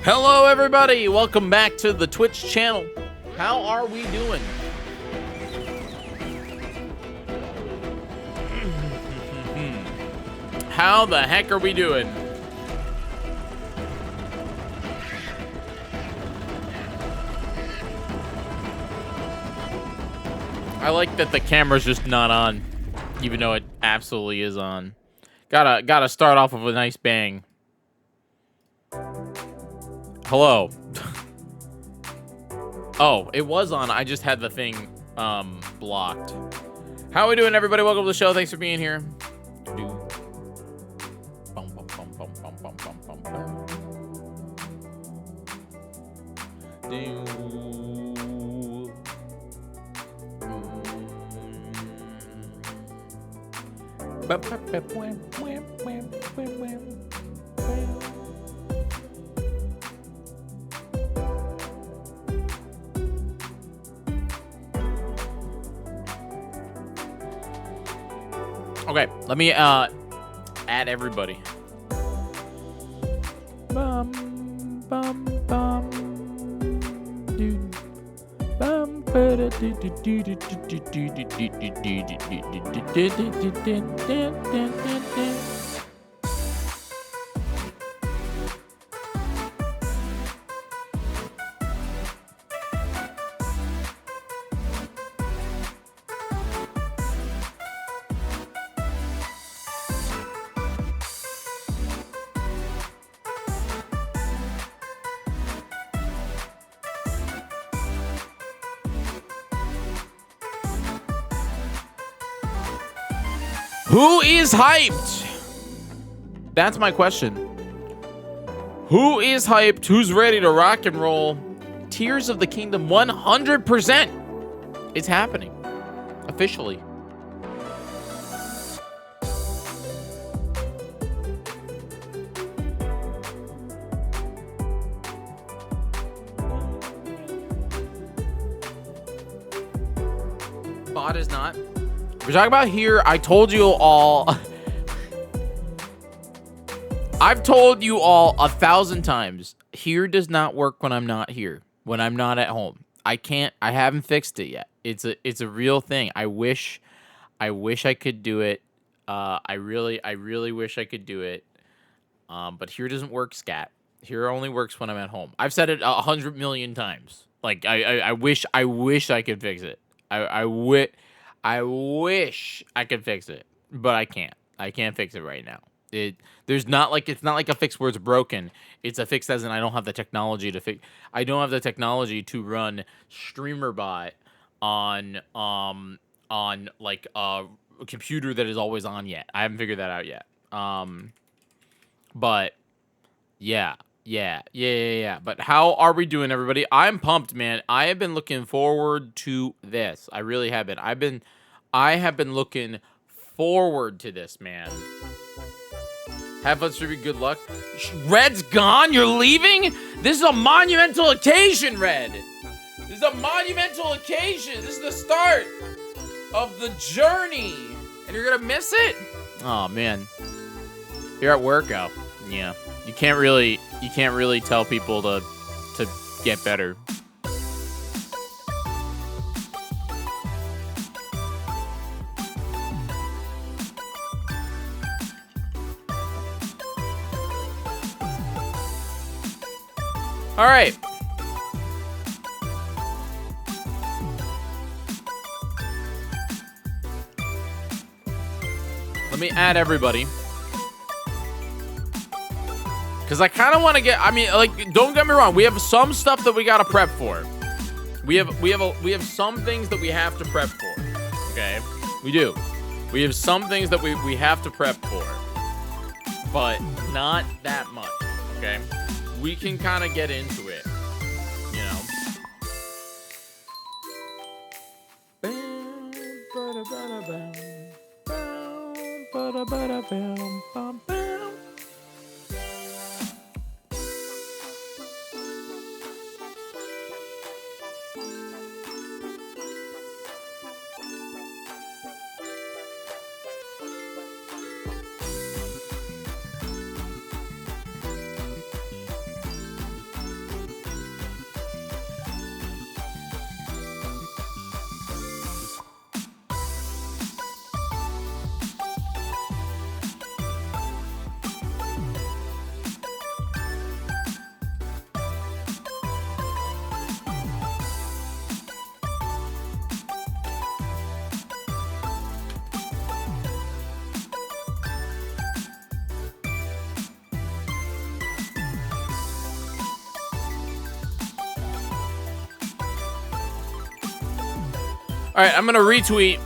Hello, everybody. Welcome back to the Twitch channel. How are we doing? How the heck are we doing? I like that the camera's just not on, even though it absolutely is on. Gotta start off with a nice bang. Hello. Oh, it was on. I just had the thing blocked. How are we doing, everybody? Welcome to the show. Thanks for being here. Okay, let me add everybody. Bum bum bum dude. Bum ba do do do do do do do do. Who is hyped? That's my question. Who is hyped? Who's ready to rock and roll? Tears of the Kingdom 100%. It's happening. Officially. Bot is not. We're talking about here. I told you all. I've told you all 1,000 times. Here does not work when I'm not here. When I'm not at home. I can't. I haven't fixed it yet. It's a real thing. I wish I could do it. I really wish I could do it. But here doesn't work, scat. Here only works when I'm at home. I've said it 100 million times. Like I wish I could fix it. I wish I could fix it, but I can't. I can't fix it right now. It's not like a fix where it's broken. It's a fix as in I don't have the technology to fix. I don't have the technology to run StreamerBot on like a computer that is always on yet. I haven't figured that out yet. But yeah. But how are we doing, everybody? I'm pumped, man. I have been looking forward to this. I really have been. I have been looking forward to this, man. Have fun streaming. Good luck. Red's gone? You're leaving? This is a monumental occasion, Red. This is a monumental occasion. This is the start of the journey. And you're gonna miss it? Oh, man. You're at work, oh. Yeah. You can't really tell people to get better. All right. Let me add everybody. Because I kind of want to get, I mean, like, don't get me wrong. We have some stuff that we got to prep for. We have some things that we have to prep for. Okay? We do. We have some things that we have to prep for. But not that much. Okay? We can kind of get into it. You know? All right, I'm going to retweet.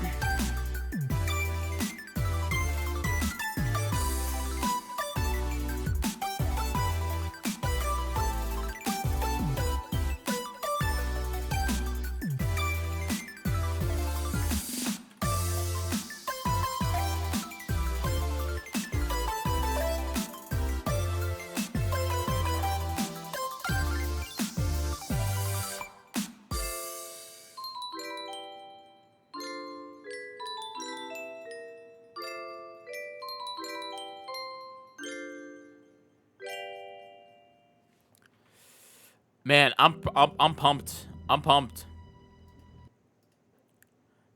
Man, I'm pumped. I'm pumped.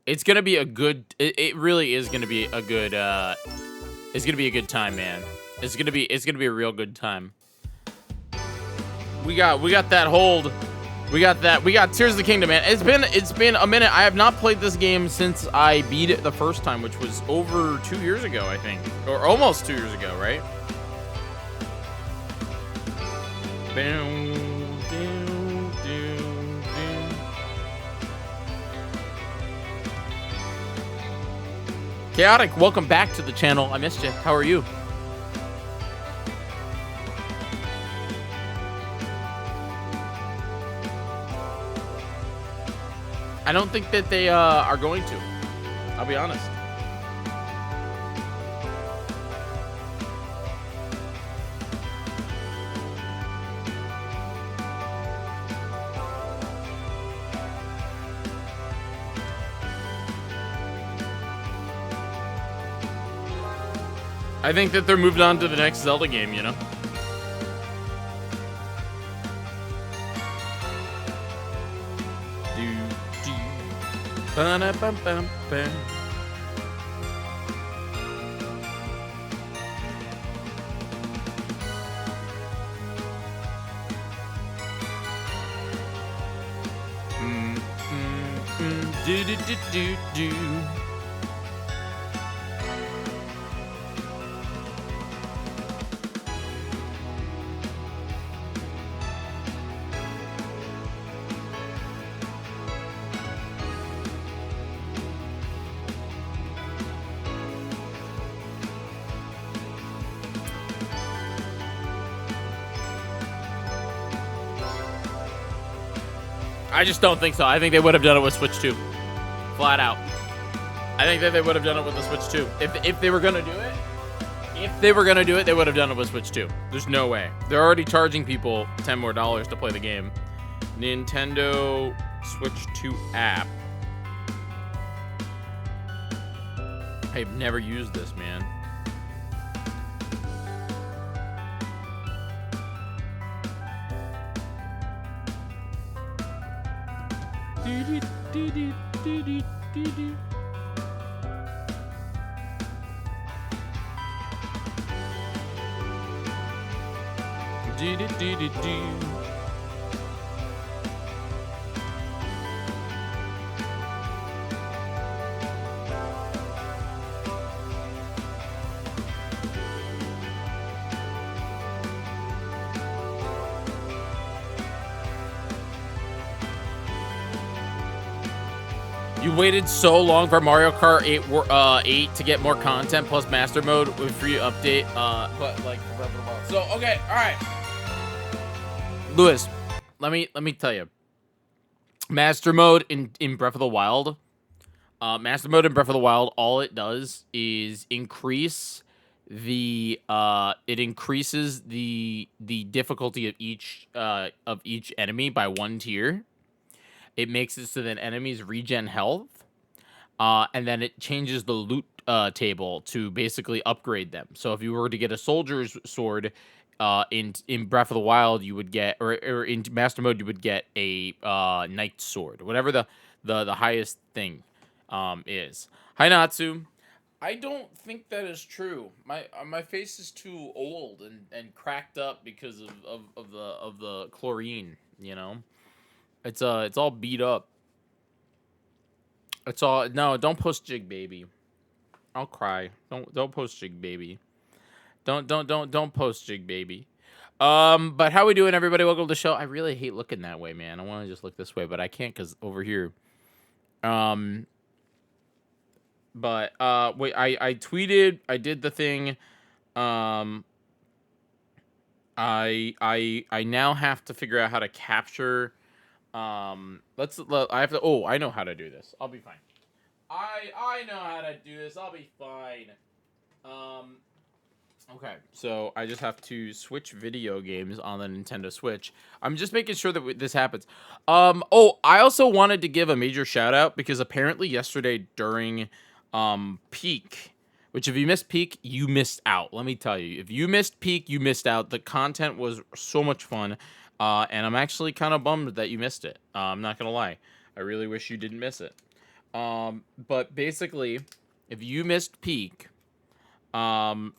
It's gonna be a good. It really is gonna be a good. It's gonna be a good time, man. It's gonna be a real good time. We got that hold. We got Tears of the Kingdom, man. It's been a minute. I have not played this game since I beat it the first time, which was over 2 years ago, I think, or almost 2 years ago, right? Boom. Chaotic, welcome back to the channel. I missed you. How are you? I don't think that they are going to. I'll be honest. I think that they're moved on to the next Zelda game, you know? Ba-na-bum-bum-bum. Do-do-do-do-do. I just don't think so. I think they would have done it with Switch 2. Flat out. I think that they would have done it with the Switch 2. If they were gonna do it, they would have done it with Switch 2. There's no way. They're already charging people $10 more to play the game. Nintendo Switch 2 app. I've never used this, man. You waited so long for Mario Kart 8 to get more content plus Master Mode with free update. But like, so okay, all right. Lewis, let me tell you. Master Mode in Breath of the Wild. Master Mode in Breath of the Wild, all it does is increase the it increases the difficulty of each enemy by 1 tier. It makes it so that enemies regen health, and then it changes the loot table to basically upgrade them. So if you were to get a soldier's sword in Breath of the Wild, you would get, or in Master Mode, you would get a knight's sword, whatever the highest thing is. Hi Natsu. I don't think that is true. My face is too old and cracked up because of the chlorine, you know. It's all beat up. It's all, no, don't post Jig baby. I'll cry. Don't post Jig baby. Don't post Jig baby. But how we doing, everybody? Welcome to the show. I really hate looking that way, man. I want to just look this way, but I can't because over here. But wait, I tweeted, I did the thing. I now have to figure out how to capture. I have to. Oh, I know how to do this. I'll be fine. I know how to do this. I'll be fine. Okay, so I just have to switch video games on the Nintendo Switch. I'm just making sure that this happens. Oh, I also wanted to give a major shout out because apparently yesterday during Peak, which if you missed Peak, you missed out. Let me tell you, if you missed Peak, you missed out. The content was so much fun. And I'm actually kind of bummed that you missed it. I'm not gonna lie. I really wish you didn't miss it. But basically, if you missed Peak, somebody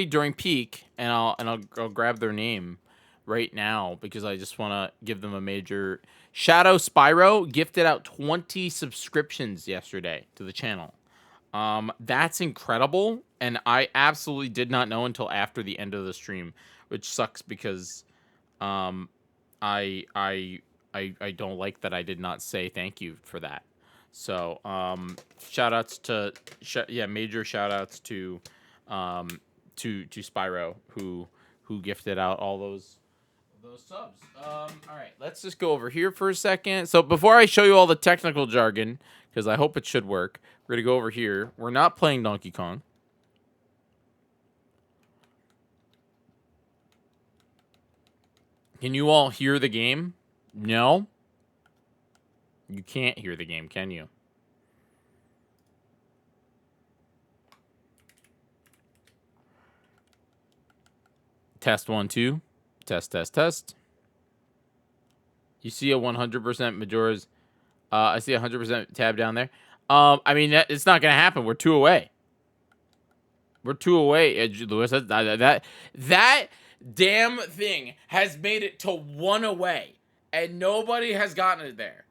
during Peak, and I'll grab their name right now because I just want to give them a major Shadow Spyro gifted out 20 subscriptions yesterday to the channel. That's incredible, and I absolutely did not know until after the end of the stream, which sucks because I don't like that I did not say thank you for that. So, shout outs to, major shout outs to Spyro who gifted out all those subs. All right, let's just go over here for a second. So before I show you all the technical jargon, because I hope it should work, we're gonna go over here. We're not playing Donkey Kong. Can you all hear the game? No? You can't hear the game, can you? Test 1, 2. Test, test, test. You see a 100% Majora's. I see a 100% tab down there. I mean, it's not going to happen. We're 2 away. We're 2 away, Lewis. That damn thing has made it to 1 away. And nobody has gotten it there.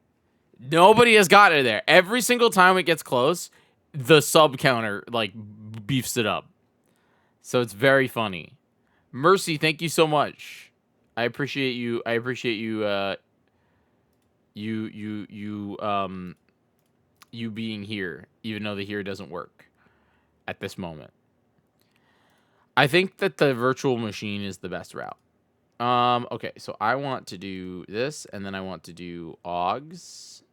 Nobody has gotten it there. Every single time it gets close, the sub counter, like, beefs it up. So it's very funny. Mercy, thank you so much. I appreciate you. I appreciate you. You being here, even though the here doesn't work at this moment. I think that the virtual machine is the best route. Okay, so I want to do this, and then I want to do augs,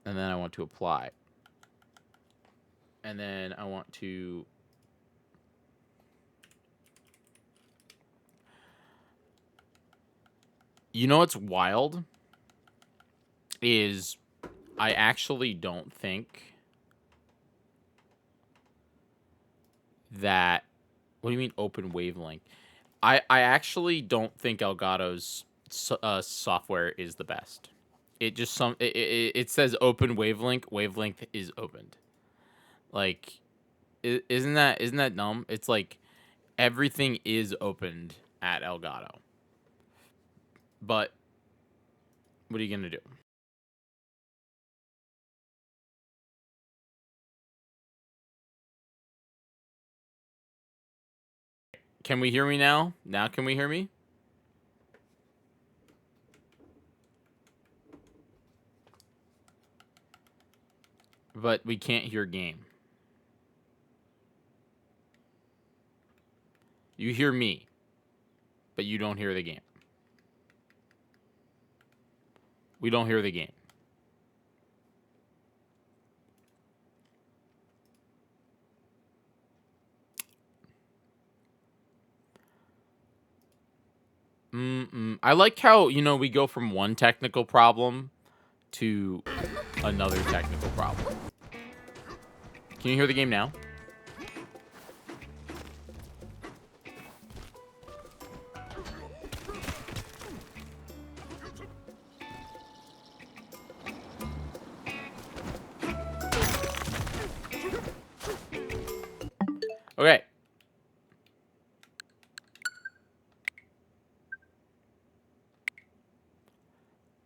and then I want to apply, and then I want to. You know what's wild? Is I actually don't think that. What do you mean open wavelength? I actually don't think Elgato's software is the best. It just it says open wavelength. Wavelength is opened. Like, isn't that dumb? It's like everything is opened at Elgato. But what are you gonna do? Can we hear me now? Now can we hear me? But we can't hear game. You hear me, but you don't hear the game. We don't hear the game. I like how, we go from one technical problem to another technical problem. Can you hear the game now? Okay.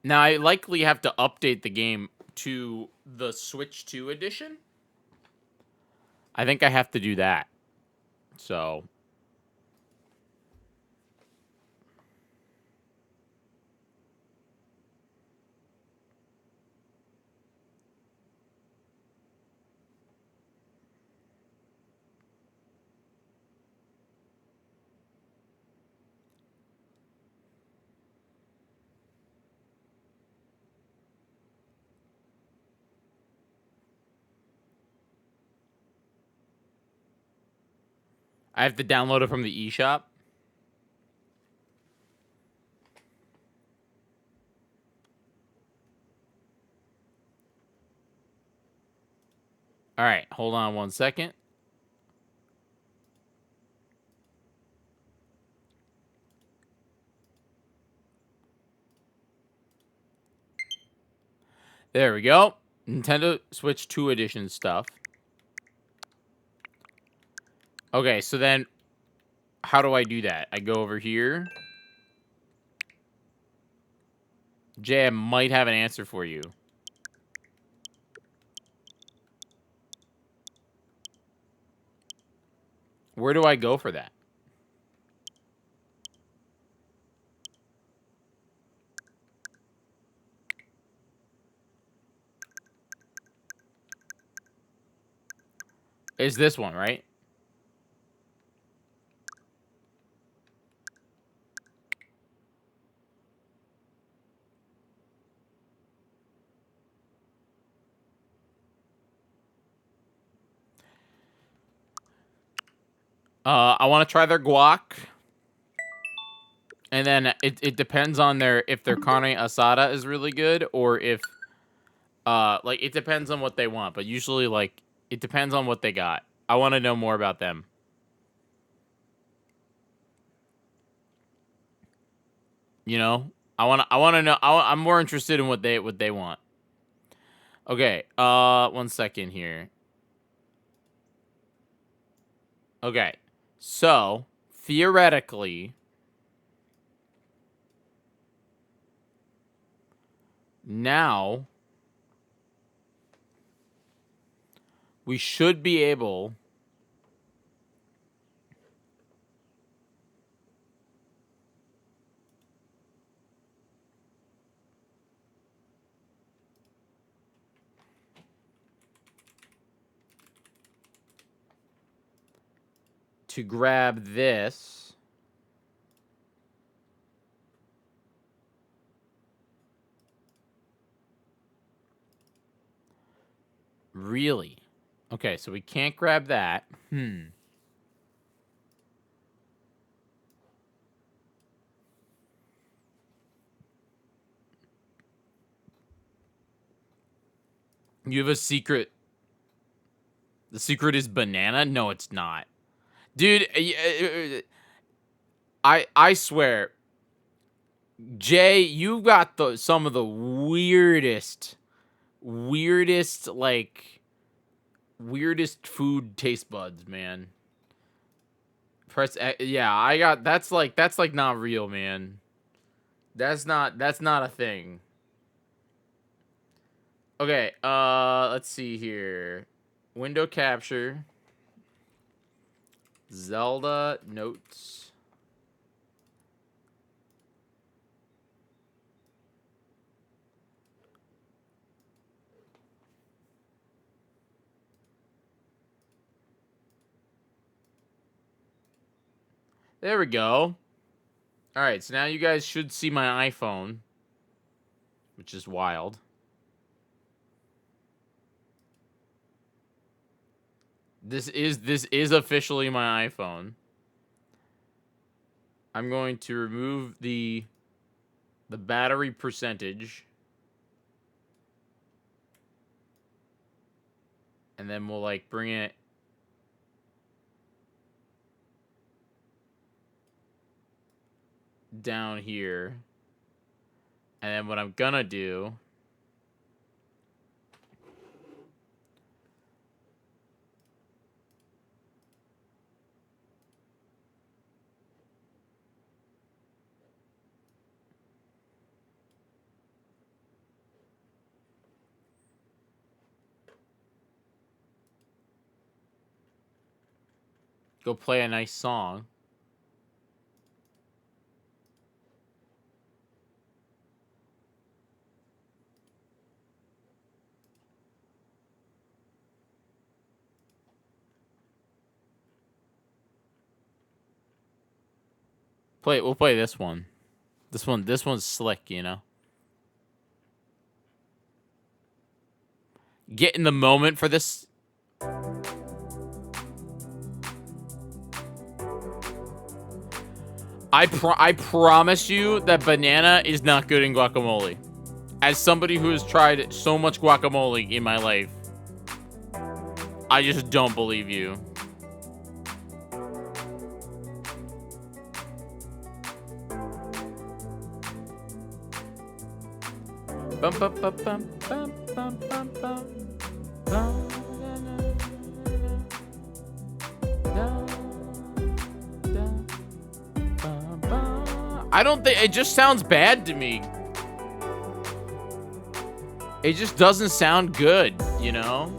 Now, I likely have to update the game to the Switch 2 edition. I think I have to do that. So. I have to download it from the eShop. All right, hold on 1 second. There we go. Nintendo Switch 2 edition stuff. Okay, so then how do I do that? I go over here. Jay, I might have an answer for you. Where do I go for that? Is this one, right? I want to try their guac. And then it depends on if their carne asada is really good or if like it depends on what they want, but usually like it depends on what they got. I want to know more about them. You know? I want to know I'm more interested in what they want. Okay, 1 second here. Okay. So, theoretically, now we should be able to grab this. Really? Okay, so we can't grab that. You have a secret. The secret is banana? No, it's not. Dude, I swear, Jay, you got some of the weirdest like weirdest food taste buds, man. Press yeah, I got that's like not real, man. That's not a thing. Okay, let's see here. Window capture. Zelda notes. There we go. All right, so now you guys should see my iPhone, which is wild. This is officially my iPhone. I'm going to remove the battery percentage. And then we'll like bring it down here. And then what I'm gonna do go play a nice song. We'll play this one. This one's slick, you know. Get in the moment for this. I promise you that banana is not good in guacamole. As somebody who has tried so much guacamole in my life, I just don't believe you. Bum, bum, bum, bum, bum, bum, bum, bum. I don't think it just sounds bad to me. It just doesn't sound good, you know?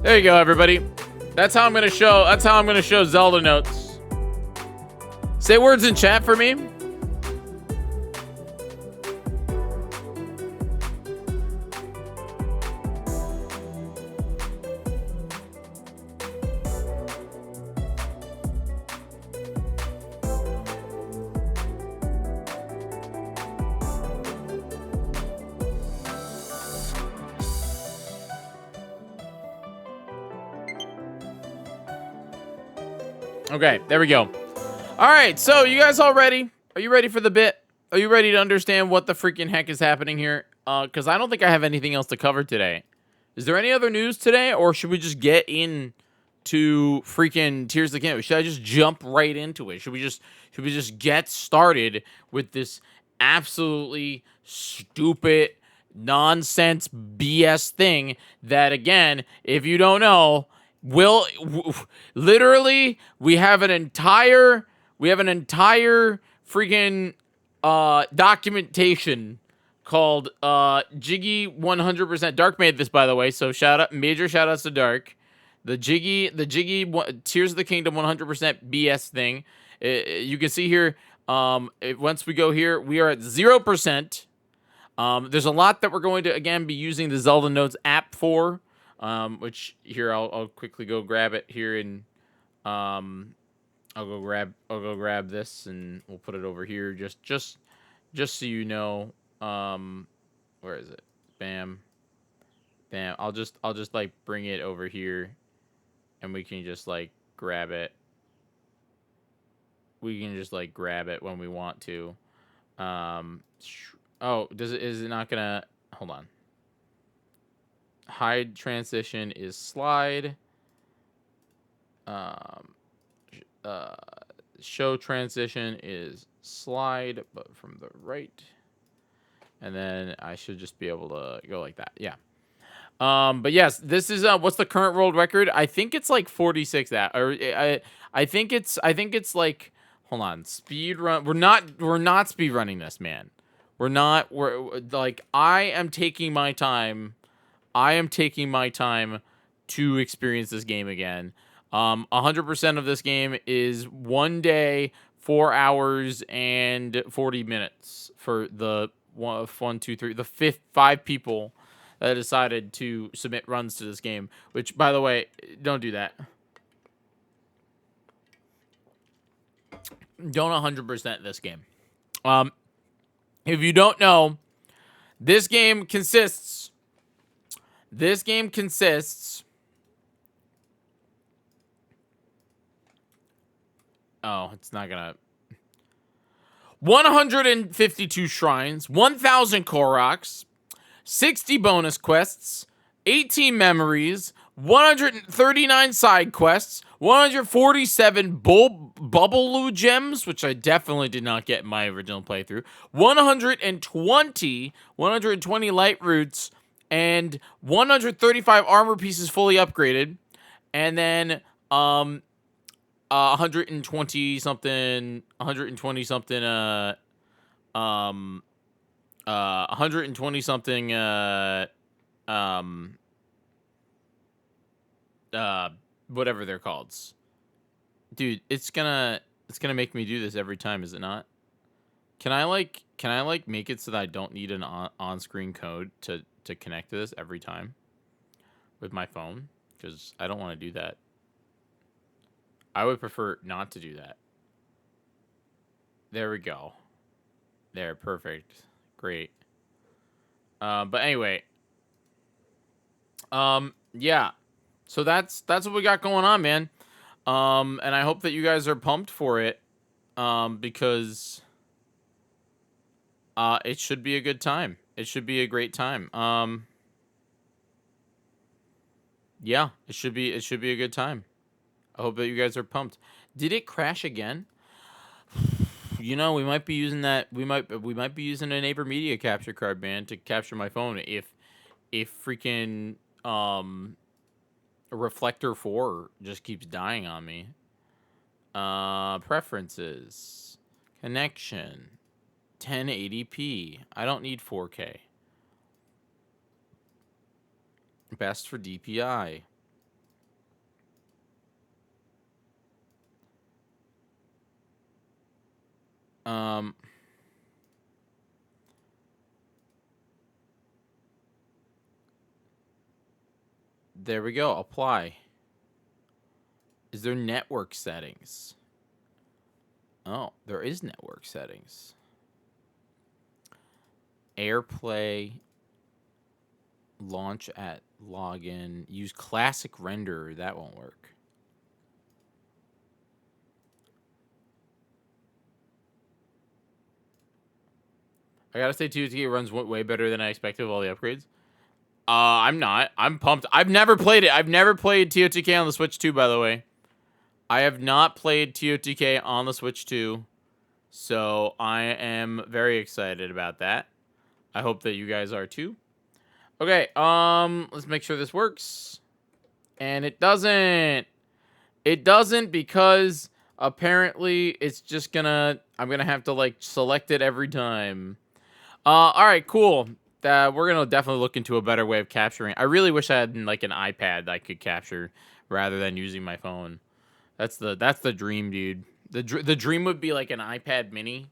There you go, everybody. That's how I'm gonna show. That's how I'm gonna show Zelda notes. Say words in chat for me. Okay, there we go. All right, so you guys all ready? Are you ready for the bit? Are you ready to understand what the freaking heck is happening here? Because I don't think I have anything else to cover today. Is there any other news today, or should we just get in to freaking Tears of the Kingdom? Should I just jump right into it? Should we just get started with this absolutely stupid nonsense BS thing that, again, if you don't know, literally we have an entire freaking documentation called Jyggy 100%. Dark made this, by the way, so major shout outs to Dark. The Jyggy Tears of the Kingdom 100% BS thing. You can see here, once we go here, we are at 0%. There's a lot that we're going to, again, be using the Zelda Notes app for, which here I'll quickly go grab it here, and I'll go grab this, and we'll put it over here just so you know. Where is it? Bam. I'll just like bring it over here, and we can just like grab it. We can just like grab it when we want to. Oh, is it not gonna, hold on. Hide transition is slide. Show transition is slide, but from the right. And then I should just be able to go like that. Yeah. But yes, this is what's the current world record? I think it's like 46 that, or I think it's like, hold on, speed run. We're not speed running this, man. We're like, I am taking my time to experience this game again. 100% of this game is 1 day, 4 hours and 40 minutes for the 1, 2, 3, the five people that decided to submit runs to this game. Which, by the way, don't do that. Don't 100% this game. If you don't know, this game consists. Oh, it's not gonna. 152 shrines, 1,000 Koroks, 60 bonus quests, 18 memories, 139 side quests, 147 Bubble gems, which I definitely did not get in my original playthrough, 120 light roots, and 135 armor pieces fully upgraded, and then 120 something whatever they're called. Dude, it's gonna make me do this every time, is it not? Can I make it so that I don't need an on-screen code to connect to this every time with my phone? Because I don't want to do that. I would prefer not to do that. There we go. There, perfect. Great. But anyway. Yeah. So that's what we got going on, man. And I hope that you guys are pumped for it. Because it should be a good time. It should be a great time. Yeah, it should be a good time. I hope that you guys are pumped. Did it crash again? You know, we might be using that. We might be using a neighbor media capture card, man, to capture my phone if freaking Reflector 4 just keeps dying on me. Preferences, connection, 1080p. I don't need 4K. Best for DPI. There we go. Apply. Is there network settings? Oh, there is network settings. AirPlay. Launch at login. Use classic renderer. That won't work. I gotta say, TOTK runs way better than I expected with all the upgrades. I'm not. I'm pumped. I've never played it. I've never played TOTK on the Switch 2, by the way. I have not played TOTK on the Switch 2. So I am very excited about that. I hope that you guys are too. Okay, let's make sure this works. And it doesn't. It doesn't because apparently it's just gonna... I'm gonna have to, like, select it every time. Alright, cool. We're gonna definitely look into a better way of capturing. I really wish I had, like, an iPad that I could capture rather than using my phone. That's the dream, dude. The dream would be, like, an iPad mini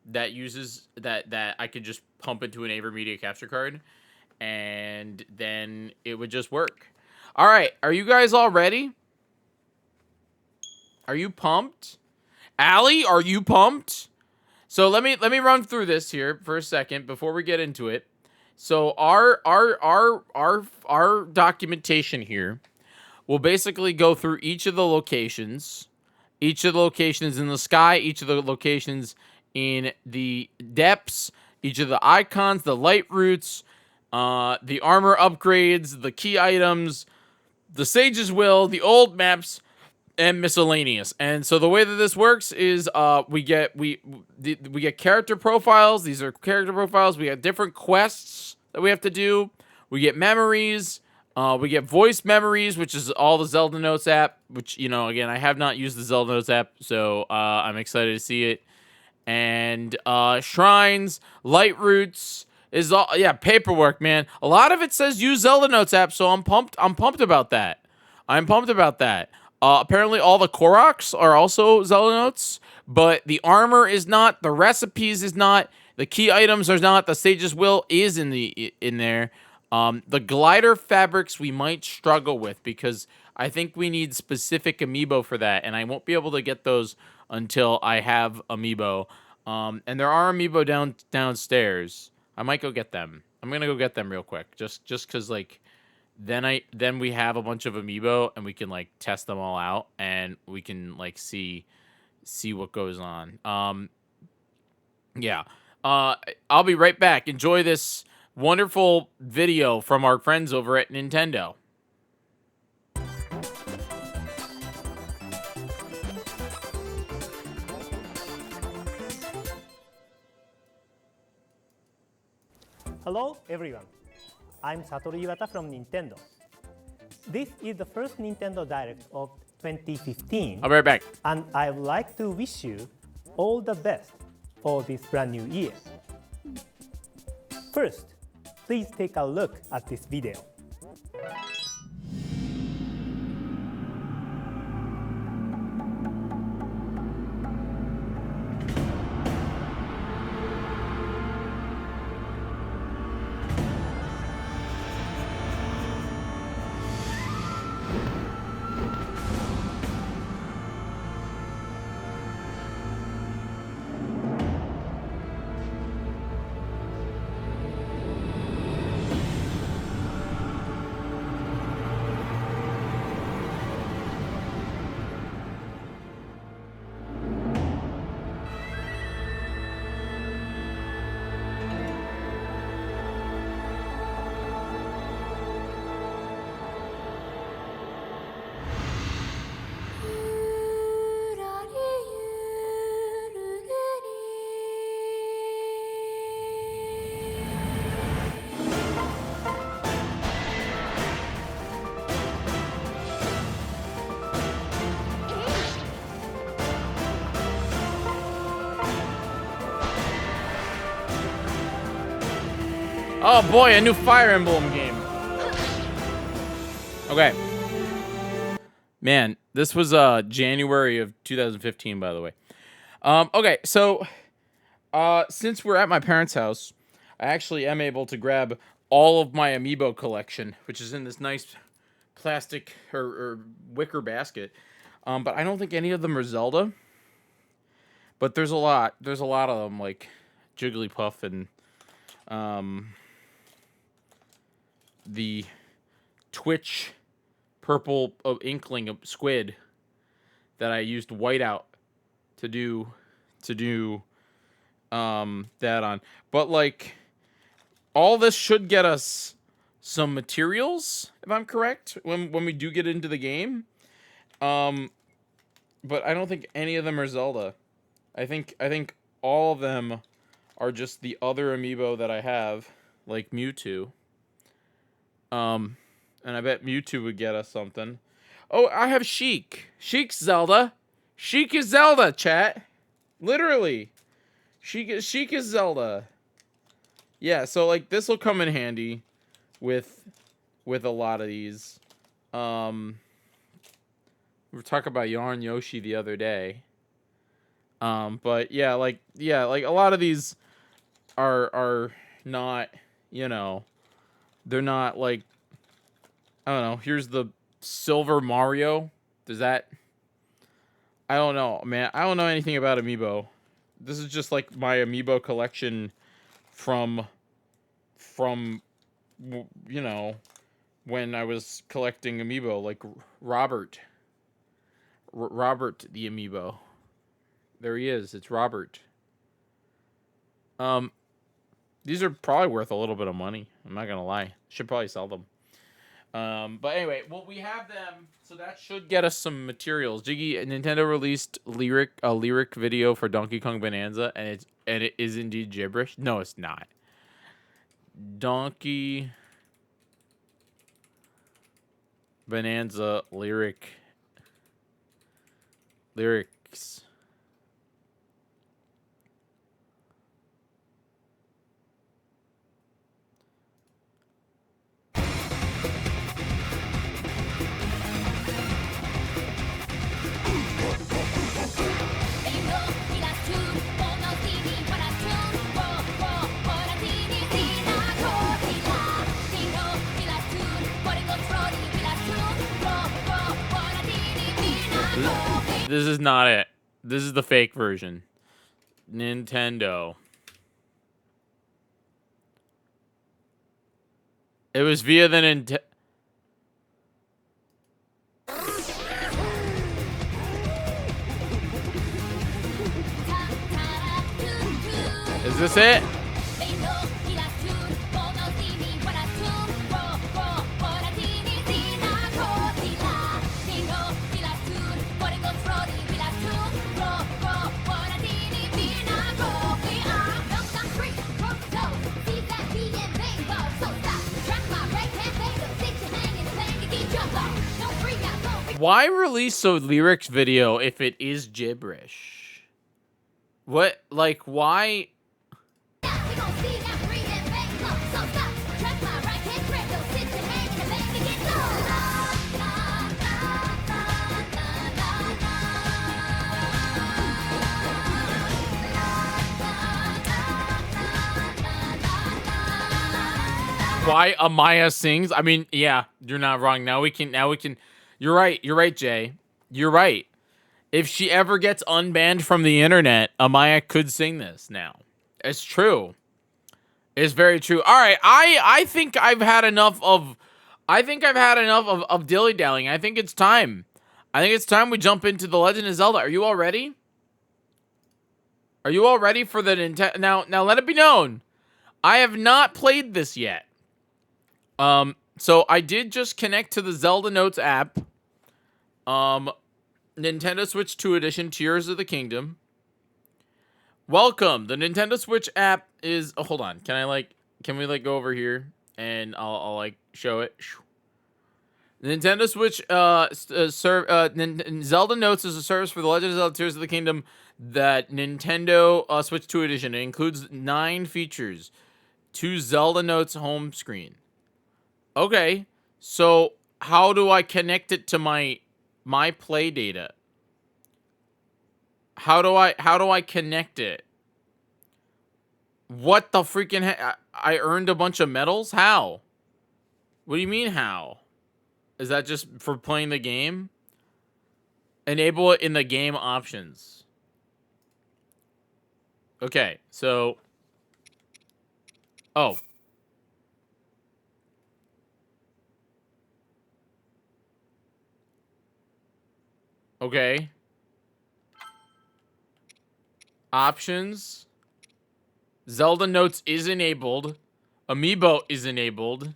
that uses... That I could just pump into an AverMedia capture card. And then it would just work. Alright, are you guys all ready? Are you pumped? Allie, are you pumped? So let me run through this here for a second before we get into it. So our documentation here will basically go through each of the locations in the sky, each of the locations in the depths, each of the icons, the light routes, the armor upgrades, the key items, the Sage's Will, the old maps, and miscellaneous. And so the way that this works is we get character profiles. These are character profiles. We have different quests that we have to do. We get memories. We get voice memories, which is all the Zelda Notes app, which, you know, again, I have not used the Zelda Notes app, so I'm excited to see it. And shrines, light routes is all, yeah, paperwork, man. A lot of it says use Zelda Notes app, so I'm pumped about that. Apparently all the Koroks are also Zelda Notes, but the armor is not, the recipes is not, the key items are not, the Sage's Will is in there. The glider fabrics we might struggle with because I think we need specific amiibo for that, and I won't be able to get those until I have amiibo. And there are amiibo downstairs. I might go get them. I'm gonna go get them real quick, just cause like, then we have a bunch of amiibo and we can like test them all out and we can like see what goes on. Yeah. I'll be right back. Enjoy this wonderful video from our friends over at Nintendo. Hello everyone, I'm Satoru Iwata from Nintendo. This is the first Nintendo Direct of 2015. I'll be right back. And I would like to wish you all the best for this brand new year. First, please take a look at this video. Oh boy, a new Fire Emblem game. Okay. Man, this was January of 2015, by the way. Okay, so Since we're at my parents' house, I actually am able to grab all of my amiibo collection, which is in this nice plastic or wicker basket. But I don't think any of them are Zelda. But there's a lot. There's a lot of them, like Jigglypuff and the Twitch purple inkling of squid that I used whiteout to do that on. But like all this should get us some materials, if I'm correct, when we do get into the game. But I don't think any of them are Zelda. I think all of them are just the other amiibo that I have, like Mewtwo. And I bet Mewtwo would get us something. Oh, I have Sheik. Sheik's Zelda. Sheik is Zelda, chat. Literally. Sheik is Zelda. Yeah, so like this will come in handy with a lot of these. We were talking about Yarn Yoshi the other day. But yeah, like a lot of these are not, they're not like, I don't know. Here's the Silver Mario. Does that? I don't know, man. I don't know anything about Amiibo. This is just like my Amiibo collection from when I was collecting Amiibo, like Robert the Amiibo. There he is. It's Robert. These are probably worth a little bit of money. I'm not gonna lie. Should probably sell them. But anyway, well, we have them, so that should get us some materials. Nintendo released a lyric video for Donkey Kong Bonanza, and it is indeed gibberish. No, it's not. Donkey Bonanza lyrics. This is not it. This is the fake version. Nintendo. It was via the Nintendo. Is this it? Why release a lyrics video if it is gibberish? What, like, why? Why Amaya sings? I mean, yeah, you're not wrong. Now we can. You're right. You're right, Jay. You're right. If she ever gets unbanned from the internet, Amaya could sing this now. It's true. It's very true. All right, I think I've had enough of. Of dilly dallying. I think it's time. I think it's time we jump into The Legend of Zelda. Are you all ready? Are you all ready for the Nintendo? Now let it be known, I have not played this yet. So I did just connect to the Zelda Notes app. Nintendo Switch 2 Edition, Tears of the Kingdom. Welcome. The Nintendo Switch app is. Oh, hold on. Can we like go over here and I'll like show it. Nintendo Switch Zelda Notes is a service for The Legend of Zelda Tears of the Kingdom that Nintendo Switch 2 Edition. It includes 9 features to Zelda Notes home screen. Okay, so how do I connect it to my play data? How do I connect it? What the freaking I earned a bunch of medals? How? What do you mean how? Is that just for playing the game? Enable it in the game options. Okay, so... Oh. Okay. Options. Zelda Notes is enabled. Amiibo is enabled.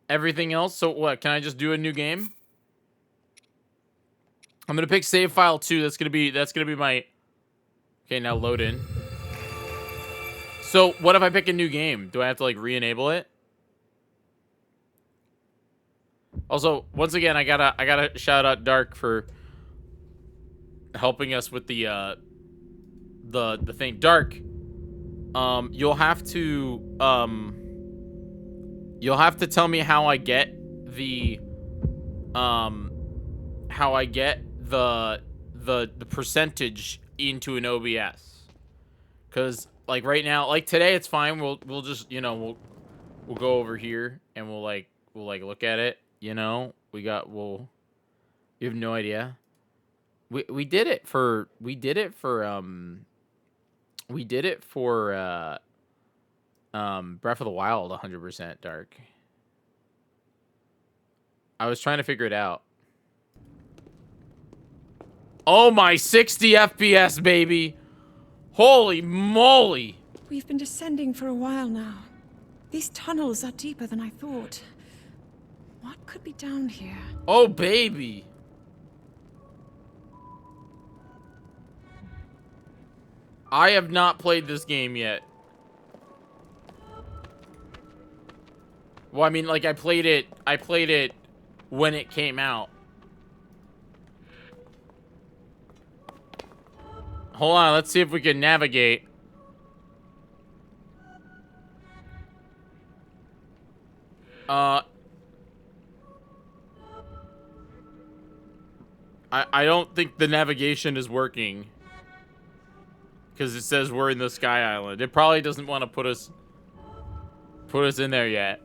Everything else, so what? Can I just do a new game? I'm gonna pick save file 2. That's gonna be my... Okay, now load in. So, what if I pick a new game? Do I have to, like, re-enable it? Also, once again, I gotta shout out Dark for helping us with the thing. Dark, you'll have to tell me how I get the the percentage into an OBS. Cause like right now, like today, it's fine. We'll just we'll go over here and we'll look at it. You have no idea. We did it for Breath of the Wild 100% Dark. I was trying to figure it out. Oh my 60 FPS, baby. Holy moly. We've been descending for a while now. These tunnels are deeper than I thought. What could be down here? Oh, baby. I have not played this game yet. Well, I mean, like, I played it when it came out. Hold on, let's see if we can navigate. I don't think the navigation is working. Because it says we're in the Sky Island. It probably doesn't want to put us in there yet.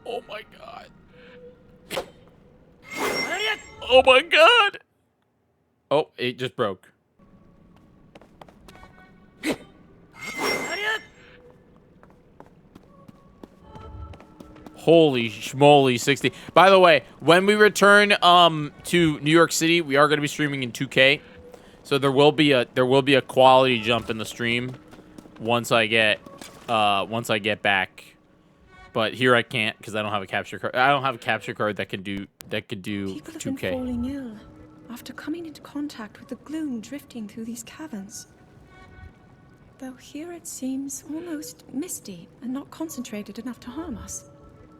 Oh my god. Oh my god. Oh, it just broke. Holy schmoly, 60. By the way, when we return to New York City, we are going to be streaming in 2K. So there will be a quality jump in the stream once I get back. But here I can't because I don't have a capture card. I don't have a capture card that can do People have 2K. been falling ill after coming into contact with the gloom drifting through these caverns. Though here it seems almost misty and not concentrated enough to harm us.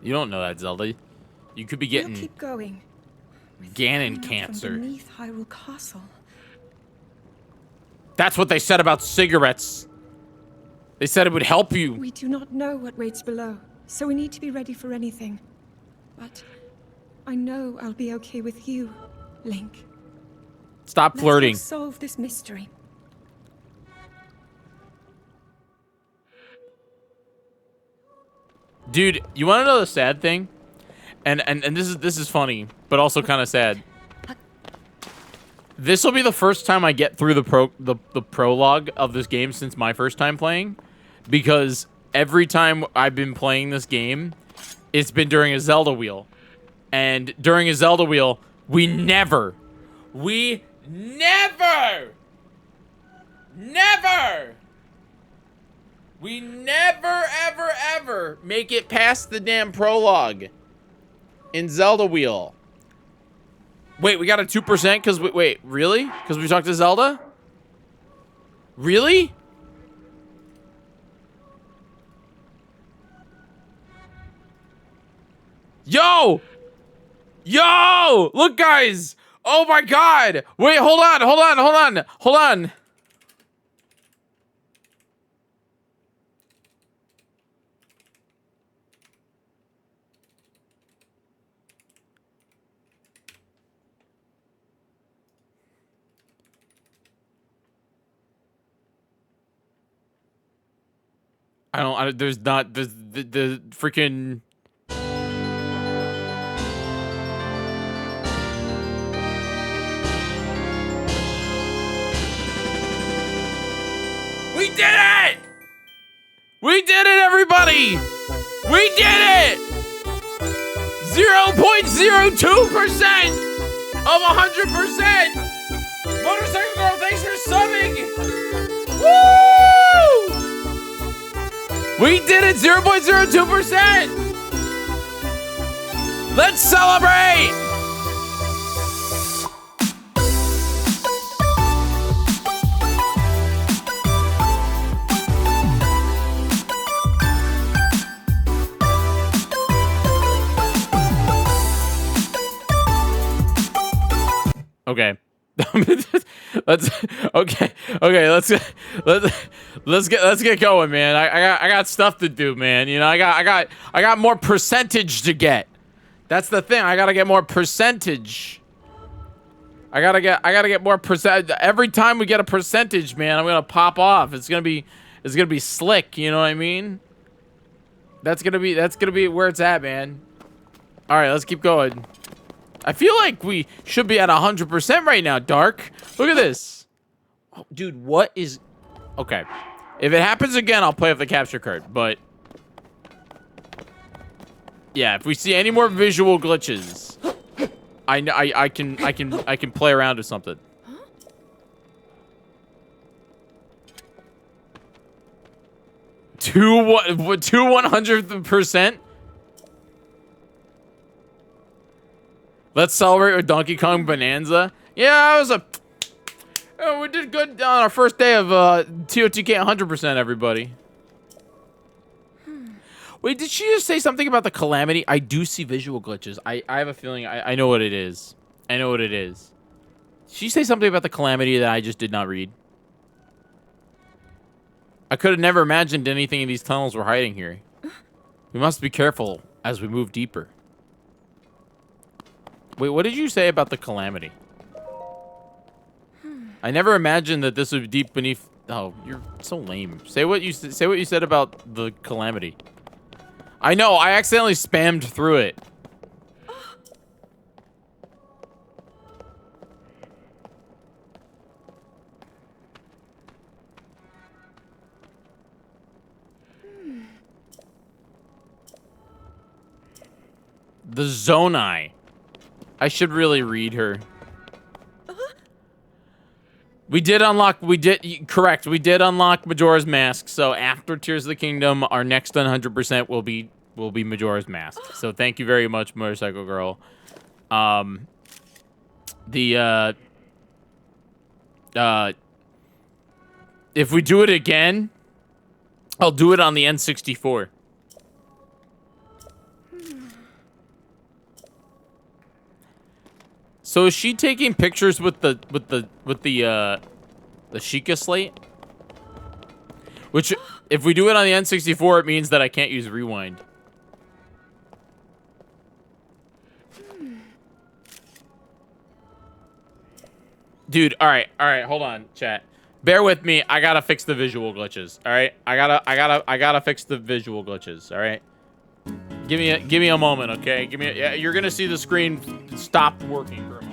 You don't know that, Zelda. You could be We'll getting keep going. Ganon Coming up cancer. from beneath Hyrule Castle. That's what they said about cigarettes. They said it would help you. We do not know what waits below, so we need to be ready for anything. But I know I'll be okay with you, Link. Stop flirting. Let's help solve this mystery. Dude, you want to know the sad thing? And this is funny, but also kind of sad. This will be the first time I get through the prologue of this game since my first time playing, because every time I've been playing this game, it's been during a Zelda wheel. And during a Zelda wheel, we never ever make it past the damn prologue in Zelda wheel. Wait, we got a 2% because wait, really? Because we talked to Zelda? Really? Yo! Yo! Look, guys! Oh my god! Wait, hold on. There's not. There's the freaking. We did it! We did it, everybody! We did it! 0.02% of 100%! Motorcycle Girl, thanks for subbing! Woo! We did it, 0.02%! Let's celebrate! Okay. let's get going, man. I got stuff to do, man. You know, I got more percentage to get. That's the thing. I gotta get more percentage. I gotta get more percent. Every time we get a percentage, man, I'm gonna pop off. It's gonna be slick. You know what I mean? That's gonna be where it's at, man. All right, let's keep going. I feel like we should be at 100% right now, Dark. Look at this. Oh, dude, what is... Okay. If it happens again, I'll play with the capture card, but... Yeah, if we see any more visual glitches, I can play around with something. Two 100%? Let's celebrate with Donkey Kong Bonanza. Yeah, we did good on our first day of TOTK 100%, everybody. Wait, did she just say something about the calamity? I do see visual glitches. I have a feeling I know what it is. I know what it is. Did she say something about the calamity that I just did not read? I could have never imagined anything in these tunnels were hiding here. We must be careful as we move deeper. Wait, what did you say about the calamity? I never imagined that this would be deep beneath. Oh, you're so lame. Say what you said about the calamity. I know. I accidentally spammed through it. The Zonai. I should really read her. We did unlock Majora's Mask. So after Tears of the Kingdom, our next 100% will be Majora's Mask. So thank you very much, Motorcycle Girl. If we do it again, I'll do it on the N64. So is she taking pictures with the Sheikah slate? Which, if we do it on the N64, it means that I can't use rewind. Dude, all right, hold on, chat. Bear with me. I gotta fix the visual glitches. All right, I gotta fix the visual glitches. All right. Give me a moment, okay? Yeah, you're gonna see the screen stop working for a moment.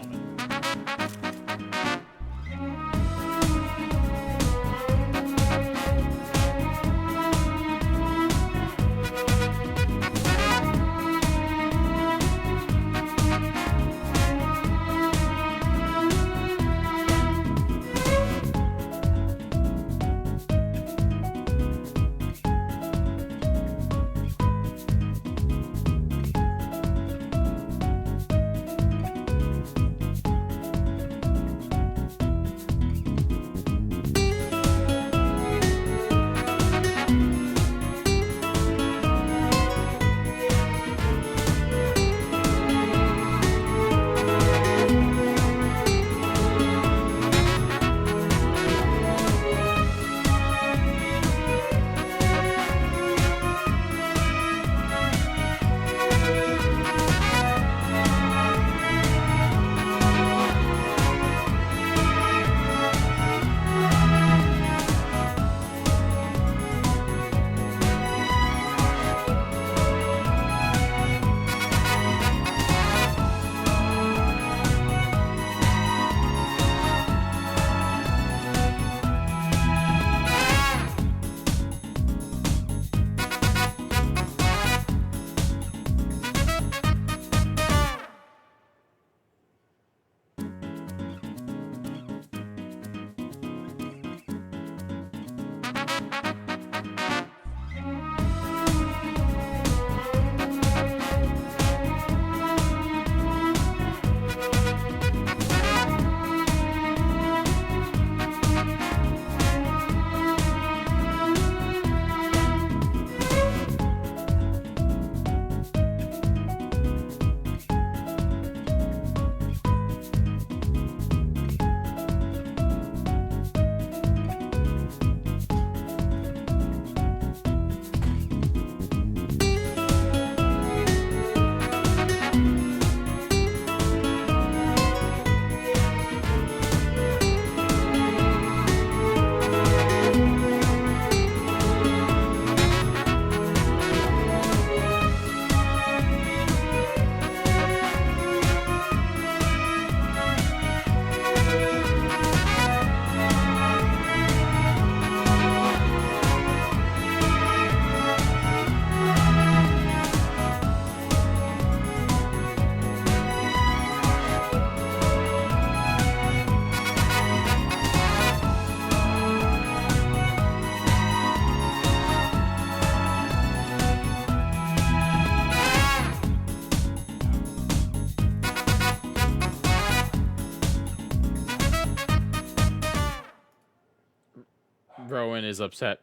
is upset.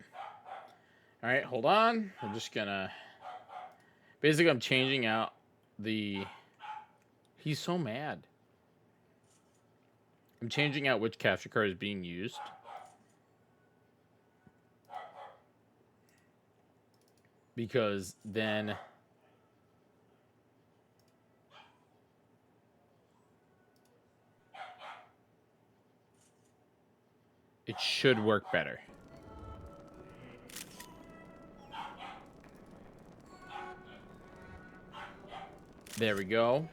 All right, hold on. I'm just gonna. Basically, I'm changing out the. He's so mad. I'm changing out which capture card is being used. Because then it should work better. There we go.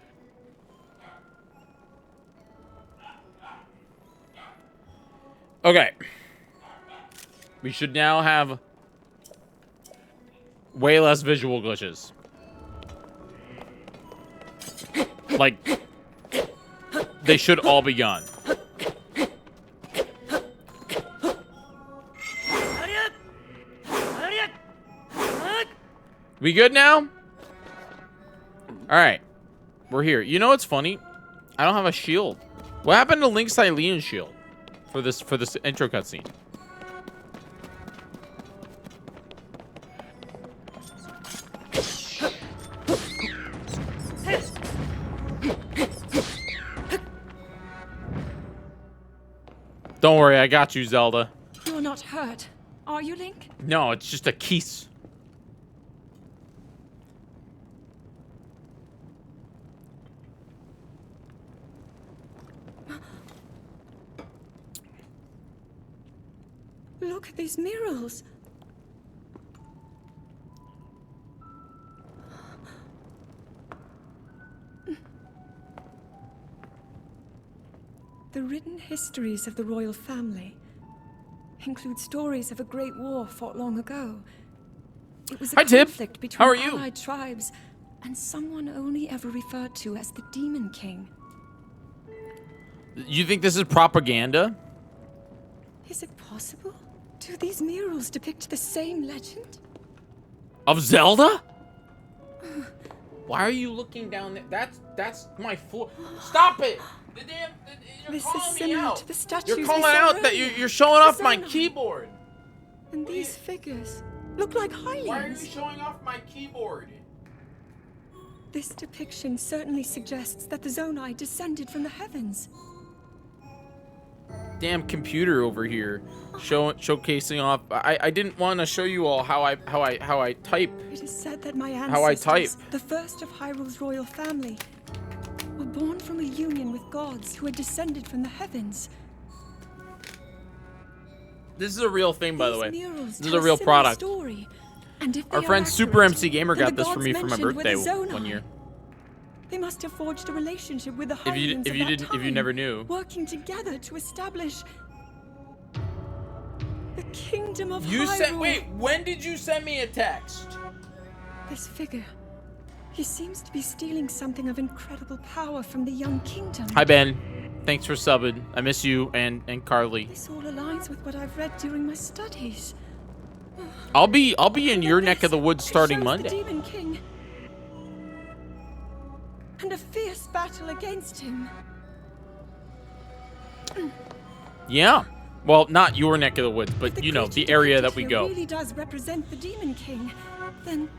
Okay. We should now have way less visual glitches. Like, they should all be gone. We good now? Alright. We're here. You know what's funny? I don't have a shield. What happened to Link's Hylian shield for this intro cutscene? Don't worry, I got you, Zelda. You're not hurt, are you, Link? No, it's just a kiss. Look at these murals. The written histories of the royal family include stories of a great war fought long ago. It was a Hi, Tib. conflict between How are you? allied tribes and someone only ever referred to as the Demon King. You think this is propaganda? Is it possible? Do these murals depict the same legend? Of Zelda? Why are you looking down there? That's my floor. Stop it! You're This calling is me similar out. to the statues You're we calling saw out that earlier. you're showing off my Zelda. keyboard. And these figures look like Why are you Hylians. showing off my keyboard? This depiction certainly suggests that the Zonai descended from the heavens. Damn computer over here, showcasing off. I didn't want to show you all how I type. It is said that my How I ancestors, type. the first of Hyrule's royal family, were born from a union with gods who had descended from the heavens. This is a real thing, by the These way. murals This is tell a real similar product. Story. And if Our they friend are Super accurate, MC Gamer then got the this for me gods for my mentioned were the birthday Zonai. one year. They must have forged a relationship with the If you Hylians if you never knew. working together to establish the kingdom of You Hyrule. said wait. When did you send me a text? This figure. He seems to be stealing something of incredible power from the young kingdom. Hi Ben, thanks for subbing. I miss you and Carly. This all aligns with what I've read during my studies. I'll be in your And neck of the this woods starting shows Monday. The Demon King. And a fierce battle against him. Yeah. Well, not your neck of the woods, If but the you know, creature the area that depicted we here go. really does represent the Demon King, then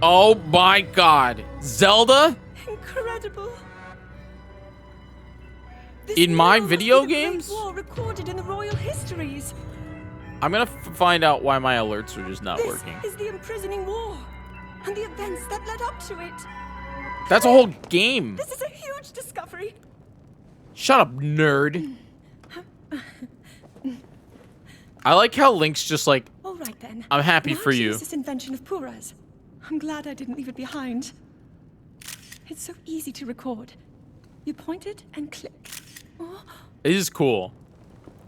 Oh my God, Zelda incredible. This in my mural must video be the Great games. War recorded in the royal histories. I'm gonna find out why my alerts are just not This working. is the imprisoning war and the events that led up to it. That's a whole game. This is a huge discovery. Shut up, nerd. I like how Link's just like, All right then. I'm happy Now for you. choose this invention of Pura's. I'm glad I didn't leave it behind. It's so easy to record. You point it and click. Oh, It is cool.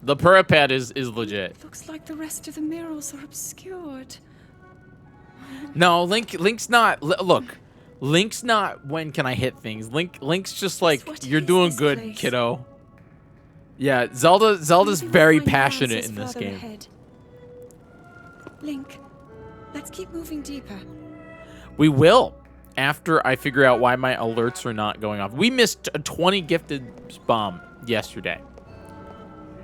The Purapad is legit. looks like the rest of the murals are obscured. No, Link's not. Look, Link's not. When can I hit things? Link's just like, What you're is doing this good, place? kiddo. Yeah, Zelda's Maybe we'll very find passionate answers in this further game. ahead. Link, let's keep moving deeper. We will. after I figure out why my alerts are not going off. We missed a 20 gifted bomb yesterday.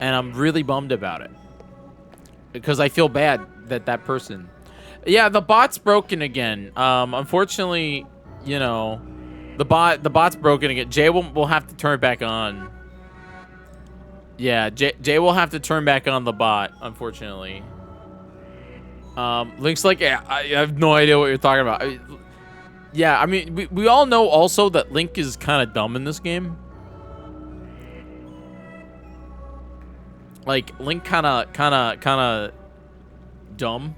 And I'm really bummed about it. Because I feel bad that that person... Yeah, the bot's broken again. Unfortunately, you know, the bot's broken again. Jay will have to turn it back on. Yeah, Jay will have to turn back on the bot, unfortunately. Link's like, yeah, I have no idea what you're talking about. Yeah, I mean, we all know also that Link is kind of dumb in this game. Like, Link kind of dumb.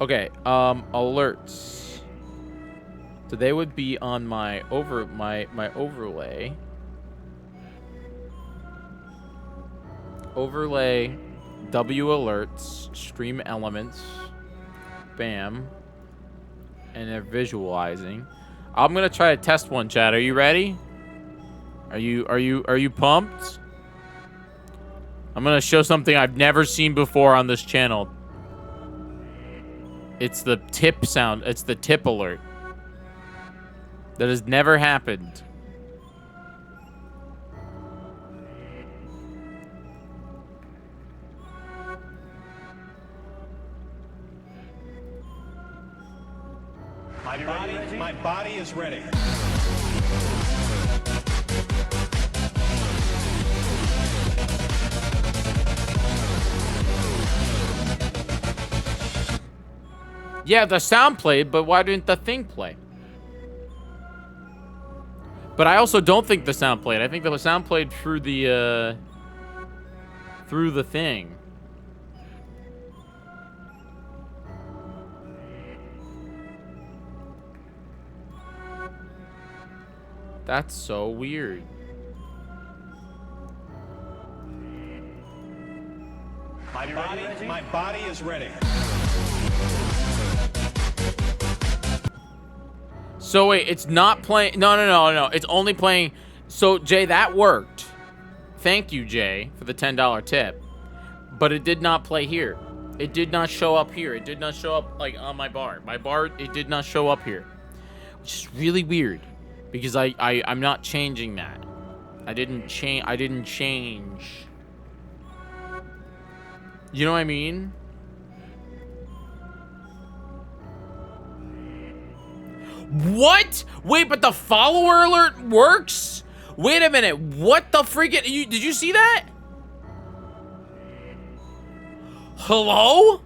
Okay, alerts. So they would be on my overlay. Overlay, W alerts, stream elements, bam, and they're visualizing. I'm gonna try to test one, chat. Are you ready? Are you pumped? I'm gonna show something I've never seen before on this channel. It's the tip sound. It's the tip alert. That has never happened. My body is ready. Yeah, the sound played, but why didn't the thing play? But I also don't think the sound played. I think the sound played through the thing. That's so weird. My body is ready. So wait, it's not playing. No. It's only playing. So Jay, that worked. Thank you, Jay, for the $10 tip. But it did not play here. It did not show up here. It did not show up like on my bar. My bar, it did not show up here, which is really weird because I'm not changing that. I didn't change. You know what I mean? What? Wait, but the follower alert works? Wait a minute. What the freaking... Did you see that? Hello?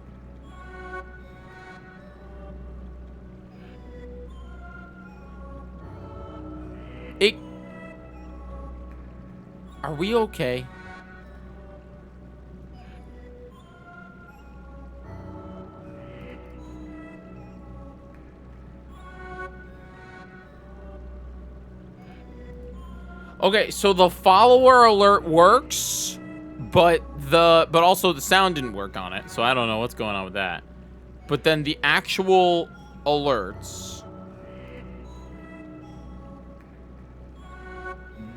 Are we okay? Okay, so the follower alert works, but also the sound didn't work on it, so I don't know what's going on with that. But then the actual alerts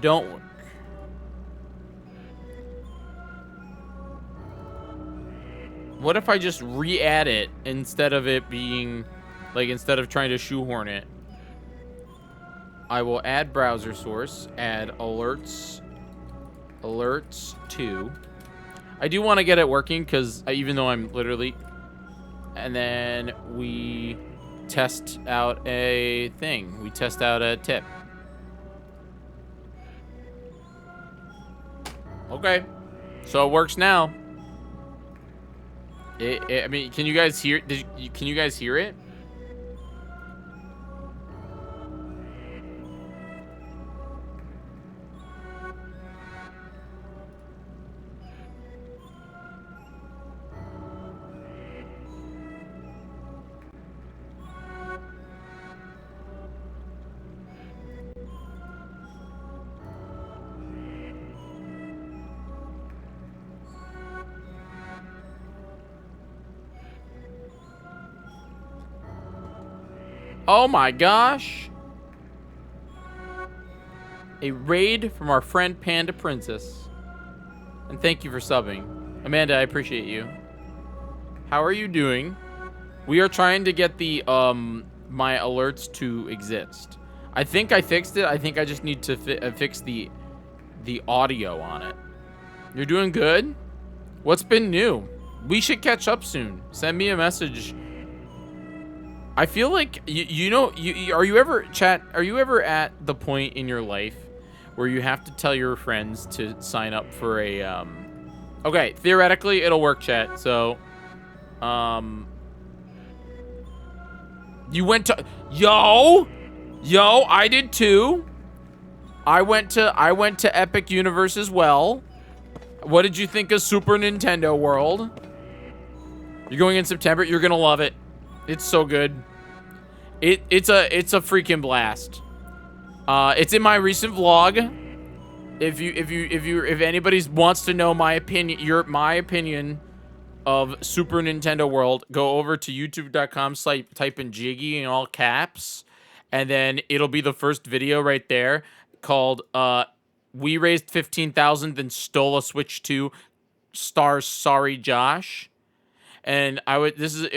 don't work. What if I just re-add it instead of it being, like, instead of trying to shoehorn it? I will add browser source, add alerts 2. I do want to get it working because even though I'm literally, and then we test out a thing. We test out a tip. Okay, so it works now. I mean, can you guys hear? Can you guys hear it? Oh my gosh. A raid from our friend Panda Princess. And thank you for subbing. Amanda, I appreciate you. How are you doing? We are trying to get the my alerts to exist. I think I fixed it. I think I just need to fix the audio on it. You're doing good? What's been new? We should catch up soon. Send me a message. I feel like are you ever at the point in your life where you have to tell your friends to sign up for a okay, theoretically it'll work, chat. So you went to I did too. I went to Epic Universe as well. What did you think of Super Nintendo World? You're going in September. You're gonna love it. It's so good. It's a freaking blast. It's in my recent vlog. If anybody wants to know my opinion, my opinion of Super Nintendo World, go over to youtube.com, type in Jyggy in all caps, and then it'll be the first video right there called "We Raised 15,000 then Stole a Switch 2, stars Sorry Josh." And this is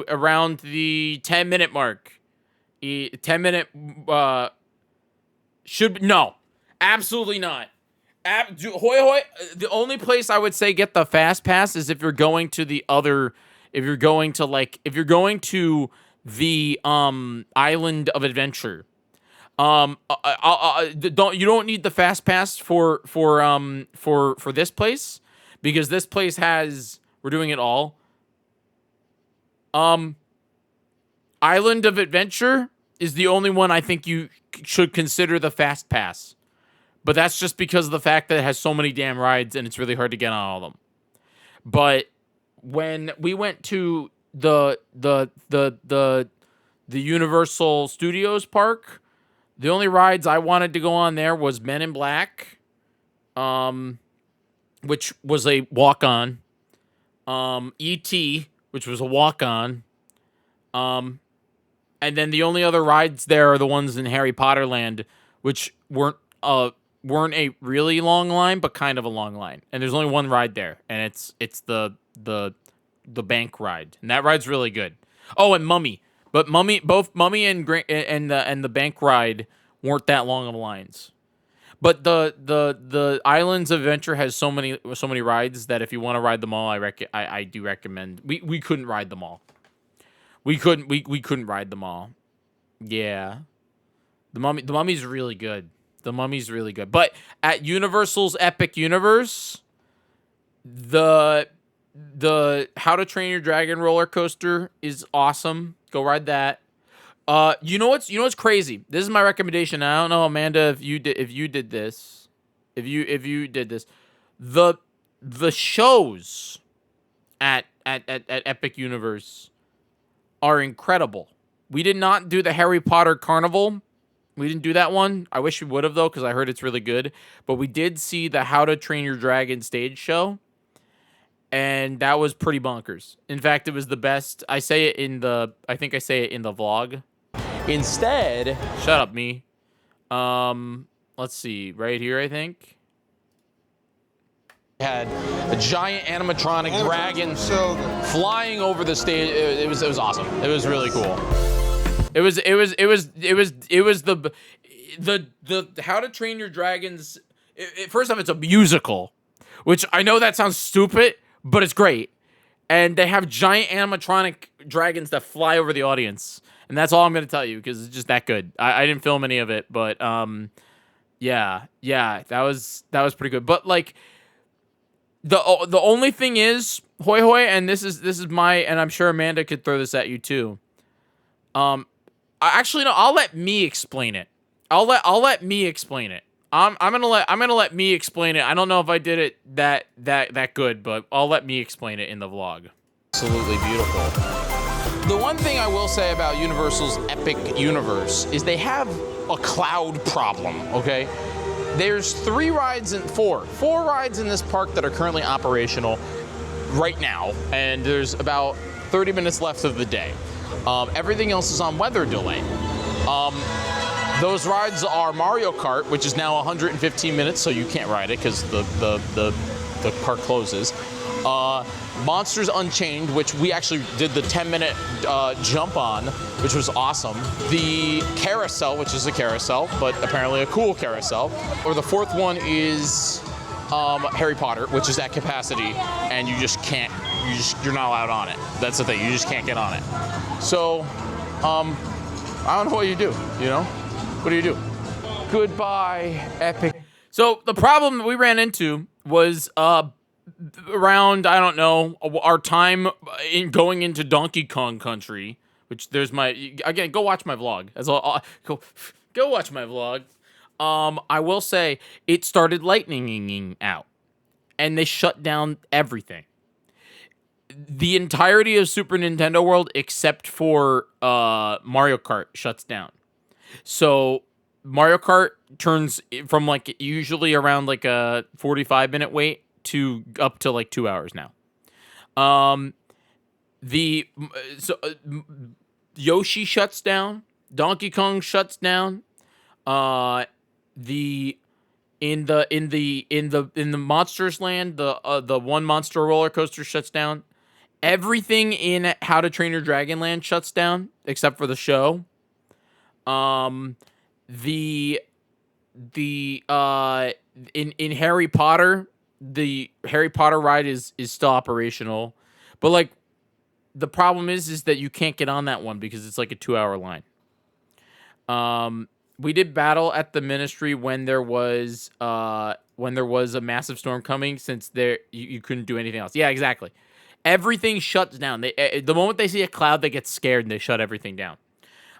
around the 10-minute mark. 10-minute no, absolutely not. Hoy hoy. The only place I would say get the fast pass is if you're going to the Island of Adventure. You don't need the fast pass for this place, because this place has, we're doing it all. Island of Adventure is the only one I think you should consider the fast pass. But that's just because of the fact that it has so many damn rides and it's really hard to get on all of them. But when we went to the Universal Studios park, the only rides I wanted to go on there was Men in Black, which was a walk-on. E.T., which was a walk-on. And then the only other rides there are the ones in Harry Potter Land, which weren't a really long line, but kind of a long line. And there's only one ride there, and it's the bank ride, and that ride's really good. Oh, and Mummy, but both Mummy and the bank ride weren't that long of lines. But the Islands of Adventure has so many rides that if you want to ride them all, I do recommend. We couldn't ride them all. We couldn't ride them all. Yeah. The Mummy's really good. The Mummy's really good. But at Universal's Epic Universe, the How to Train Your Dragon roller coaster is awesome. Go ride that. You know what's crazy? This is my recommendation. I don't know, Amanda, if you did this. If you did this. The shows at Epic Universe are incredible. We did not do the Harry Potter Carnival. We didn't do that one. I wish we would have, though, because I heard it's really good. But we did see the How to Train Your Dragon stage show, and that was pretty bonkers. In fact, it was the best. I think I say it in the vlog. Instead, shut up, me. Let's see, right here, I think. Had a giant animatronic dragon flying over the stage. It was awesome. It was really cool. It was the How to Train Your Dragons. First off, it's a musical, which I know that sounds stupid, but it's great. And they have giant animatronic dragons that fly over the audience, and that's all I'm gonna tell you because it's just that good. I didn't film any of it, but yeah, that was pretty good. But like. The only thing is, Hoy Hoy, and this is my, and I'm sure Amanda could throw this at you too. Actually no, I'll let me explain it. I'll let me explain it. I'm gonna let me explain it. I don't know if I did it that good, but I'll let me explain it in the vlog. Absolutely beautiful. The one thing I will say about Universal's Epic Universe is they have a cloud problem. Okay. There's four rides in this park that are currently operational right now, and there's about 30 minutes left of the day. Everything else is on weather delay. Those rides are Mario Kart, which is now 115 minutes, so you can't ride it because the the park closes. Monsters Unchained, which we actually did the 10-minute jump on, which was awesome. The carousel, which is a carousel, but apparently a cool carousel. Or the fourth one is Harry Potter, which is at capacity, and you just can't. You're not allowed on it. That's the thing. You just can't get on it. So, I don't know what you do. You know, what do you do? Goodbye, epic. So the problem that we ran into was around, I don't know, our time in going into Donkey Kong Country, which there's again, go watch my vlog. Go watch my vlog. I will say it started lightninging out, and they shut down everything. The entirety of Super Nintendo World, except for Mario Kart, shuts down. So Mario Kart turns from like usually around like a 45-minute wait to up to like 2 hours now. Yoshi shuts down. Donkey Kong shuts down. In the Monsters Land, the one monster roller coaster shuts down. Everything in How to Train Your Dragon Land shuts down except for the show. In Harry Potter, the Harry Potter ride is still operational, but like the problem is that you can't get on that one because it's like a 2-hour line. We did battle at the Ministry when there was a massive storm coming, since you couldn't do anything else. Yeah, exactly. Everything shuts down. The moment they see a cloud, they get scared and they shut everything down.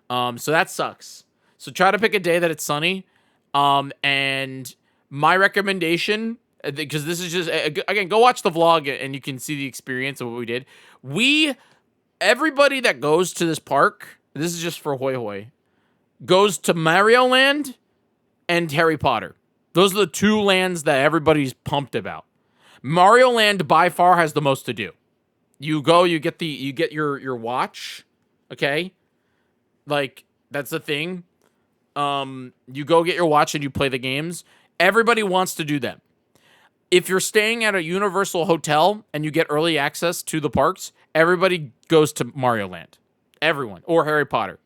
So that sucks. So try to pick a day that it's sunny. And my recommendation, because this is just, again, go watch the vlog and you can see the experience of what we did. Everybody that goes to this park, this is just for Hoi Hoi, goes to Mario Land and Harry Potter. Those are the two lands that everybody's pumped about. Mario Land by far has the most to do. You go, you get your watch, okay? Like, that's the thing. You go get your watch and you play the games. Everybody wants to do them. If you're staying at a Universal hotel and you get early access to the parks, everybody goes to Mario Land. Everyone. Or Harry Potter.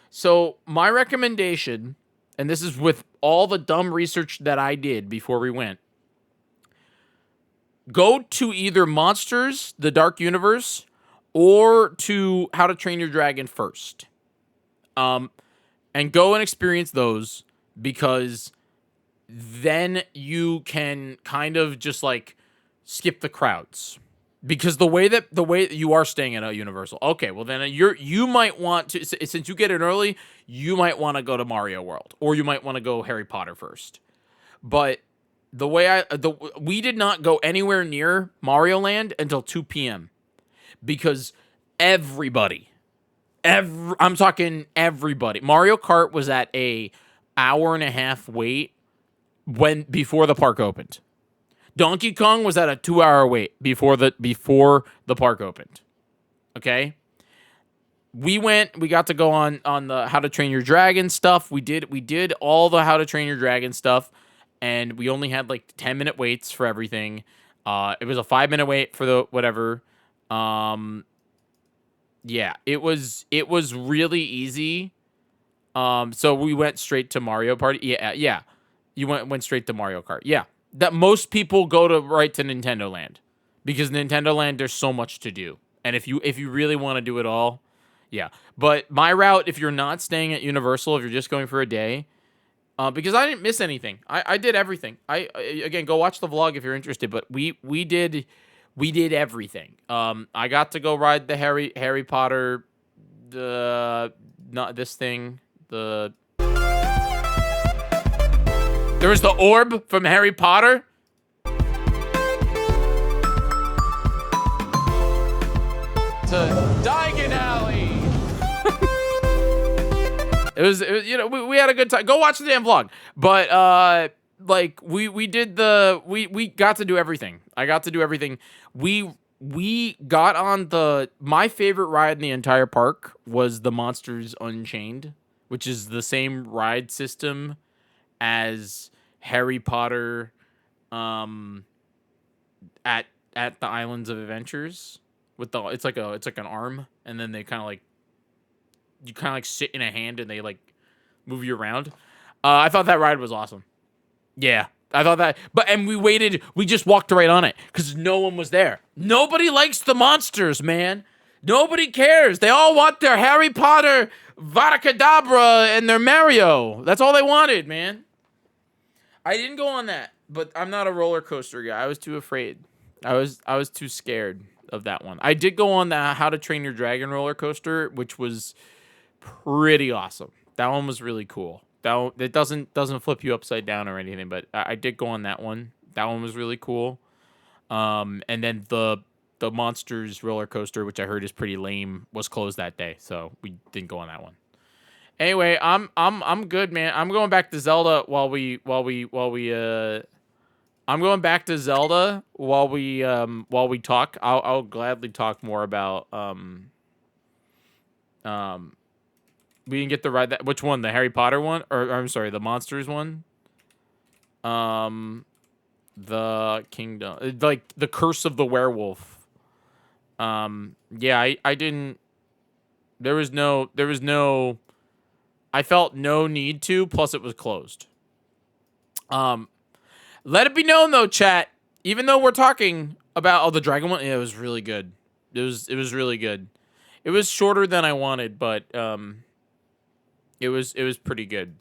So my recommendation, and this is with all the dumb research that I did before we went, go to either Monsters, the Dark Universe, or to How to Train Your Dragon first. And go and experience those, because then you can kind of just like skip the crowds. Because the way that you are staying at a Universal, okay, well then you might want to, since you get it early, you might want to go to Mario World, or you might want to go Harry Potter first. But the way we did not go anywhere near Mario Land until 2 p.m. because I'm talking everybody. Mario Kart was at a 1.5 hour wait before the park opened. Donkey Kong was at a 2-hour wait before the park opened. Okay? We got to go on the How to Train Your Dragon stuff. We did all the How to Train Your Dragon stuff, and we only had like 10-minute waits for everything. It was a 5-minute wait for the whatever. Yeah, it was really easy. So we went straight to Mario Party. Yeah. You went straight to Mario Kart. Yeah. That most people go right to Nintendo Land, because Nintendo Land, there's so much to do. And if you really want to do it all, yeah. But my route, if you're not staying at Universal, if you're just going for a day, because I didn't miss anything. I did everything. Again, go watch the vlog if you're interested, but we did everything. I got to go ride the Harry Potter, not this thing, there was the orb from Harry Potter. To Diagon Alley. It was we had a good time. Go watch the damn vlog. But like we got to do everything. I got to do everything. We got on my favorite ride in the entire park was the Monsters Unchained, which is the same ride system as Harry Potter, at the Islands of Adventures with the it's like an arm, and then they kind of like you kind of like sit in a hand and they like move you around. I thought that ride was awesome. Yeah, I thought that, and we just walked right on it because no one was there. Nobody likes the monsters, man. Nobody cares. They all want their Harry Potter, Vada Kedavra, and their Mario. That's all they wanted, man. I didn't go on that, but I'm not a roller coaster guy. I was too afraid. I was too scared of that one. I did go on the How to Train Your Dragon roller coaster, which was pretty awesome. That one was really cool. It doesn't flip you upside down or anything, but I did go on that one. That one was really cool. And then the Monsters roller coaster, which I heard is pretty lame, was closed that day, so we didn't go on that one. Anyway, I'm good, man. I'm going back to Zelda while we I'm going back to Zelda while we talk. I'll gladly talk more about we didn't get to ride that. Which one? The Harry Potter one, or I'm sorry, the Monsters one. The Kingdom, like the Curse of the Werewolf. Yeah, I didn't. There was no. I felt no need to. Plus, it was closed. Let it be known though, chat. Even though we're talking about the dragon one, yeah, it was really good. It was really good. It was shorter than I wanted, but it was pretty good.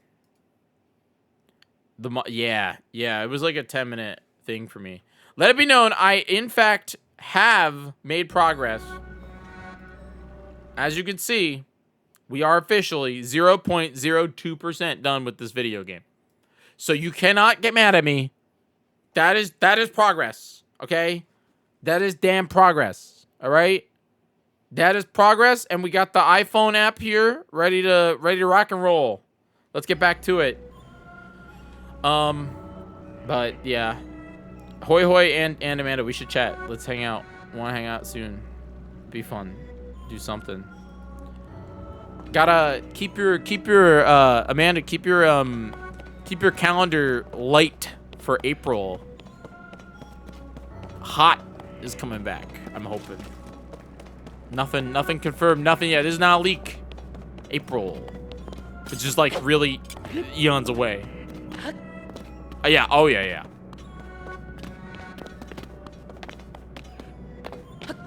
Yeah, it was like a 10-minute thing for me. Let it be known, I in fact have made progress. As you can see, we are officially 0.02% done with this video game. So you cannot get mad at me. That is progress, okay? That is damn progress, all right? That is progress, and we got the iPhone app here ready to rock and roll. Let's get back to it. But yeah. Hoi Hoi and Amanda, we should chat. Let's hang out. Want to hang out soon. Be fun. Do something. Gotta keep your Amanda, keep your calendar light for April. Hot is coming back, I'm hoping. Nothing confirmed, nothing yet. This is not a leak. April. It's just like really eons away. Yeah, oh yeah.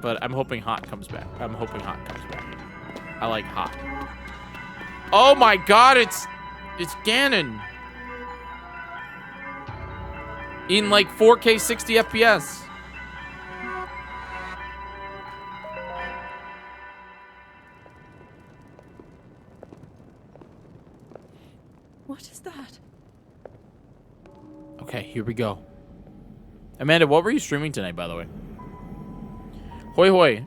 But I'm hoping Hot comes back. I like Hot. Oh my god, it's Ganon. In like 4K 60 FPS. What is that? Okay, here we go. Amanda, what were you streaming tonight, by the way? Hoi Hoi.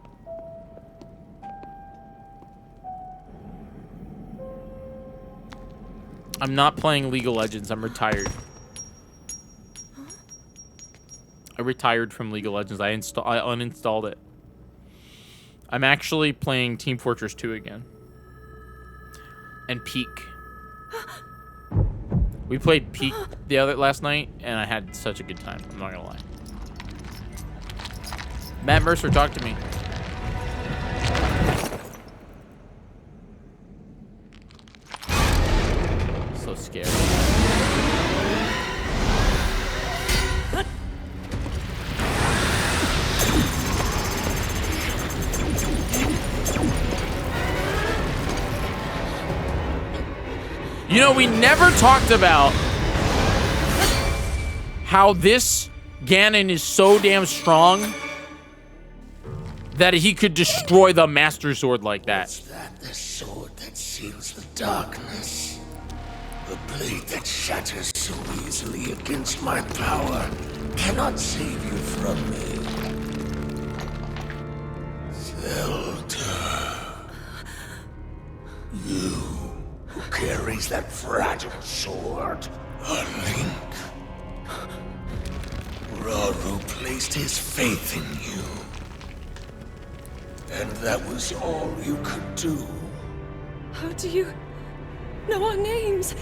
I'm not playing League of Legends. I'm retired. I retired from League of Legends. I uninstalled it. I'm actually playing Team Fortress 2 again. And Peak. We played Peak last night, and I had such a good time. I'm not gonna lie. Matt Mercer, talk to me. So scared. You know, we never talked about how this Ganon is so damn strong that he could destroy the Master Sword like that. Is that the sword that seals the darkness? The blade that shatters so easily against my power cannot save you from me. Zelda. You who carries that fragile sword. A link. Raru placed his faith in you. And that was all you could do. How do you know our names?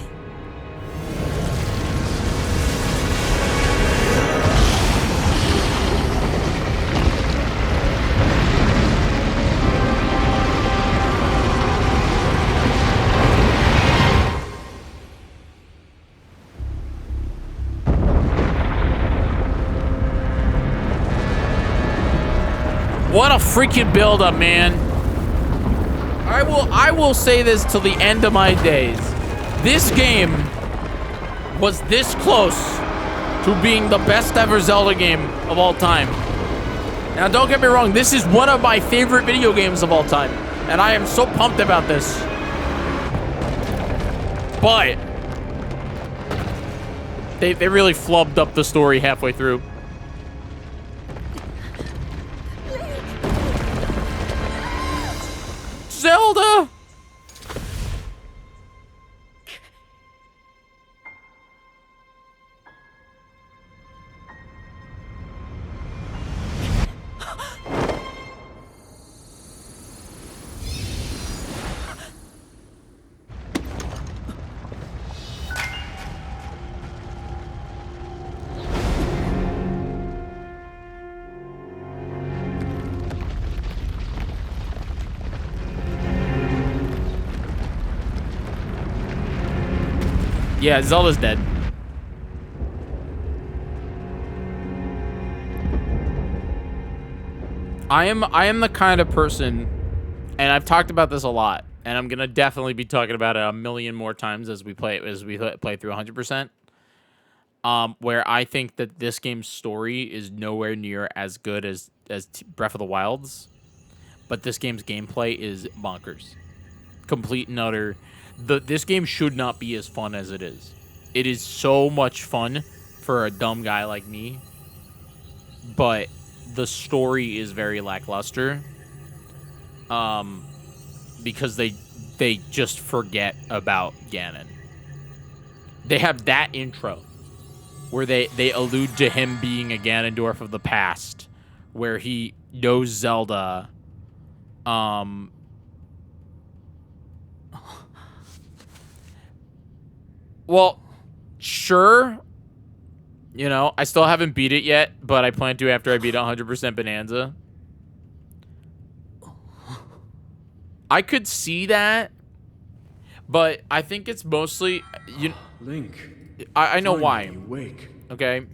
What a freaking build-up, man. I will say this till the end of my days. This game was this close to being the best ever Zelda game of all time. Now, don't get me wrong, this is one of my favorite video games of all time, and I am so pumped about this. But they really flubbed up the story halfway through. Zelda! Yeah, Zelda's dead. I am the kind of person, and I've talked about this a lot, and I'm gonna definitely be talking about it a million more times as we play through 100%. Where I think that this game's story is nowhere near as good as Breath of the Wild's, but this game's gameplay is bonkers, complete and utter. This game should not be as fun as it is. It is so much fun for a dumb guy like me, but the story is very lackluster. Because they just forget about Ganon. They have that intro where they allude to him being a Ganondorf of the past, where he knows Zelda. Well, sure. You know, I still haven't beat it yet, but I plan to after I beat 100% Bonanza. I could see that, but I think it's mostly Link. I know why. You wake. Okay.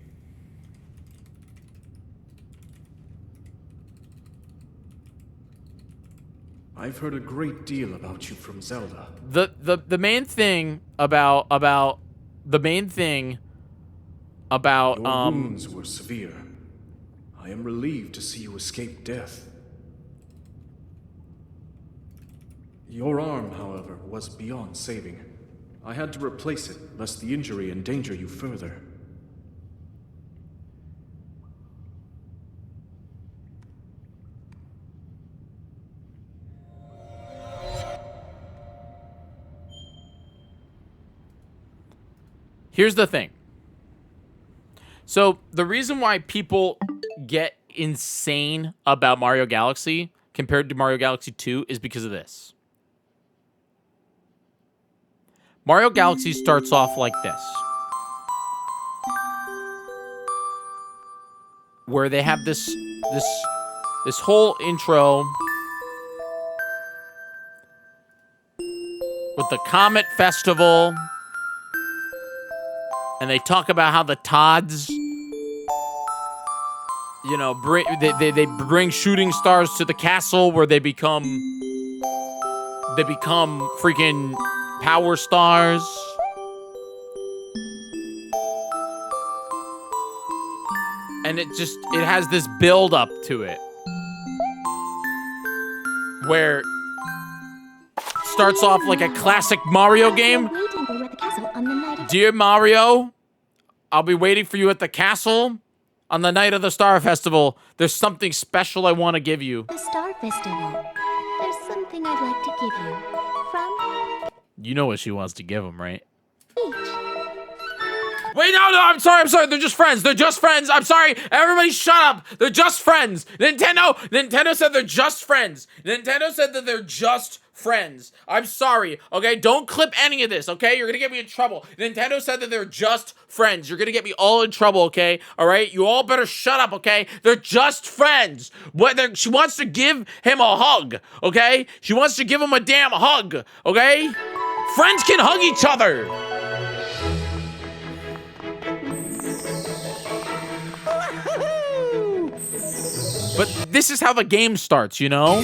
I've heard a great deal about you from Zelda. The main thing about Your wounds were severe. I am relieved to see you escape death. Your arm, however, was beyond saving. I had to replace it, lest the injury endanger you further. Here's the thing. So, the reason why people get insane about Mario Galaxy compared to Mario Galaxy 2 is because of this. Mario Galaxy starts off like this, where they have this whole intro with the Comet Festival, and they talk about how the Toads, you know, they bring shooting stars to the castle where they become freaking power stars. And it has this build up to it where it starts off like a classic Mario game. Dear Mario, I'll be waiting for you at the castle on the night of the Star Festival. There's something special I want to give you. The Star Festival. There's something I'd like to give you. From You know what she wants to give him, right? each. Wait, no, I'm sorry. They're just friends. I'm sorry. Everybody shut up. They're just friends. Nintendo said they're just friends. Nintendo said that they're just friends. I'm sorry, okay? Don't clip any of this, okay? You're gonna get me in trouble. Nintendo said that they're just friends. You're gonna get me all in trouble, okay? All right? You all better shut up, okay? They're just friends. She wants to give him a hug, okay? She wants to give him a damn hug, okay? Friends can hug each other. But this is how the game starts, you know?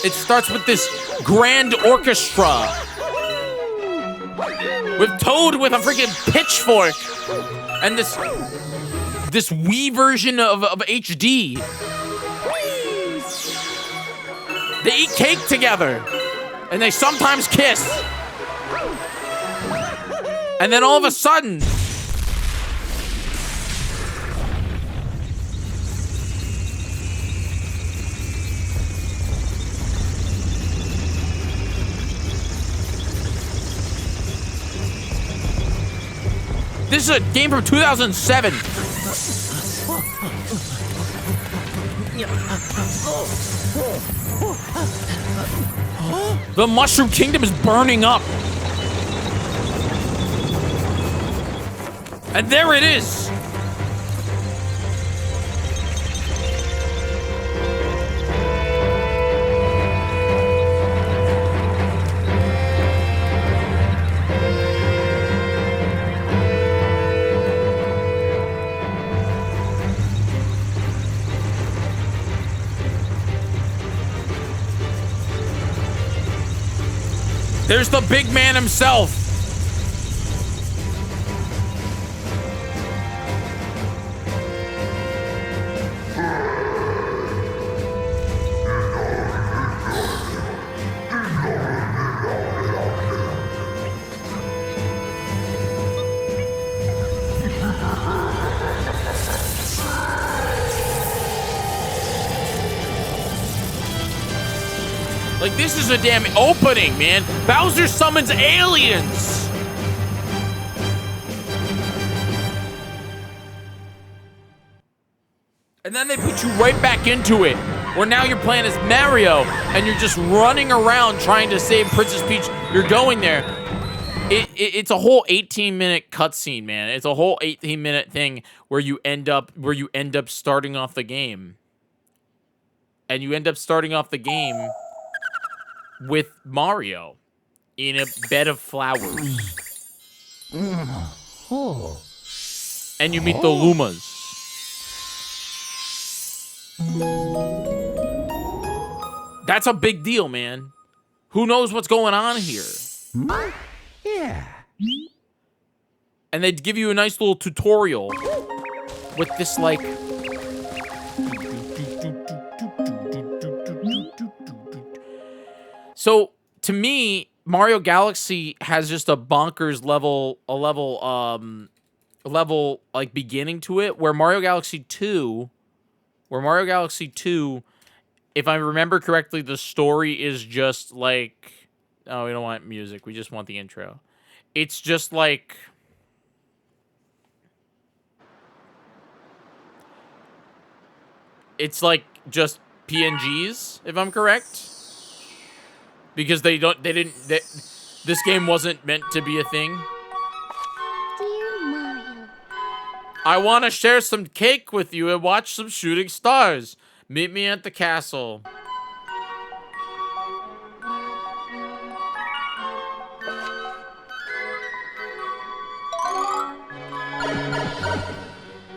It starts with this grand orchestra. With Toad with a freaking pitchfork. And this Wii version of HD. They eat cake together. And they sometimes kiss. And then all of a sudden, this is a game from 2007. The Mushroom Kingdom is burning up. And there it is. There's the big man himself. Like, this is a damn opening, man. Bowser summons aliens. And then they put you right back into it, where now you're playing as Mario, and you're just running around trying to save Princess Peach. You're going there. It's a whole 18-minute cutscene, man. It's a whole 18-minute thing where you end up starting off the game. And you end up starting off the game with Mario in a bed of flowers. And you meet the Lumas. That's a big deal, man. Who knows what's going on here? Yeah. And they'd give you a nice little tutorial with this, like... So, to me, Mario Galaxy has just a bonkers level, like, beginning to it, where Mario Galaxy 2, if I remember correctly, the story is just, like, oh, we don't want music, we just want the intro. It's just, like... It's, like, just PNGs, if I'm correct. Because this game wasn't meant to be a thing. Dear Mario. I want to share some cake with you and watch some shooting stars. Meet me at the castle.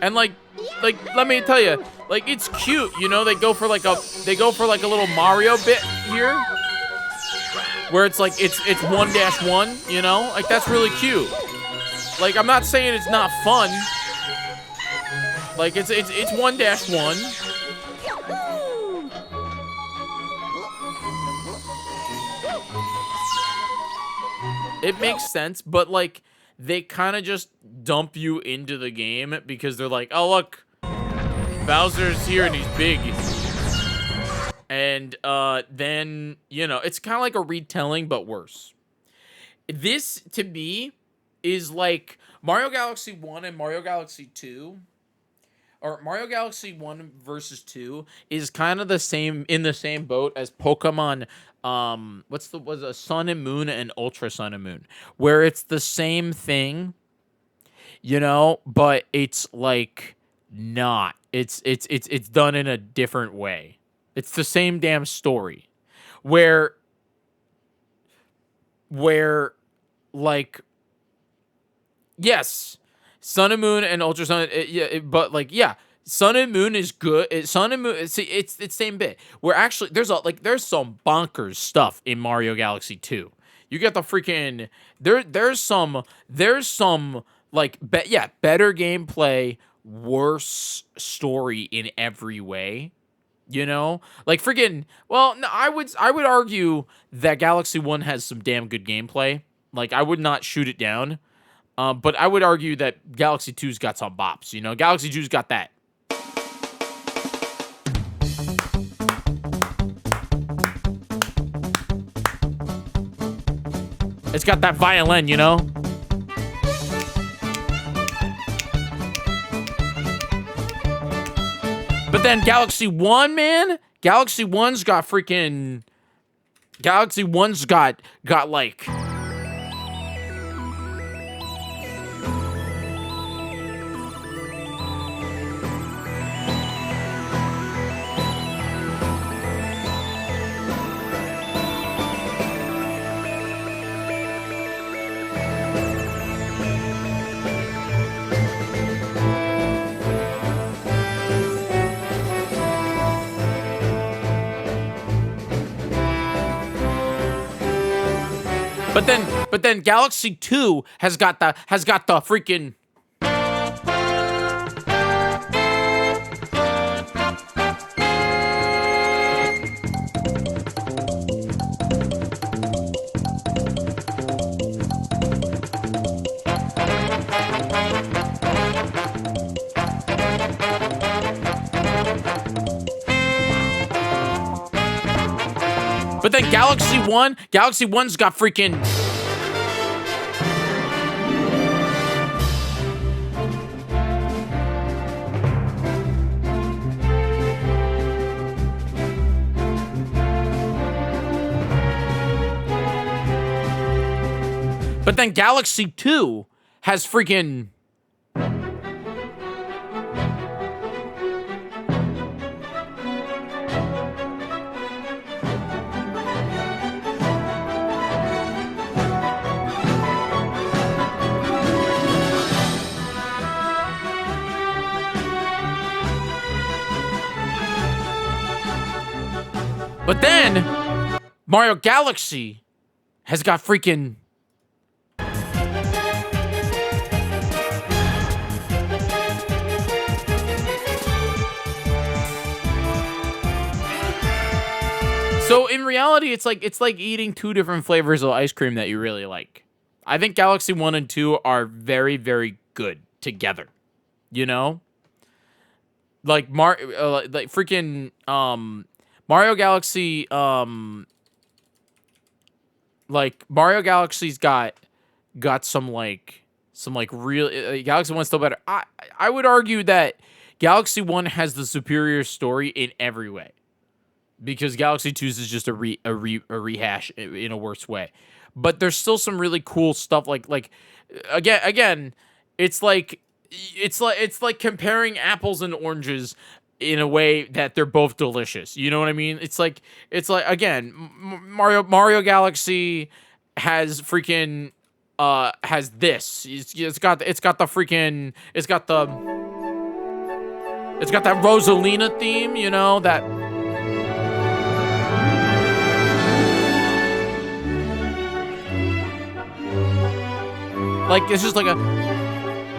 And like, let me tell you, like, it's cute, you know. They go for like a little Mario bit here. Where it's like, it's 1-1, you know? Like, that's really cute. Like, I'm not saying it's not fun. Like, it's 1-1. It makes sense, but, like, they kind of just dump you into the game because they're like, oh, look, Bowser's here and he's big. And then, you know, it's kind of like a retelling, but worse. This, to me, is like Mario Galaxy 1 and Mario Galaxy 2. Or Mario Galaxy 1 versus 2 is kind of the same, in the same boat as Pokemon, was a Sun and Moon and Ultra Sun and Moon. Where it's the same thing, you know, but it's like not. It's done in a different way. It's the same damn story. Where like, yes, Sun and Moon and Ultra Sun, but like, yeah, Sun and Moon is good. Sun and Moon, see, it's same bit. Where actually there's some bonkers stuff in Mario Galaxy 2. You get the freaking there's some like better gameplay, worse story in every way. You know, like freaking. Well, no, I would argue that Galaxy 1 has some damn good gameplay. Like, I would not shoot it down. But I would argue that Galaxy 2's got some bops, you know? Galaxy 2's got that. It's got that violin, you know? But then Galaxy 1, man? Galaxy 1's got freaking... Galaxy 1's got like... But then Galaxy 2 has got the freaking But then Galaxy 1's got freaking But then Galaxy 2 has freaking... But then Mario Galaxy has got freaking... So in reality, it's like eating two different flavors of ice cream that you really like. I think Galaxy 1 and 2 are very, very good together. You know? Like freaking Mario Galaxy like Mario Galaxy's got some real Galaxy 1's still better. I would argue that Galaxy 1 has the superior story in every way. Because Galaxy 2's is just a rehash in a worse way. But there's still some really cool stuff like again, it's like comparing apples and oranges in a way that they're both delicious. You know what I mean? It's like again, Mario Galaxy has freaking has this. It's got that Rosalina theme, you know, that like it's just like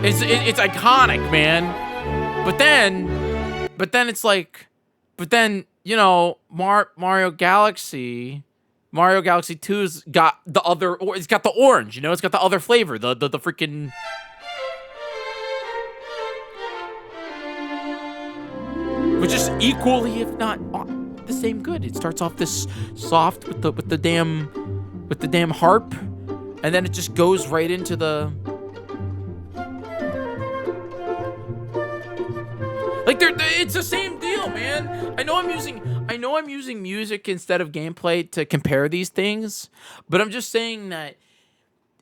it's iconic, man. But then it's like, you know, Mario Galaxy 2's got the other, or it's got the orange, you know, it's got the other flavor, the freaking. Which is equally, if not the same, good. It starts off this soft with the damn harp, and then it just goes right into the. Like it's the same deal, man. I know I'm using music instead of gameplay to compare these things, but I'm just saying that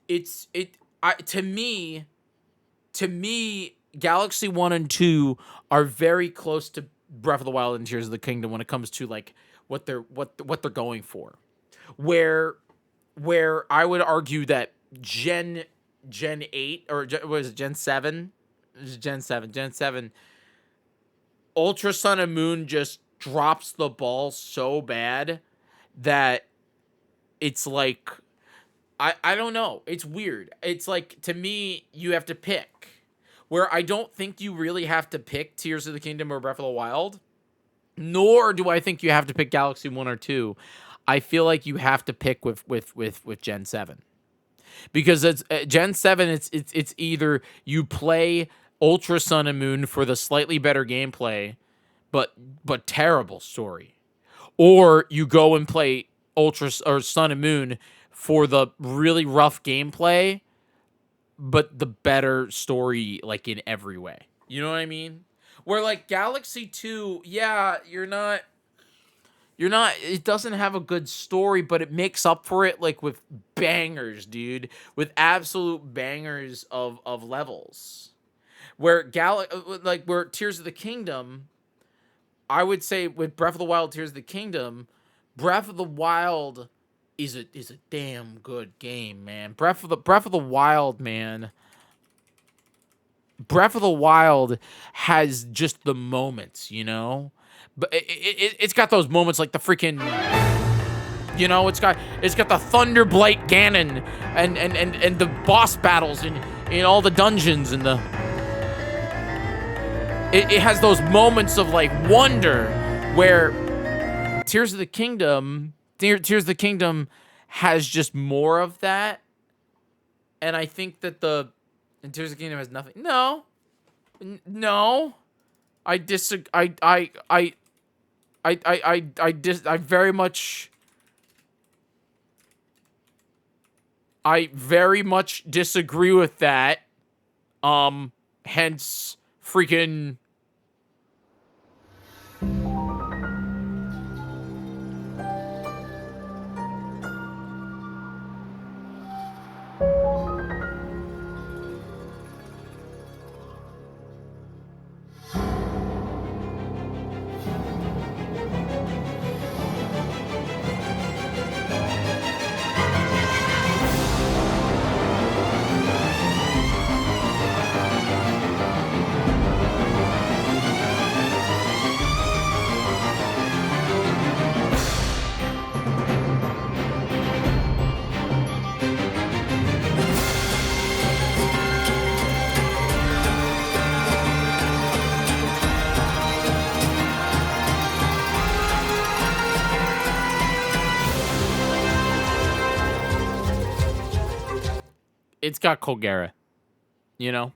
to me, Galaxy 1 and 2 are very close to Breath of the Wild and Tears of the Kingdom when it comes to like what they're going for. Where I would argue that Gen 8 or was it Gen 7? Gen 7. Gen 7. Ultra Sun and Moon just drops the ball so bad that it's like I don't know. It's weird. It's like, to me, you have to pick. Where I don't think you really have to pick Tears of the Kingdom or Breath of the Wild. Nor do I think you have to pick Galaxy 1 or 2. I feel like you have to pick with Gen 7. Because it's Gen 7, it's either you play Ultra Sun and Moon for the slightly better gameplay, but terrible story. Or you go and play Ultra or Sun and Moon for the really rough gameplay, but the better story, like, in every way. You know what I mean? Where, like, Galaxy 2, yeah, it doesn't have a good story, but it makes up for it, like, with bangers, dude. With absolute bangers of levels. Where where Tears of the Kingdom, I would say with Breath of the Wild, Tears of the Kingdom, Breath of the Wild is a damn good game, man. Breath of the Wild, man. Breath of the Wild has just the moments, you know? But it's got those moments like the freaking, you know, it's got the Thunderblight Ganon and the boss battles in all the dungeons and the it has those moments of, like, wonder where Tears of the Kingdom has just more of that. And I think that Tears of the Kingdom has nothing. No. I disagree. I very much disagree with that. Hence freaking it's got Colgera, you know?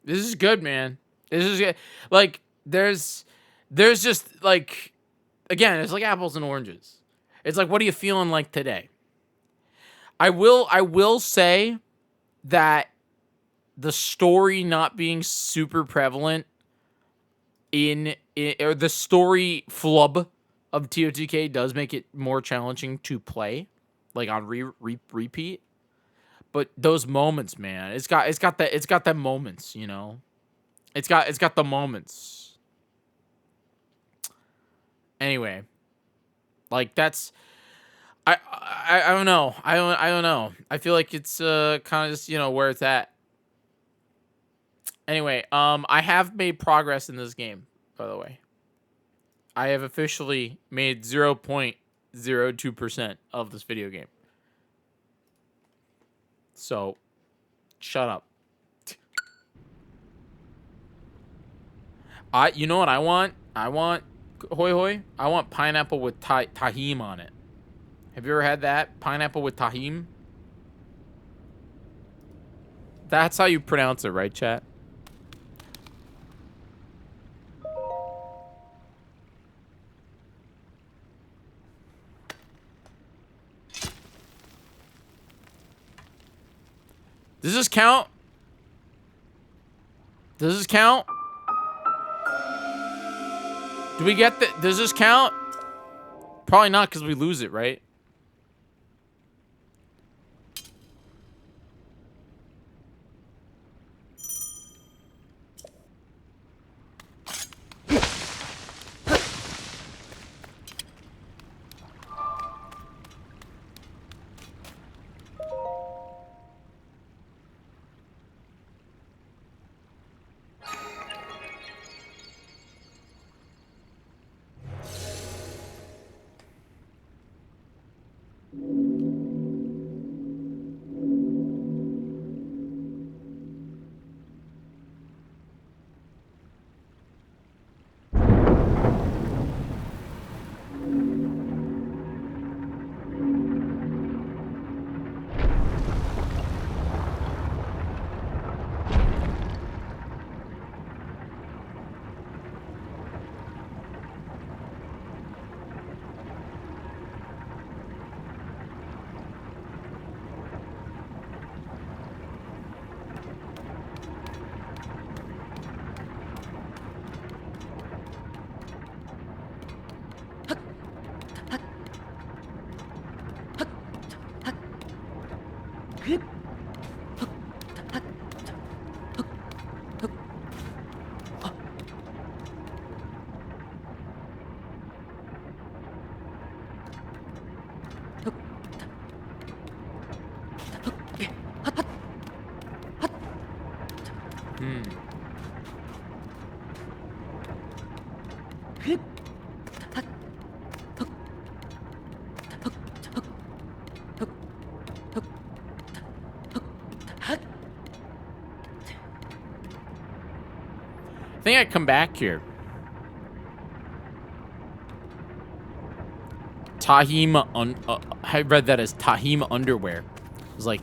This is good, man. This is good. Like, there's just, like, again, it's like apples and oranges. It's like, what are you feeling like today? I will say that the story not being super prevalent or the story flub of TOTK does make it more challenging to play, like, on repeat. But those moments, man, it's got the moments, you know. It's got the moments. Anyway, like, that's I don't know. I don't know. I feel like it's kind of just, you know, where it's at. Anyway, I have made progress in this game, by the way. I have officially made 0.02% of this video game. So, shut up. You know what I want? I want hoi hoi. I want pineapple with tahim on it. Have you ever had that? Pineapple with tahim? That's how you pronounce it, right, chat? Does this count? Does this count? Do we get the... Does this count? Probably not, because we lose it, right? I think I come back here. I read that as Tahim underwear. I was like,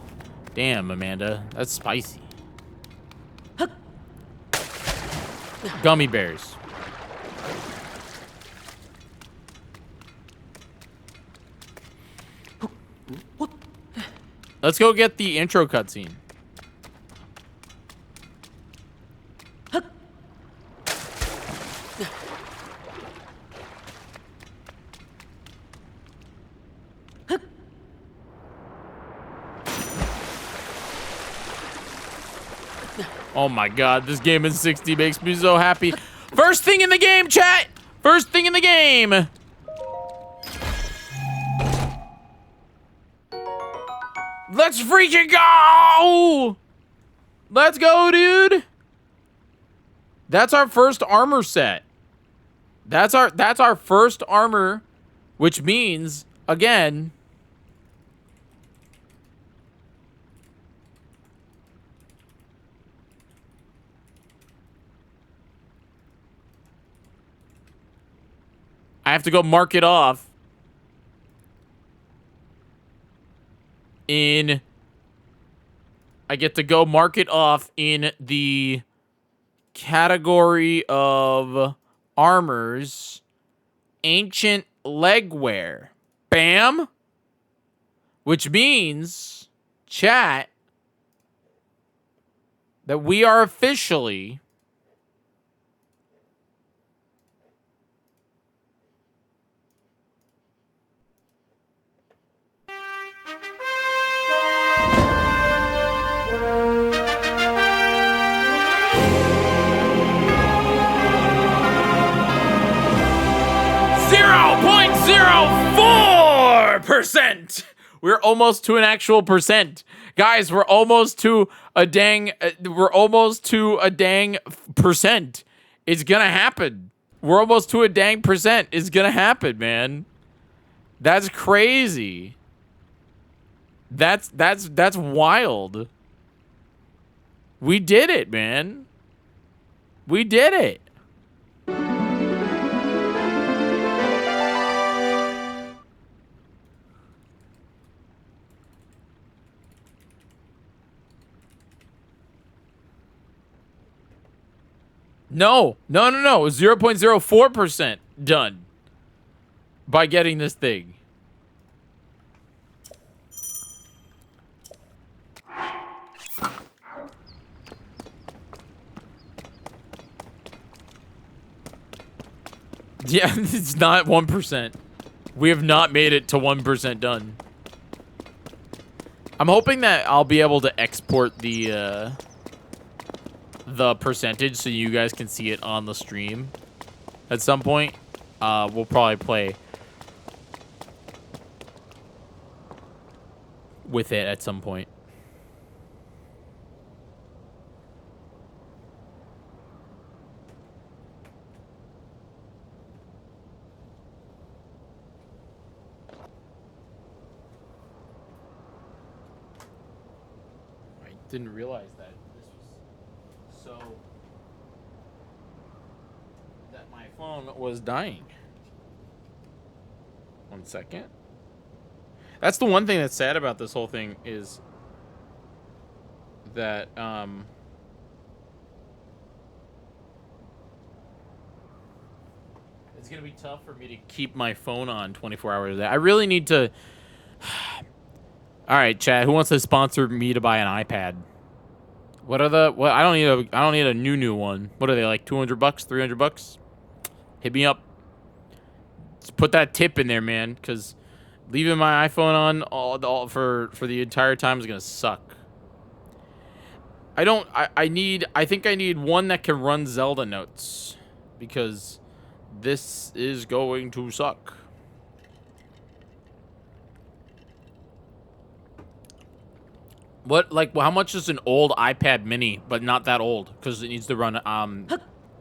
damn, Amanda, that's spicy. Gummy bears. Let's go get the intro cutscene. Oh my god, this game in 60 makes me so happy. First thing in the game, chat! First thing in the game! Let's freaking go! Let's go, dude! That's our first armor set. That's our first armor, which means, again, I have to go mark it off in... I get to go mark it off in the category of armors, ancient legwear. Bam! Which means, chat, that we are officially... %. We're almost to an actual percent. Guys, we're almost to a dang percent. It's gonna happen. We're almost to a dang percent. It's gonna happen, man. That's crazy. That's wild. We did it, man. We did it. No. 0.04% done by getting this thing. Yeah, it's not 1%. We have not made it to 1% done. I'm hoping that I'll be able to export the percentage so you guys can see it on the stream at some point. We'll probably play with it at some point. I didn't realize that this was so that my phone was dying. 1 second. That's the one thing that's sad about this whole thing is that it's gonna be tough for me to keep my phone on 24 hours a day. I really need to. All right, Chad. Who wants to sponsor me to buy an iPad? What are the? What I don't need a new one. What are they, like $200, $300? Hit me up. Just put that tip in there, man, because Leaving my iPhone on all for the entire time is gonna suck. I think I need one that can run Zelda notes, because this is going to suck. What, like, how much is an old iPad mini, but not that old, because it needs to run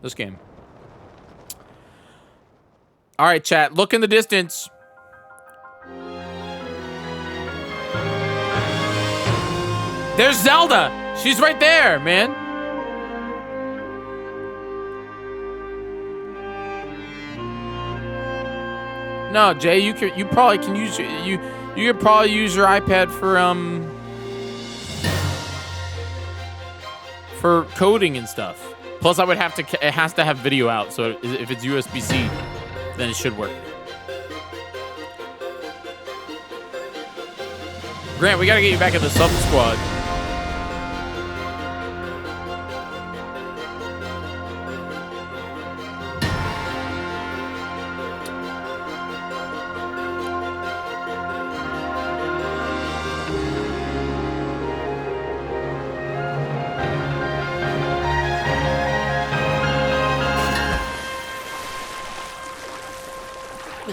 this game. All right, chat, look in the distance. There's Zelda. She's right there, man. No, Jay, you probably can use you could probably use your iPad for coding and stuff. Plus, I would have to. It has to have video out, so if it's USB-C, then it should work. Grant, we gotta get you back in the sub squad.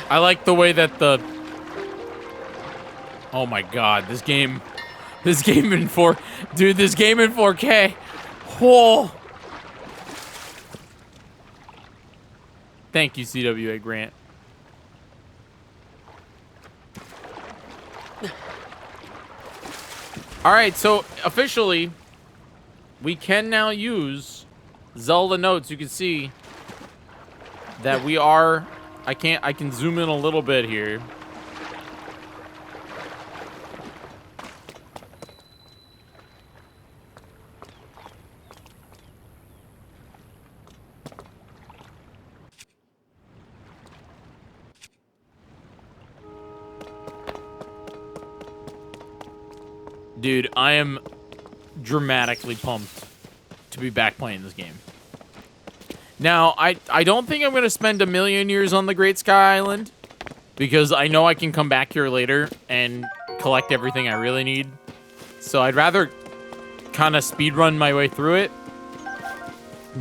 I like the way that the... Oh my god, this game in 4... Dude, this game in 4K. Whoa. Thank you, CWA Grant. Alright, so officially, we can now use Zelda notes. You can see that we are... I can zoom in a little bit here. Dude, I am dramatically pumped to be back playing this game. Now, I don't think I'm going to spend a million years on the Great Sky Island, because I know I can come back here later and collect everything I really need. So I'd rather kind of speedrun my way through it,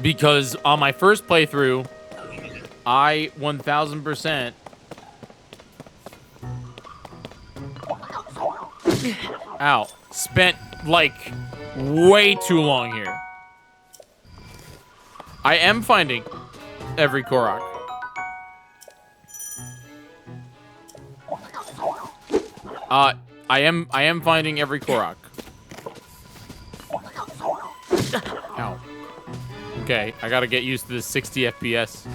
because on my first playthrough, I 1000% ow, spent like way too long here. I am finding every Korok. I am finding every Korok. Ow. Okay, I gotta get used to the 60 FPS.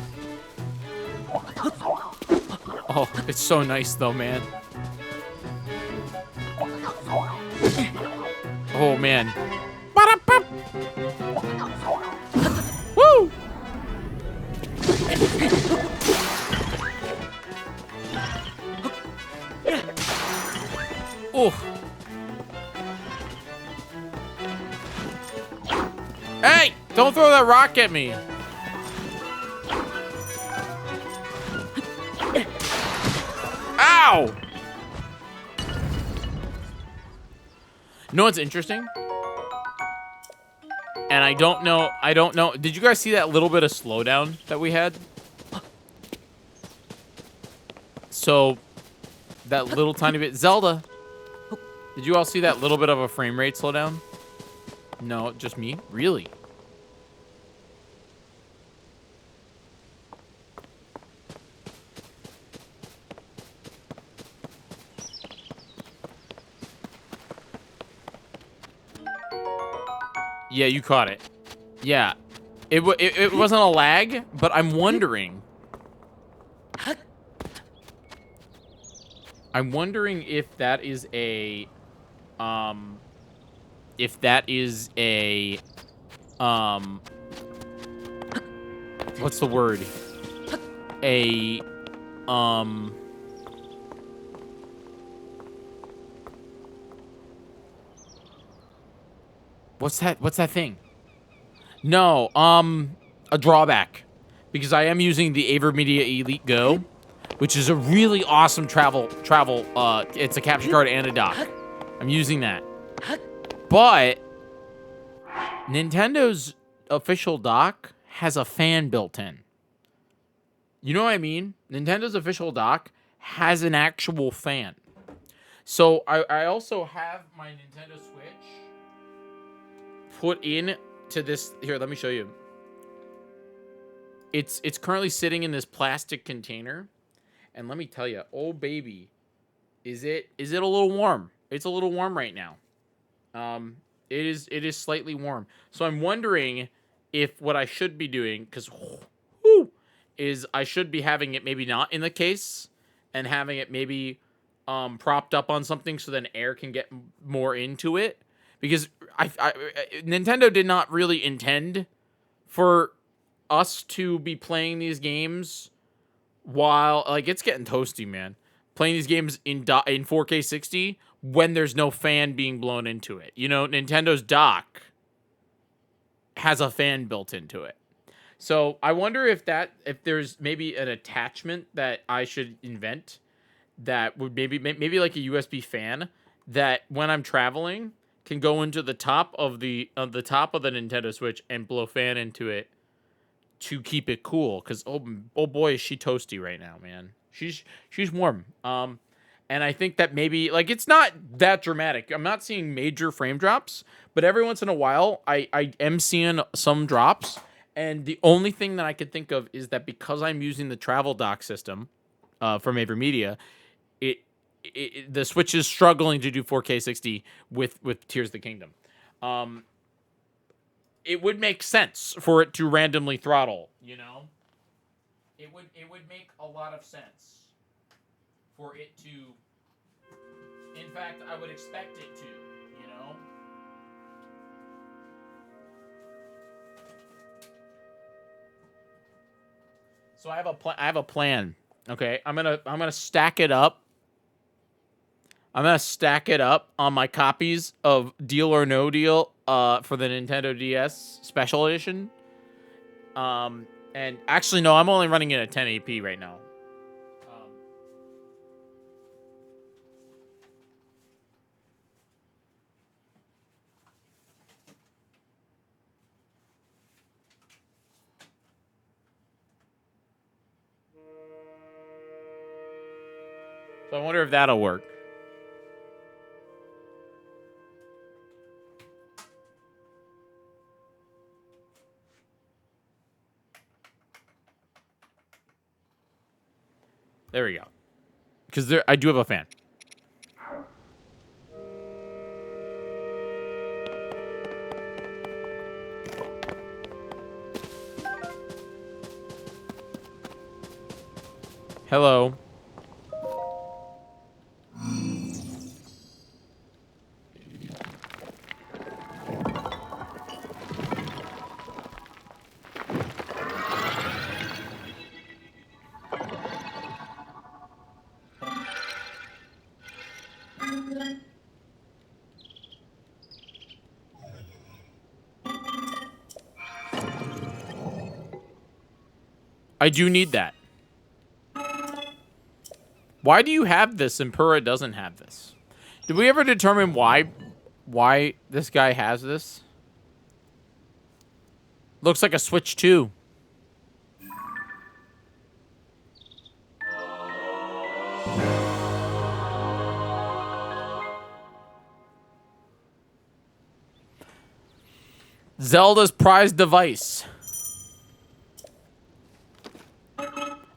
Oh, it's so nice though, man. Oh man. Woo! Oh. Hey! Don't throw that rock at me! Ow! You know what's interesting? And I don't know. Did you guys see that little bit of slowdown that we had? So, that little tiny bit. Zelda! Did you all see that little bit of a frame rate slowdown? No, just me? Really? Yeah, you caught it. Yeah. It wasn't a lag, but I'm wondering. I'm wondering if that is a... what's the word? What's that thing? No, a drawback. Because I am using the AverMedia Elite Go, which is a really awesome travel. It's a capture card and a dock. I'm using that. But Nintendo's official dock has a fan built in. You know what I mean? Nintendo's official dock has an actual fan. So I also have my Nintendo Switch put in to this. Here, let me show you. It's currently sitting in this plastic container. And let me tell you, oh baby, is it a little warm? It's a little warm right now. It is slightly warm. So I'm wondering if what I should be doing, because is I should be having it maybe not in the case and having it maybe propped up on something so then air can get more into it. Because Nintendo did not really intend for us to be playing these games while, like, it's getting toasty, man. Playing these games in 4K 60 when there's no fan being blown into it. You know, Nintendo's dock has a fan built into it. So I wonder if there's maybe an attachment that I should invent that would maybe like a USB fan that when I'm traveling can go into the top of the Nintendo Switch and blow fan into it to keep it cool. Because oh boy, is she toasty right now, man. She's warm. And I think that maybe, like, it's not that dramatic. I'm not seeing major frame drops, but every once in a while I am seeing some drops. And the only thing that I could think of is that because I'm using the travel dock system from AverMedia, the Switch is struggling to do 4K 60 with Tears of the Kingdom. It would make sense for it to randomly throttle, you know? It would make a lot of sense for it to... In fact, I would expect it to, you know? So I have a plan. Okay, I'm gonna stack it up. I'm gonna stack it up on my copies of Deal or No Deal for the Nintendo DS Special Edition. And actually, no, I'm only running it at 1080p right now. So I wonder if that'll work. There we go. Because I do have a fan. Hello. I do need that. Why do you have this and Pura doesn't have this? Did we ever determine why this guy has this? Looks like a Switch 2. Zelda's prized device.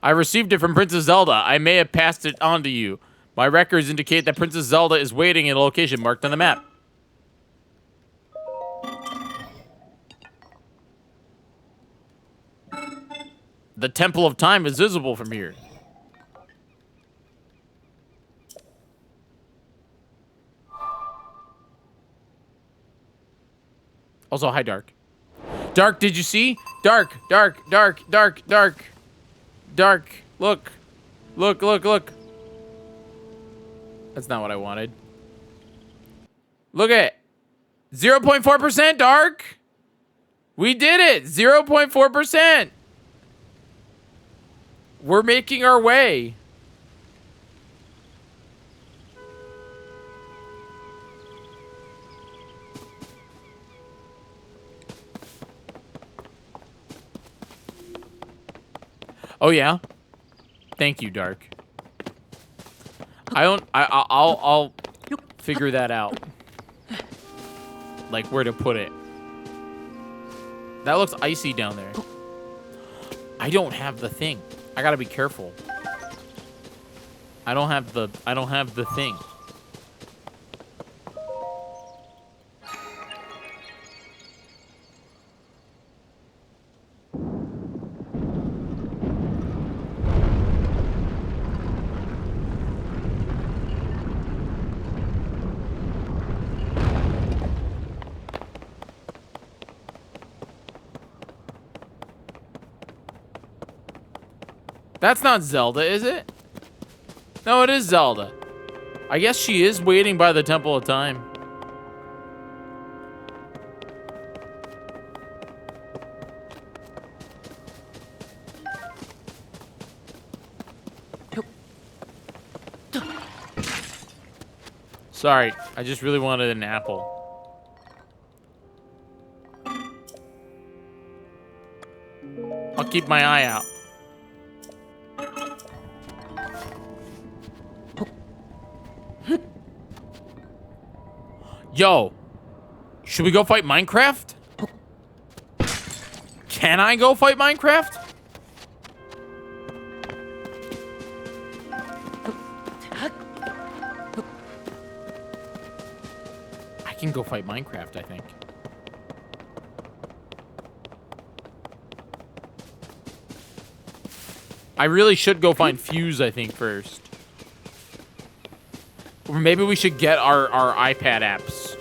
I received it from Princess Zelda. I may have passed it on to you. My records indicate that Princess Zelda is waiting in a location marked on the map. The Temple of Time is visible from here. Also, hi, Dark. Dark, did you see? Dark. Look. Look. That's not what I wanted. Look at it. 0.4%, Dark. We did it. 0.4%. We're making our way. Oh yeah. Thank you, Dark. I'll figure that out. Like where to put it. That looks icy down there. I don't have the thing. I gotta be careful. I don't have the thing. That's not Zelda, is it? No, it is Zelda. I guess she is waiting by the Temple of Time. Sorry, I just really wanted an apple. I'll keep my eye out. Yo, should we go fight Minecraft? Can I go fight Minecraft? I can go fight Minecraft, I think. I really should go find Fuse, I think, first. Or maybe we should get our iPad apps.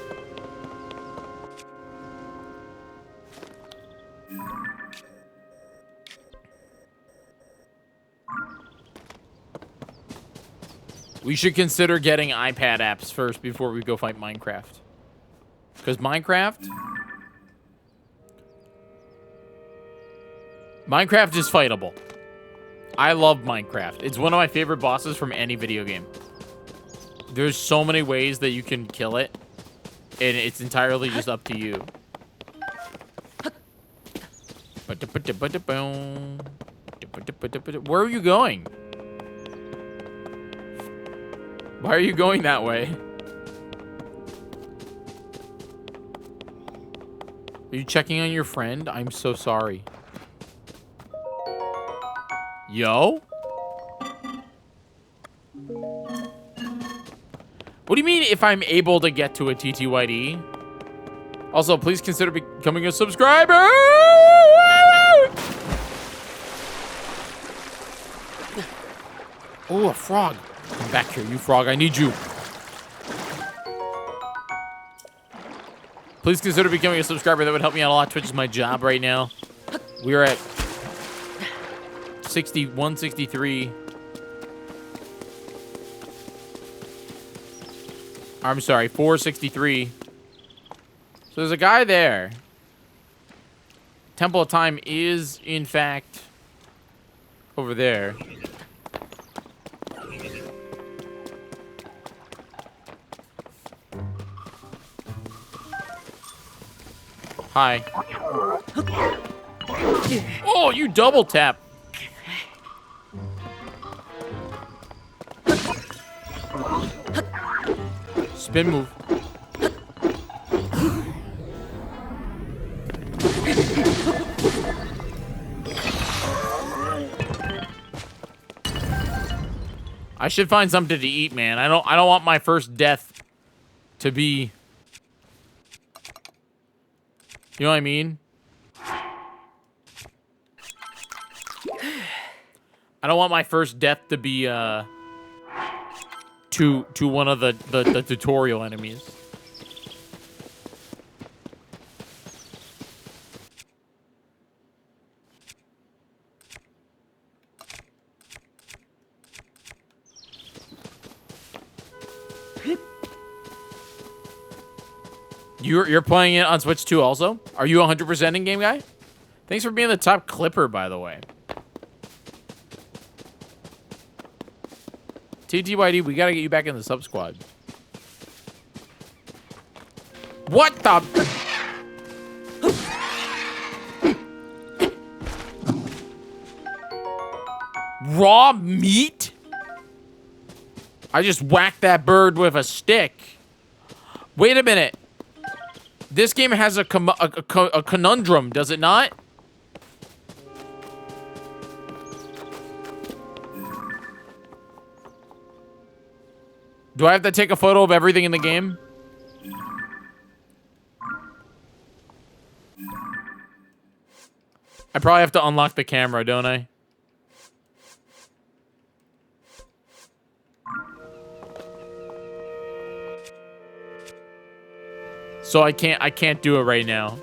We should consider getting iPad apps first before we go fight Minecraft. Because Minecraft is fightable. I love Minecraft. It's one of my favorite bosses from any video game. There's so many ways that you can kill it, and it's entirely just up to you. Where are you going? Why are you going that way? Are you checking on your friend? I'm so sorry. Yo? What do you mean if I'm able to get to a TTYD? Also, please consider becoming a subscriber! Oh, a frog. Come back here, you frog. I need you. Please consider becoming a subscriber. That would help me out a lot. Twitch is my job right now. We're at 163. I'm sorry, 463. So there's a guy there. Temple of Time is, in fact, over there. Hi. Oh, you double tap. Spin move. I should find something to eat, man. I don't want my first death to be, you know what I mean? I don't want my first death to be to one of the tutorial enemies. You're playing it on Switch too also? Are you 100% in game guy? Thanks for being the top clipper, by the way. TTYD, we gotta get you back in the sub squad. What the? raw meat? I just whacked that bird with a stick. Wait a minute. This game has a conundrum, does it not? Do I have to take a photo of everything in the game? I probably have to unlock the camera, don't I? So I can't do it right now.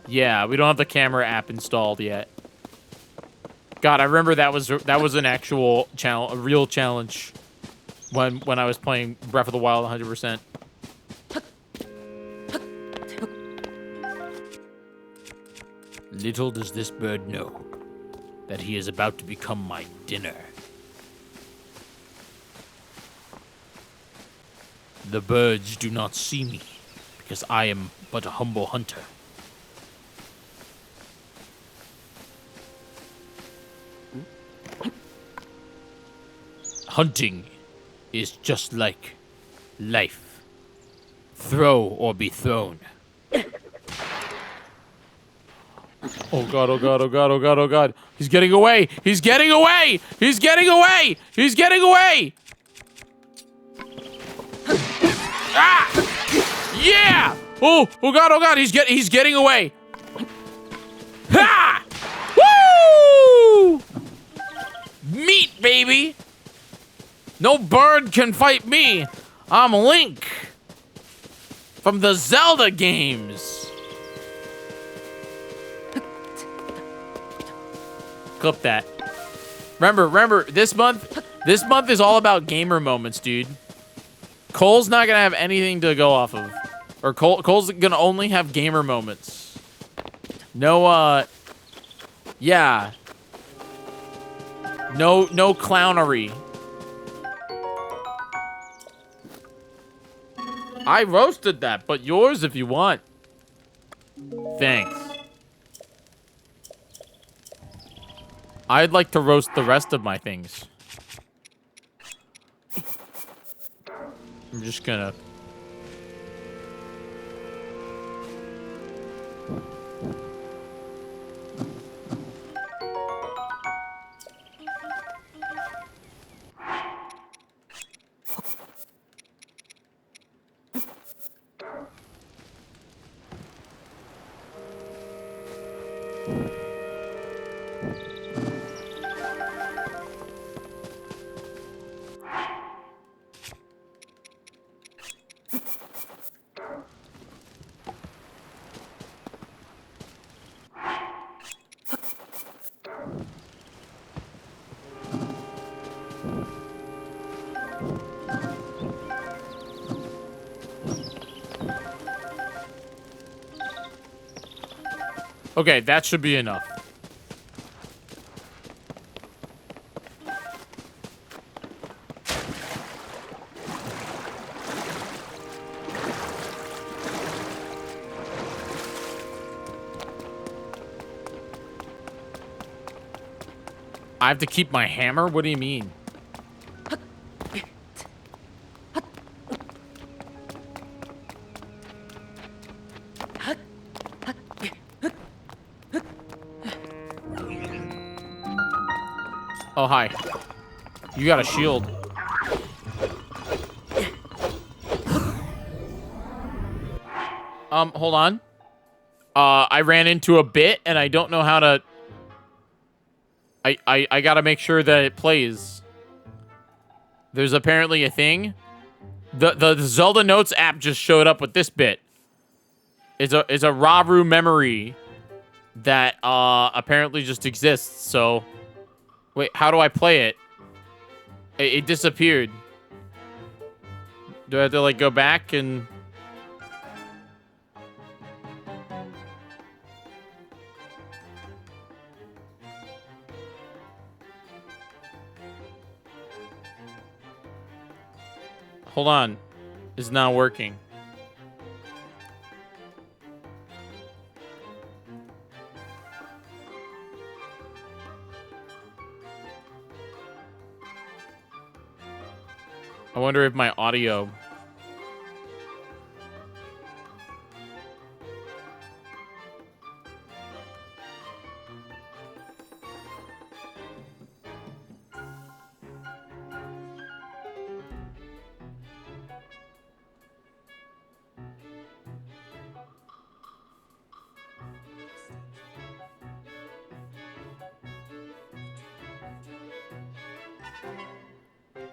Yeah, we don't have the camera app installed yet. God, I remember that was an actual challenge, a real challenge when I was playing Breath of the Wild 100%. Little does this bird know that he is about to become my dinner. The birds do not see me, because I am but a humble hunter. Hunting is just like life. Throw or be thrown. Oh god, oh god, oh god, oh god, oh god. He's getting away! He's getting away! He's getting away! He's getting away! Ah! Yeah! Oh god, oh god, he's getting away. Ha! Woo! Meat, baby! No bird can fight me. I'm Link from the Zelda games. Clip that. Remember, this month is all about gamer moments, dude. Cole's not gonna have anything to go off of. Or Cole's gonna only have gamer moments. No, yeah. No clownery. I roasted that, but yours if you want. Thanks. I'd like to roast the rest of my things. I'm just gonna... Okay, that should be enough. I have to keep my hammer? What do you mean? Oh, hi. You got a shield. Hold on. I ran into a bit and I don't know how to... I gotta make sure that it plays. There's apparently a thing. The Zelda Notes app just showed up with this bit. It's a Raru memory that apparently just exists, so... Wait, how do I play it? It disappeared. Do I have to, like, go back and... Hold on. It's not working. I wonder if my audio...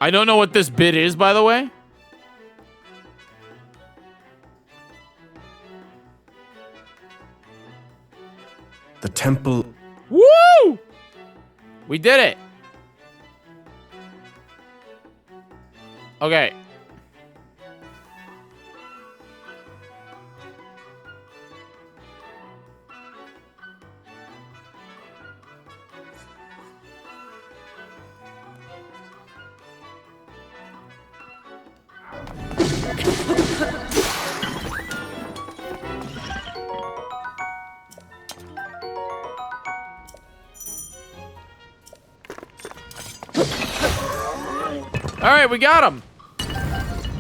I don't know what this bit is, by the way. The temple... Woo! We did it. Okay. All right, we got him.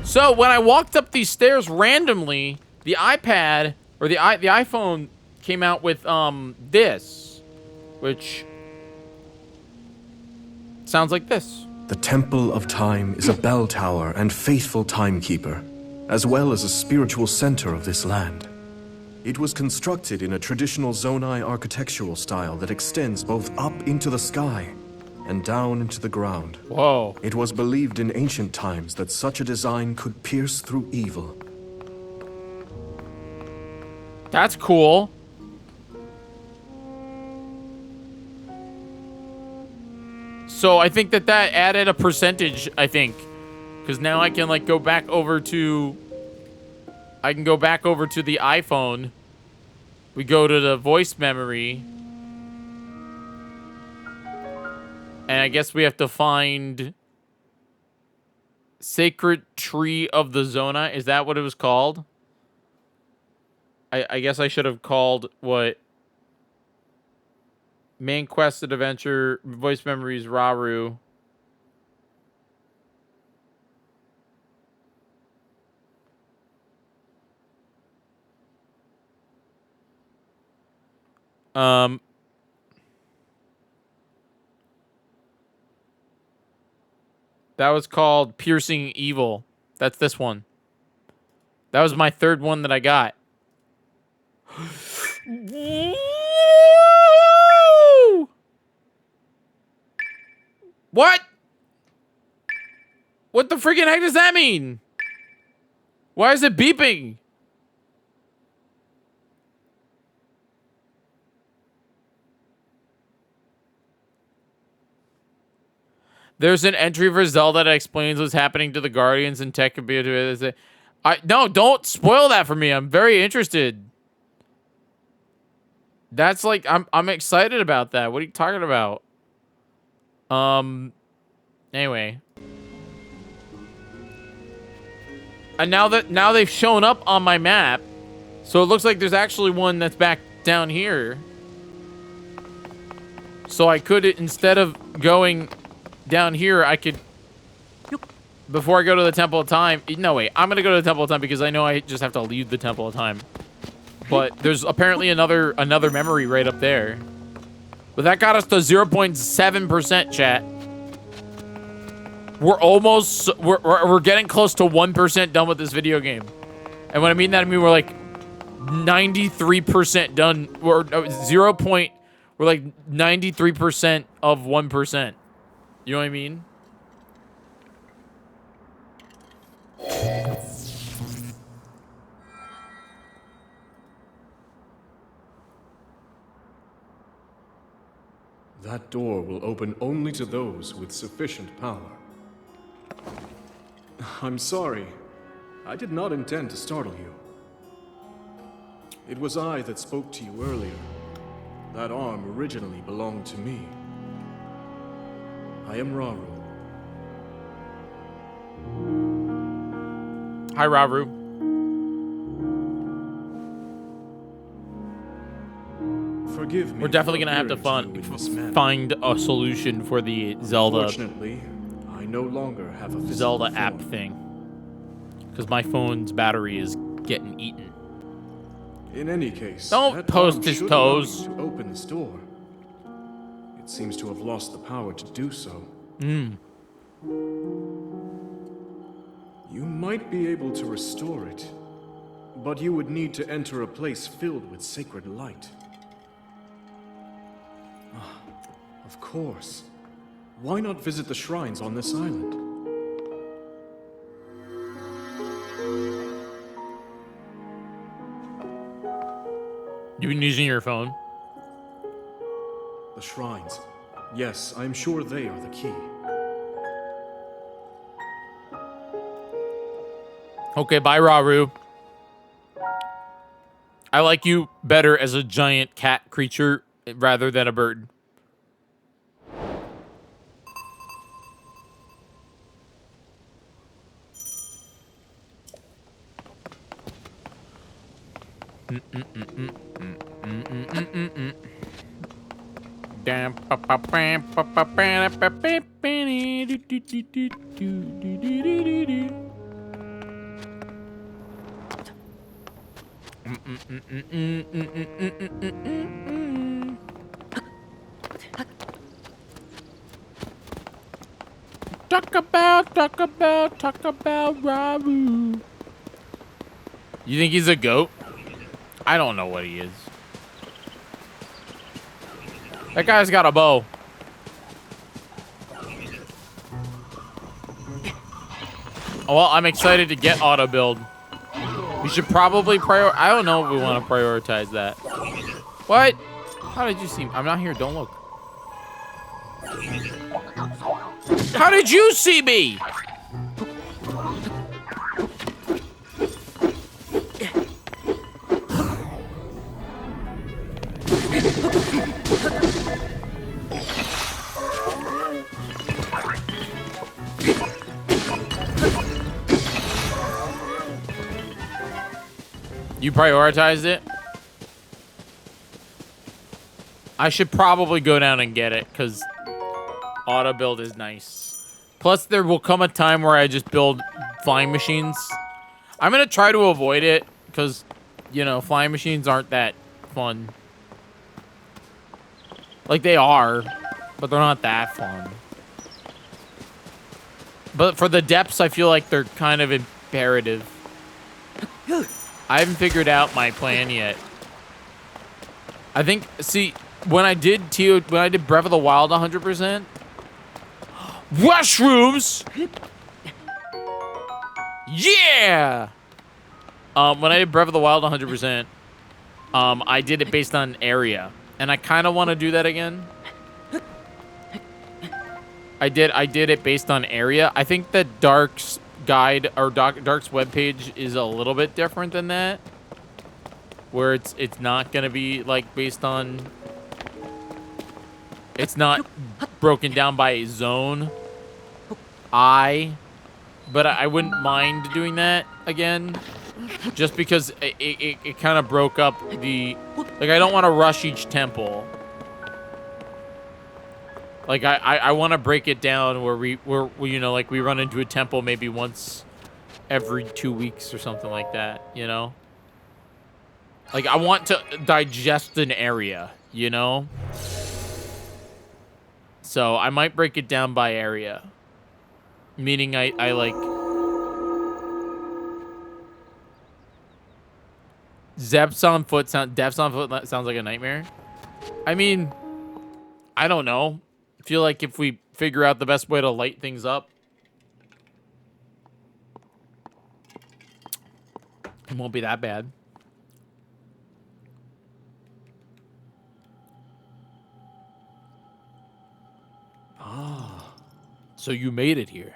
So when I walked up these stairs randomly, the iPad or the iPhone came out with this, which sounds like this. The Temple of Time is a bell tower and faithful timekeeper, as well as a spiritual center of this land. It was constructed in a traditional Zonai architectural style that extends both up into the sky and down into the ground. Whoa. It was believed in ancient times that such a design could pierce through evil. That's cool. So I think that added a percentage, I think. Because now I can like go back over to... I can go back over to the iPhone. We go to the voice memory. And I guess we have to find Sacred Tree of the Zona. Is that what it was called? I guess I should have called what? Main Quested Adventure, Voice Memories, Raru. That was called Piercing Evil. That's this one. That was my third one that I got. What? What the freaking heck does that mean? Why is it beeping? There's an entry for Zelda that explains what's happening to the Guardians and tech could be no, don't spoil that for me. I'm very interested. That's like I'm excited about that. What are you talking about? Anyway. And now they've shown up on my map. So it looks like there's actually one that's back down here. So I could, instead of going down here, I could, before I go to the Temple of Time. No, wait. I'm going to go to the Temple of Time because I know I just have to leave the Temple of Time. But there's apparently another memory right up there. But that got us to 0.7%, chat. We're getting close to 1% done with this video game. And when I mean that, I mean we're like 93% done. We're like 93% of 1%. You know what I mean? That door will open only to those with sufficient power. I'm sorry. I did not intend to startle you. It was I that spoke to you earlier. That arm originally belonged to me. I am Raru. Hi, Raru. Forgive me. We're definitely gonna have to find a solution for the Zelda. Unfortunately, I no longer have a physical Zelda form. app thing. Because my phone's battery is getting eaten. In any case, Don't that toast arm his should allow toes. you to open this door. It seems to have lost the power to do so. Hmm. You might be able to restore it, but you would need to enter a place filled with sacred light. Ah, of course. Why not visit the shrines on this island? You've been using your phone? The shrines. Yes, I'm sure they are the key. Okay, bye, Raru. I like you better as a giant cat creature rather than a bird. Talk about Raru. You think he's a goat? I don't know what he is. That guy's got a bow. Oh, well, I'm excited to get auto build. We should probably I don't know if we want to prioritize that. What? How did you see me? I'm not here. Don't look. How did you see me? You prioritized it? I should probably go down and get it, because auto build is nice. Plus, there will come a time where I just build flying machines. I'm going to try to avoid it, because, you know, flying machines aren't that fun. Like, they are, but they're not that fun. But for the depths, I feel like they're kind of imperative. I haven't figured out my plan yet. I think, see, when I did Breath of the Wild 100%, mushrooms! Yeah! When I did Breath of the Wild 100%, I did it based on area. And I kind of want to do that again. I did it based on area. I think that Dark's guide or Dark's webpage is a little bit different than that, where it's not gonna be like based on. It's not broken down by a zone. But I wouldn't mind doing that again, just because it kind of broke up the. Like, I don't want to rush each temple. Like, I want to break it down where we you know, like, we run into a temple maybe once every 2 weeks or something like that, you know? Like, I want to digest an area, you know? So, I might break it down by area. Meaning I like... Deaths on foot sounds like a nightmare. I mean, I don't know. I feel like if we figure out the best way to light things up, it won't be that bad. Ah, so you made it here.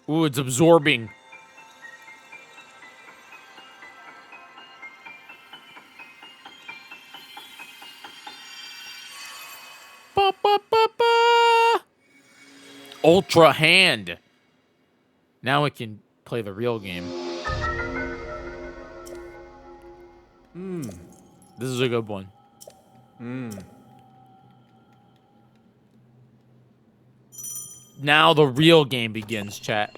Ooh, it's absorbing. Ba, ba, ba, ba. Ultra hand. Now it can play the real game. This is a good one. Now the real game begins, chat.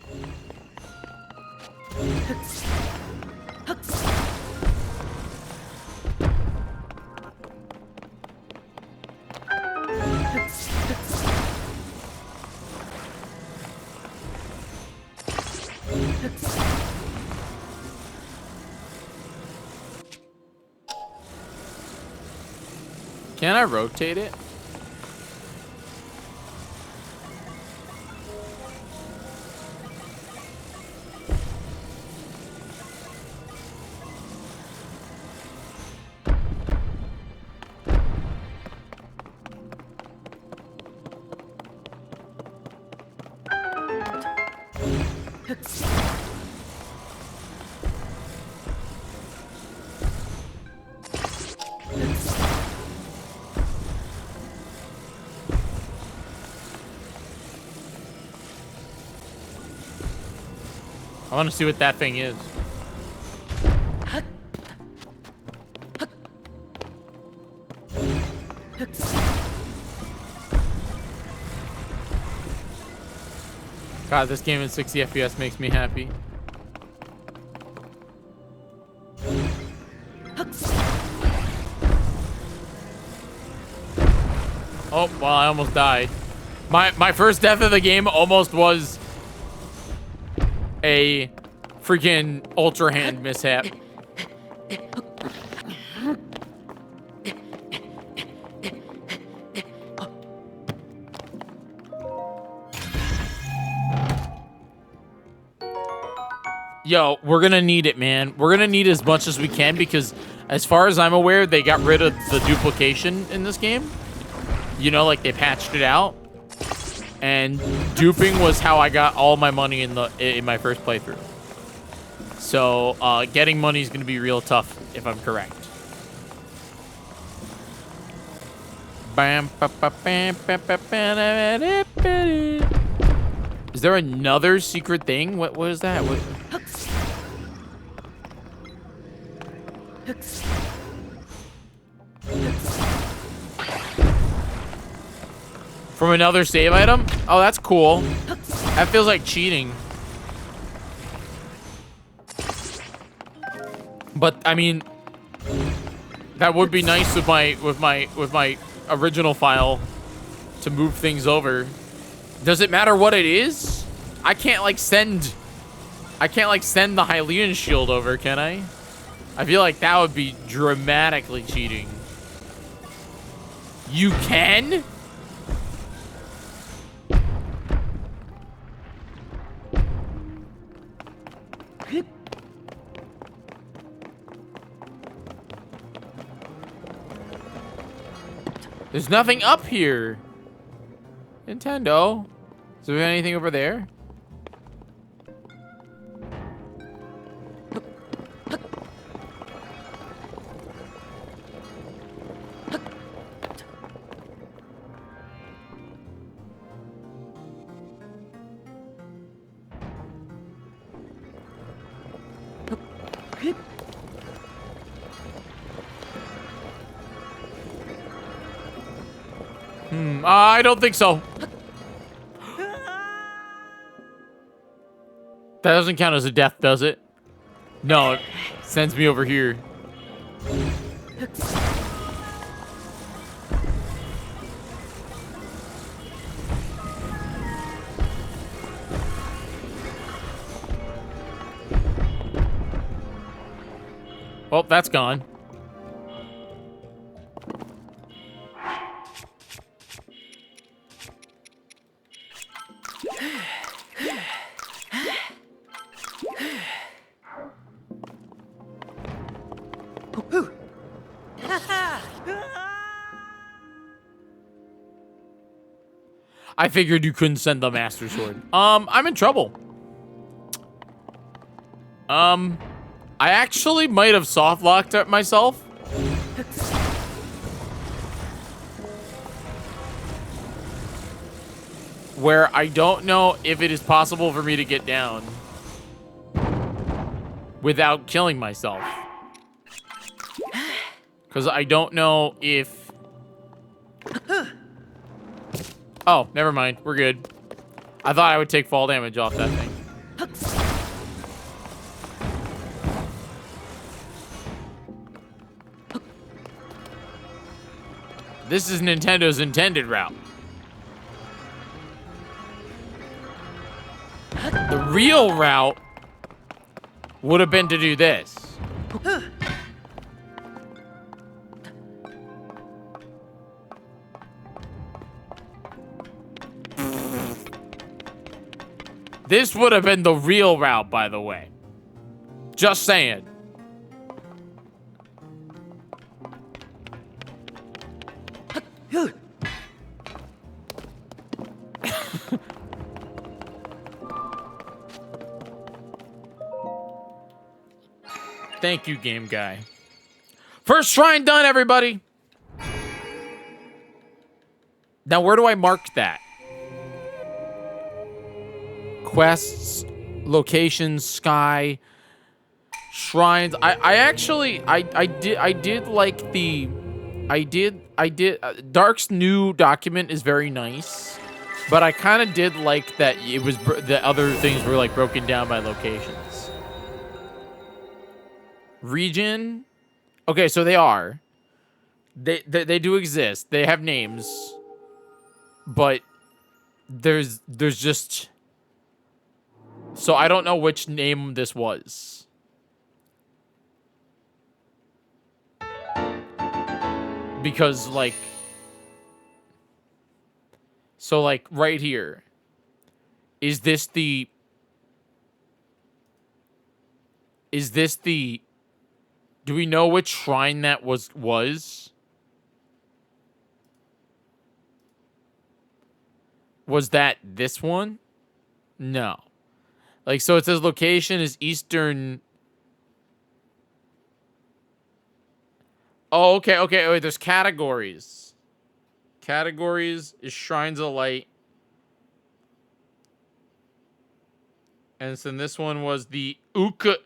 Can I rotate it? I want to see what that thing is. God, this game in 60 FPS makes me happy. Oh, well, I almost died. My first death of the game almost was a freaking Ultra Hand mishap. Yo, we're gonna need it, man. We're gonna need as much as we can because as far as I'm aware, they got rid of the duplication in this game. You know, like they patched it out. And duping was how I got all my money in my first playthrough. So getting money is gonna be real tough if I'm correct. Is there another secret thing? What is that? What? From another save item? Oh, that's cool. That feels like cheating. But I mean, that would be nice with my original file to move things over. Does it matter what it is? I can't like send the Hylian shield over, can I? I feel like that would be dramatically cheating. You can? There's nothing up here. Nintendo. Is there anything over there? I don't think so. That doesn't count as a death, does it? No, it sends me over here. Well, that's gone. I figured you couldn't send the Master Sword. I'm in trouble. I actually might have soft-locked it myself. Where I don't know if it is possible for me to get down without killing myself. Because I don't know if... Oh, never mind. We're good. I thought I would take fall damage off that thing. This is Nintendo's intended route. The real route would have been to do this. This would have been the real route, by the way. Just saying. Thank you, game guy. First shrine done, everybody. Now, where do I mark that? Quests, locations, sky, shrines. I did like the, Dark's new document is very nice, but I kind of did like that it was, the other things were like broken down by locations. Region. Okay, so they are. They do exist. They have names. But there's just... So I don't know which name this was. Because, like... So, like, right here. Is this the... Do we know which shrine that was? Was that this one? No. Like, so it says location is Eastern. Oh, okay, okay. Wait, there's categories. Categories is Shrines of Light. And so this one was the Uko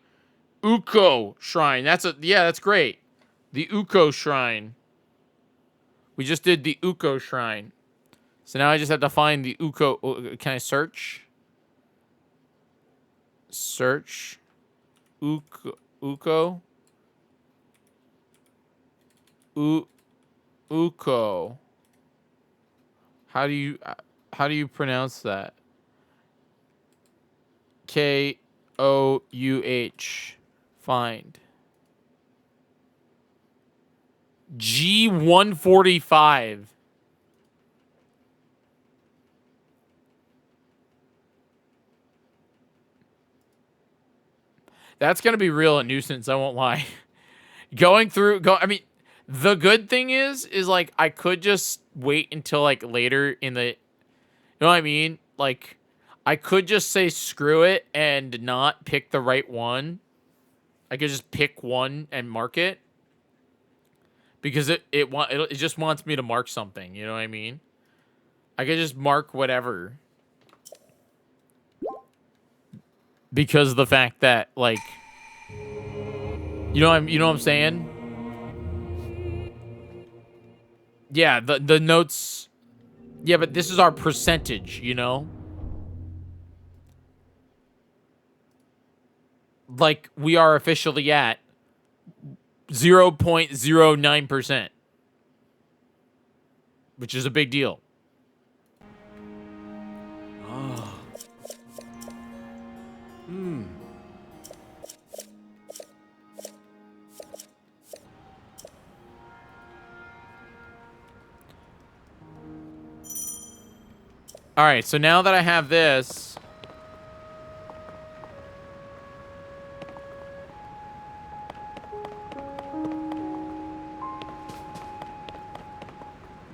Shrine. That's great. The Uko Shrine. We just did the Uko Shrine. So now I just have to find the Uko. Can I search? Search. Uko. Uko. How do you pronounce that? Kouh. Find. G145. That's going to be real a nuisance, I won't lie. I mean, the good thing is like, I could just wait until, like, later in the... You know what I mean? Like, I could just say screw it and not pick the right one. I could just pick one and mark it. Because it just wants me to mark something, you know what I mean? I could just mark whatever. Because of the fact that, like, you know what I'm saying? Yeah, the notes. Yeah, but this is our percentage, you know? Like, we are officially at 0.09%. Which is a big deal. Ah. Hmm. All right, so now that I have this,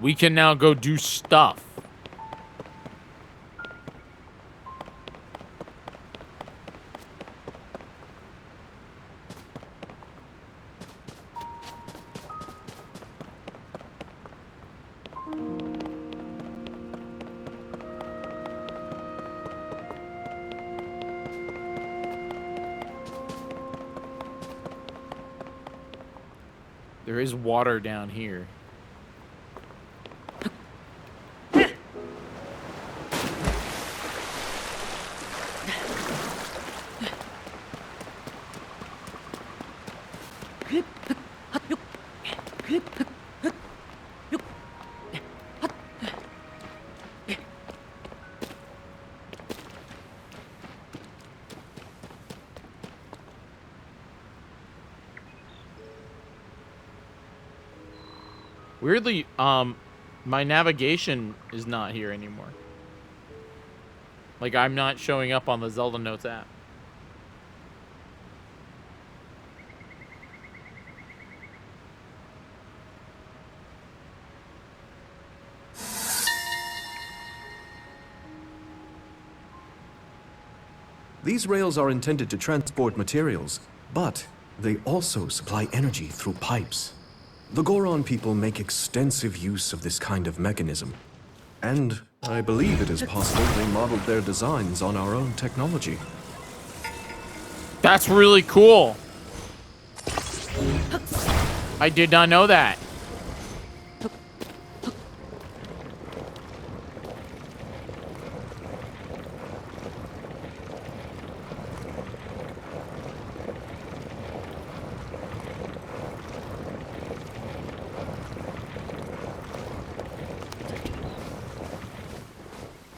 we can now go do stuff. There is water down here. Weirdly, my navigation is not here anymore. Like, I'm not showing up on the Zelda Notes app. These rails are intended to transport materials, but they also supply energy through pipes. The Goron people make extensive use of this kind of mechanism. And I believe it is possible they modeled their designs on our own technology. That's really cool. I did not know that.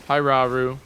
Hi, Raru.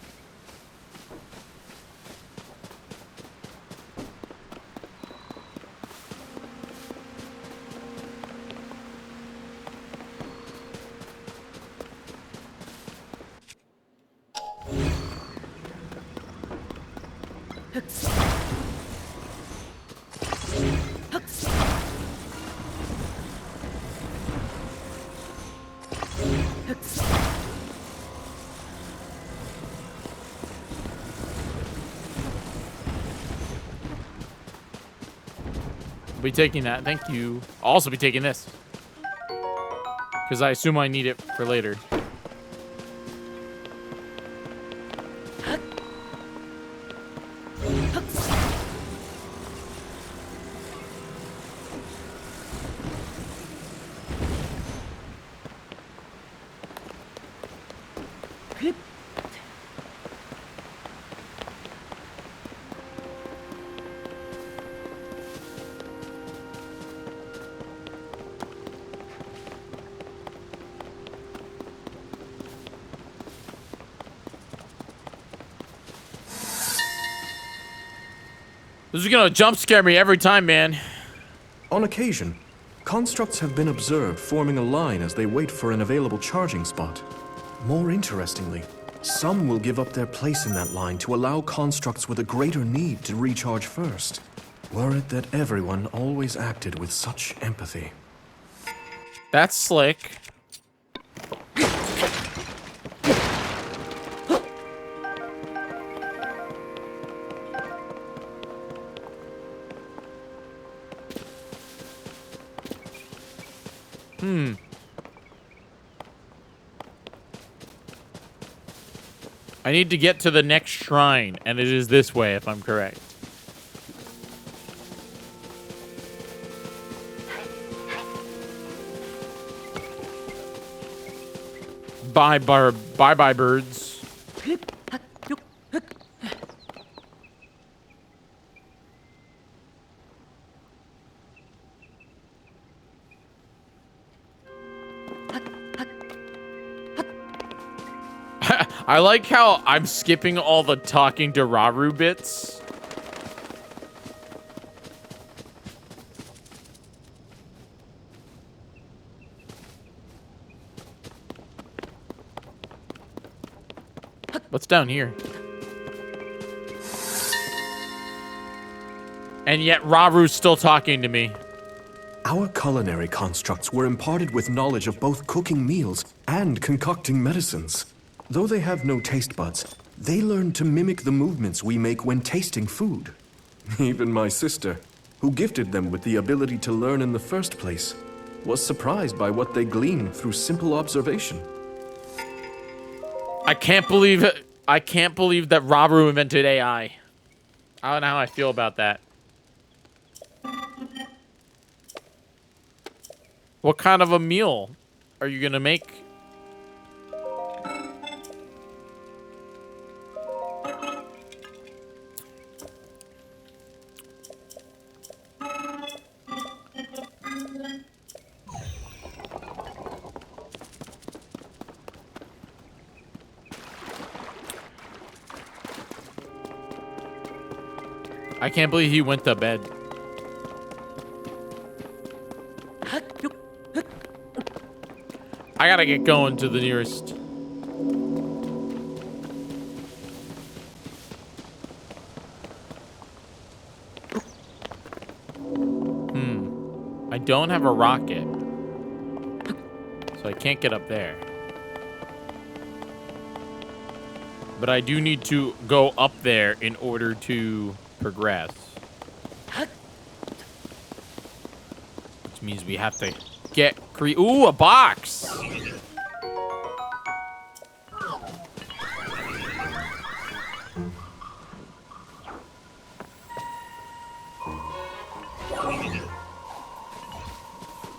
I'll be taking that. Thank you. I'll also be taking this. Because I assume I need it for later. This is gonna jump scare me every time, man. On occasion, constructs have been observed forming a line as they wait for an available charging spot. More interestingly, some will give up their place in that line to allow constructs with a greater need to recharge first. Were it that everyone always acted with such empathy. That's slick. I need to get to the next shrine, and it is this way, if I'm correct. Bye, birds. I like how I'm skipping all the talking to Raru bits. What's down here? And yet Raru's still talking to me. Our culinary constructs were imparted with knowledge of both cooking meals and concocting medicines. Though they have no taste buds, they learn to mimic the movements we make when tasting food. Even my sister, who gifted them with the ability to learn in the first place, was surprised by what they gleaned through simple observation. I can't believe that Raru invented AI. I don't know how I feel about that. What kind of a meal are you gonna make? I can't believe he went to bed. I gotta get going to the nearest. I don't have a rocket, so I can't get up there. But I do need to go up there in order to progress. Which means we have to get ooh, a box!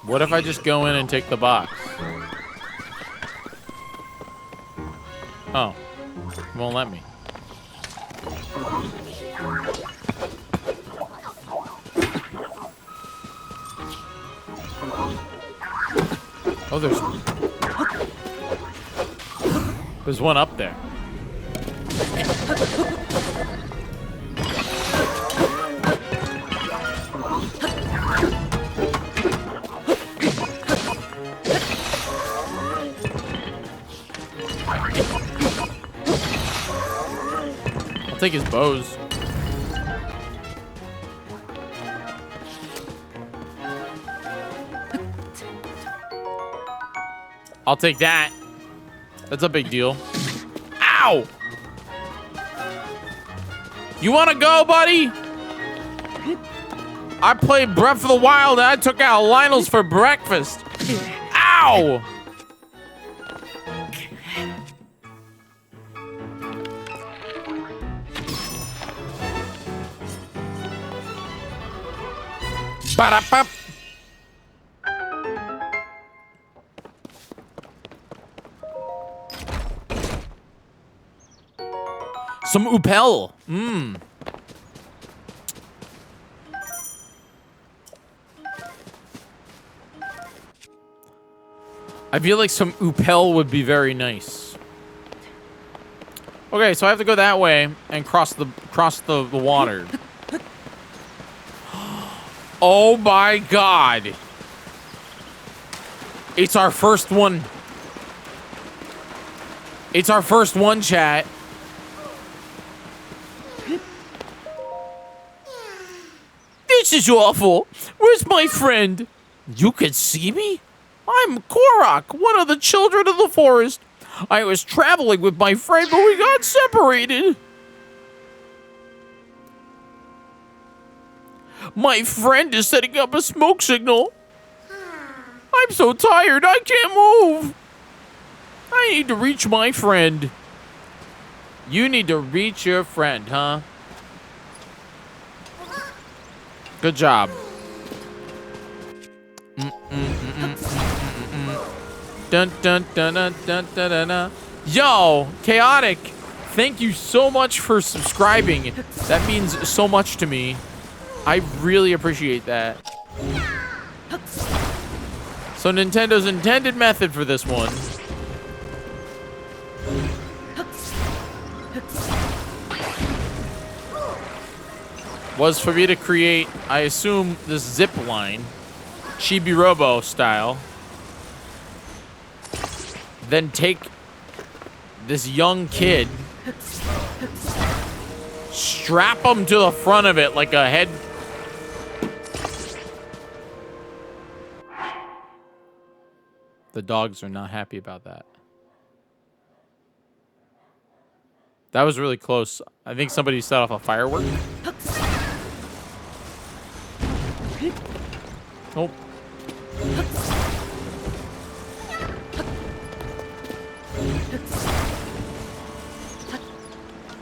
What if I just go in and take the box? Oh. Won't let me. Oh, there's one up there. I'll take his bows. I'll take that. That's a big deal. Ow! You wanna go, buddy? I played Breath of the Wild and I took out Lionel's for breakfast. Ow! Ba-da-bop. Some Upel. I feel like some Upel would be very nice. Okay, so I have to go that way and cross the water. Oh my god. It's our first one. It's our first one, chat. This is awful. Where's my friend? You can see me? I'm Korok, one of the children of the forest. I was traveling with my friend, but we got separated. My friend is setting up a smoke signal. I'm so tired, I can't move. I need to reach my friend. You need to reach your friend, huh? Good job. Dun dun dun dun dun dun dun dun. Yo, Chaotic, thank you so much for subscribing. That means so much to me. I really appreciate that. So Nintendo's intended method for this one was for me to create, I assume, this zip line, Chibi Robo style. Then take this young kid, strap him to the front of it like a head. The dogs are not happy about that. That was really close. I think somebody set off a firework. Nope.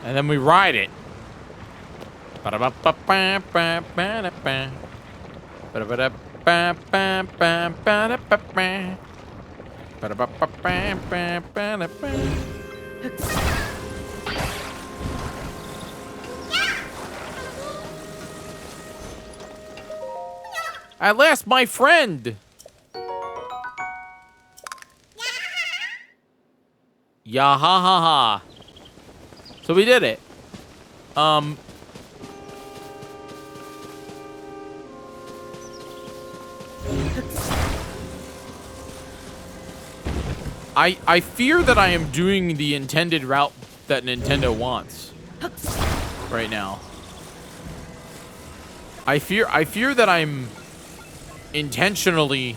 And then we ride it. At last, my friend. Yeah, ha ha ha. So we did it. I fear that I am doing the intended route that Nintendo wants right now. I fear that I'm intentionally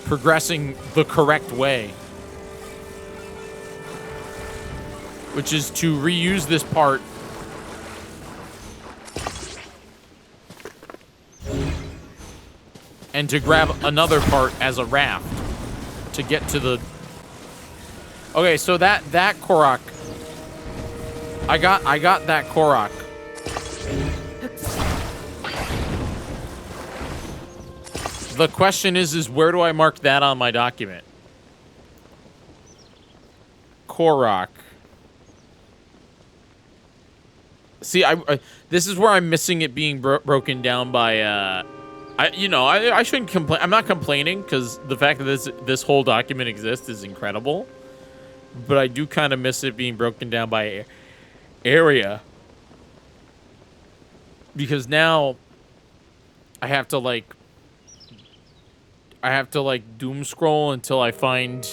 progressing the correct way, which is to reuse this part and to grab another part as a raft to get to the... Okay, so that Korok, I got that Korok. The question is where do I mark that on my document? Korok. See, this is where I'm missing it being broken down by, I shouldn't complain. I'm not complaining because the fact that this whole document exists is incredible. But I do kind of miss it being broken down by area. Because now I have to like doom scroll until I find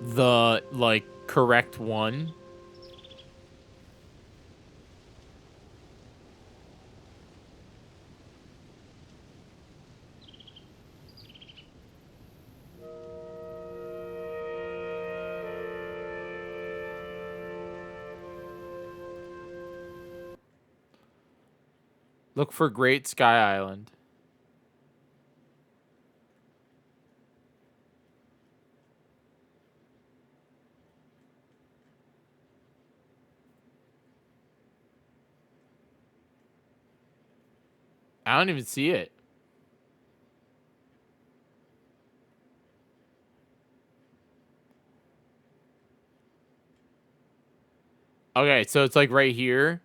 the like correct one. Look for Great Sky Island. I don't even see it. Okay, so it's like right here.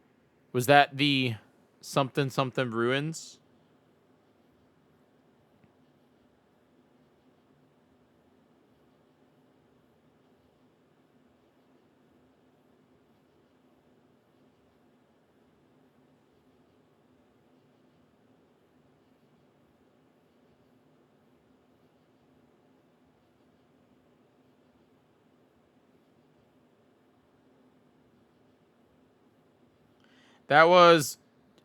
Was that the something ruins? That was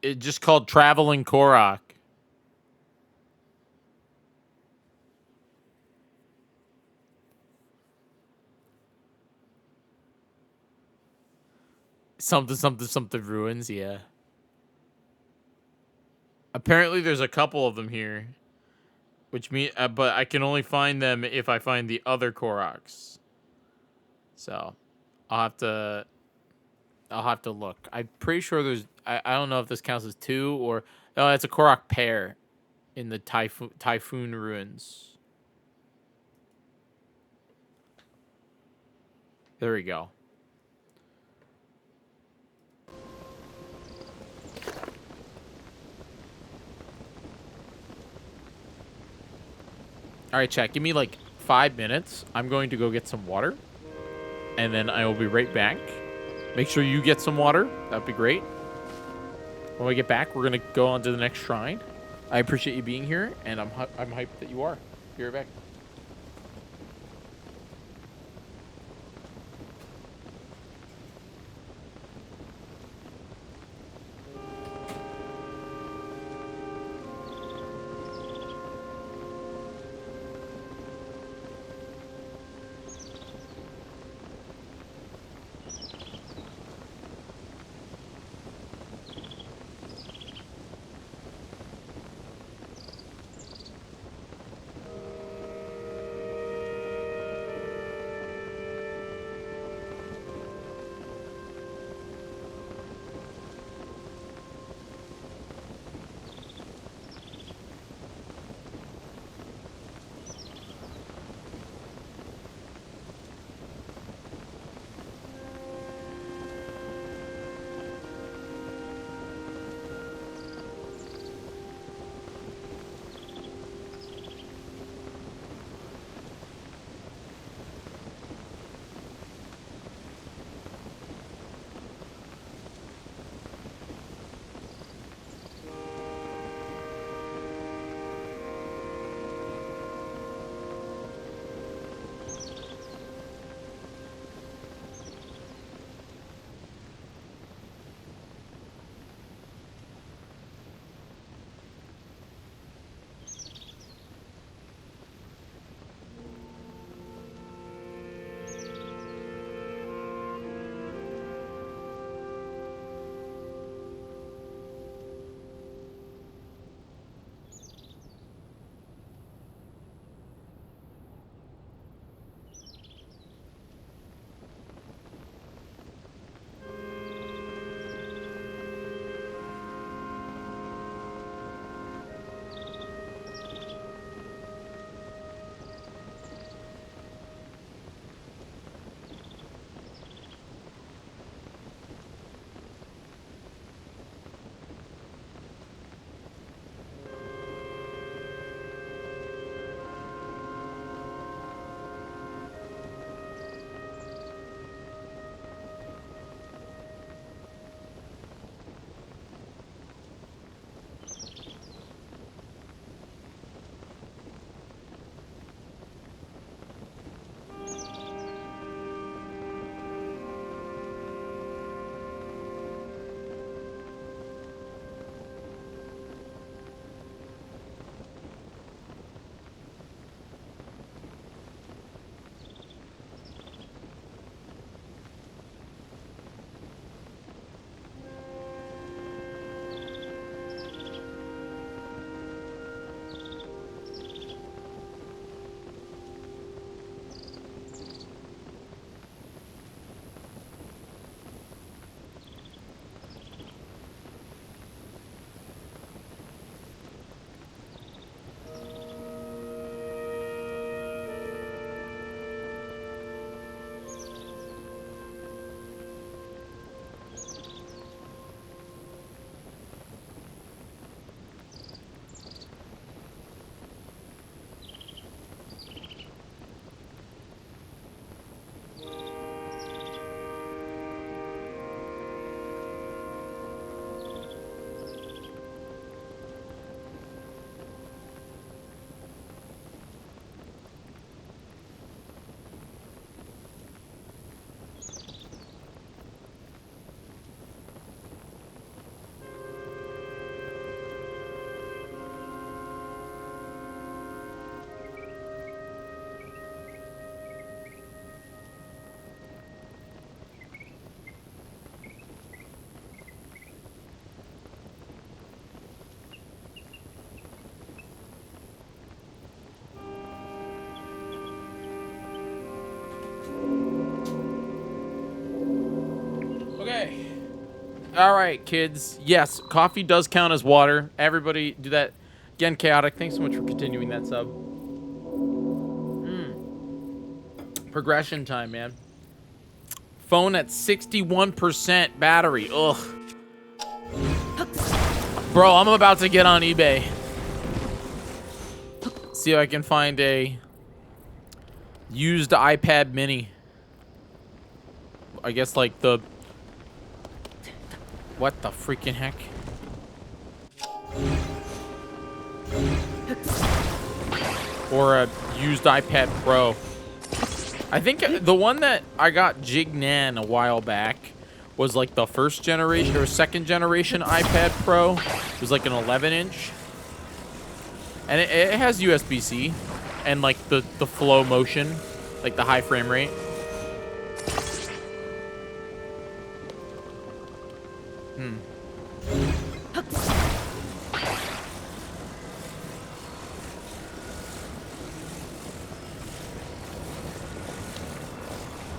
it, just called Traveling Korok. Something ruins, yeah. Apparently there's a couple of them here. Which mean but I can only find them if I find the other Koroks. So, I'll have to look. I'm pretty sure there's I don't know if this counts as two or no, it's a Korok pair in the Typhoon Ruins. There we go. All right, chat. Give me like 5 minutes. I'm going to go get some water, and then I will be right back. Make sure you get some water. That'd be great. When we get back, we're gonna go on to the next shrine. I appreciate you being here, and I'm hyped that you are. Be right back. All right, kids. Yes, coffee does count as water. Everybody do that. Again, Chaotic, thanks so much for continuing that sub. Progression time, man. Phone at 61% battery. Ugh. Bro, I'm about to get on eBay. See if I can find a used iPad mini. I guess like the... What the freaking heck? Or a used iPad Pro. I think the one that I got Jignan a while back was like the first generation or second generation iPad Pro. It was like an 11-inch. And it has USB-C and like the flow motion, like the high frame rate.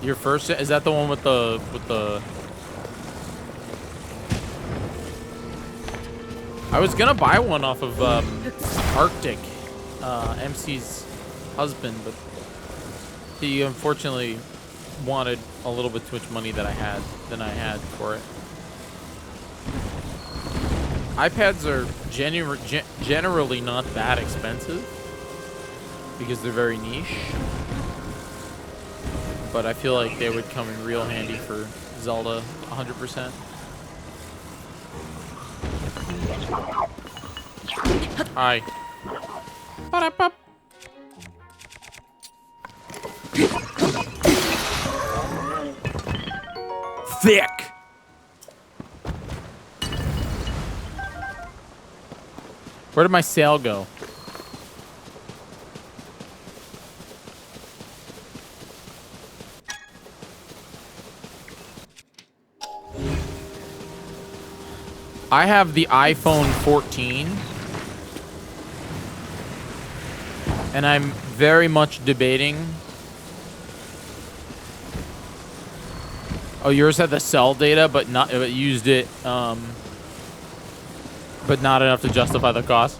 Your first, is that the one with the I was gonna buy one off of Arctic, MC's husband, but he unfortunately wanted a little bit too much money than I had for it. iPads are generally not that expensive because they're very niche. But I feel like they would come in real handy for Zelda 100%. Hi. Ba-da-ba. Thick. Where did my sail go? I have the iPhone 14. And I'm very much debating. Oh, yours had the cell data, but used it, but not enough to justify the cost.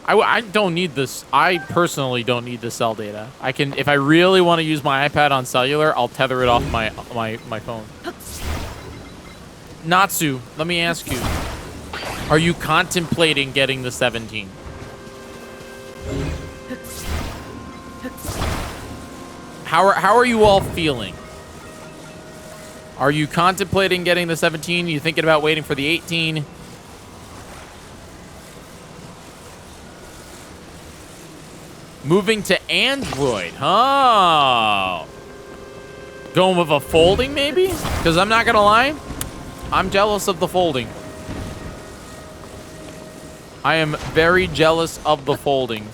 I don't need this. I personally don't need the cell data. I can, if I really want to use my iPad on cellular, I'll tether it off my phone. Natsu, let me ask you. Are you contemplating getting the 17? How are you all feeling? Are you contemplating getting the 17? You thinking about waiting for the 18? Moving to Android, huh? Going with a folding, maybe? Because I'm not gonna lie, I'm jealous of the folding. I am very jealous of the folding.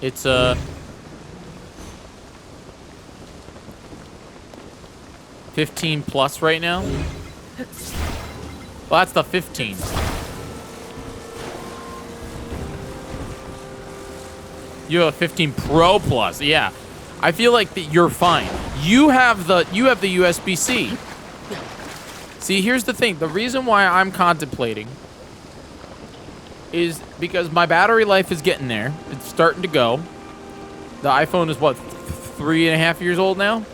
It's a 15 plus right now. Well, that's the 15. You have a 15 Pro Plus, yeah. I feel like that you're fine. You have the USB-C. See, here's the thing. The reason why I'm contemplating is because my battery life is getting there. It's starting to go. The iPhone is what, 3.5 years old now?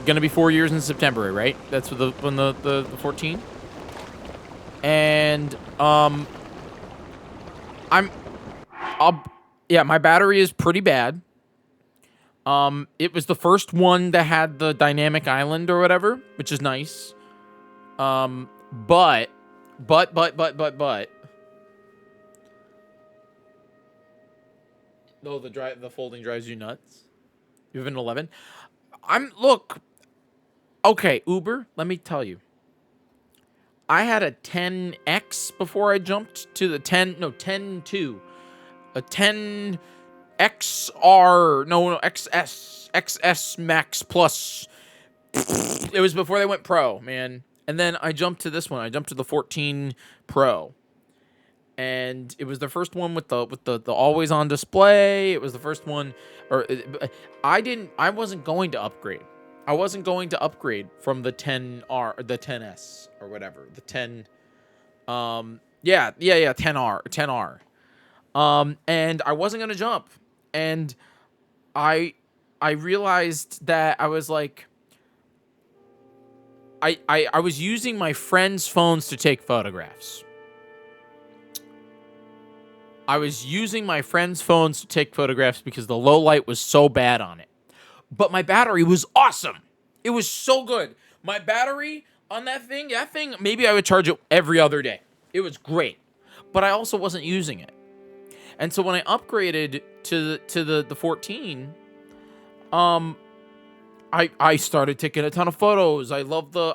Gonna be 4 years in September, right? That's when the 14. And yeah, my battery is pretty bad. It was the first one that had the dynamic island or whatever, which is nice. But. No, the folding drives you nuts. You have an 11. Look. Okay, Uber, let me tell you. I had a 10X before I jumped to the 10.2. A 10 XR, no, XS Max Plus. It was before they went Pro, man. And then I jumped to this one. I jumped to the 14 Pro. And it was the first one with the always on display. It was the first one, or I wasn't going to upgrade. I wasn't going to upgrade from the 10R, the 10S or whatever, the 10. Yeah, 10R. And I wasn't gonna jump, and I realized that I was like, I was using my friends' phones to take photographs. I was using my friends' phones to take photographs because the low light was so bad on it. But my battery was awesome. It was so good. My battery on that thing, maybe I would charge it every other day. It was great. But I also wasn't using it. And so when I upgraded to the 14, I started taking a ton of photos. I love the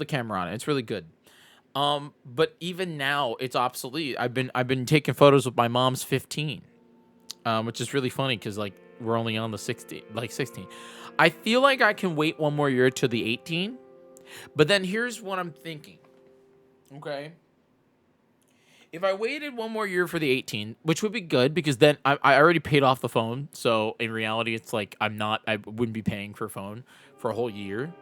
camera on it. It's really good. But even now it's obsolete. I've been taking photos with my mom's 15. Which is really funny because like we're only on the 16. I feel like I can wait one more year to the 18, but then here's what I'm thinking. Okay, if I waited one more year for the 18, which would be good because then I already paid off the phone, so in reality it's like I wouldn't be paying for a phone for a whole year.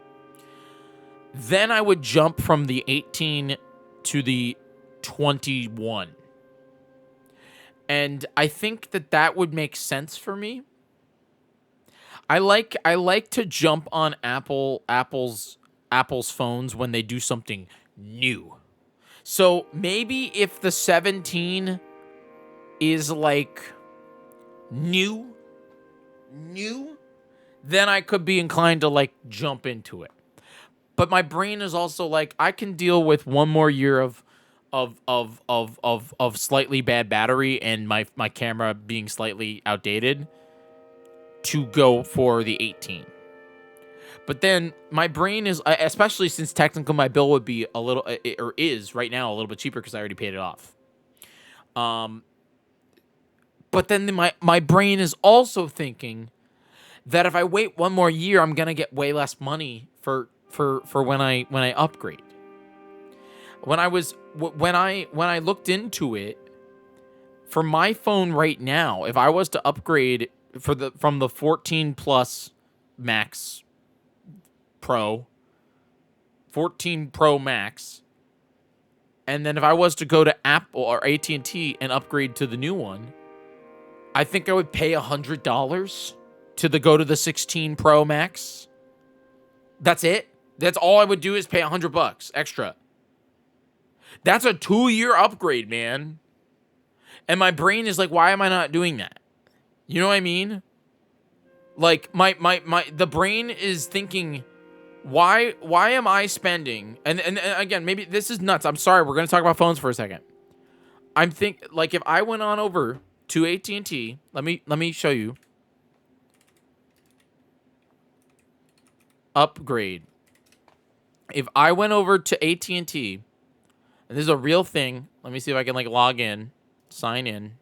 Then I would jump from the 18 to the 21. And I think that would make sense for me. I like to jump on Apple's phones when they do something new. So maybe if the 17 is like new, then I could be inclined to like jump into it. But my brain is also like I can deal with one more year of slightly bad battery and my camera being slightly outdated to go for the 18. But then my brain is, especially since technically my bill would be a little, or is right now a little bit cheaper because I already paid it off. But then my brain is also thinking that if I wait one more year, I'm gonna get way less money for when I upgrade. When I looked into it, for my phone right now, if I was to upgrade from the 14 Plus Max Pro, 14 Pro Max, and then if I was to go to Apple or AT&T and upgrade to the new one, I think I would pay $100 to go to the 16 Pro Max. That's it. That's all I would do is pay $100 extra. That's a 2-year upgrade, man. And my brain is like, why am I not doing that? You know what I mean? Like the brain is thinking, why am I spending? And again, maybe this is nuts. I'm sorry. We're going to talk about phones for a second. I'm like if I went on over to AT&T, let me show you. Upgrade. If I went over to AT&T, and this is a real thing. Let me see if I can like log in, sign in.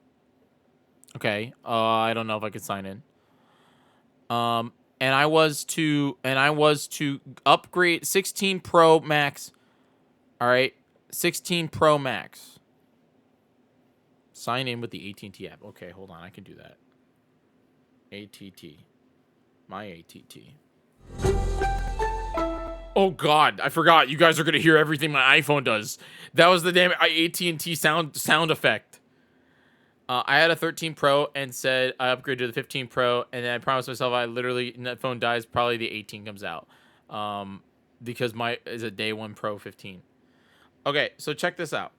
Okay. I don't know if I could sign in. And I was to upgrade 16 Pro Max. All right, 16 Pro Max. Sign in with the AT&T app. Okay, hold on, I can do that. ATT, my ATT. Oh God, I forgot. You guys are gonna hear everything my iPhone does. That was the damn AT&T sound effect. I had a 13 Pro and said I upgraded to the 15 Pro, and then I promised myself when that phone dies, probably the 18 comes out. Because my is a day one Pro 15. Okay, so check this out.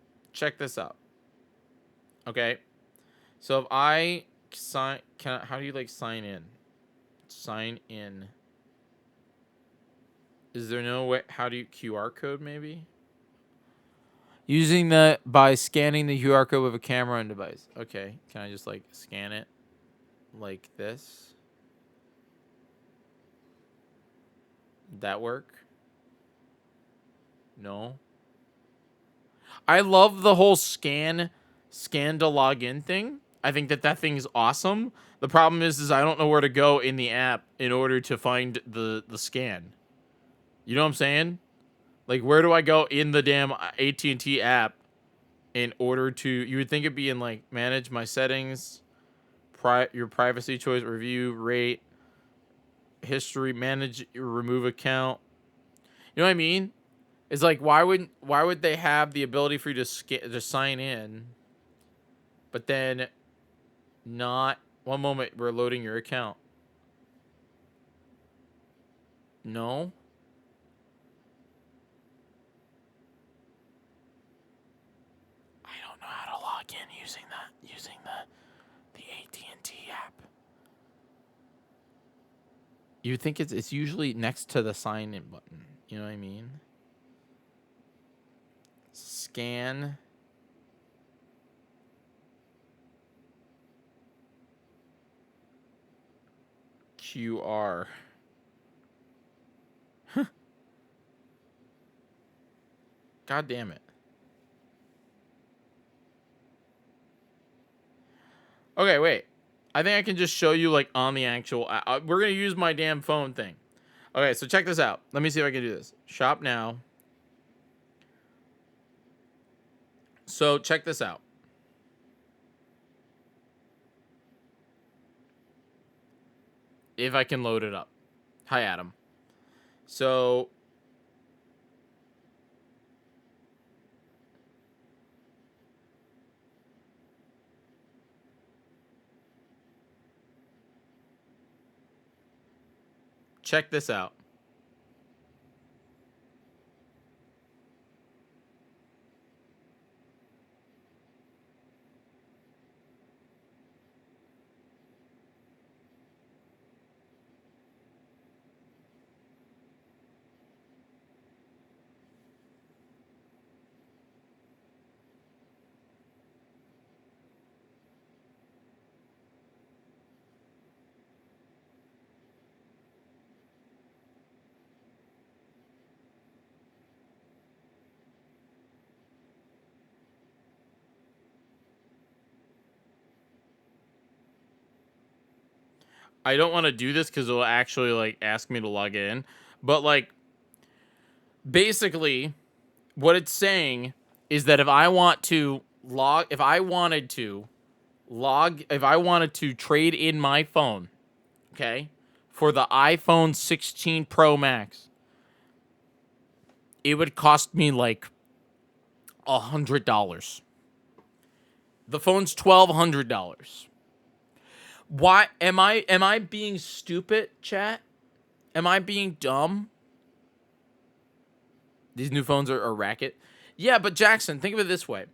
Okay, so if I how do you like sign in? Sign in. Is there no way? How do you QR code maybe? Using by scanning the QR code with a camera and device. Okay, can I just like scan it like this? Did that work? No. I love the whole scan to log in thing. I think that thing is awesome. The problem is I don't know where to go in the app in order to find the scan. You know what I'm saying? Like, where do I go in the damn AT&T app in order to... You would think it'd be in, like, manage my settings, your privacy choice, review, rate. history, manage, remove account. You know what I mean? It's like, why would they have the ability for you to sign in, but then not? One moment, we're loading your account. No. I don't know how to log in using the AT&T app. You think it's usually next to the sign in button. You know what I mean? Scan. QR. God damn it. Okay, wait. I think I can just show you like on the actual. We're gonna use my damn phone thing. Okay, so check this out. Let me see if I can do this. Shop now. So check this out. If I can load it up. Hi, Adam. So check this out. I don't want to do this because it'll actually like ask me to log in. But like basically what it's saying is that if I wanted to trade in my phone, okay, for the iPhone 16 Pro Max, it would cost me like $100. The phone's $1,200. Why am I being stupid, chat? Am I being dumb? These new phones are a racket. Yeah, but Jackson, think of it this way.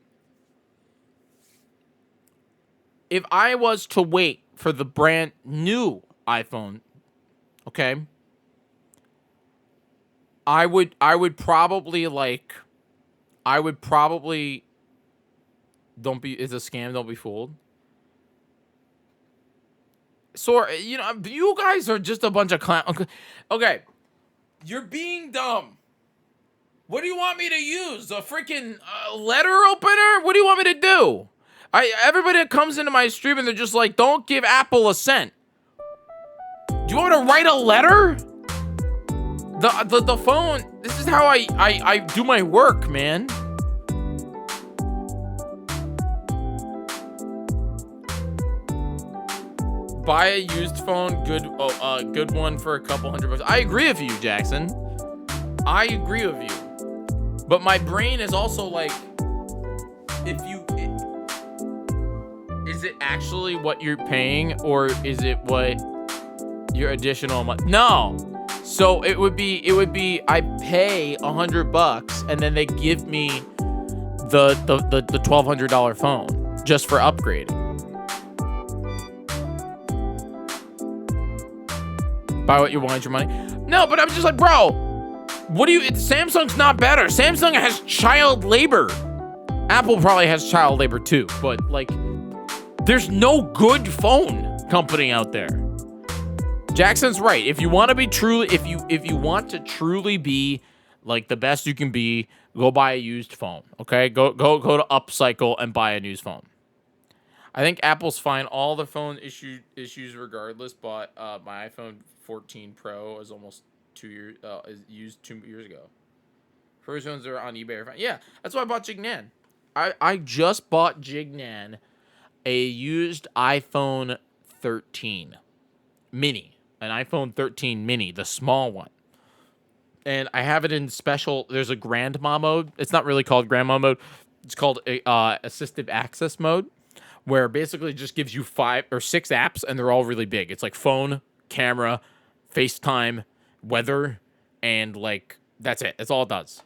If I was to wait for the brand new iPhone, okay, I would probably it's a scam, don't be fooled. So, you know, you guys are just a bunch of clowns. Okay, you're being dumb. What do you want me to use? A freaking letter opener? What do you want me to do? Everybody that comes into my stream and they're just like, don't give Apple a cent. Do you want me to write a letter? The phone, this is how I do my work, man. Buy a used phone, good one for a couple $100. I agree with you, Jackson. I agree with you. But my brain is also like, is it actually what you're paying, or is it what your additional money? No. So it would be I pay $100 and then they give me the $1,200 phone just for upgrading. Buy what you want, your money. No, but I'm just like, bro, what do you? Samsung's not better. Samsung has child labor. Apple probably has child labor too, but like, there's no good phone company out there. Jackson's right. If you want to be truly, if you want to truly be like the best you can be, go buy a used phone. Okay, go to Upcycle and buy a used phone. I think Apple's fine. All the phone issues regardless. But my iPhone 14 Pro is almost 2 years. Is used 2 years ago. First ones are on eBay. Yeah, that's why I bought Jygnan. I just bought Jygnan a used iPhone 13 mini. an iPhone 13 mini, the small one. And I have it in special. There's a grandma mode. It's not really called grandma mode. It's called assistive access mode, where basically it just gives you 5 or 6 apps, and they're all really big. It's like phone, camera, FaceTime, weather, and like that's it. That's all it does.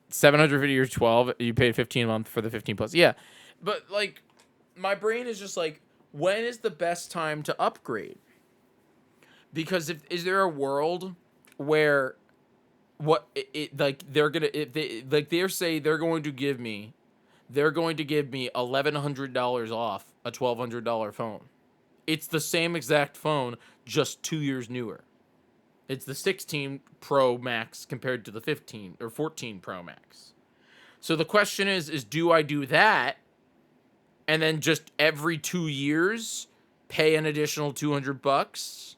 750 or 12. You paid 15 a month for the 15 plus. Yeah, but like my brain is just like, when is the best time to upgrade? Because is there a world where like they're gonna, if they like they're say they're going to give me $1,100 off a $1,200 phone. It's the same exact phone, just 2 years newer. It's the 16 Pro Max compared to the 15 or 14 Pro Max. So the question is do I do that and then just every 2 years pay an additional $200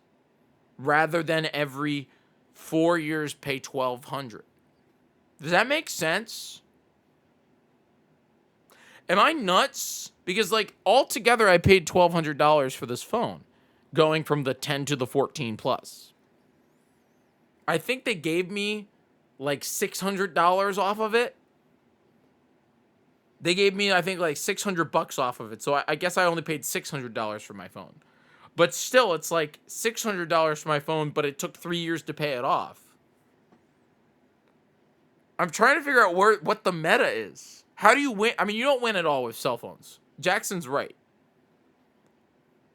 rather than every 4 years pay $1,200? Does that make sense? Am I nuts? Because like altogether I paid $1,200 for this phone, going from the 10 to the 14 plus. I think they gave me like $600 off of it. They gave me, I think, like $600 off of it. So I guess I only paid $600 for my phone. But still, it's like $600 for my phone, but it took 3 years to pay it off. I'm trying to figure out what the meta is. How do you win? I mean, you don't win at all with cell phones. Jackson's right.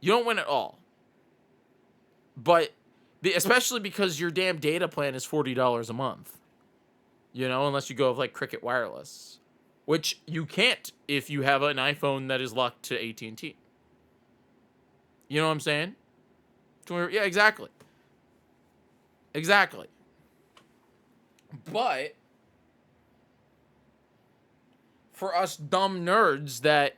You don't win at all. But especially because your damn data plan is $40 a month. You know, unless you go with like Cricket Wireless, which you can't if you have an iPhone that is locked to AT&T. You know what I'm saying? Yeah, exactly. Exactly. But for us dumb nerds that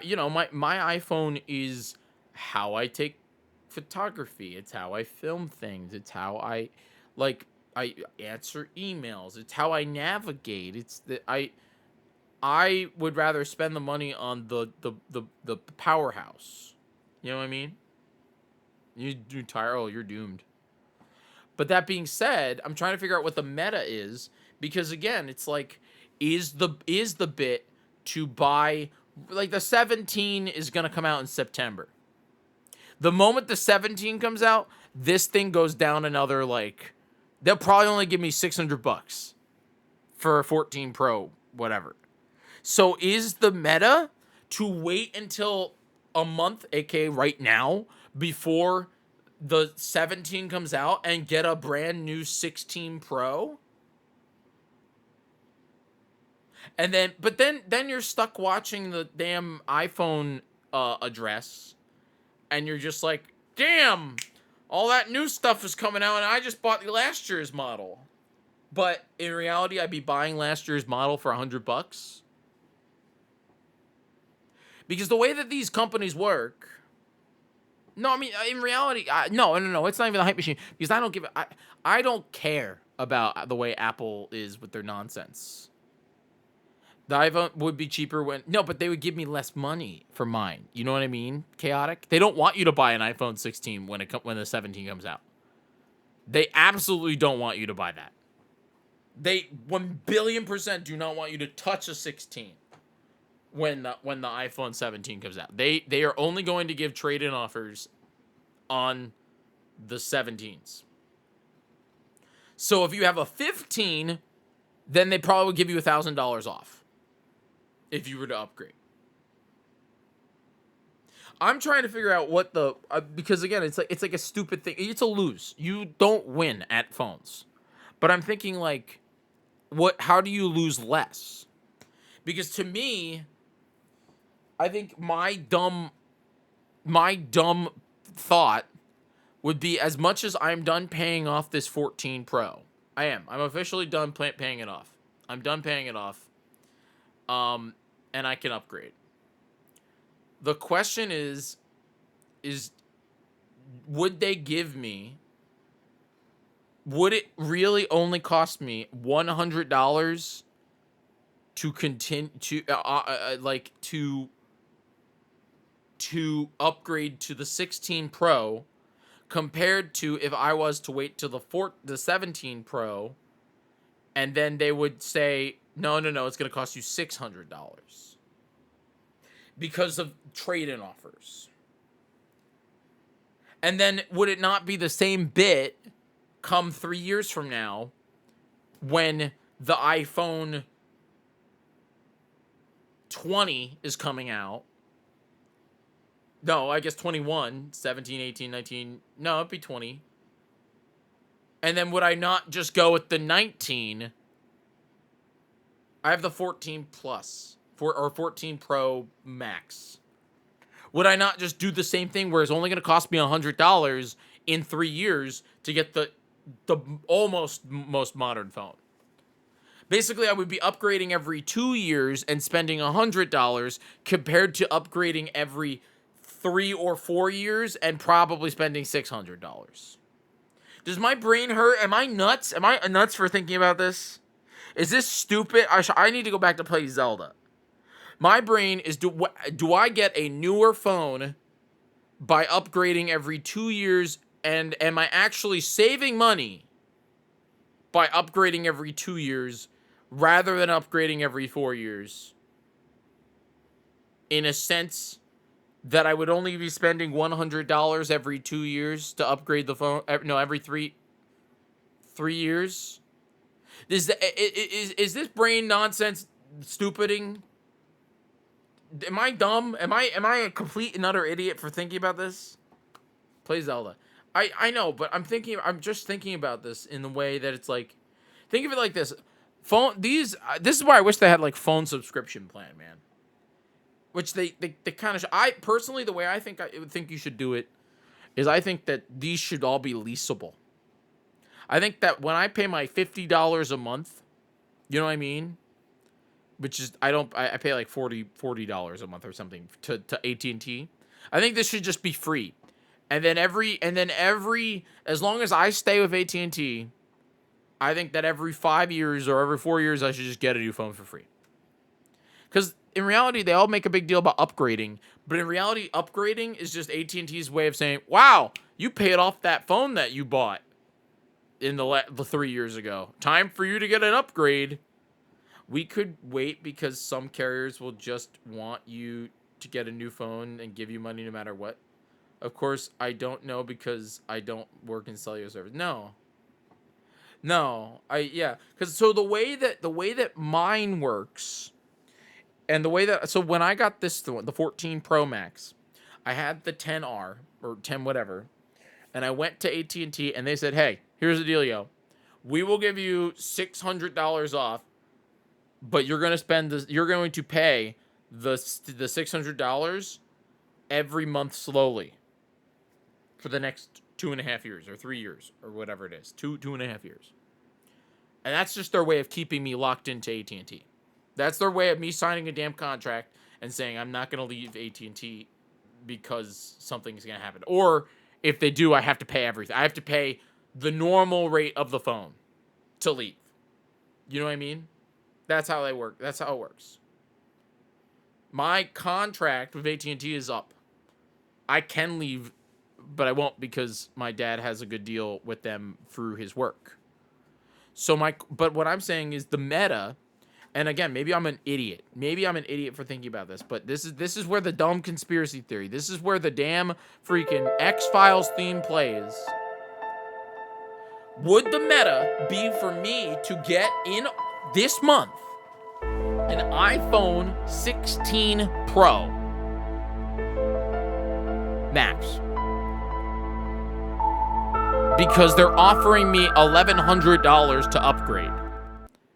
you know, my iPhone is how I take photography. It's how I film things. It's how I answer emails. It's how I navigate. It's that I would rather spend the money on the powerhouse. You know what I mean? You retire, oh, you're doomed. But that being said, I'm trying to figure out what the meta is, because again, it's like, is the bit to buy, like the 17 is gonna come out in September. The moment the 17 comes out, this thing goes down another, like, they'll probably only give me $600 for a 14 Pro, whatever. So is the meta to wait until a month, aka right now, before the 17 comes out and get a brand new 16 Pro? And then you're stuck watching the damn iPhone address, and you're just like, damn, all that new stuff is coming out, and I just bought the last year's model. But in reality, I'd be buying last year's model for $100. Because the way that these companies work, no, I mean, in reality, no, it's not even the hype machine. Because I don't care about the way Apple is with their nonsense. The iPhone would be cheaper but they would give me less money for mine. You know what I mean? Chaotic. They don't want you to buy an iPhone 16 when the 17 comes out. They absolutely don't want you to buy that. They 1,000,000,000% do not want you to touch a 16 when the iPhone 17 comes out. They are only going to give trade-in offers on the 17s. So if you have a 15, then they probably would give you $1,000 off if you were to upgrade. I'm trying to figure out what the because again, it's like a stupid thing. It's a lose. You don't win at phones. But I'm thinking like, how do you lose less? Because to me, I think my dumb thought would be, as much as I'm done paying off this 14 Pro. I'm officially done paying it off. I'm done paying it off. And I can upgrade. The question is would they give me, would it really only cost me $100 to continue to to upgrade to the 16 Pro compared to if I was to wait till the 17 Pro, and then they would say, no, it's going to cost you $600 because of trade-in offers. And then would it not be the same bit come 3 years from now when the iPhone 20 is coming out? No, I guess 21, 17, 18, 19. No, it'd be 20. And then would I not just go with the 19? I have the 14 Plus or 14 Pro Max. Would I not just do the same thing where it's only going to cost me $100 in 3 years to get the almost most modern phone? Basically, I would be upgrading every 2 years and spending $100 compared to upgrading every 3 or 4 years and probably spending $600. Does my brain hurt? Am I nuts? Am I nuts for thinking about this? Is this stupid? I need to go back to play Zelda. My brain is, do I get a newer phone by upgrading every 2 years, and am I actually saving money by upgrading every 2 years rather than upgrading every 4 years? In a sense that I would only be spending $100 every 2 years to upgrade the phone. No, every 3 years. Is this brain nonsense stupiding? Am I dumb? Am I a complete and utter idiot for thinking about this? Play Zelda. I know, but I'm just thinking about this in the way that it's like, think of it like this. This is why I wish they had like phone subscription plan, man. Which they kind of I personally, the way I think you should do it is I think that these should all be leasable. I think that when I pay my $50 a month, you know what I mean? Which is I pay like $40 a month or something to AT&T. I think this should just be free. And then every as long as I stay with AT&T, I think that every 5 years or every 4 years I should just get a new phone for free. Cuz in reality, they all make a big deal about upgrading, but in reality, upgrading is just AT&T's way of saying, "Wow, you paid off that phone that you bought in the 3 years ago. Time for you to get an upgrade." We could wait because some carriers will just want you to get a new phone and give you money no matter what. Of course, I don't know because I don't work in cellular service. No, because so the way that mine works. And the way that, so when I got this one, the 14 Pro Max, I had the 10R or 10 whatever, and I went to AT&T and they said, "Hey, here's the dealio. We will give you $600 off, but you're going to pay the $600 every month slowly for the next 2.5 years or 3 years or whatever it is, 2.5 years." And that's just their way of keeping me locked into AT&T. That's their way of me signing a damn contract and saying I'm not going to leave AT&T because something's going to happen. Or if they do, I have to pay everything. I have to pay the normal rate of the phone to leave. You know what I mean? That's how they work. That's how it works. My contract with AT&T is up. I can leave, but I won't because my dad has a good deal with them through his work. But what I'm saying is the meta. And again, maybe I'm an idiot. Maybe I'm an idiot for thinking about this, but this is where the dumb conspiracy theory, this is where the damn freaking X-Files theme plays. Would the meta be for me to get in this month an iPhone 16 Pro Max? Because they're offering me $1,100 to upgrade.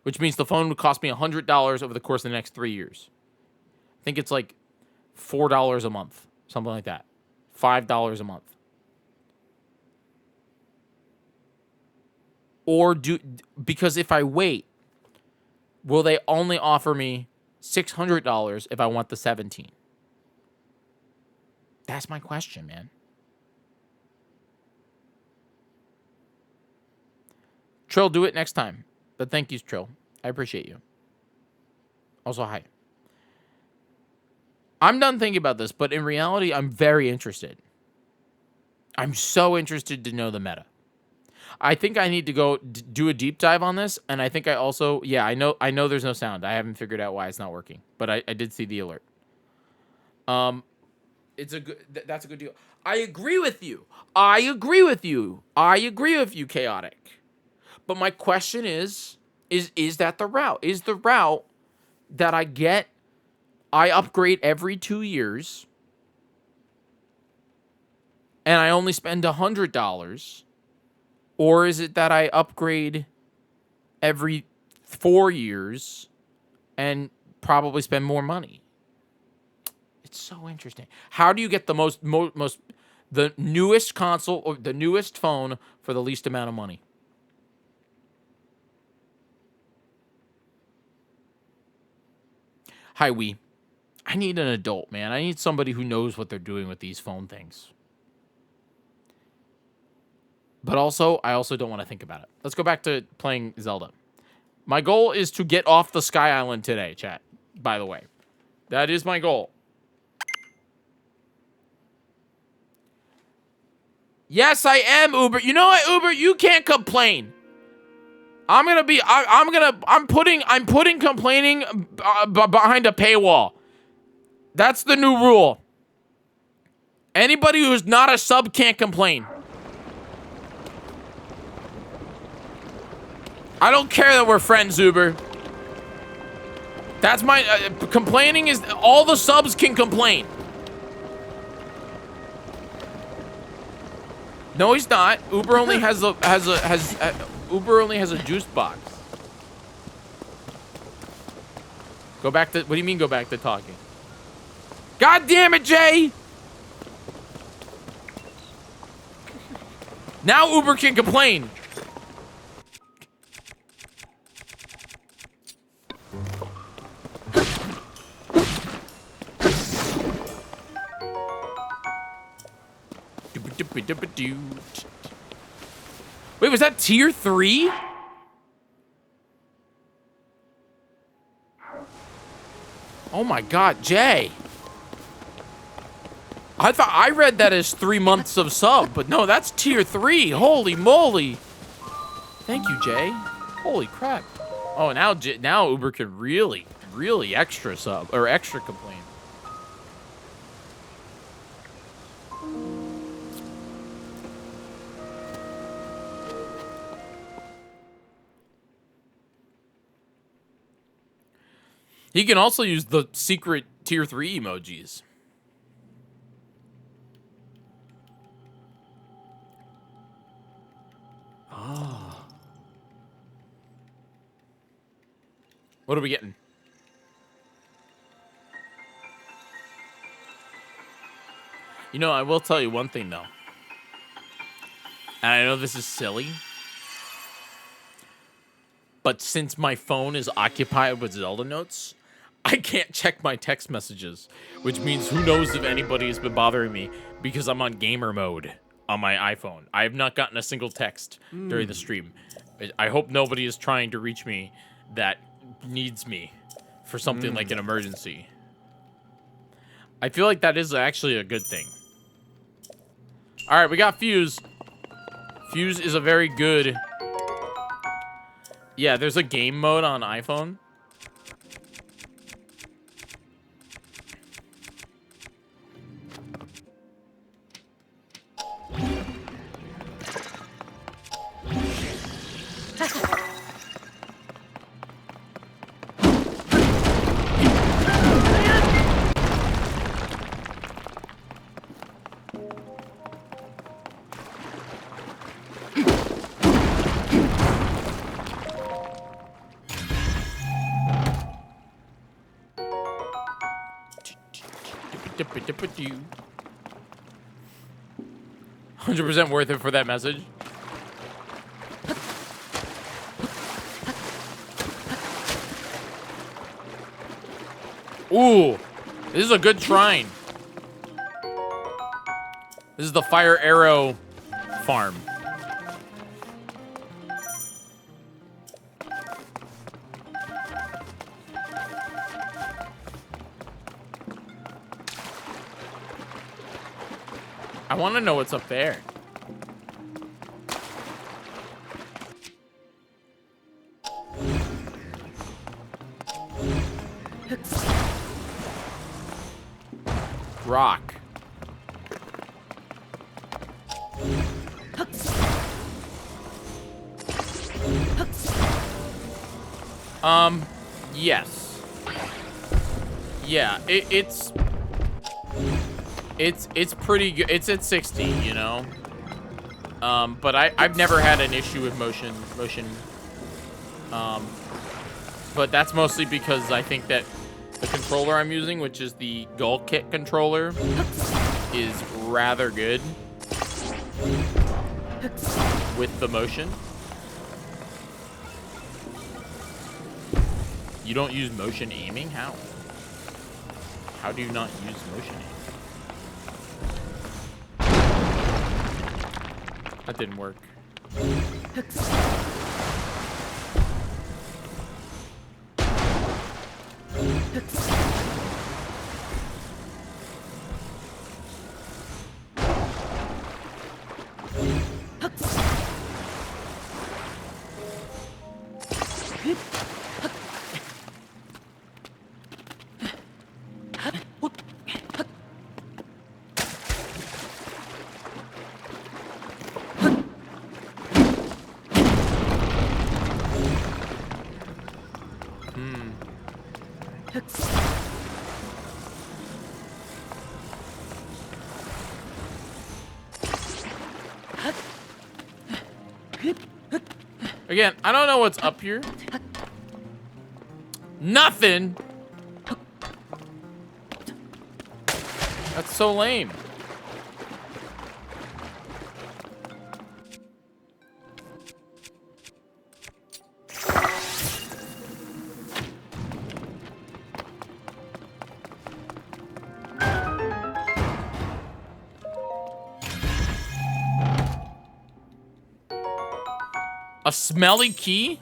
Which means the phone would cost me $100 over the course of the next 3 years. I think it's like $4 a month. Something like that. $5 a month. Because if I wait, will they only offer me $600 if I want the 17? That's my question, man. Trill, do it next time. But thank you, Trill. I appreciate you. Also, hi. I'm done thinking about this, but in reality, I'm very interested. I'm so interested to know the meta. I think I need to go do a deep dive on this, and I think I also, yeah, I know there's no sound. I haven't figured out why it's not working, but I did see the alert. It's a good, that's a good deal. I agree with you. I agree with you. I agree with you, Chaotic. But my question is that the route? Is the route that I upgrade every 2 years, and I only spend $100, or is it that I upgrade every 4 years and probably spend more money? It's so interesting. How do you get the the newest console or the newest phone for the least amount of money? Hi, I need an adult, man. I need somebody who knows what they're doing with these phone things. But also, I also don't want to think about it. Let's go back to playing Zelda. My goal is to get off the Sky Island today, chat. By the way. That is my goal. Yes, I am, Uber. You know what, Uber? You can't complain. I'm putting complaining behind a paywall. That's the new rule. Anybody who's not a sub can't complain. I don't care that we're friends, Uber. That's my complaining is all the subs can complain. No, he's not. Uber only has Uber only has a juice box. Go back to, what do you mean go back to talking? God damn it, Jay! Now Uber can complain. Wait, was that tier 3? Oh my god, Jay. I read that as 3 months of sub, but no, that's tier 3. Holy moly. Thank you, Jay. Holy crap. Oh, now Uber can really extra sub or extra complain. He can also use the secret tier 3 emojis. Oh. What are we getting? You know, I will tell you one thing, though. And I know this is silly. But since my phone is occupied with Zelda notes, I can't check my text messages, which means who knows if anybody has been bothering me because I'm on gamer mode on my iPhone. I have not gotten a single text during the stream. I hope nobody is trying to reach me that needs me for something like an emergency. I feel like that is actually a good thing. All right, we got Fuse. Fuse is a very good... Yeah, there's a game mode on iPhone. You 100% worth it for that message. Ooh, this is a good shrine. This is the Fire Arrow farm. I want to know what's up there. Rock. Yes. Yeah, it's pretty good. It's at 60, you know. But I've never had an issue with motion. But that's mostly because I think that the controller I'm using, which is the Gull Kit controller, is rather good with the motion. You don't use motion aiming? How? How do you not use motion aiming? That didn't work. Again, I don't know what's up here. Nothing. That's so lame. A smelly key?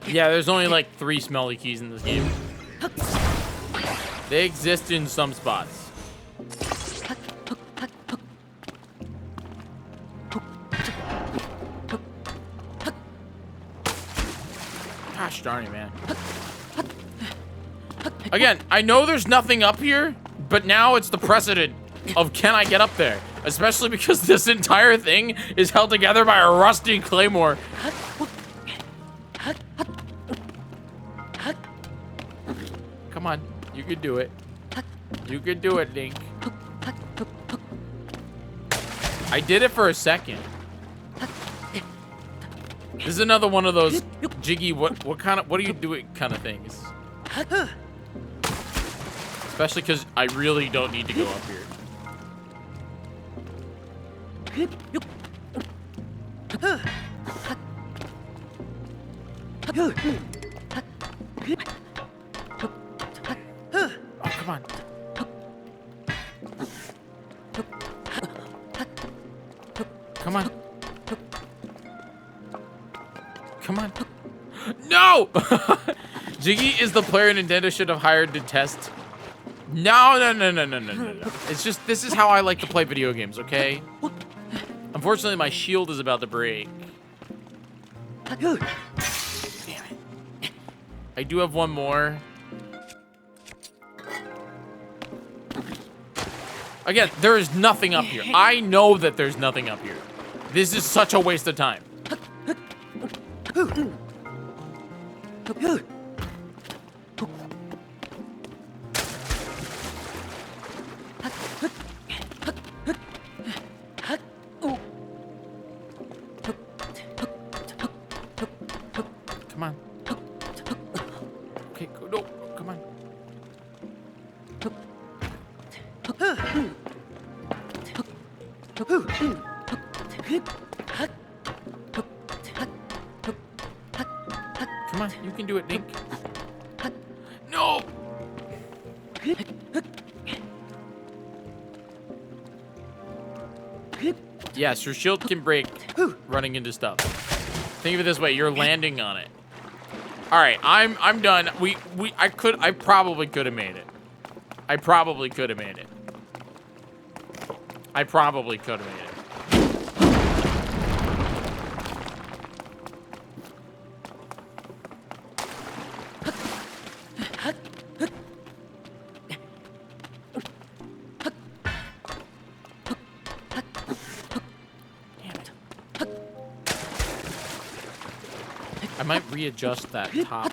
Yeah, there's only like 3 smelly keys in this game. They exist in some spots. Gosh darn it, man. Again, I know there's nothing up here, but now it's the precedent of can I get up there? Especially because this entire thing is held together by a rusty claymore. Come on, you can do it. You can do it, Link. I did it for a second. This is another one of those Jyggy, what are you doing kind of things. Especially because I really don't need to go up here. Oh, come on. Come on. Come on. No! Jyggy is the player Nintendo should have hired to test. No. It's just, this is how I like to play video games, okay? Unfortunately, my shield is about to break. Damn it. I do have one more. Again, there is nothing up here. I know that there's nothing up here. This is such a waste of time. Come on. Okay, no, come on. You can do it, Link. No! Yes, your shield can break running into stuff. Think of it this way, you're landing on it. Alright, I'm done. I probably could have made it. I probably could have made it. I probably could have made it. I might readjust that top.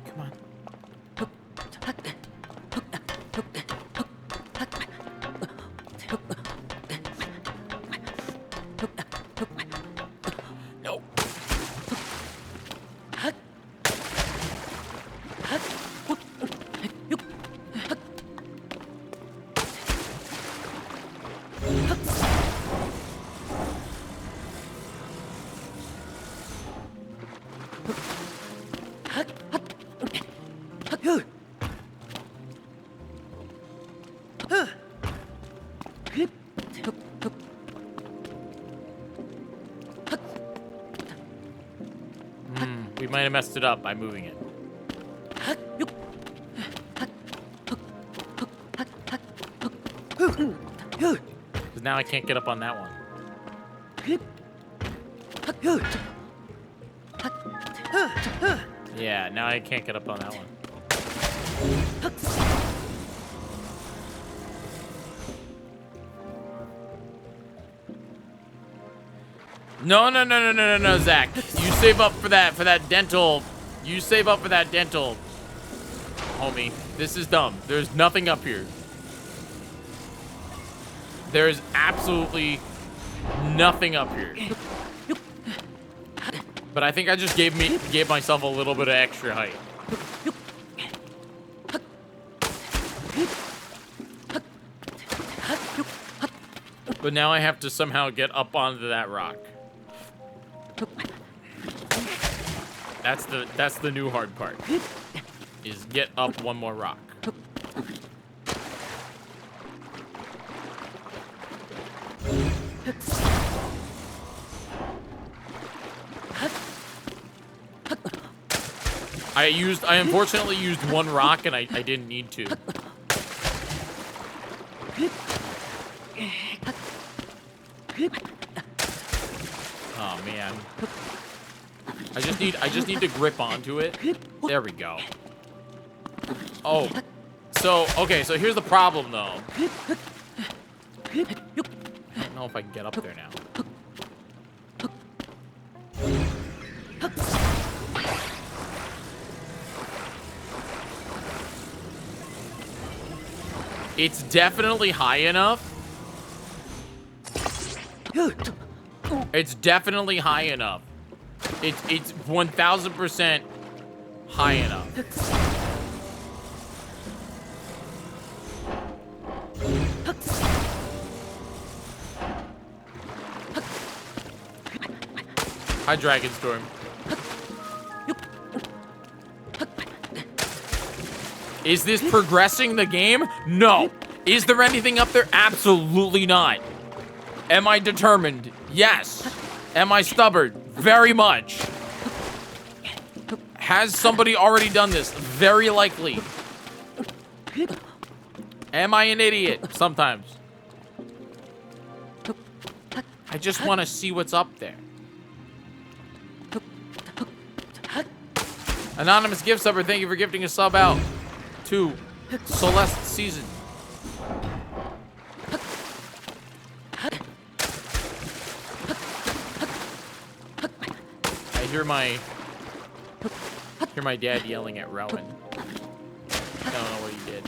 Come on. No. We might have messed it up by moving it. Because now I can't get up on that one. Yeah, now I can't get up on that one. No, Zach. You save up for that dental. You save up for that dental, homie. This is dumb. There's nothing up here. There's absolutely nothing up here. But I think I just gave myself a little bit of extra height. But now I have to somehow get up onto that rock. That's the new hard part. Is get up one more rock. I unfortunately used one rock and I didn't need to. Oh man. I just need to grip onto it. There we go. Oh. Okay, so here's the problem though. I don't know if I can get up there now. It's definitely high enough. It's definitely high enough. It's 1000% high enough. Hi, Dragonstorm. Is this progressing the game? No. Is there anything up there? Absolutely not. Am I determined? Yes. Am I stubborn? Very much. Has somebody already done this? Very likely. Am I an idiot? Sometimes. I just want to see what's up there. Anonymous gift subber, thank you for gifting a sub out to Celeste Season. I hear my dad yelling at Rowan. I don't know what he did.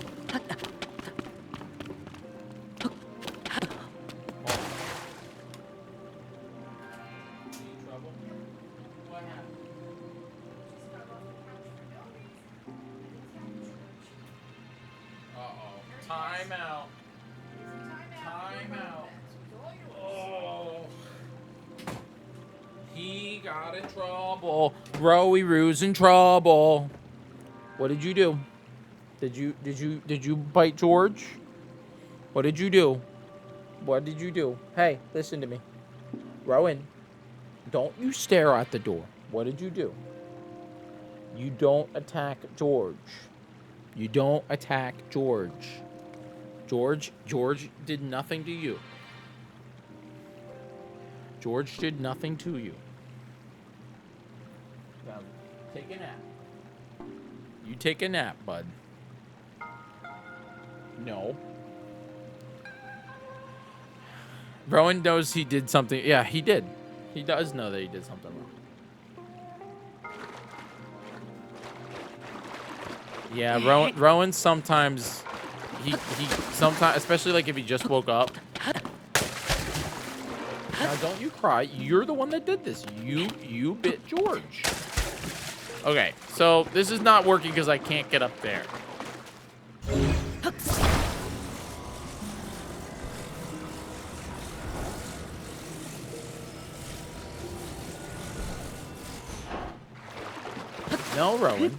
Time out. Time out. Oh. He got in trouble. Rowie Roo's in trouble. What did you do? Did you bite George? What did you do? What did you do? Hey, listen to me. Rowan, don't you stare at the door. What did you do? You don't attack George. You don't attack George. George did nothing to you. George did nothing to you. Now, take a nap. You take a nap, bud. No. Rowan knows he did something. Yeah, he did. He does know that he did something wrong. Yeah, Rowan sometimes he sometimes, especially like if he just woke up. Now don't you cry. You're the one that did this. You bit George. Okay, so this is not working because I can't get up there. No, Rowan.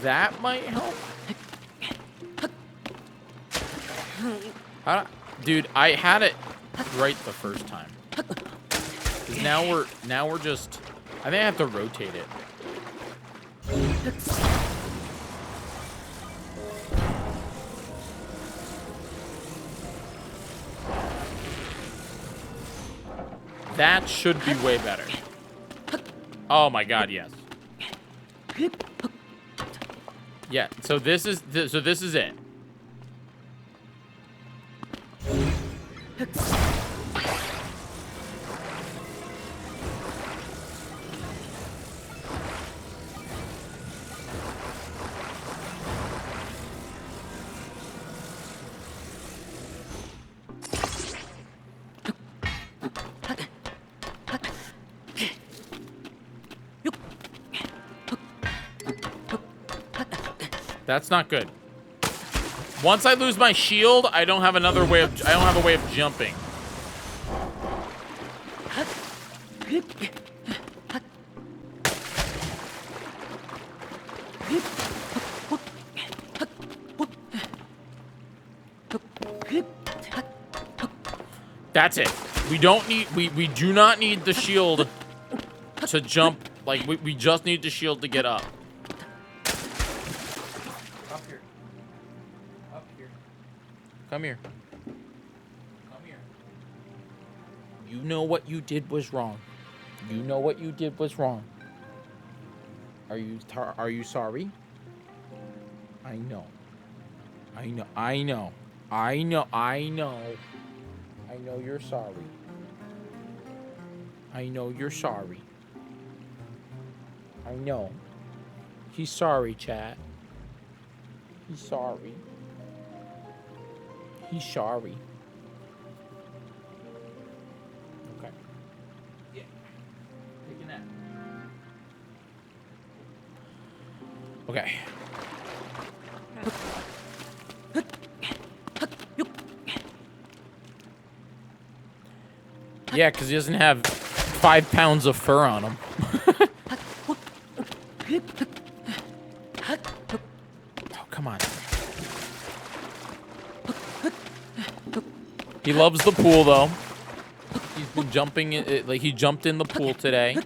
That might help. Dude, I had it right the first time. 'Cause now we're just. I think I have to rotate it. That should be way better. Oh my god, yes. Yeah, so this is it. That's not good. Once I lose my shield, I don't have a way of jumping. That's it. We do not need the shield to jump. Like we just need the shield to get up. Come here. Come here. You know what you did was wrong. You know what you did was wrong. Are you sorry? I know. I know. I know. I know. I know. I know you're sorry. I know you're sorry. I know. He's sorry, chat. He's sorry. He's sorry. Okay. Yeah. Take a nap. Okay. Yeah, because he doesn't have 5 pounds of fur on him. Oh, come on. He loves the pool, though. He's been jumping, like he jumped in the pool today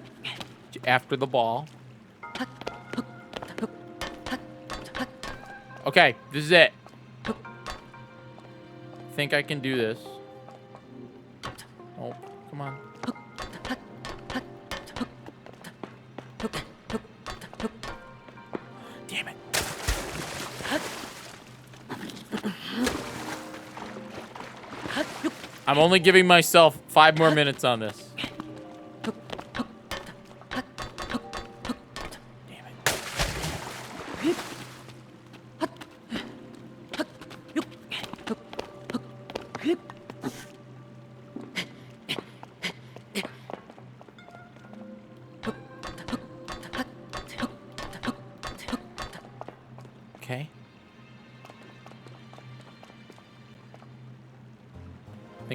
after the ball. Okay, this is it. I think I can do this. Oh, come on. Damn it. I'm only giving myself 5 more minutes on this. Damn it.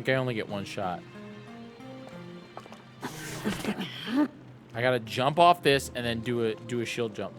think I only get one shot. I gotta jump off this and then do a shield jump.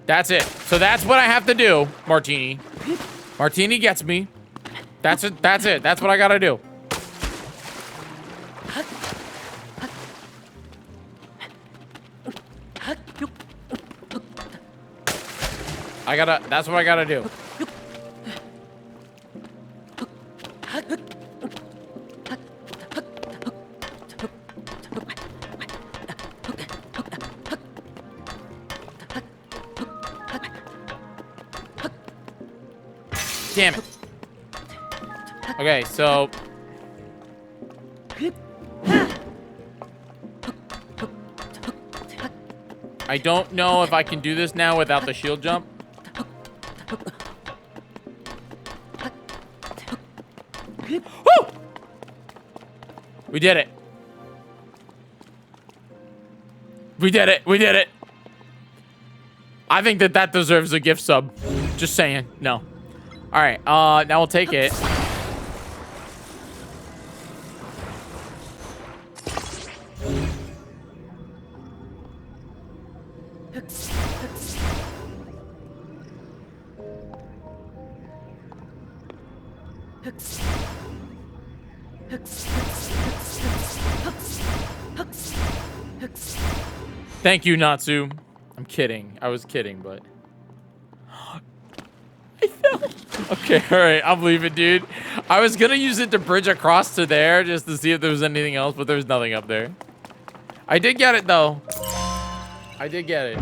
That's it. So that's what I have to do, Martini. Martini gets me. That's it. That's it. That's what I gotta do. That's what I gotta do. Damn it. Okay, so... I don't know if I can do this now without the shield jump. Woo! We did it. We did it. We did it. I think that deserves a gift sub. Just saying. No. All right. Now we'll take it. Thank you, Natsu. I'm kidding. I was kidding, but... I fell. Okay, alright. I'm leaving, dude. I was gonna use it to bridge across to there just to see if there was anything else, but there's nothing up there. I did get it, though. I did get it.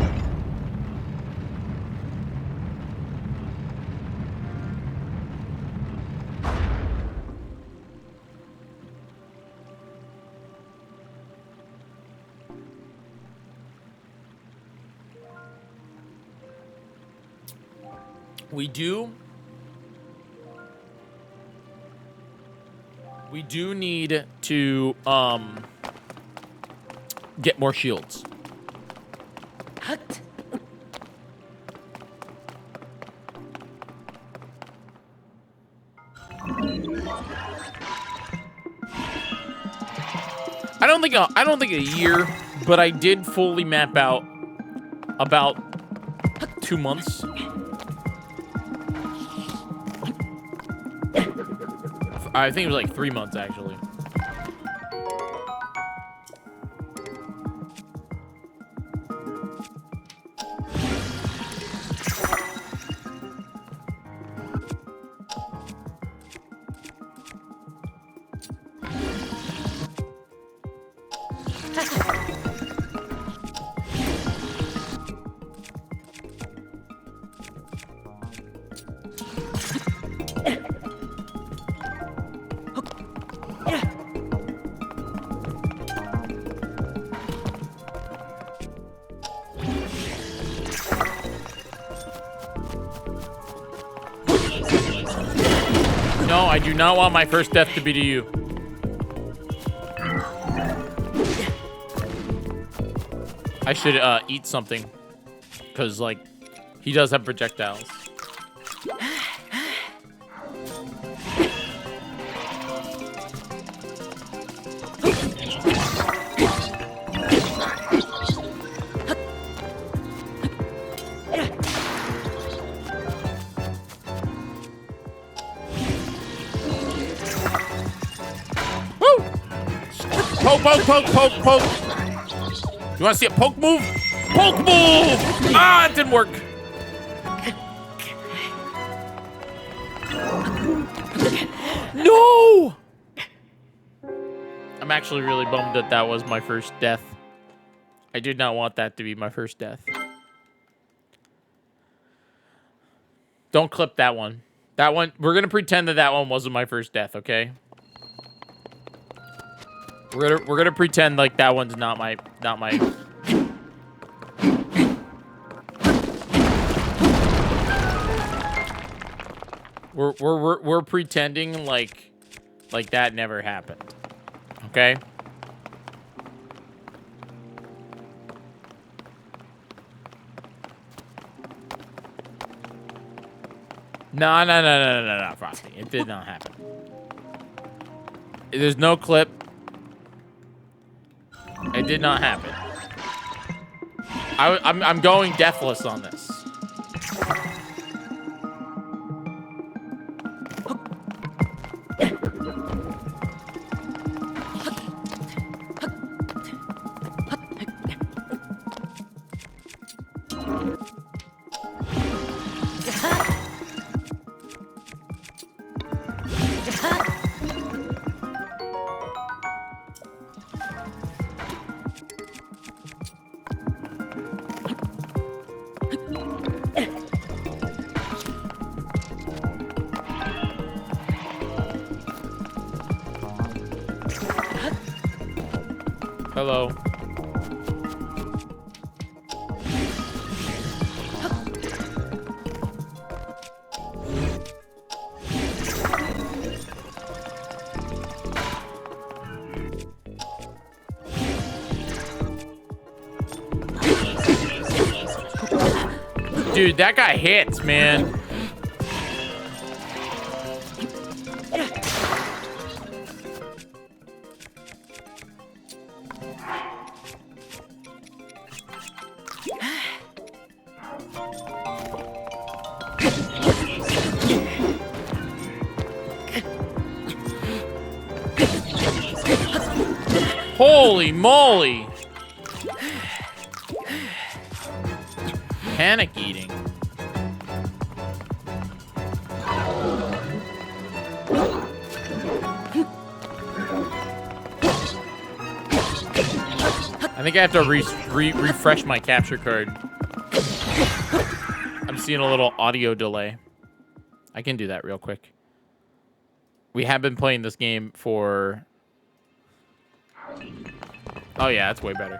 We do need to get more shields. I don't think a year, but I did fully map out about 2 months. I think it was like 3 months, actually. No, I do not want my first death to be to you. I should eat something. Because, like, he does have projectiles. Poke, poke, poke. You want to see a poke move? Poke move! Ah, it didn't work. No! I'm actually really bummed that that was my first death. I did not want that to be my first death. Don't clip that one. That one, we're going to pretend that that one wasn't my first death, okay? We're gonna pretend like that one's not my We're pretending like that never happened. Okay? No, Frosty. It did not happen. There's no clip. It did not happen. I'm going deathless on this. Hello. Dude, that guy hits, man. Holy moly! Panic eating. I think I have to refresh my capture card. I'm seeing a little audio delay. I can do that real quick. We have been playing this game for... Oh yeah, that's way better.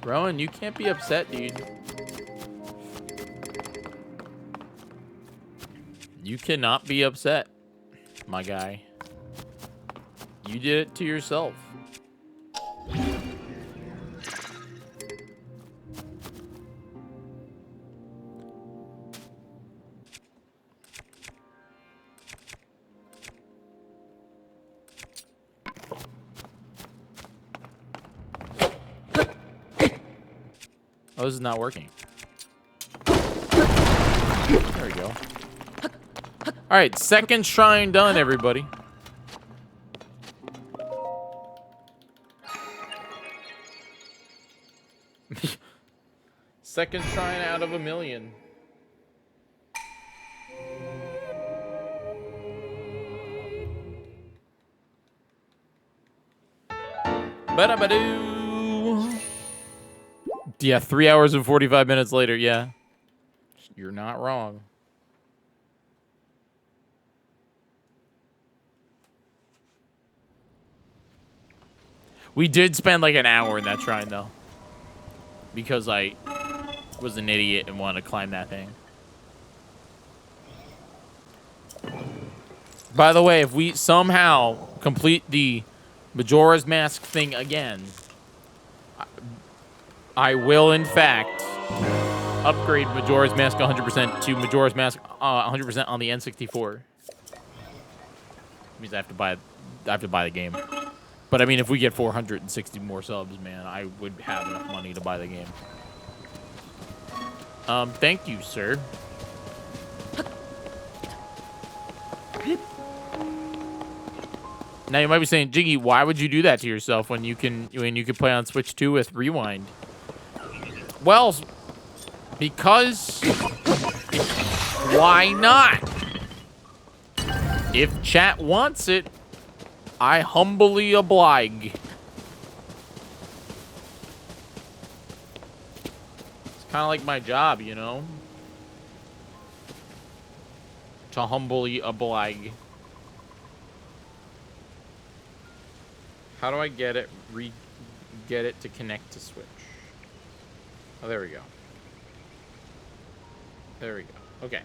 Rowan, you can't be upset, dude. You cannot be upset, my guy. You did it to yourself. Oh, this is not working. There we go. All right, second shrine done, everybody. Second shrine out of 1,000,000. Ba-da-ba-doo. Yeah, 3 hours and 45 minutes later, yeah. You're not wrong. We did spend like an hour in that shrine, though. Because I was an idiot and wanted to climb that thing. By the way, if we somehow complete the Majora's Mask thing again, I will, in fact, upgrade Majora's Mask 100% to Majora's Mask 100% on the N64. Means I have to buy the game. But I mean, if we get 460 more subs, man, I would have enough money to buy the game. Thank you, sir. Now you might be saying, Jyggy, why would you do that to yourself when you can play on Switch 2 with Rewind? Well, because why not? If chat wants it, I humbly oblige. Kind of like my job, you know? To humbly oblige. How do I get it? Get it to connect to Switch. Oh, there we go. There we go. Okay.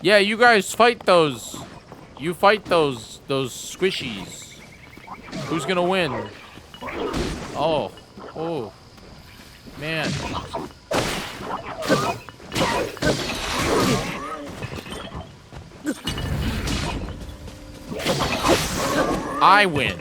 Yeah, you guys fight those. You fight those squishies. Who's gonna win? Oh. Oh. Man. I win.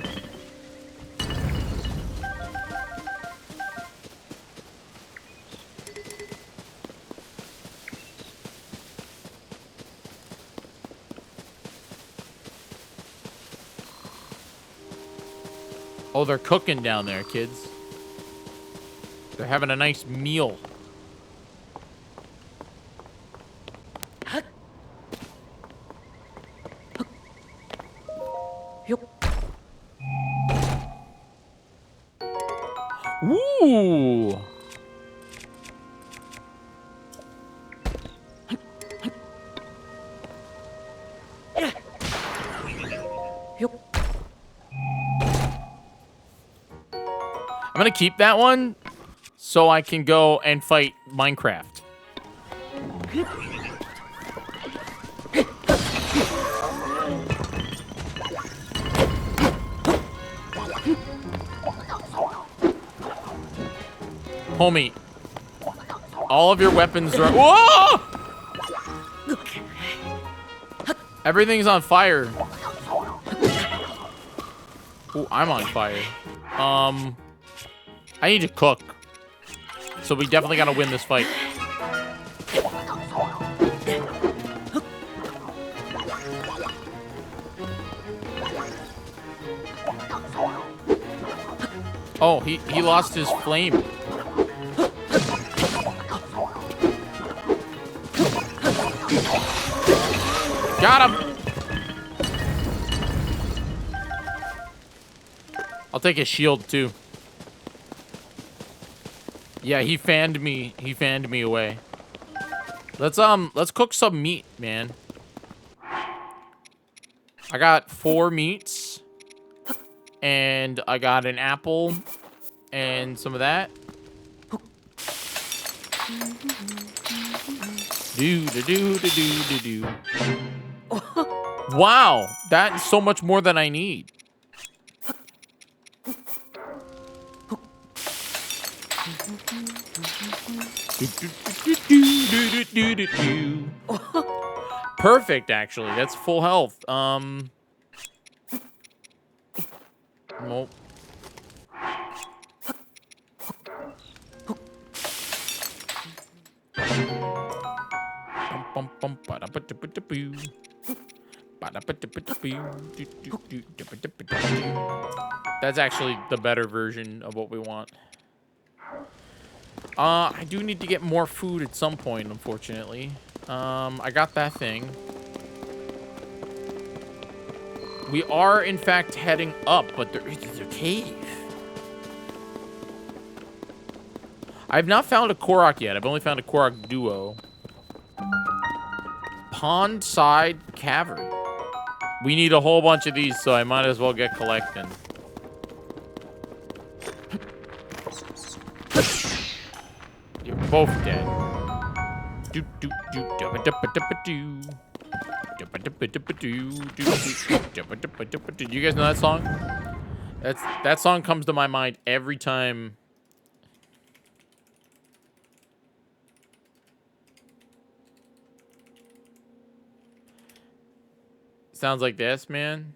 Oh, they're cooking down there, kids. They're having a nice meal. Ooh. I'm gonna keep that one so I can go and fight Minecraft. Homie, all of your weapons are... Whoa! Everything's on fire. Ooh, I'm on fire. I need to cook. So we definitely gotta win this fight. Oh, he lost his flame. Got him! I'll take his shield too. Yeah, he fanned me. He fanned me away. Let's cook some meat, man. I got 4 meats. And I got an apple and some of that. Do. Wow, that's so much more than I need. Perfect, actually. That's full health. Nope. That's actually the better version of what we want. I do need to get more food at some point, unfortunately. I got that thing. We are, in fact, heading up, but there is a cave. I've not found a Korok yet. I've only found a Korok duo. Pond Side Cavern. We need a whole bunch of these, so I might as well get collecting. You're both dead. Do you guys know that song? That song comes to my mind every time. Sounds like this, man.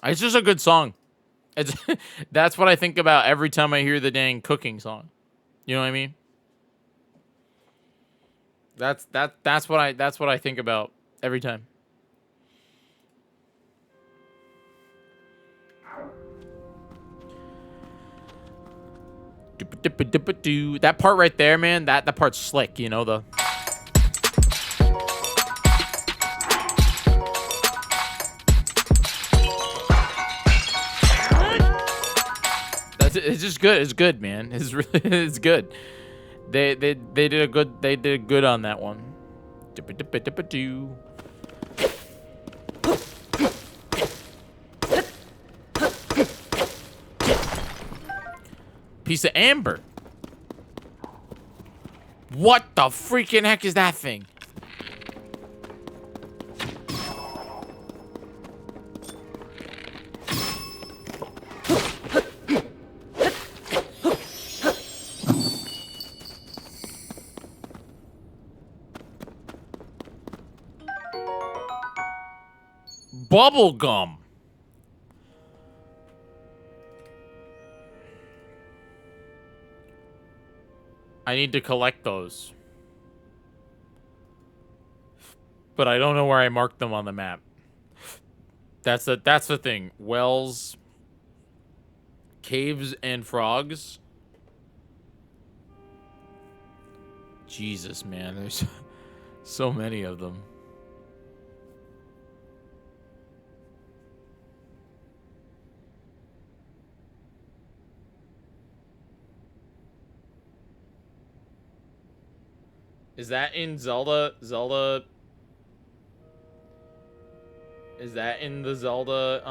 It's just a good song. It's that's what I think about every time I hear the dang cooking song. You know what I mean? That's what I think about every time. That part right there, man, that part's slick, you know, the it's just good. It's good, man. It's really it's good. They did good on that one. Piece of amber. What the freaking heck is that thing? Bubble gum. I need to collect those. But I don't know where I marked them on the map. That's the thing. Wells, caves, and frogs. Jesus, man, there's so many of them. Is that in Zelda? Zelda? Is that in the Zelda,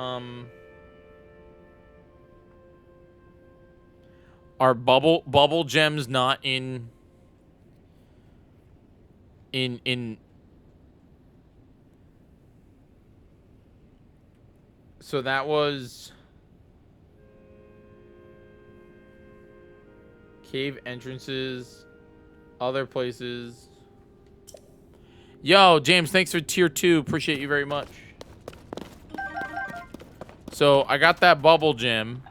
are bubble gems not in so that was cave entrances, other places. Yo, James, thanks for tier 2. Appreciate you very much. So I got that bubble gem.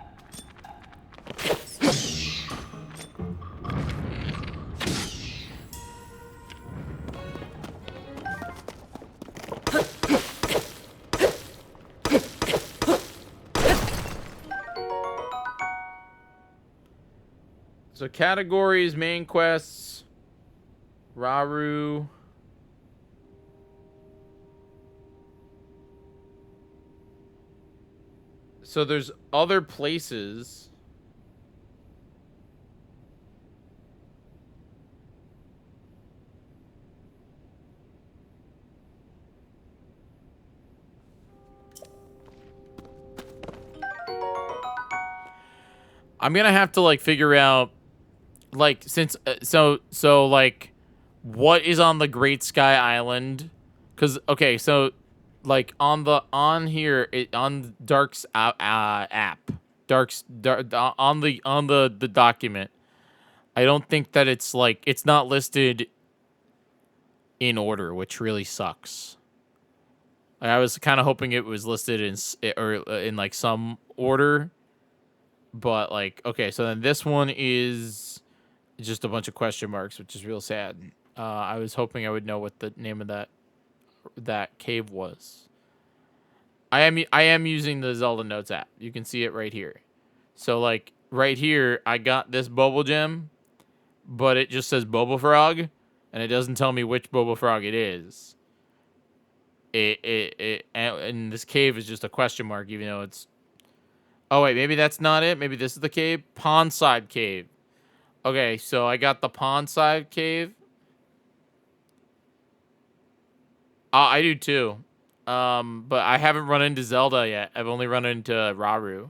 So categories, main quests, Raru. So there's other places. I'm gonna have to like figure out, like, since so like, what is on the Great Sky Island? Cause okay, so like on here on Dark's app, on the document, I don't think that it's not listed in order, which really sucks. I was kind of hoping it was listed in like some order, but like, okay, so then this one is just a bunch of question marks, which is real sad. I was hoping I would know what the name of that cave was. I am using the Zelda Notes app. You can see it right here. So like right here, I got this bubble gem, but it just says Boba Frog, and it doesn't tell me which Boba Frog it is. And this cave is just a question mark, even though it's. Oh wait, maybe that's not it. Maybe this is the cave. Pondside Cave. Okay, so I got the Pondside Cave. I do too. But I haven't run into Zelda yet. I've only run into Raru.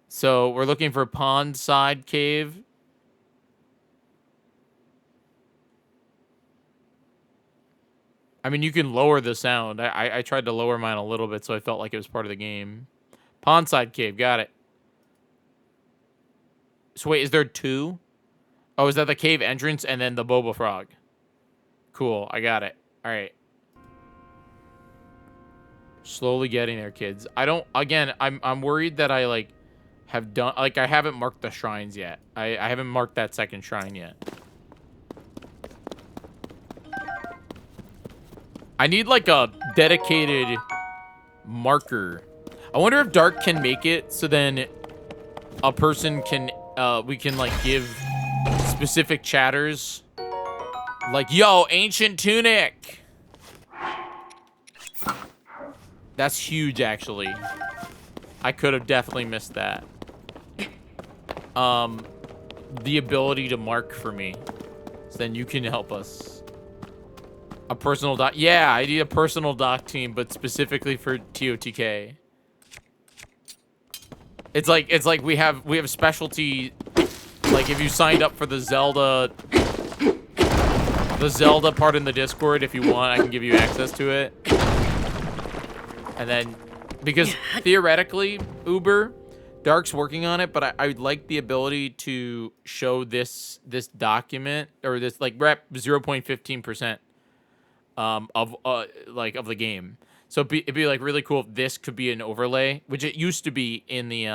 So we're looking for Pondside Cave. I mean, you can lower the sound. I tried to lower mine a little bit, so I felt like it was part of the game. Pondside Cave, got it. So wait, is there two? Oh, is that the cave entrance and then the Boba Frog? Cool, I got it. All right. Slowly getting there, kids. I don't, again, I'm worried that I, like, have done, like, I haven't marked the shrines yet. I haven't marked that second shrine yet. I need, like, a dedicated marker. I wonder if Dark can make it so then a person can, we can, like, give specific chatters. Like, yo, ancient tunic! That's huge, actually. I could have definitely missed that. The ability to mark for me. So then you can help us. A personal doc. Yeah, I need a personal doc team, but specifically for TOTK. It's like we have specialty. Like if you signed up for the Zelda part in the Discord, if you want, I can give you access to it. And then, because theoretically, Uber, Dark's working on it, but I'd like the ability to show this document or this like rep 0.15% of of the game. So it'd be like really cool if this could be an overlay, which it used to be in the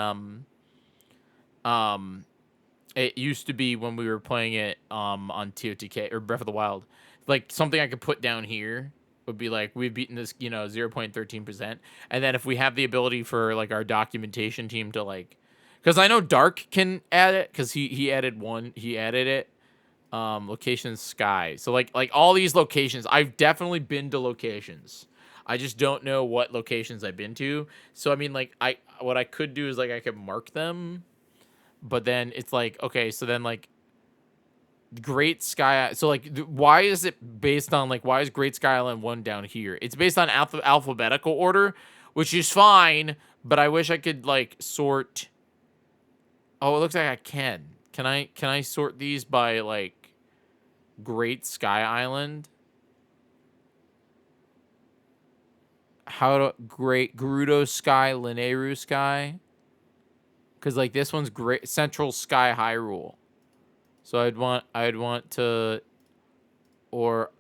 it used to be when we were playing it on TOTK or Breath of the Wild. Like something I could put down here would be like we've beaten this, 0.13%. And then if we have the ability for like our documentation team to like, because I know Dark can add it because he added it. Location sky. So like all these locations, I've definitely been to locations. I just don't know what locations I've been to. So I mean like what I could do is like I could mark them, but then it's like okay, so then like Great Sky. So like why is it based on like why is Great Sky Island 1 down here? It's based on alphabetical order, which is fine, but I wish I could like sort. Oh, it looks like I can. Can I sort these by like Great Sky Island? How to Great Gerudo Sky, Lineru Sky? Because like this one's Great Central Sky Hyrule. So I'd want to or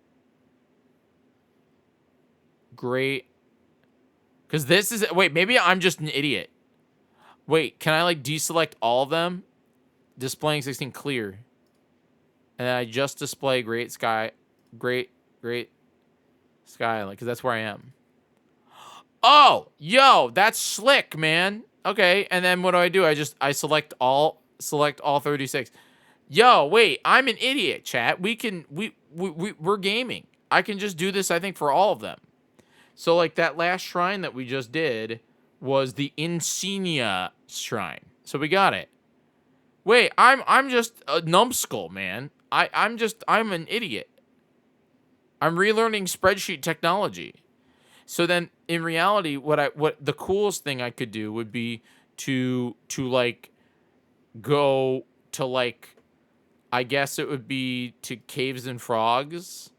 Great, because this is wait, maybe I'm just an idiot. Wait, can I like deselect all of them? Displaying 16 clear. And then I just display Great Sky Island, because that's where I am. Oh, yo, that's slick, man. Okay, and then what do? I select all 36. Yo, wait, I'm an idiot, chat. We're gaming. I can just do this, I think, for all of them. So like that last shrine that we just did was the Insignia shrine. So we got it. Wait, I'm just a numbskull, man. I'm an idiot. I'm relearning spreadsheet technology. So then in reality, what the coolest thing I could do would be to like go to like, I guess it would be to Caves and Frogs.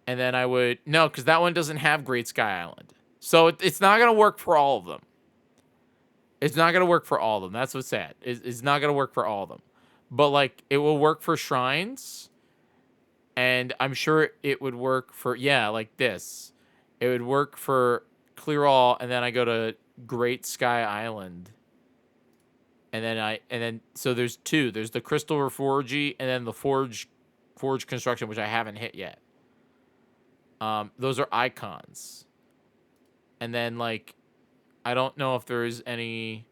And then I would, no, because that one doesn't have Great Sky Island. So it's not going to work for all of them. It's not going to work for all of them. That's what's sad. It's not going to work for all of them. But like, it will work for shrines. And I'm sure it would work for, yeah, like this. It would work for clear all, and then I go to Great Sky Island. And then so there's two. There's the Crystal Reforgy and then the Forge Construction, which I haven't hit yet. Those are icons. And then like I don't know if there's any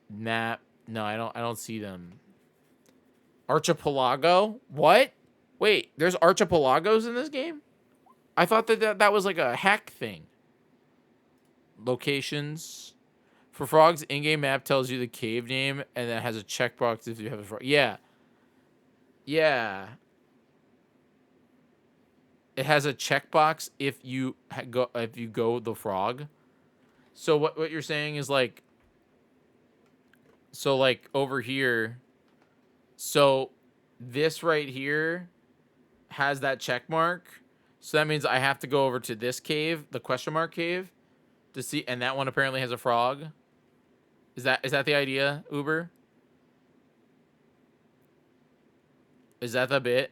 map. No, I don't see them. Archipelago? What? Wait, there's archipelagos in this game? I thought that was like a hack thing. Locations. For frogs, in-game map tells you the cave name and then has a checkbox if you have a frog. Yeah. Yeah. It has a checkbox if you go the frog. So what you're saying is like, so like over here, so this right here has that check mark. So that means I have to go over to this cave, the question mark cave, to see, and that one apparently has a frog. Is that the idea, Uber? Is that the bit?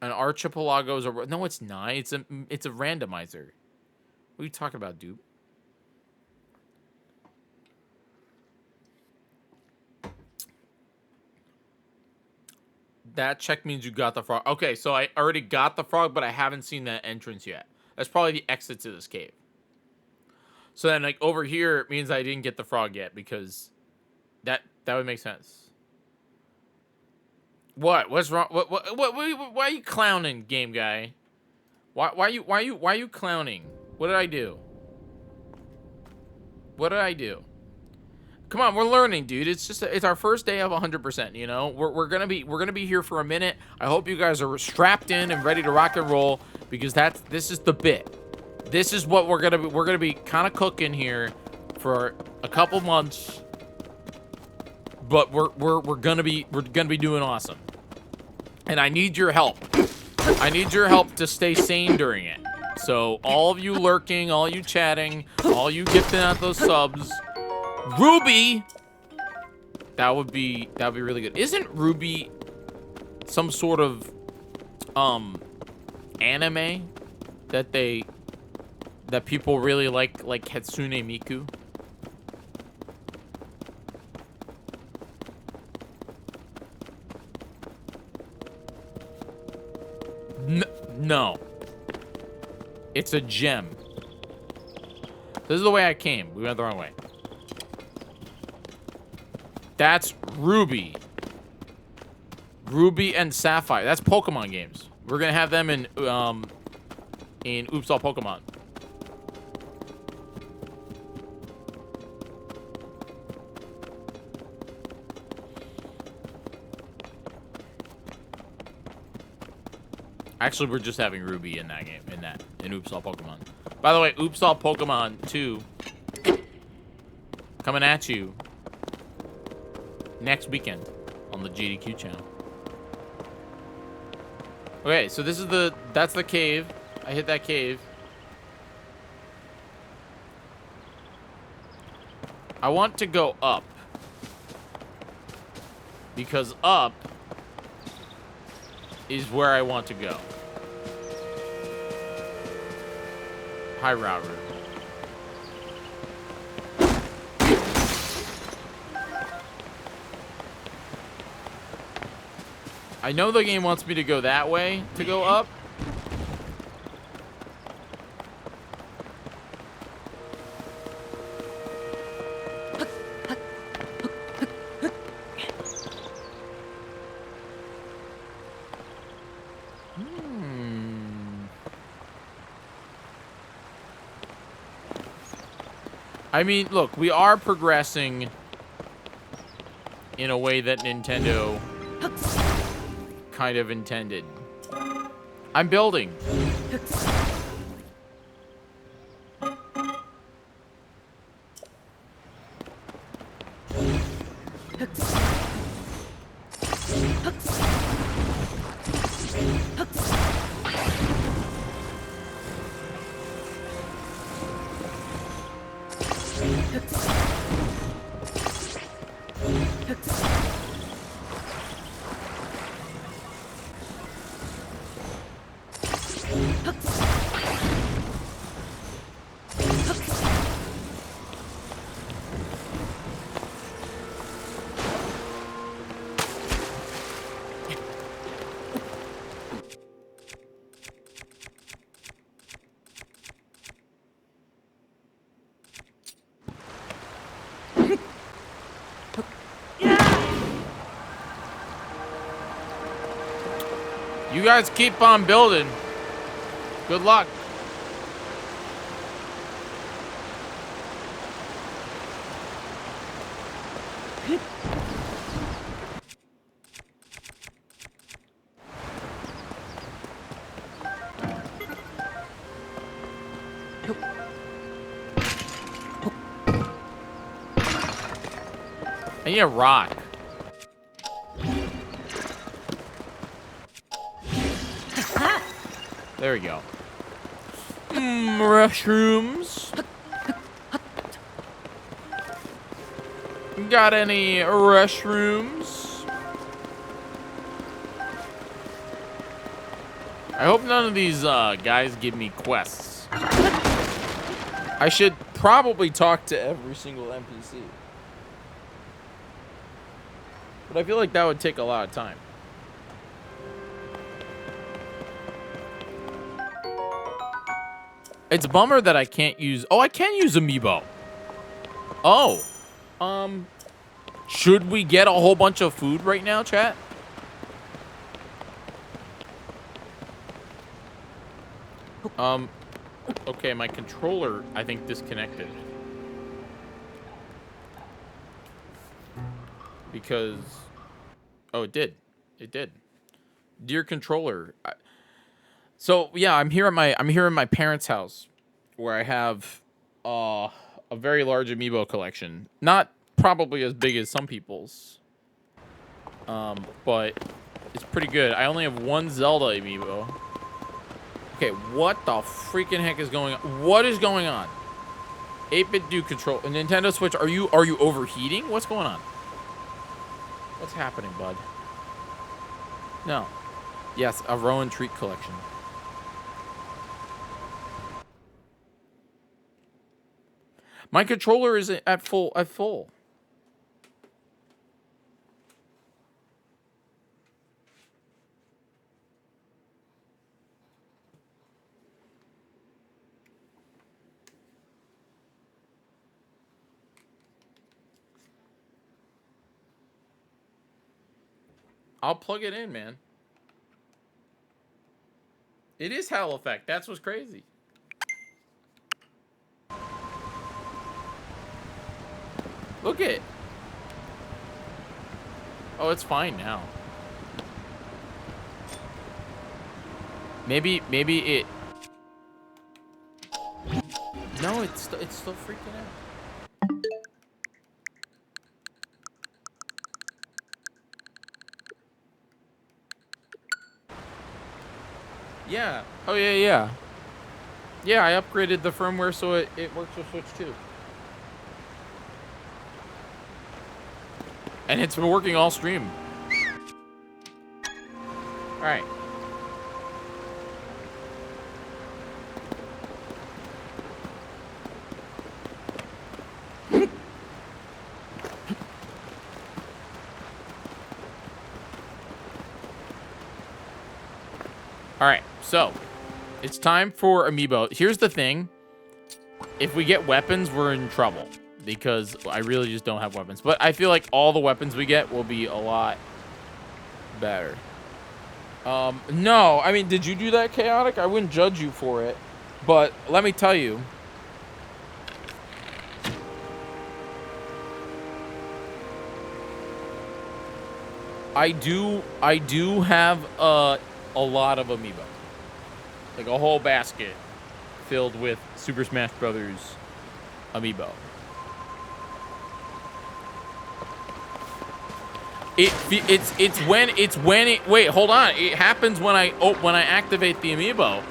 An archipelago is a, no, it's not. It's a randomizer. What What are you talking about, dude? That check means you got the frog. Okay, so I already got the frog, but I haven't seen that entrance yet. That's probably the exit to this cave. So then, like, over here, it means I didn't get the frog yet, because that would make sense. What? What's wrong? What? Why are you clowning, game guy? Why are you clowning? What did I do? What did I do? Come on, we're learning, dude. It's our first day of 100%. You know, we're gonna be here for a minute. I hope you guys are strapped in and ready to rock and roll, because this is the bit. This is what we're gonna be kind of cooking here for a couple months. But we're gonna be doing awesome. And I need your help. I need your help to stay sane during it. So all of you lurking, all you chatting, all you gifting out those subs. Ruby! That would be really good. Isn't Ruby some sort of anime that people really like Hatsune Miku? No. It's a gem. This is the way I came. We went the wrong way. That's Ruby. Ruby and Sapphire. That's Pokemon games. We're gonna have them in Oops All Pokemon. Actually, we're just having Ruby in that game, in Oops All Pokemon. By the way, Oops All Pokemon 2 coming at you next weekend on the GDQ channel. Okay, so that's the cave. I hit that cave. I want to go up, because up is where I want to go. Hi, Robert. I know the game wants me to go that way to go up. I mean, look, we are progressing in a way that Nintendo kind of intended. I'm building. You guys keep on building. Good luck. I need a rock. There we go. Mushrooms. Got any mushrooms? I hope none of these guys give me quests. I should probably talk to every single NPC. But I feel like that would take a lot of time. It's a bummer that I can't use... Oh, I can use Amiibo. Oh. Should we get a whole bunch of food right now, chat? Okay, my controller, I think, disconnected. Because... Oh, it did. It did. Dear controller. So, yeah, I'm here in my parents' house where I have a very large Amiibo collection. Not probably as big as some people's. But it's pretty good. I only have one Zelda Amiibo. Okay, what the freaking heck is going on? What is going on? 8-bit do control. Nintendo Switch, are you overheating? What's going on? What's happening, bud? No. Yes, a Rowan treat collection. My controller is at full. I'll plug it in, man. It is Hell Effect. That's what's crazy. Look it. Oh, it's fine now. Maybe it... No, it's still freaking out. Yeah. Oh, yeah. Yeah, I upgraded the firmware so it works with Switch 2. And it's been working all stream. All right. All right, so it's time for Amiibo. Here's the thing. If we get weapons, we're in trouble because I really just don't have weapons. But I feel like all the weapons we get will be a lot better. No, I mean, did you do that, Chaotic? I wouldn't judge you for it. But let me tell you. I do have a lot of Amiibo. Like a whole basket filled with Super Smash Brothers Amiibo. Wait, hold on. It happens when I activate the Amiibo.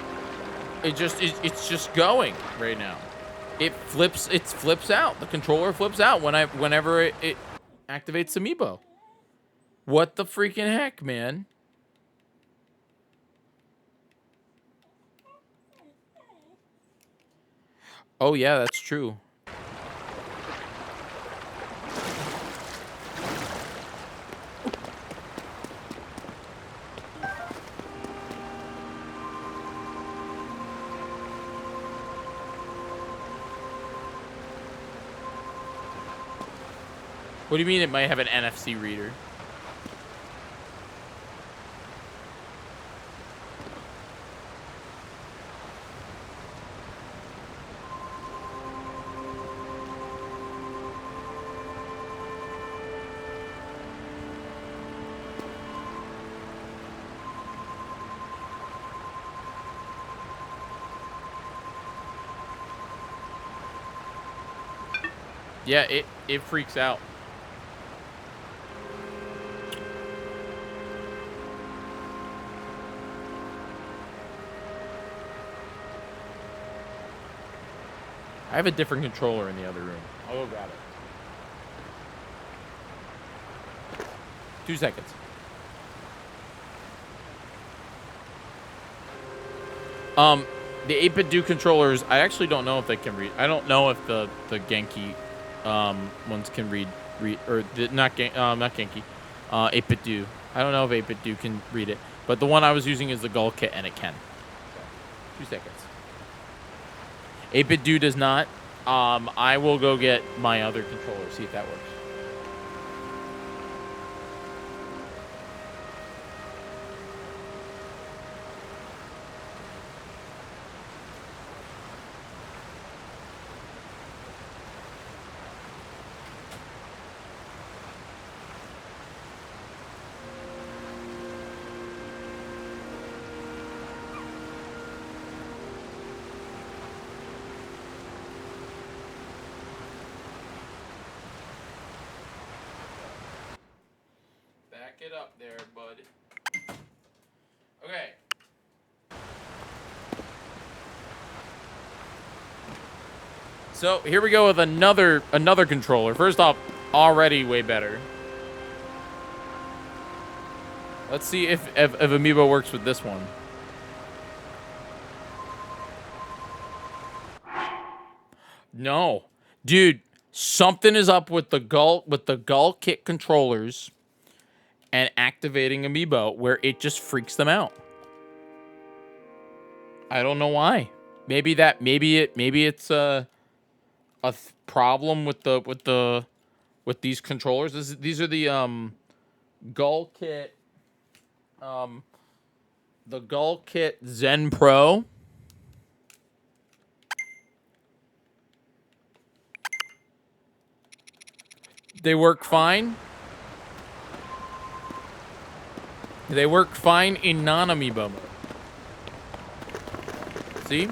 It's just going right now. It flips out. The controller flips out whenever it activates Amiibo. What the freaking heck, man? Oh yeah, that's true. What do you mean it might have an NFC reader? Yeah, it freaks out. I have a different controller in the other room. I'll go grab it. 2 seconds. The 8-bit do controllers, I actually don't know if they can read. I don't know if the Genki ones can read or not Genki, 8-bit do. I don't know if 8-bit do can read it, but the one I was using is the Gull kit and it can. 2 seconds. 8-bit do does not. I will go get my other controller, see if that works. Back it up there, bud. Okay. So here we go with another controller. First off, already way better. Let's see if Amiibo works with this one. No, dude, something is up with the Gull kit controllers and activating Amiibo where it just freaks them out. I don't know why. Maybe it's a problem with these controllers. These are the Gull kit Zen Pro. They work fine. They work fine in non-Amiibo mode. See?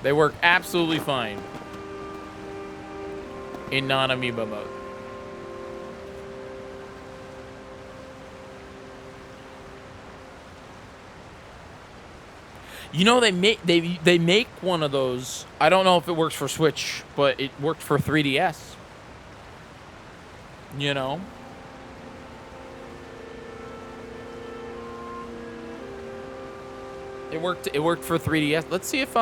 They work absolutely fine in non-Amiibo mode. You know, they make one of those. I don't know if it works for Switch, but it worked for 3DS. You know? It worked for 3DS. Let's see if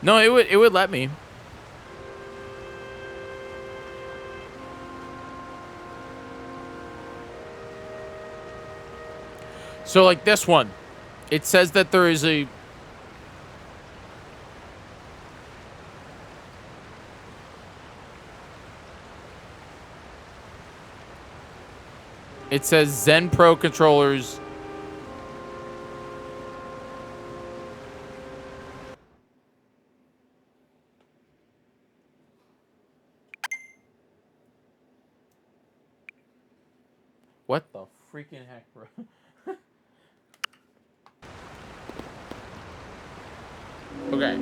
no, it would let me. So like this one, it says that there is a it says Zen Pro controllers. What the freaking heck, bro? Okay.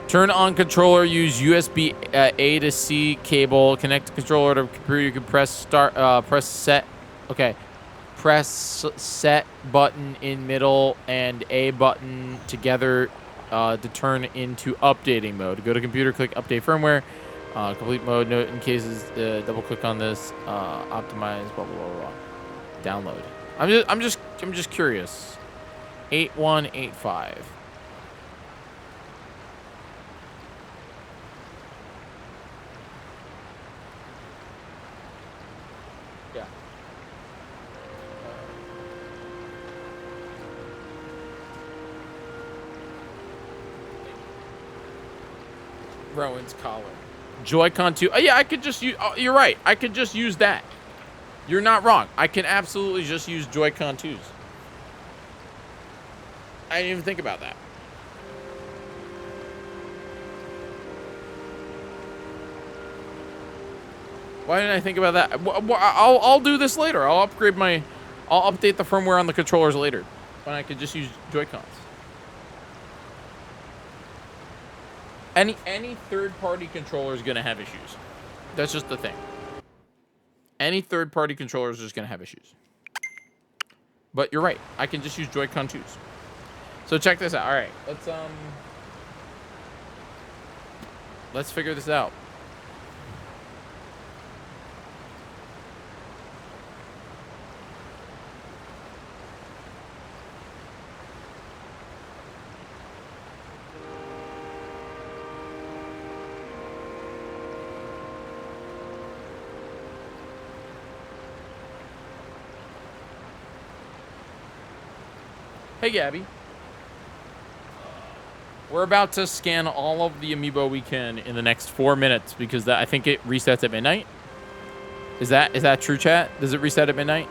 Turn on controller, use USB A to C cable, connect the controller to computer, you can press start, press set, okay. Press set button in middle and A button together to turn into updating mode. Go to computer, click update firmware, complete mode, note in cases, double click on this, optimize, blah, blah, blah, blah. Download. I'm just curious. 8185. Rowan's collar. Joy-Con 2. Oh, yeah, I could just use... Oh, you're right. I could just use that. You're not wrong. I can absolutely just use Joy-Con 2s. I didn't even think about that. Why didn't I think about that? I'll do this later. I'll upgrade my... I'll update the firmware on the controllers later. When I could just use Joy-Cons. Any third-party controller is going to have issues. That's just the thing. Any third-party controller is just going to have issues. But you're right. I can just use Joy-Con 2s. So check this out. All right. Let's figure this out. Hey, Gabby. We're about to scan all of the amiibo we can in the next 4 minutes because I think it resets at midnight. Is that true, chat? Does it reset at midnight?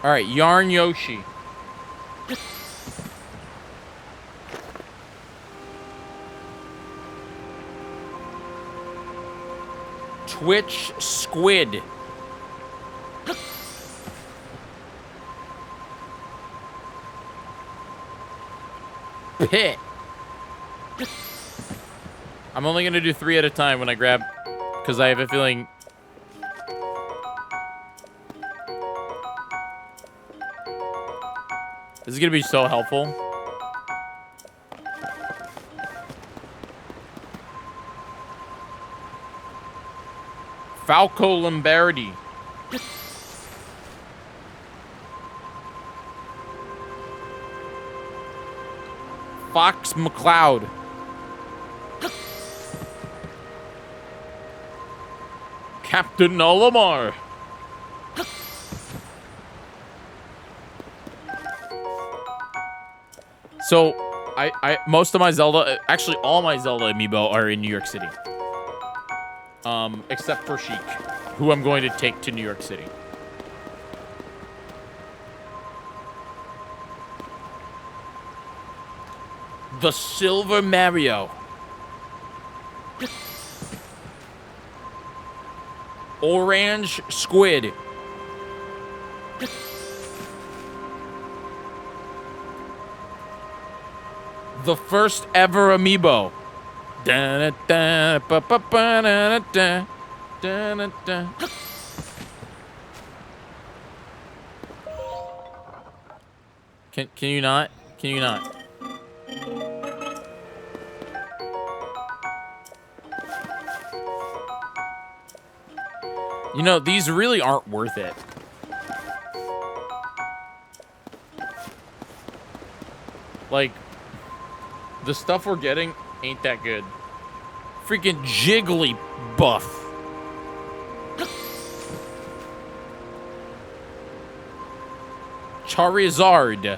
All right, Yarn Yoshi. Twitch Squid. Pit. I'm only going to do 3 at a time when I grab, because I have a feeling... This is going to be so helpful. Falco Lombardi. Fox McCloud. Captain Olimar. So, most of my Zelda, actually all my Zelda amiibo are in New York City. Except for Sheik, who I'm going to take to New York City. The Silver Mario. Orange Squid. The first ever amiibo. Can you not? Can you not? You know, these really aren't worth it. Like, the stuff we're getting ain't that good. Freaking Jiggly buff. Charizard.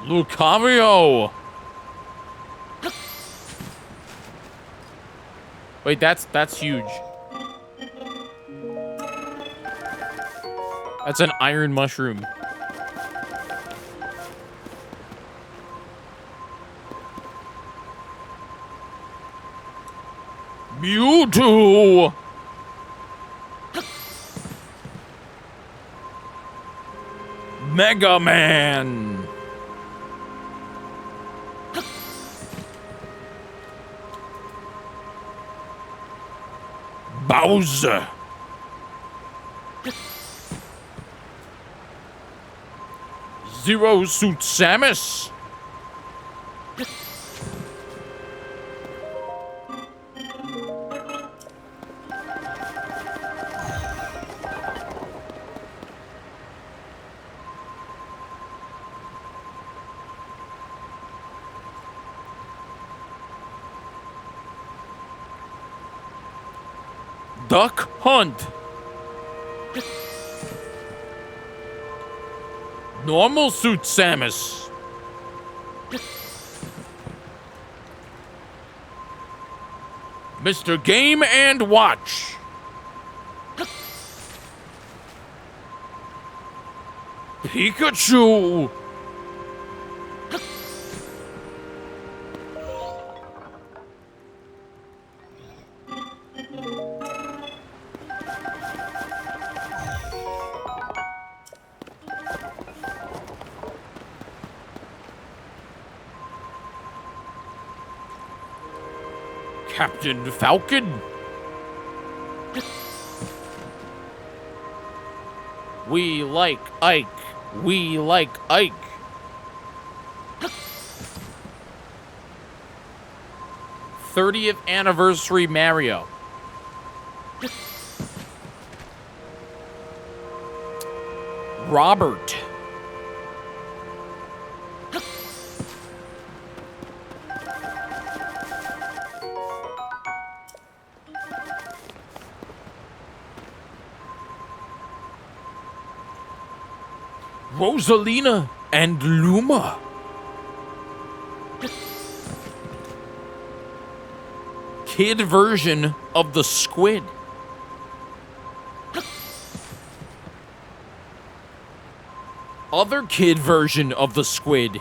Lucario. Wait, that's huge. That's an iron mushroom. Mewtwo! Mega Man! Bowser! Zero Suit Samus! Duck Hunt. Normal suit Samus. Mr. Game and Watch. Pikachu. Captain Falcon. We like Ike. We like Ike. '30th anniversary Mario. Robert. Rosalina and Luma. Kid version of the squid. Other kid version of the squid.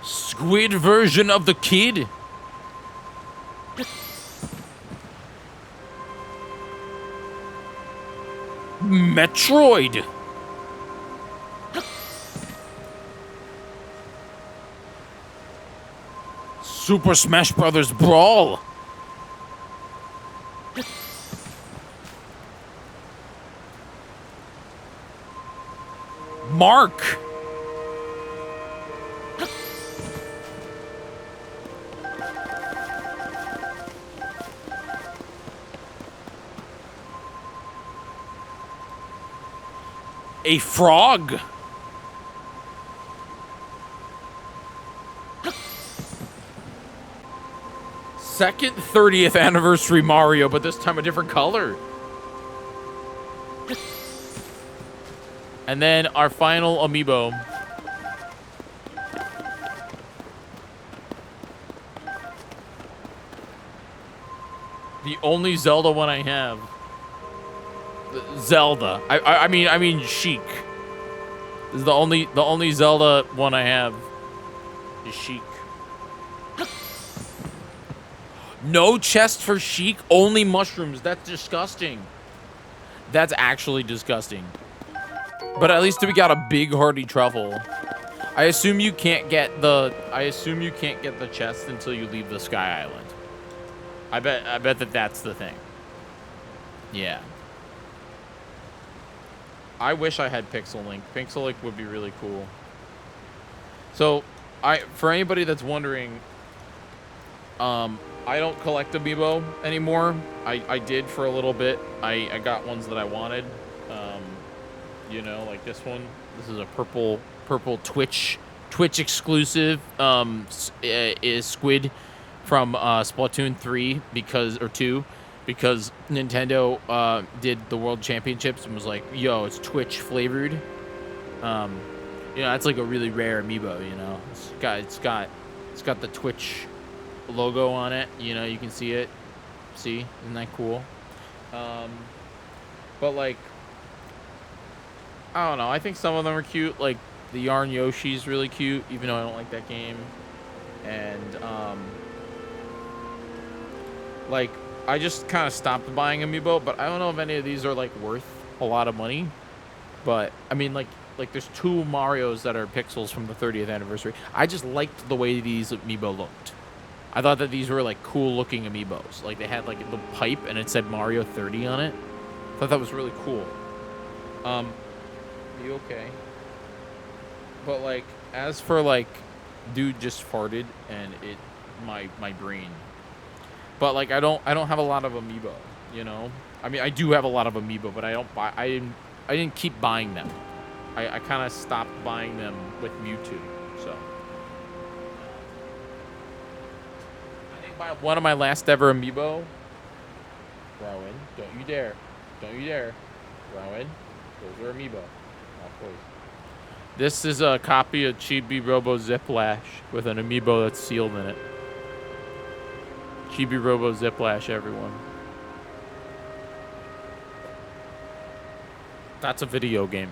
Squid version of the kid. Metroid. Super Smash Brothers Brawl. Mark. A frog. Second 30th anniversary Mario, but this time a different color. And then our final amiibo. The only Zelda one I have. Zelda. I mean Sheik. This is the only Zelda one I have. Is Sheik. No chest for Sheik, only mushrooms. That's disgusting. That's actually disgusting. But at least we got a big hearty truffle. I assume you can't get the chest until you leave the Sky Island. I bet that's the thing. Yeah. I wish I had Pixel Link. Pixel Link would be really cool. So, for anybody that's wondering, I don't collect amiibo anymore. I did for a little bit. I got ones that I wanted. You know, like this one. This is a purple Twitch exclusive. Is Squid from Splatoon 3 or 2 because Nintendo did the World Championships and was like, "Yo, it's Twitch flavored." You know, that's like a really rare amiibo. You know, it's got the Twitch logo on it. You know, you can see it. See, isn't that cool? But like, I don't know. I think some of them are cute. Like the Yarn Yoshi's really cute, even though I don't like that game. And like, I just kind of stopped buying amiibo. But I don't know if any of these are like worth a lot of money. But I mean, like there's 2 Marios that are pixels from the 30th anniversary. I just liked the way these amiibo looked. I thought that these were like cool looking amiibos. Like they had like the pipe and it said Mario 30 on it. I thought that was really cool. You okay? But like, as for like, dude just farted and it my brain. But like I don't have a lot of amiibo, you know. I mean, I do have a lot of amiibo, but I don't buy. I didn't keep buying them. I kind of stopped buying them with Mewtwo. So I think one of my last ever amiibo. Rowan, don't you dare! Don't you dare! Rowan, those are amiibo. Oh, please. This is a copy of Chibi Robo Ziplash with an amiibo that's sealed in it. Chibi Robo Ziplash, everyone. That's a video game.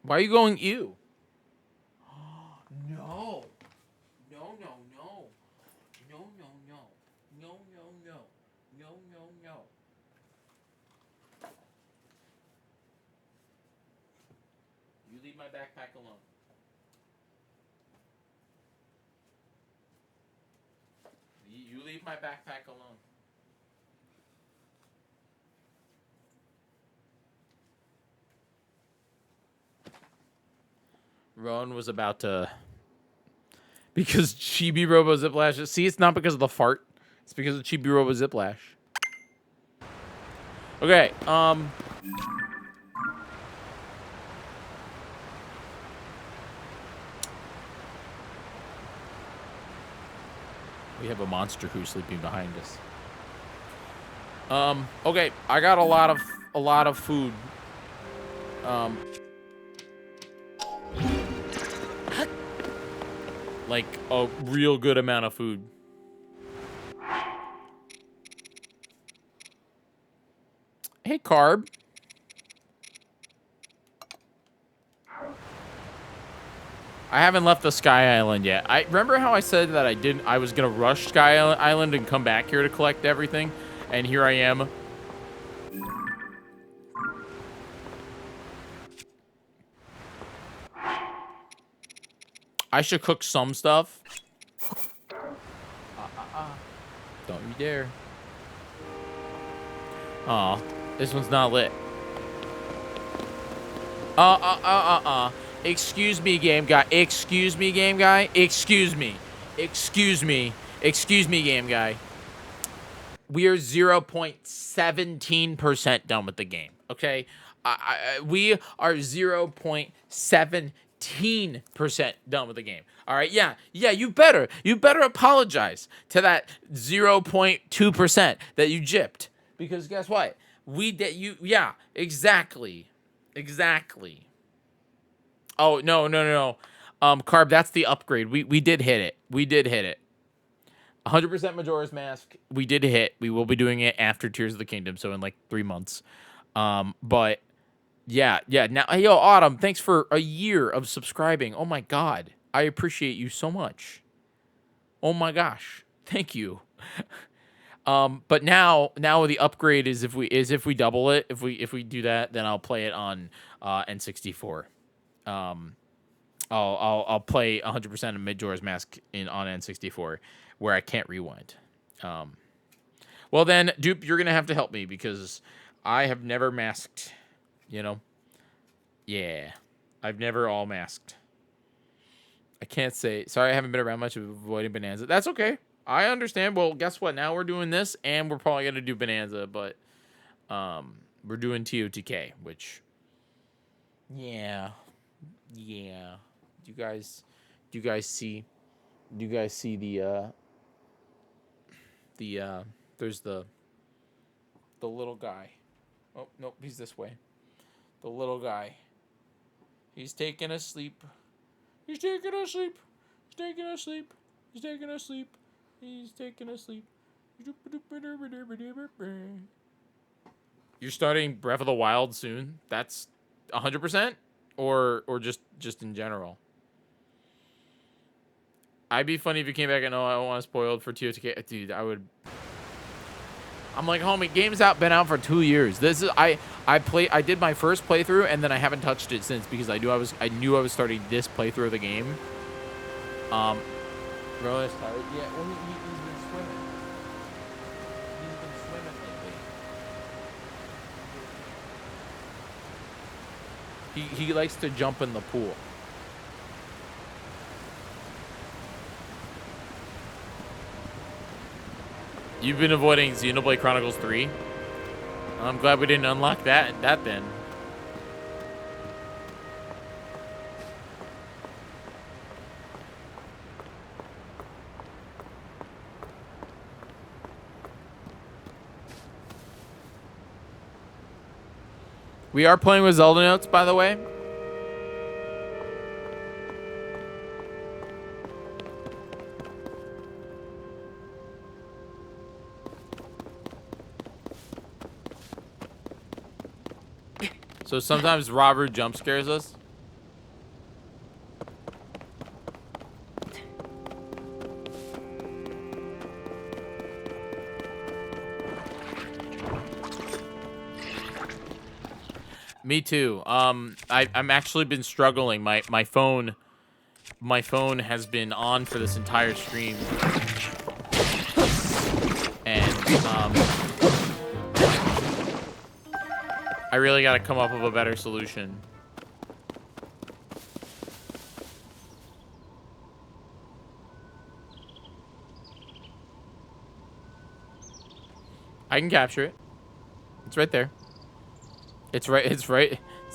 Why are you going ew? No. No, no, no. No, no, no. No, no, no. No, no, no. You leave my backpack alone. You leave my backpack alone. Rowan was about to... Because Chibi Robo Ziplash... See, it's not because of the fart. It's because of Chibi Robo Ziplash. Okay, we have a monster who's sleeping behind us. Okay, I got a lot of food. Like a real good amount of food. Hey, Carb. I haven't left the Sky Island yet. I remember how I said that I was gonna rush Sky Island and come back here to collect everything, and here I am. I should cook some stuff. Don't you dare. Aw, this one's not lit. Excuse me, game guy. Excuse me, game guy. Excuse me. Excuse me. Excuse me, game guy. We are 0.17% done with the game, okay? We are 0.17% done with the game. All right, yeah, you better apologize to that 0.2% that you gypped, because guess what? We did yeah, exactly. Oh, no. Carb, that's the upgrade. We did hit it. 100% Majora's Mask. We did hit. We will be doing it after Tears of the Kingdom, so in like 3 months. But yeah. Now, yo, Autumn, thanks for a year of subscribing. Oh my God, I appreciate you so much. Oh my gosh, thank you. But now the upgrade is if we double it. If we do that, then I'll play it on N64. I'll play 100% of Majora's Mask on N64 where I can't rewind. Well then, Dupe, you're gonna have to help me because I have never masked. You know, yeah, I've never all masked. I can't say sorry. I haven't been around much of avoiding Bonanza. That's okay. I understand. Well, guess what? Now we're doing this, and we're probably gonna do Bonanza, but we're doing TOTK, which yeah. Do you guys see the there's the little guy. Oh, nope, he's this way. The little guy. He's taking a sleep. You're starting Breath of the Wild soon? That's 100%? Or just in general? I'd be funny if you came back and I don't want to spoiled for TOTK. Dude, I would. I'm like, homie, game's been out for 2 years. This is I did my first playthrough and then I haven't touched it since because I knew I was starting this playthrough of the game. Bro, it's tired. Yeah, well, he's been swimming. He likes to jump in the pool. You've been avoiding Xenoblade Chronicles 3. I'm glad we didn't unlock that then. We are playing with Zelda notes, by the way. So sometimes Robert jump scares us. Me too. I'm actually been struggling. My phone has been on for this entire stream, and I really got to come up with a better solution. I can capture it. It's right there. It's right. It's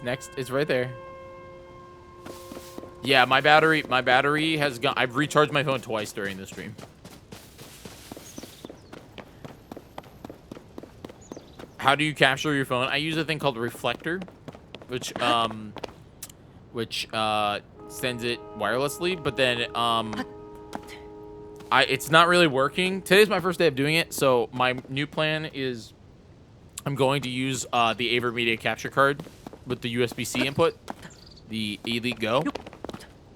next. It's right there. Yeah, my battery has gone. I've recharged my phone twice during the stream. How do you capture your phone? I use a thing called Reflector, which sends it wirelessly, but then it's not really working. Today's my first day of doing it, so my new plan is I'm going to use the Aver Media capture card with the USB-C input, the Elite Go.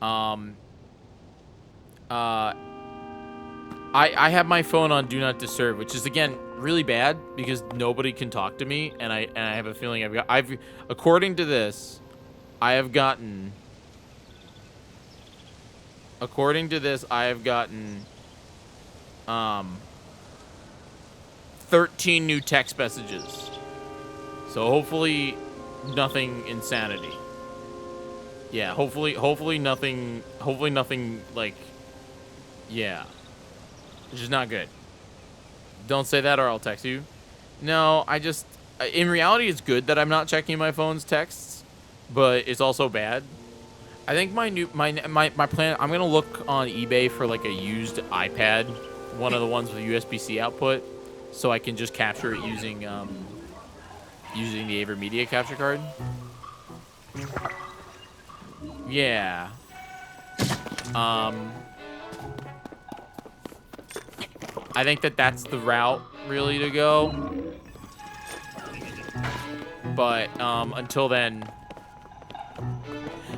I have my phone on Do Not Disturb, which is again really bad because nobody can talk to me, and I have a feeling according to this, I have gotten 13 new text messages. So hopefully nothing insanity. Yeah, hopefully nothing like, yeah, which is not good. Don't say that or I'll text you. No, in reality, it's good that I'm not checking my phone's texts, but it's also bad. I think my plan, I'm gonna look on eBay for like a used iPad, one of the ones with USB-C output, so I can just capture it using the Aver Media capture card. Yeah. I think that's the route really to go. But until then,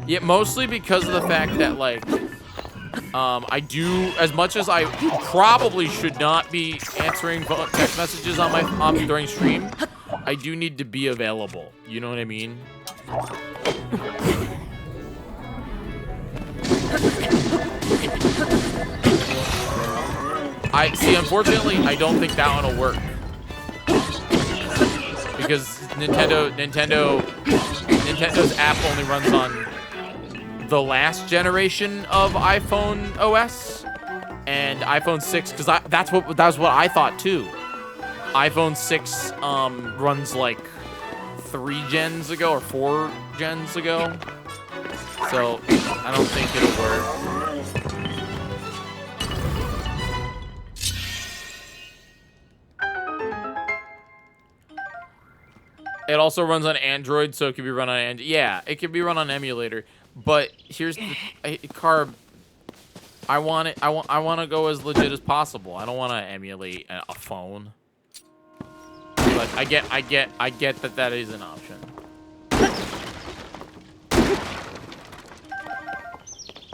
yeah, mostly because of the fact that like I do, as much as I probably should not be answering text messages on my during stream, I do need to be available. You know what I mean? Unfortunately, I don't think that one will work because Nintendo's app only runs on the last generation of iPhone OS and iPhone 6, because that's what I thought too. iPhone 6 runs like 3 gens ago or 4 gens ago, so I don't think it'll work. It also runs on Android, so it could be run on Android. Yeah, it could be run on emulator. But here's the Carb. I want to go as legit as possible. I don't want to emulate a phone. But I get that is an option.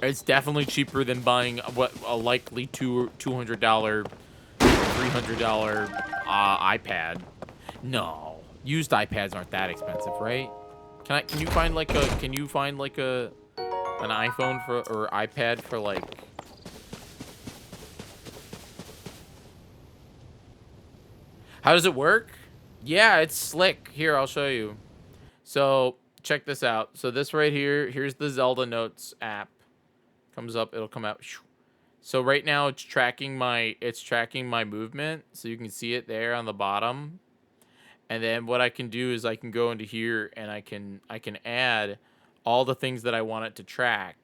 It's definitely cheaper than buying a likely $200, $300 iPad. No. Used iPads aren't that expensive, right? Can you find like an iPhone or iPad for like, how does it work? Yeah, it's slick. Here, I'll show you. So check this out. So this right here, here's the Zelda Notes app. Comes up, it'll come out. So right now it's tracking my movement, so you can see it there on the bottom. And then what I can do is I can go into here and I can add all the things that I want it to track.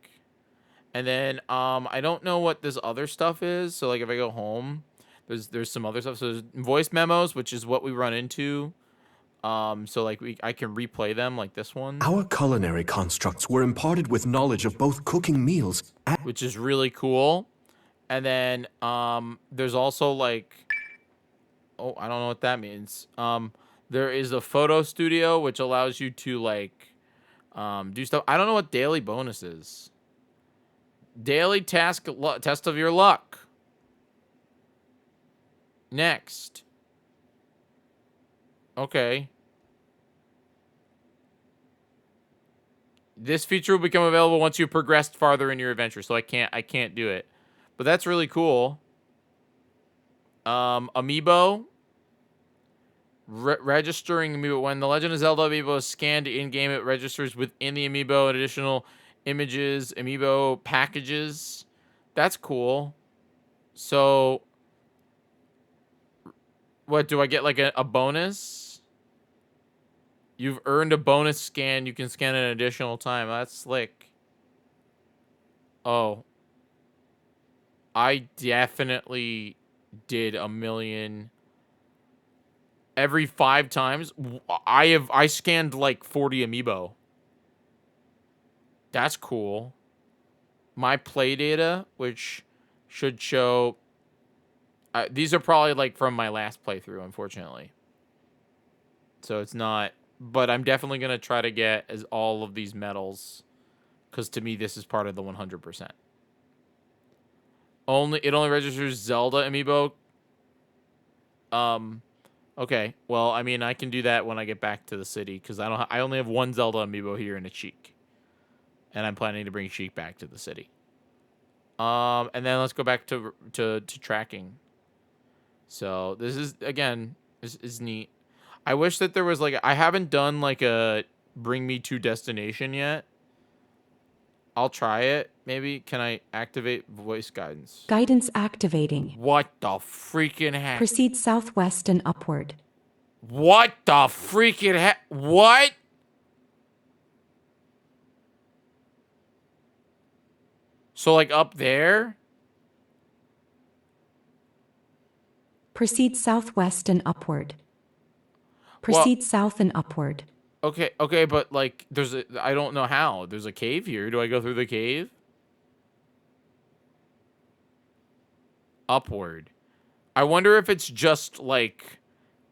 And then I don't know what this other stuff is. So like if I go home, there's some other stuff. So there's voice memos, which is what we run into. So like I can replay them like this one. Our culinary constructs were imparted with knowledge of both cooking meals and... Which is really cool. And then there's also like, oh, I don't know what that means. There is a photo studio which allows you to like do stuff. I don't know what daily bonus is. Daily test of your luck. Next. Okay. This feature will become available once you've progressed farther in your adventure, so I can't do it. But that's really cool. Amiibo. Registering Amiibo. When the Legend of Zelda Amiibo is scanned in-game, it registers within the Amiibo and additional images, Amiibo packages. That's cool. So, what, do I get like a bonus? You've earned a bonus scan. You can scan an additional time. That's slick. Oh. I definitely did a million. Every 5 times. I scanned like 40 Amiibo. That's cool. My play data, which should show... these are probably like from my last playthrough, unfortunately. So it's not... But I'm definitely going to try to get as all of these medals. Because to me, this is part of the 100%. It only registers Zelda Amiibo. Okay. Well, I mean, I can do that when I get back to the city. Because I only have one Zelda Amiibo here in a Sheik. And I'm planning to bring Sheik back to the city. And then let's go back to tracking. So this is, again, is neat. I wish that there was like, I haven't done like a bring me to destination yet. I'll try it. Maybe. Can I activate voice guidance? Guidance activating. What the freaking heck? Proceed southwest and upward. What the freaking heck? What? So like up there? Proceed southwest and upward. Proceed south and upward. Okay, but like I don't know how. There's a cave here. Do I go through the cave? Upward. I wonder if it's just like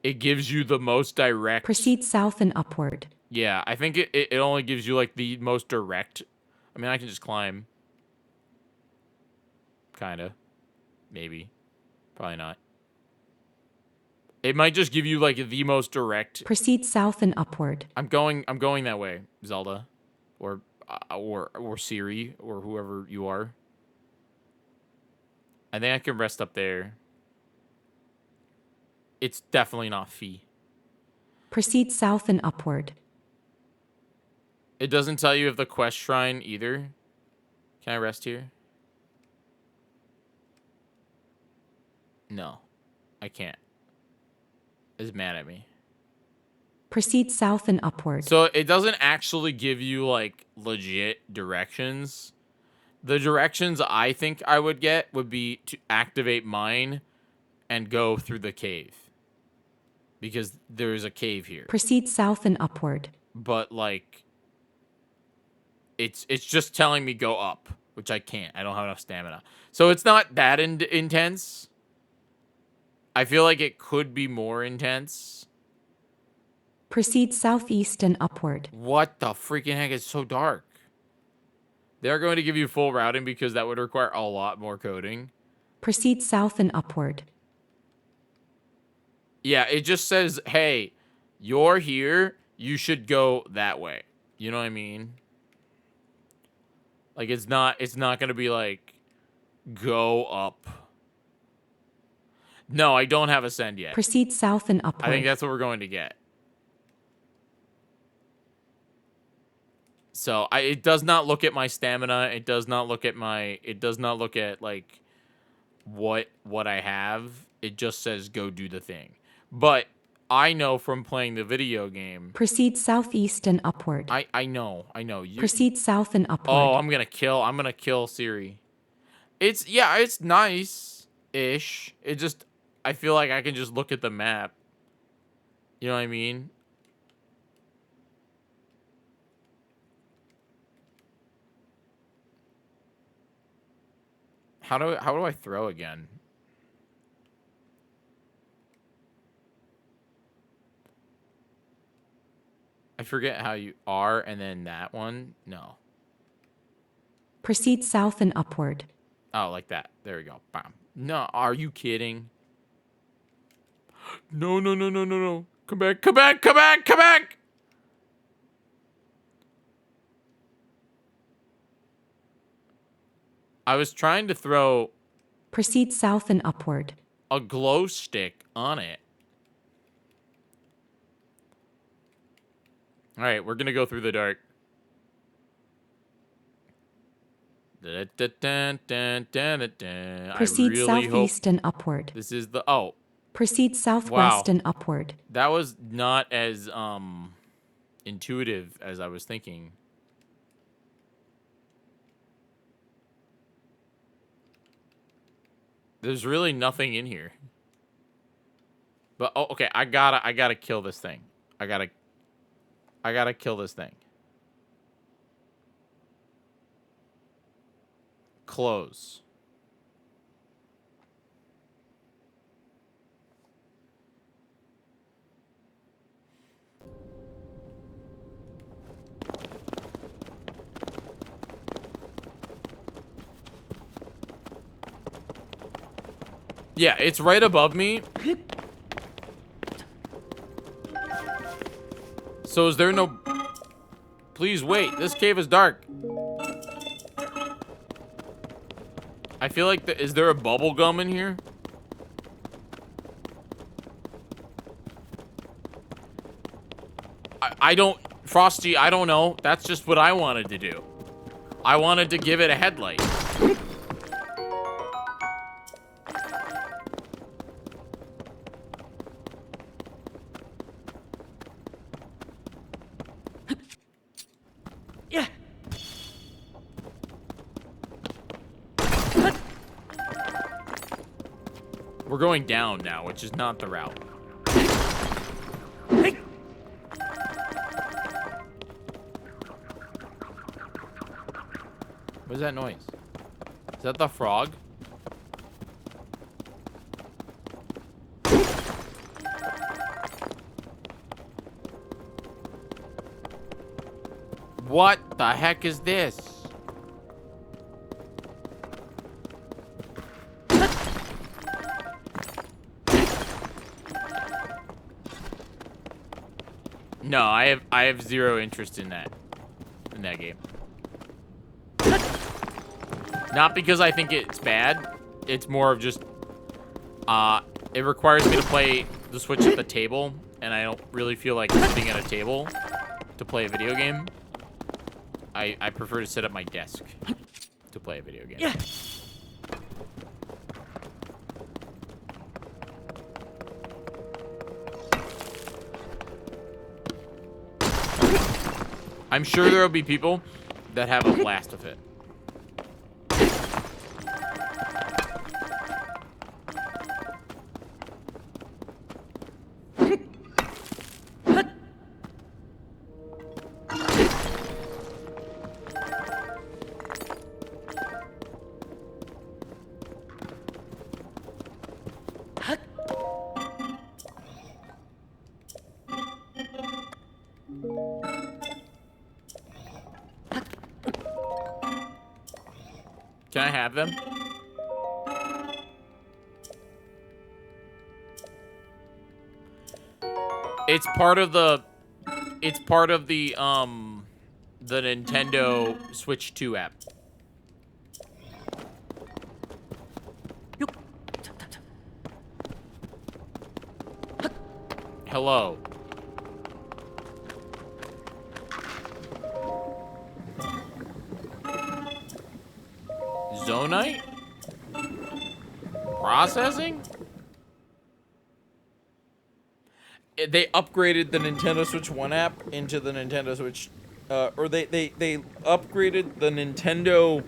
it gives you the most direct. Proceed south and upward. Yeah, I think it only gives you like the most direct. I mean, I can just climb. Kinda. Maybe. Probably not. It might just give you like the most direct. Proceed south and upward. I'm going that way, Zelda, or Siri, or whoever you are. I think I can rest up there. It's definitely not Fee. Proceed south and upward. It doesn't tell you if the quest shrine either. Can I rest here? No, I can't. It's mad at me. Proceed south and upward. So it doesn't actually give you like legit directions. The directions I think I would get would be to activate mine and go through the cave. Because there is a cave here. Proceed south and upward. But like it's just telling me go up, which I can't. I don't have enough stamina. So it's not that intense. I feel like it could be more intense. Proceed southeast and upward. What the freaking heck? It's so dark. They're going to give you full routing because that would require a lot more coding. Proceed south and upward. Yeah, it just says, hey, you're here. You should go that way. You know what I mean? Like, it's not going to be like, go up. No, I don't have Ascend yet. Proceed south and upward. I think that's what we're going to get. So it does not look at my stamina. It does not look at like what I have. It just says go do the thing. But I know from playing the video game. Proceed southeast and upward. I know. Proceed south and upward. Oh, I'm gonna kill Siri. It's nice-ish. It just, I feel like I can just look at the map. You know what I mean? How do I throw again? I forget how you are, and then that one. No. Proceed south and upward. Oh, like that. There we go. Bam. No, are you kidding? No. Come back. I was trying to throw Proceed south and upward. a glow stick on it. All right, we're going to go through the dark. Proceed southeast and upward. This is the... Oh. Proceed southwest and upward. That was not as intuitive as I was thinking. There's really nothing in here. But oh, okay, I gotta kill this thing. I gotta kill this thing. Close. Yeah, it's right above me. So is there no... Please wait, this cave is dark. I feel like... Is there a bubble gum in here? I don't... Frosty, I don't know. That's just what I wanted to do. I wanted to give it a headlight. We're going down now, which is not the route. What is that noise? Is that the frog? What the heck is this? No, I have zero interest in that game. Not because I think it's bad. It's more of just it requires me to play the Switch at the table, and I don't really feel like sitting at a table to play a video game. I prefer to sit at my desk to play a video game. Yeah. I'm sure there will be people that have a blast with it. Can I have them? It's part of the Nintendo Switch 2 app. Hello. Zonite? Processing? They upgraded the Nintendo Switch 1 app into the Nintendo Switch, or they upgraded the Nintendo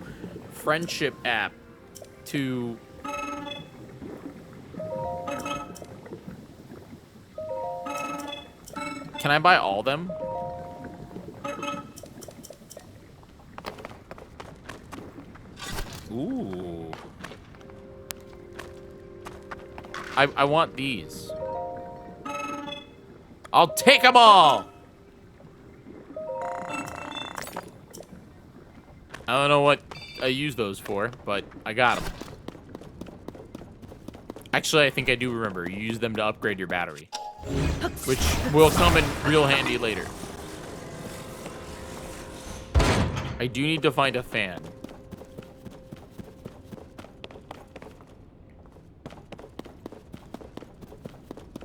Friendship app to... Can I buy all them? Ooh. I want these. I'll take them all! I don't know what I use those for, but I got them. Actually, I think I do remember. You use them to upgrade your battery, which will come in real handy later. I do need to find a fan.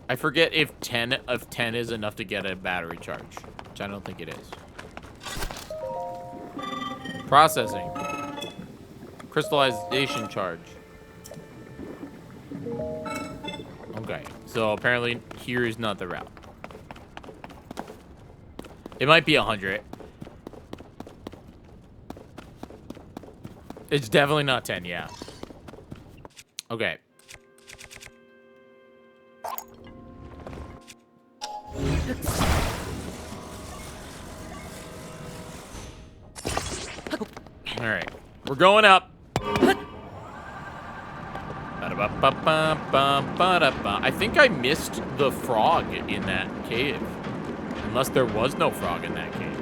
I forget if 10 is enough to get a battery charge, which I don't think it is. Processing. Crystallization charge. Okay, so apparently here is not the route. It might be 100. It's definitely not 10, yeah. Okay. All right, we're going up. I think I missed the frog in that cave. Unless there was no frog in that cave.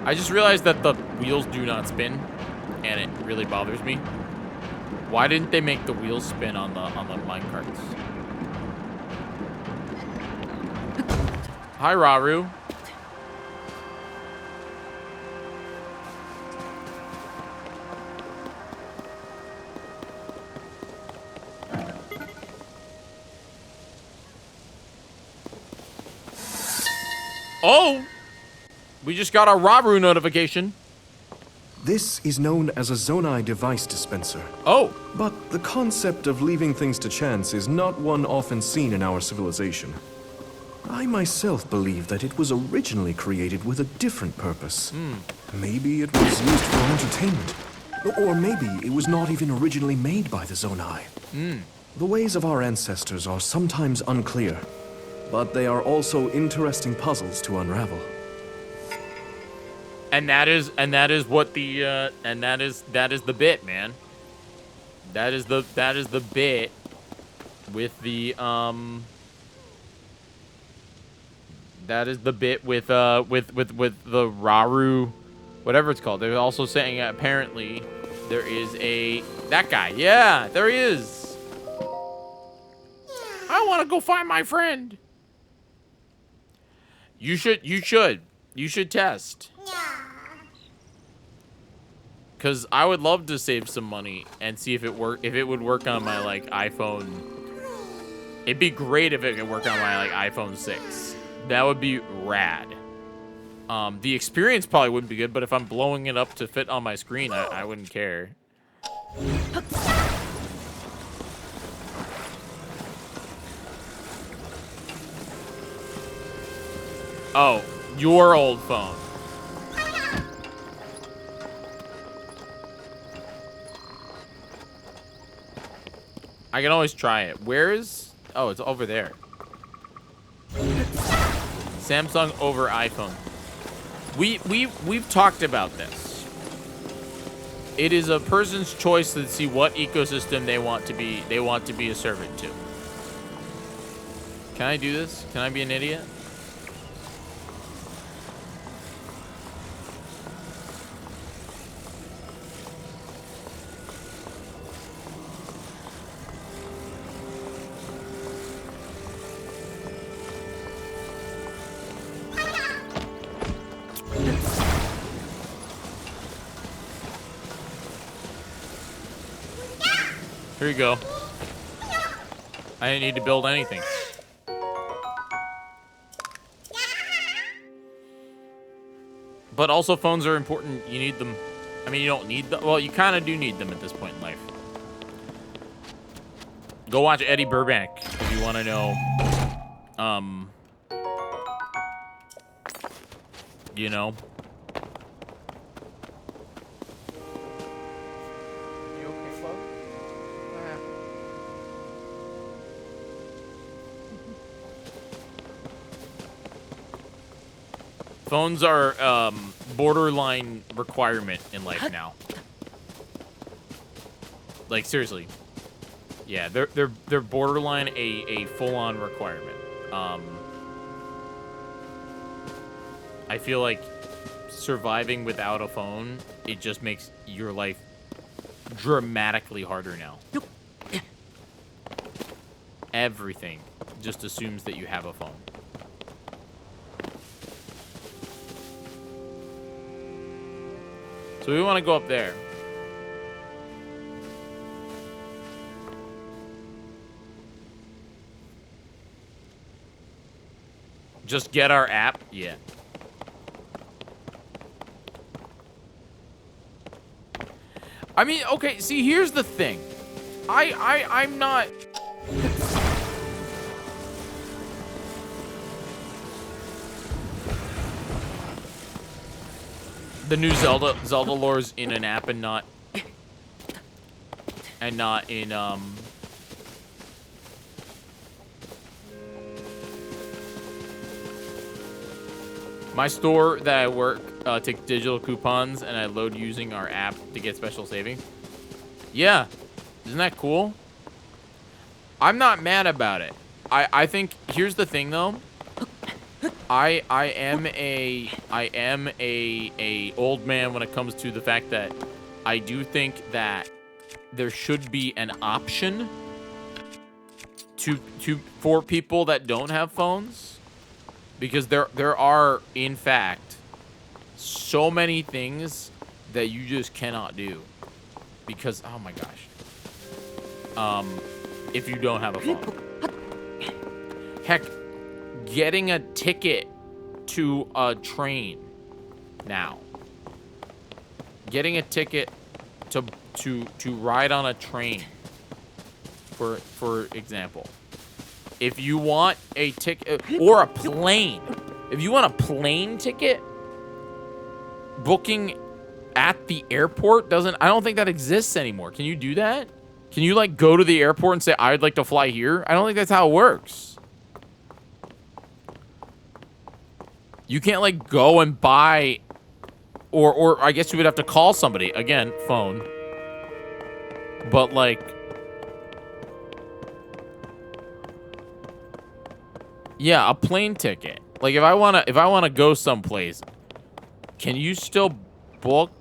I just realized that the wheels do not spin, and it really bothers me. Why didn't they make the wheels spin on the minecarts? Hi, Raru. Oh! We just got a Raru notification. This is known as a Zonai device dispenser. Oh! But the concept of leaving things to chance is not one often seen in our civilization. I myself believe that it was originally created with a different purpose. Maybe it was used for entertainment. Or maybe it was not even originally made by the Zonai. The ways of our ancestors are sometimes unclear, but they are also interesting puzzles to unravel. And that is what the that is the bit, man. That is the bit with the that is the bit with the Raru, whatever it's called. They're also saying apparently there is that guy. Yeah, there he is. I want to go find my friend. You should test. Cause I would love to save some money and see if it would work on my like iPhone. It'd be great if it could work on my like iPhone 6. That would be rad. The experience probably wouldn't be good, but if I'm blowing it up to fit on my screen, I wouldn't care. Oh, your old phone. I can always try it. Where is... Oh, it's over there. Samsung over iPhone. We've talked about this. It is a person's choice to see what ecosystem they want to be a servant to. Can I do this? Can I be an idiot? Here you go. I didn't need to build anything. But also phones are important. You need them. I mean, you don't need them. Well, you kind of do need them at this point in life. Go watch Eddie Burbank if you want to know, you know. You okay, Flo? Phones are borderline requirement in life now. Like seriously. Yeah, they're borderline a full-on requirement. I feel like surviving without a phone, it just makes your life dramatically harder now. Everything just assumes that you have a phone. So we want to go up there. Just get our app? Yeah. I mean, okay, see, here's the thing. I'm not... The new Zelda lore's in an app and not in, my store that I work takes digital coupons, and I load using our app to get special savings. Yeah, isn't that cool? I'm not mad about it. I think here's the thing though. I am a old man when it comes to the fact that I do think that there should be an option for people that don't have phones. Because there are, in fact, so many things that you just cannot do. Because, oh my gosh. If you don't have a phone. Heck, getting a ticket to a train now. Getting a ticket to ride on a train, for example. If you want a ticket, or a plane. If you want a plane ticket, booking at the airport I don't think that exists anymore. Can you do that? Can you, like, go to the airport and say, I'd like to fly here? I don't think that's how it works. You can't, like, go and buy, or I guess you would have to call somebody. Again, phone. But, like... Yeah, a plane ticket. Like if I wanna go someplace, can you still book?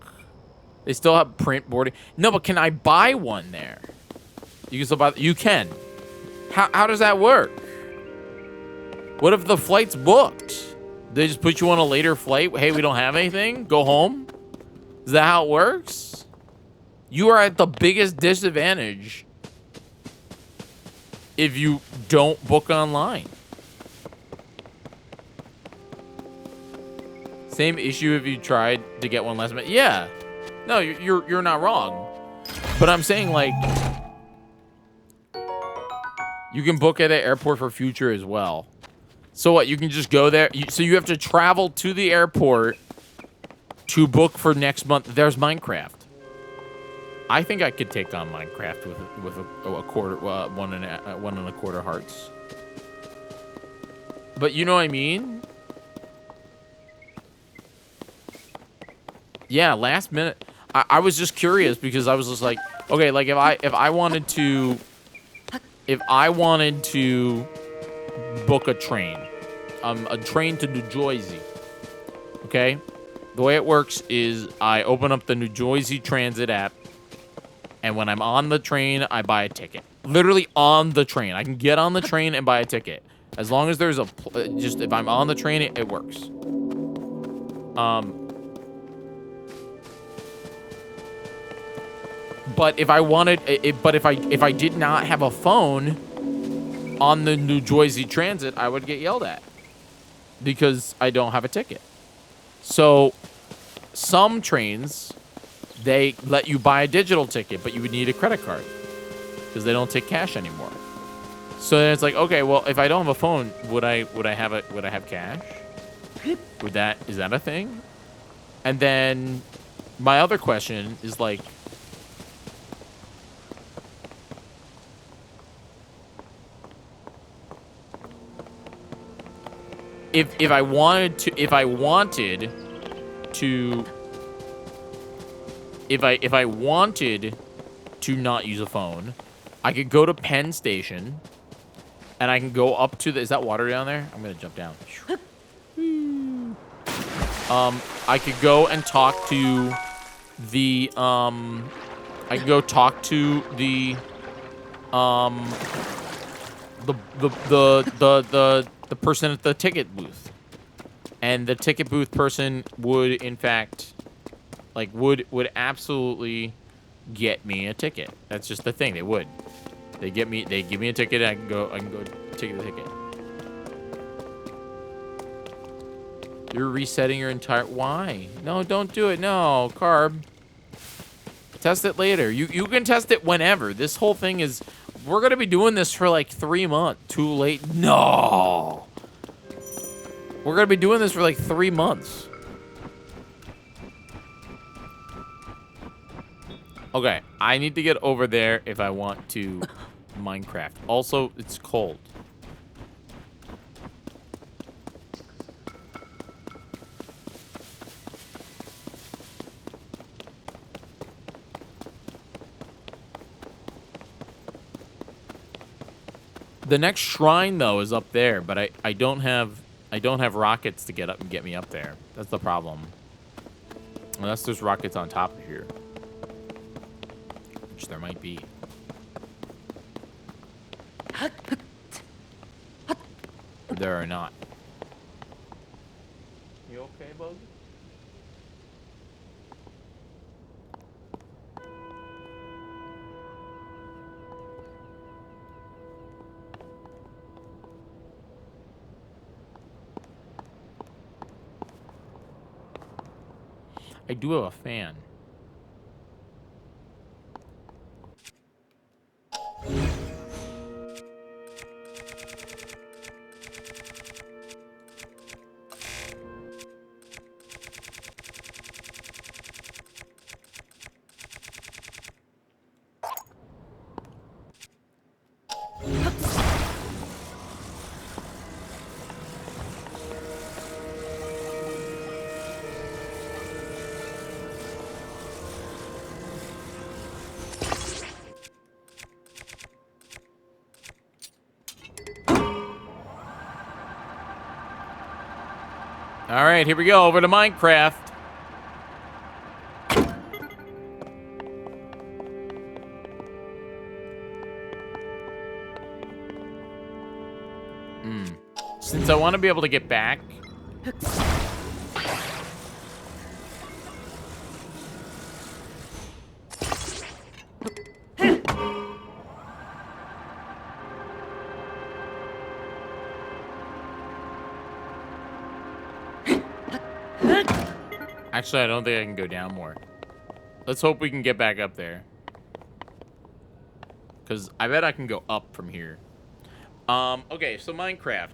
They still have print boarding. No, but can I buy one there? You can still buy. You can. How does that work? What if the flight's booked? They just put you on a later flight. Hey, we don't have anything. Go home. Is that how it works? You are at the biggest disadvantage if you don't book online. Same issue if you tried to get one last minute. Yeah. No, you're not wrong. But I'm saying, like, you can book at an airport for future as well. So what? You can just go there. So you have to travel to the airport to book for next month. There's Minecraft. I think I could take on Minecraft with a quarter, one and a quarter hearts. But you know what I mean? Yeah, last minute. I was just curious because I was just like, okay, like if I wanted to book a train to New Jersey, okay? The way it works is I open up the New Jersey Transit app, and when I'm on the train, I buy a ticket. Literally on the train. I can get on the train and buy a ticket. As long as there's just if I'm on the train, it works. But if I did not have a phone on the New Jersey Transit, I would get yelled at because I don't have a ticket. So some trains, they let you buy a digital ticket, but you would need a credit card because they don't take cash anymore. So then it's like, okay, well, if I don't have a phone, would I have cash? Is that a thing? And then my other question is like, if I wanted to not use a phone, I could go to Penn Station and I can go up to the, is that water down there? I'm gonna jump down. I could go and talk to the the person at the ticket booth, and the ticket booth person would in fact would absolutely get me a ticket. That's just the thing. They would. They give me a ticket. I can go take the ticket. You're resetting your entire... Why? No, don't do it. No, Carb. Test it later. You can test it whenever. This whole thing is... We're going to be doing this for like 3 months. Too late. No! We're going to be doing this for like 3 months. Okay, I need to get over there if I want to Minecraft. Also, it's cold. The next shrine though is up there, but I don't have rockets to get up and get me up there. That's the problem. Unless there's rockets on top of here. Which there might be. There are not. You okay, Bug? I do have a fan. All right, here we go, over to Minecraft. Since I want to be able to get back. Actually, I don't think I can go down more. Let's hope we can get back up there. Because I bet I can go up from here. Okay, so Minecraft.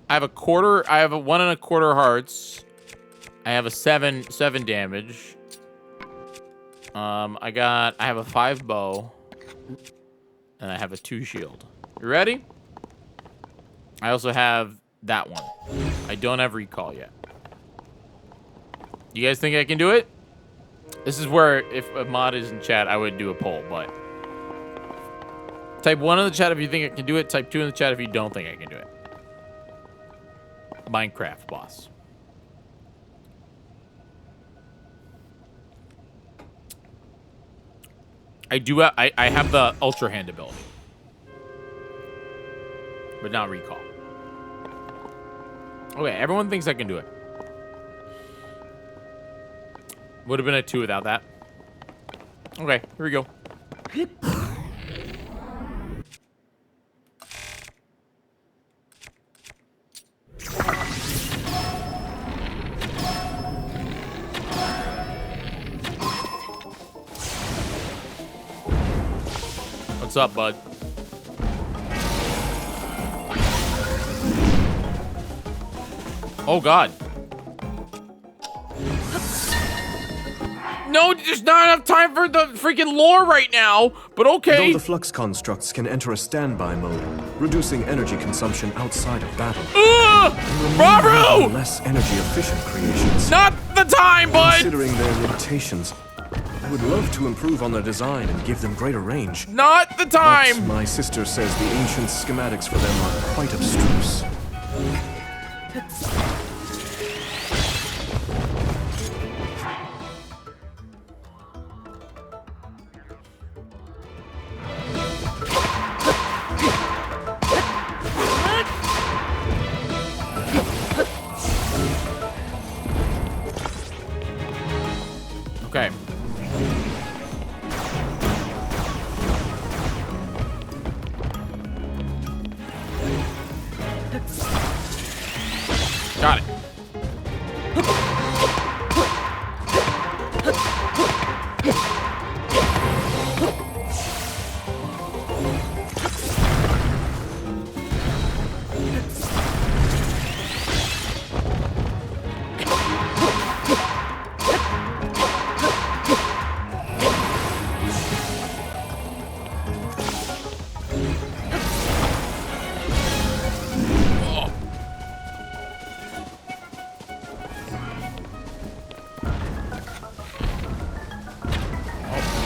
I have a 1 1/4 hearts. I have a 7 damage. I have a 5 bow. And I have a 2 shield. You ready? I also have that one. I don't have recall yet. You guys think I can do it? This is where, if a mod is in chat, I would do a poll, but... Type 1 in the chat if you think I can do it. Type 2 in the chat if you don't think I can do it. Minecraft boss. I have the Ultra Hand ability. But not recall. Okay, everyone thinks I can do it. Would have been a 2 without that. Okay, here we go. What's up, bud? Oh, God. No, there's not enough time for the freaking lore right now, but okay. Though the flux constructs can enter a standby mode, reducing energy consumption outside of battle. Baru! Less energy efficient creations. Not the time, bud! Considering their limitations, I would love to improve on their design and give them greater range. Not the time! But my sister says the ancient schematics for them are quite abstruse. Okay. Got it.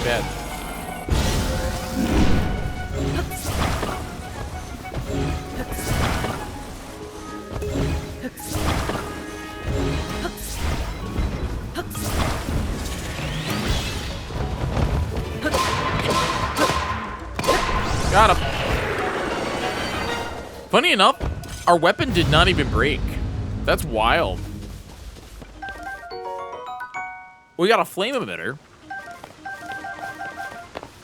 Bad. Got him. Funny enough, our weapon did not even break. That's wild. We got a flame emitter.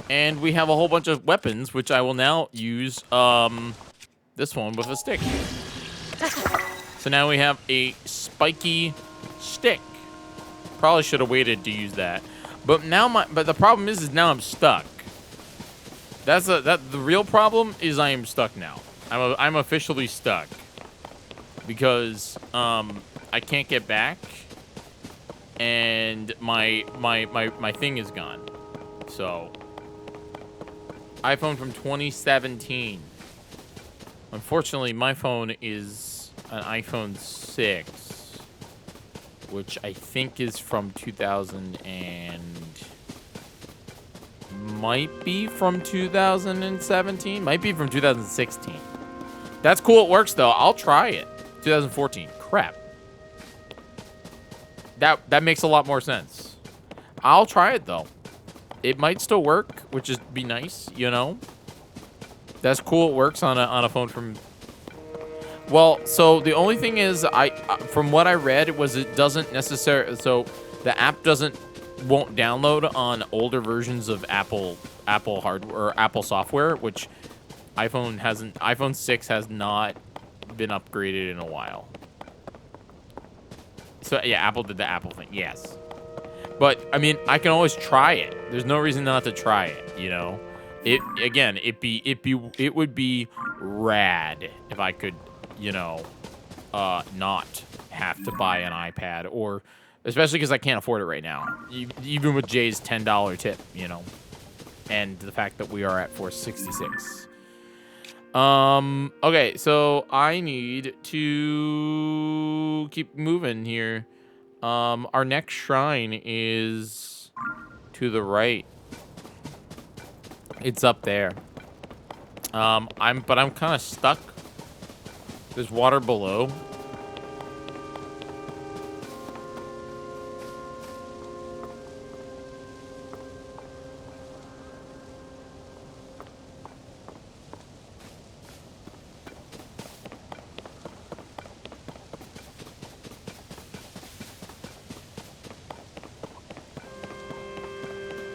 And we have a whole bunch of weapons, which I will now use this one with a stick. So now we have a spiky stick. Probably should have waited to use that. But now but the problem is now I'm stuck. The real problem is I am stuck now. I'm officially stuck. Because I can't get back. And my thing is gone. So iPhone from 2017. Unfortunately, my phone is an iPhone 6, which I think is from 2000 and might be from 2017, might be from 2016. That's cool. It works though. I'll try it. 2014. Crap. That makes a lot more sense. I'll try it though. It might still work, which is be nice, you know. That's cool. It works on a phone from. Well, so the only thing is, from what I read, was it doesn't necessarily. So the app won't download on older versions of Apple hardware or Apple software, which iPhone 6 has not been upgraded in a while. So yeah, Apple did the Apple thing. Yes. But I mean, I can always try it. There's no reason not to try it, you know. It would be rad if I could, you know, not have to buy an iPad, or especially because I can't afford it right now. Even with Jay's $10 tip, you know, and the fact that we are at 466. Okay, so I need to keep moving here. Our next shrine is to the right. It's up there. I'm kind of stuck. There's water below.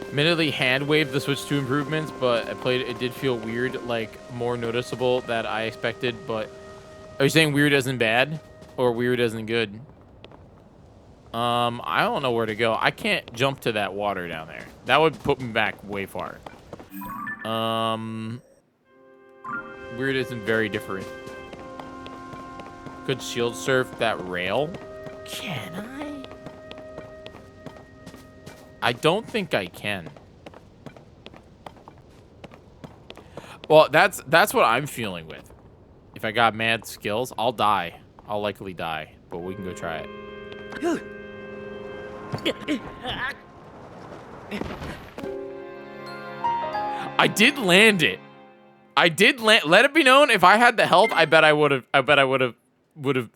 Admittedly, hand waved the Switch 2 improvements, but it did feel weird, like more noticeable that I expected. But are you saying weird isn't bad, or weird isn't good? I don't know where to go. I can't jump to that water down there. That would put me back way far. Weird isn't very different. Could shield surf that rail? Can I? I don't think I can. Well, that's what I'm feeling with. If I got mad skills, I'll die. I'll likely die, but we can go try it. I did land it. I did land. Let it be known, if I had the health, I bet I would have. I bet I would have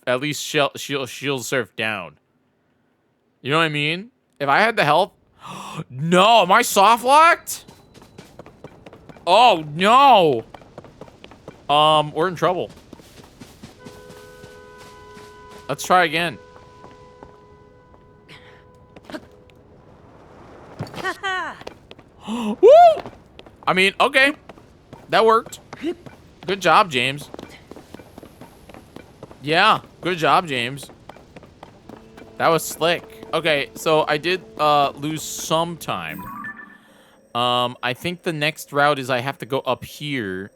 at least shield surf down. You know what I mean? If I had the health. No, am I soft locked? Oh no. We're in trouble. Let's try again. Woo! I mean, okay. That worked. Good job, James. Yeah, good job, James. That was slick. Okay, so I did lose some time. I think the next route is I have to go up here.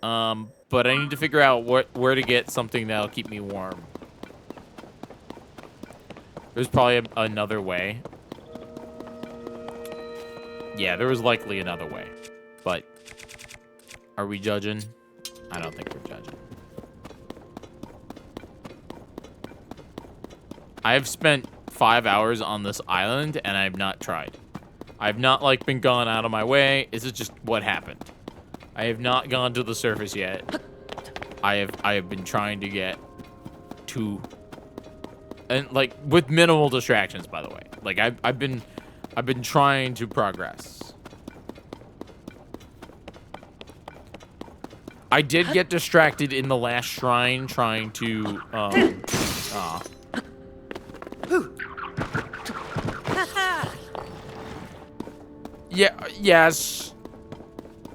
But I need to figure out where to get something that'll keep me warm. There's probably another way. Yeah, there was likely another way. But are we judging? I don't think we're judging. I have spent 5 hours on this island and I've not tried. I've not like been gone out of my way. This is just what happened. I have not gone to the surface yet. I have been trying to get to, and like with minimal distractions, by the way. Like I've been trying to progress. I did get distracted in the last shrine trying to Yeah, yes.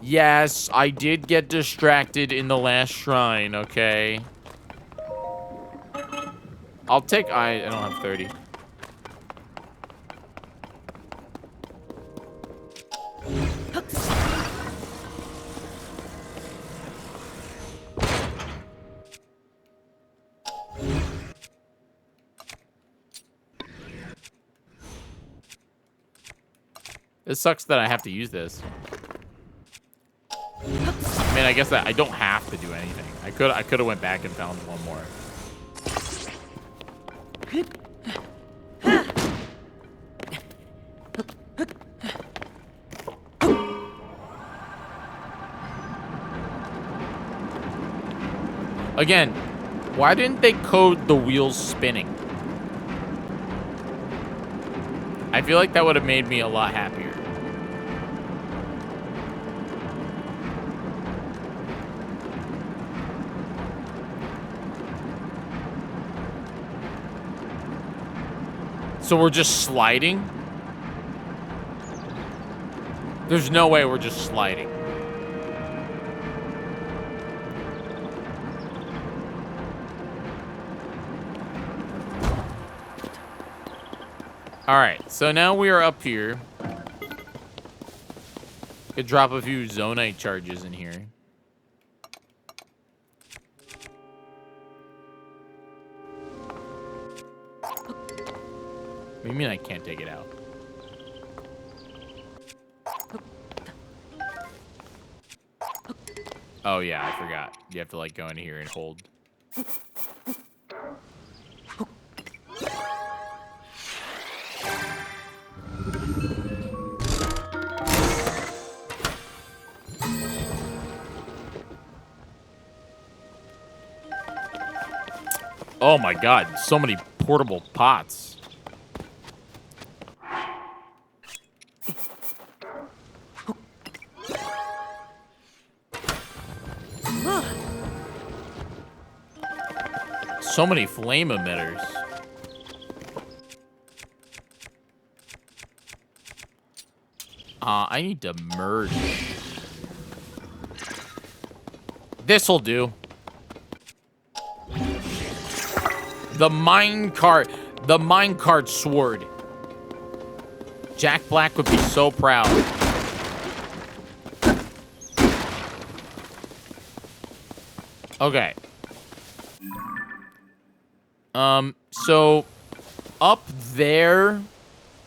Yes, I did get distracted in the last shrine, okay? I'll take... I don't have 30. It sucks that I have to use this. I mean, I guess that I don't have to do anything. I could have went back and found one more. Again, why didn't they code the wheels spinning? I feel like that would have made me a lot happier. So we're just sliding? There's no way we're just sliding. Alright, so now we are up here. Could drop a few zonite charges in here. What do you mean I can't take it out? Oh yeah, I forgot. You have to like go in here and hold. Oh my god, so many portable pots. So many flame emitters. I need to merge. This'll do. The minecart sword. Jack Black would be so proud. Okay. So up there,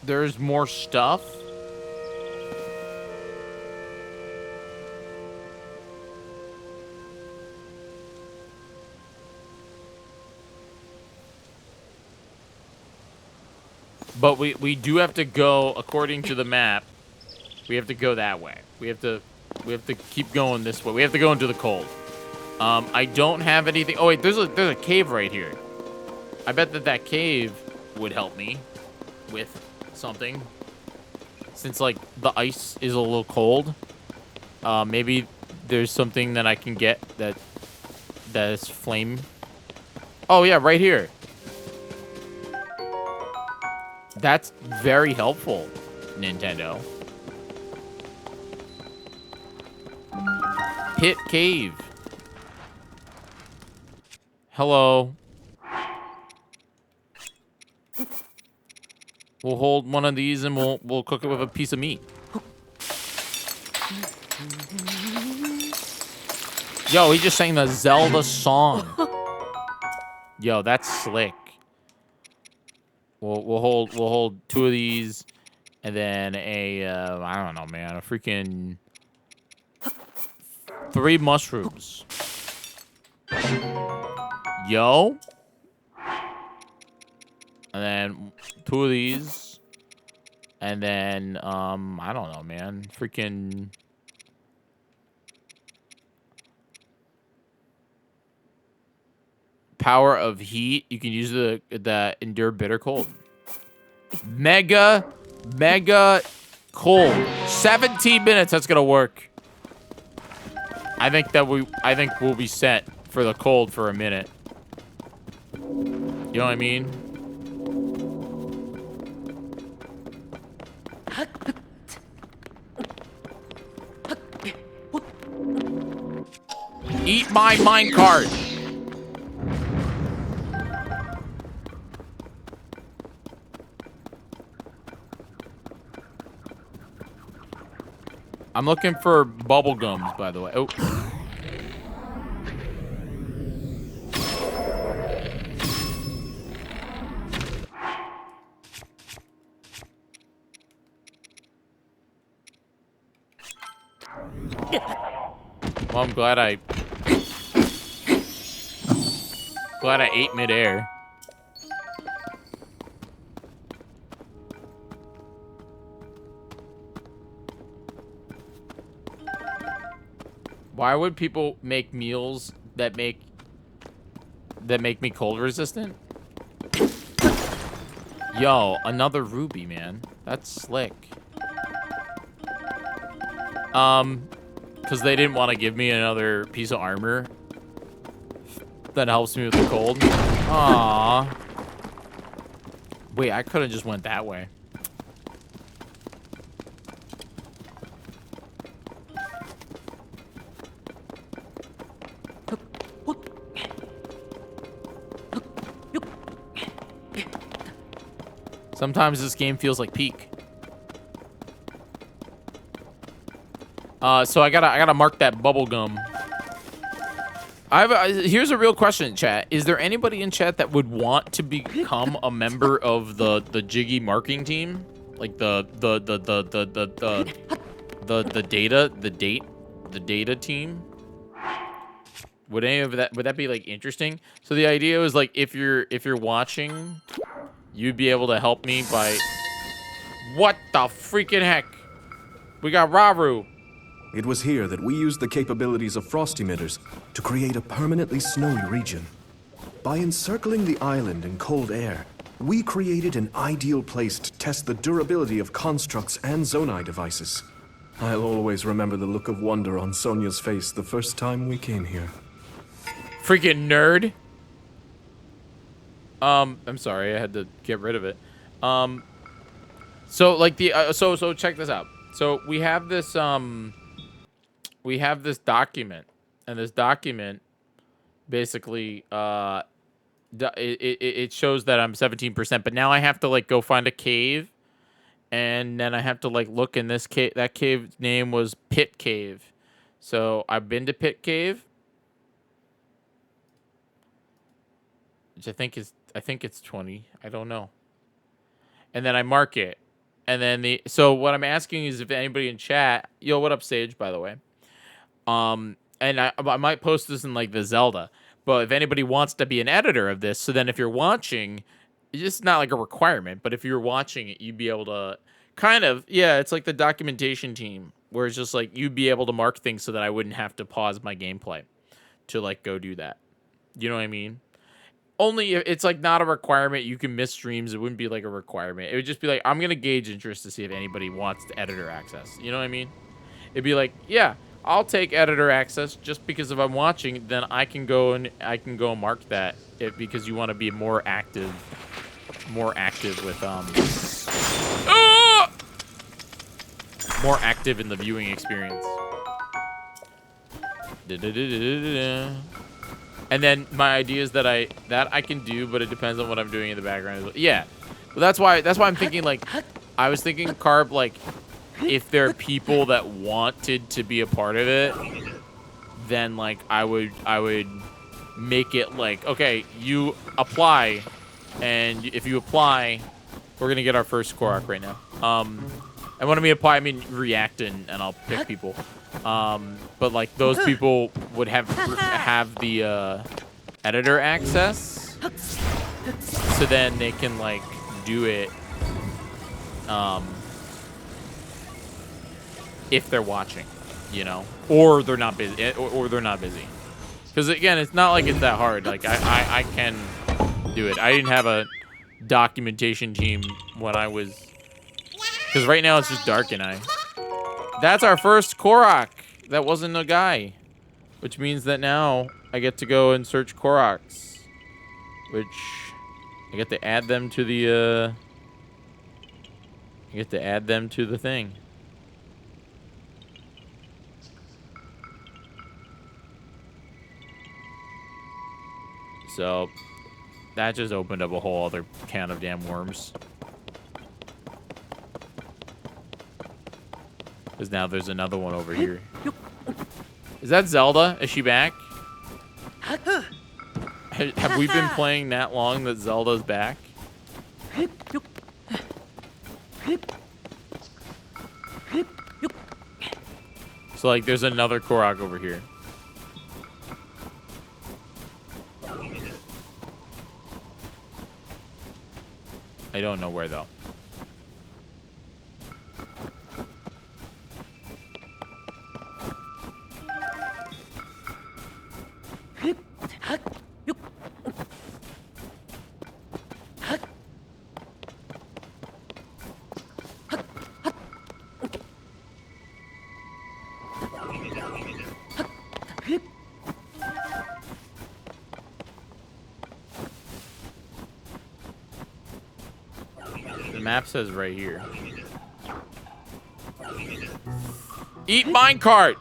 there's more stuff. But we do have to go according to the map. We have to go that way. We have to keep going this way. We have to go into the cold. I don't have anything. Oh wait, there's a cave right here. I bet that cave would help me with something. Since like the ice is a little cold. Maybe there's something that I can get that is flame. Oh yeah, right here. That's very helpful, Nintendo. Pit cave. Hello. We'll hold one of these and we'll cook it with a piece of meat. Yo, he just sang the Zelda song. Yo, that's slick. We'll hold two of these, and then I don't know, man, a freaking 3 mushrooms. Yo. And then 2 of these. And then, I don't know, man. Freaking... Power of heat. You can use the endure bitter cold. Mega cold. 17 minutes. That's gonna work. I think we'll be set for the cold for a minute. You know what I mean? Eat my minecart. I'm looking for bubble gums, by the way. Oh. Well, I'm glad I ate midair. Why would people make meals that make me cold resistant? Yo, another ruby, man. That's slick. Because they didn't want to give me another piece of armor that helps me with the cold. Aww. Wait, I could have just went that way. Sometimes this game feels like Peak. So I gotta mark that bubble gum. Here's a real question, chat. Is there anybody in chat that would want to become a member of the Jyggy marking team? Like the data team? Would that be like interesting? So the idea was like if you're watching, you'd be able to help me by... What the freaking heck? We got Raru. It was here that we used the capabilities of frost emitters to create a permanently snowy region. By encircling the island in cold air, we created an ideal place to test the durability of constructs and Zonai devices. I'll always remember the look of wonder on Sonia's face the first time we came here. Freaking nerd. I'm sorry, I had to get rid of it. So like so check this out. So we have this document, and this document basically it shows that I'm 17%, but now I have to like go find a cave, and then I have to like look in this cave. That cave name was Pit Cave. So I've been to Pit Cave. which I think it's 20. I don't know. And then I mark it. And then so what I'm asking is if anybody in chat, yo, what up, Sage, by the way? And I might post this in like the Zelda, but if anybody wants to be an editor of this, so then if you're watching, it's just not like a requirement, but if you're watching it, you'd be able to kind of, yeah, it's like the documentation team where it's just like you'd be able to mark things so that I wouldn't have to pause my gameplay to like go do that. You know what I mean? Only if it's like not a requirement. You can miss streams. It wouldn't be like a requirement. It would just be like, I'm going to gauge interest to see if anybody wants the editor access. You know what I mean? It'd be like, yeah, I'll take editor access just because if I'm watching, then I can go and mark that because you want to be more active with more active in the viewing experience. And then my idea is that I can do, but it depends on what I'm doing in the background as well. Yeah, well, that's why I'm thinking like I was thinking Carb like if there are people that wanted to be a part of it, then like I would make it like, okay, you apply, and if you apply, we're gonna get our first Korok right now. And when I mean apply, I mean react and I'll pick people. But like those people would have the editor access, so then they can like do it if they're watching, you know, or they're not busy, or they're not busy. Because again, it's not like it's that hard. Like I can do it. I didn't have a documentation team when I was, because right now it's just Dark and I. That's our first Korok. That wasn't a guy, which means that now I get to go and search Koroks, which I get to add them to the thing. So that just opened up a whole other can of damn worms. Because now there's another one over here. Is that Zelda? Is she back? Have we been playing that long that Zelda's back? So like there's another Korok over here. I don't know where though. The map says right here. Eat minecart!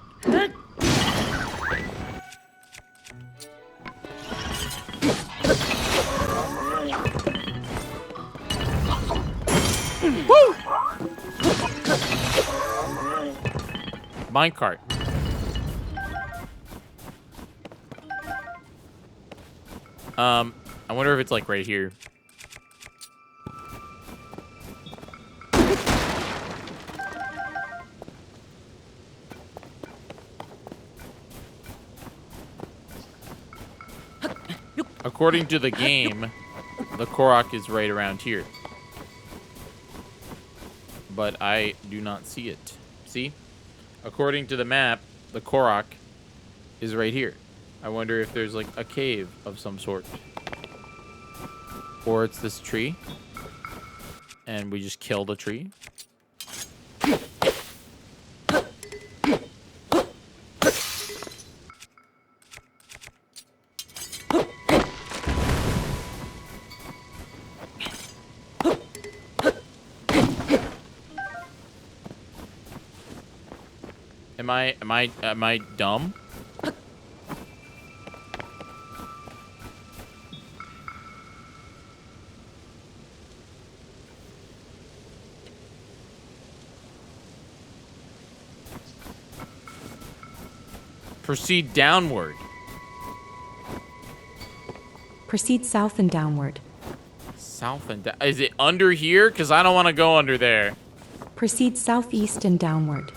Woo! Minecart. I wonder if it's like right here. According to the game, the Korok is right around here. But I do not see it. See? According to the map, the Korok is right here. I wonder if there's like a cave of some sort. Or it's this tree. And we just kill the tree. Am I dumb? Proceed downward. Proceed south and downward. South and down. Is it under here? Because I don't want to go under there. Proceed southeast and downward.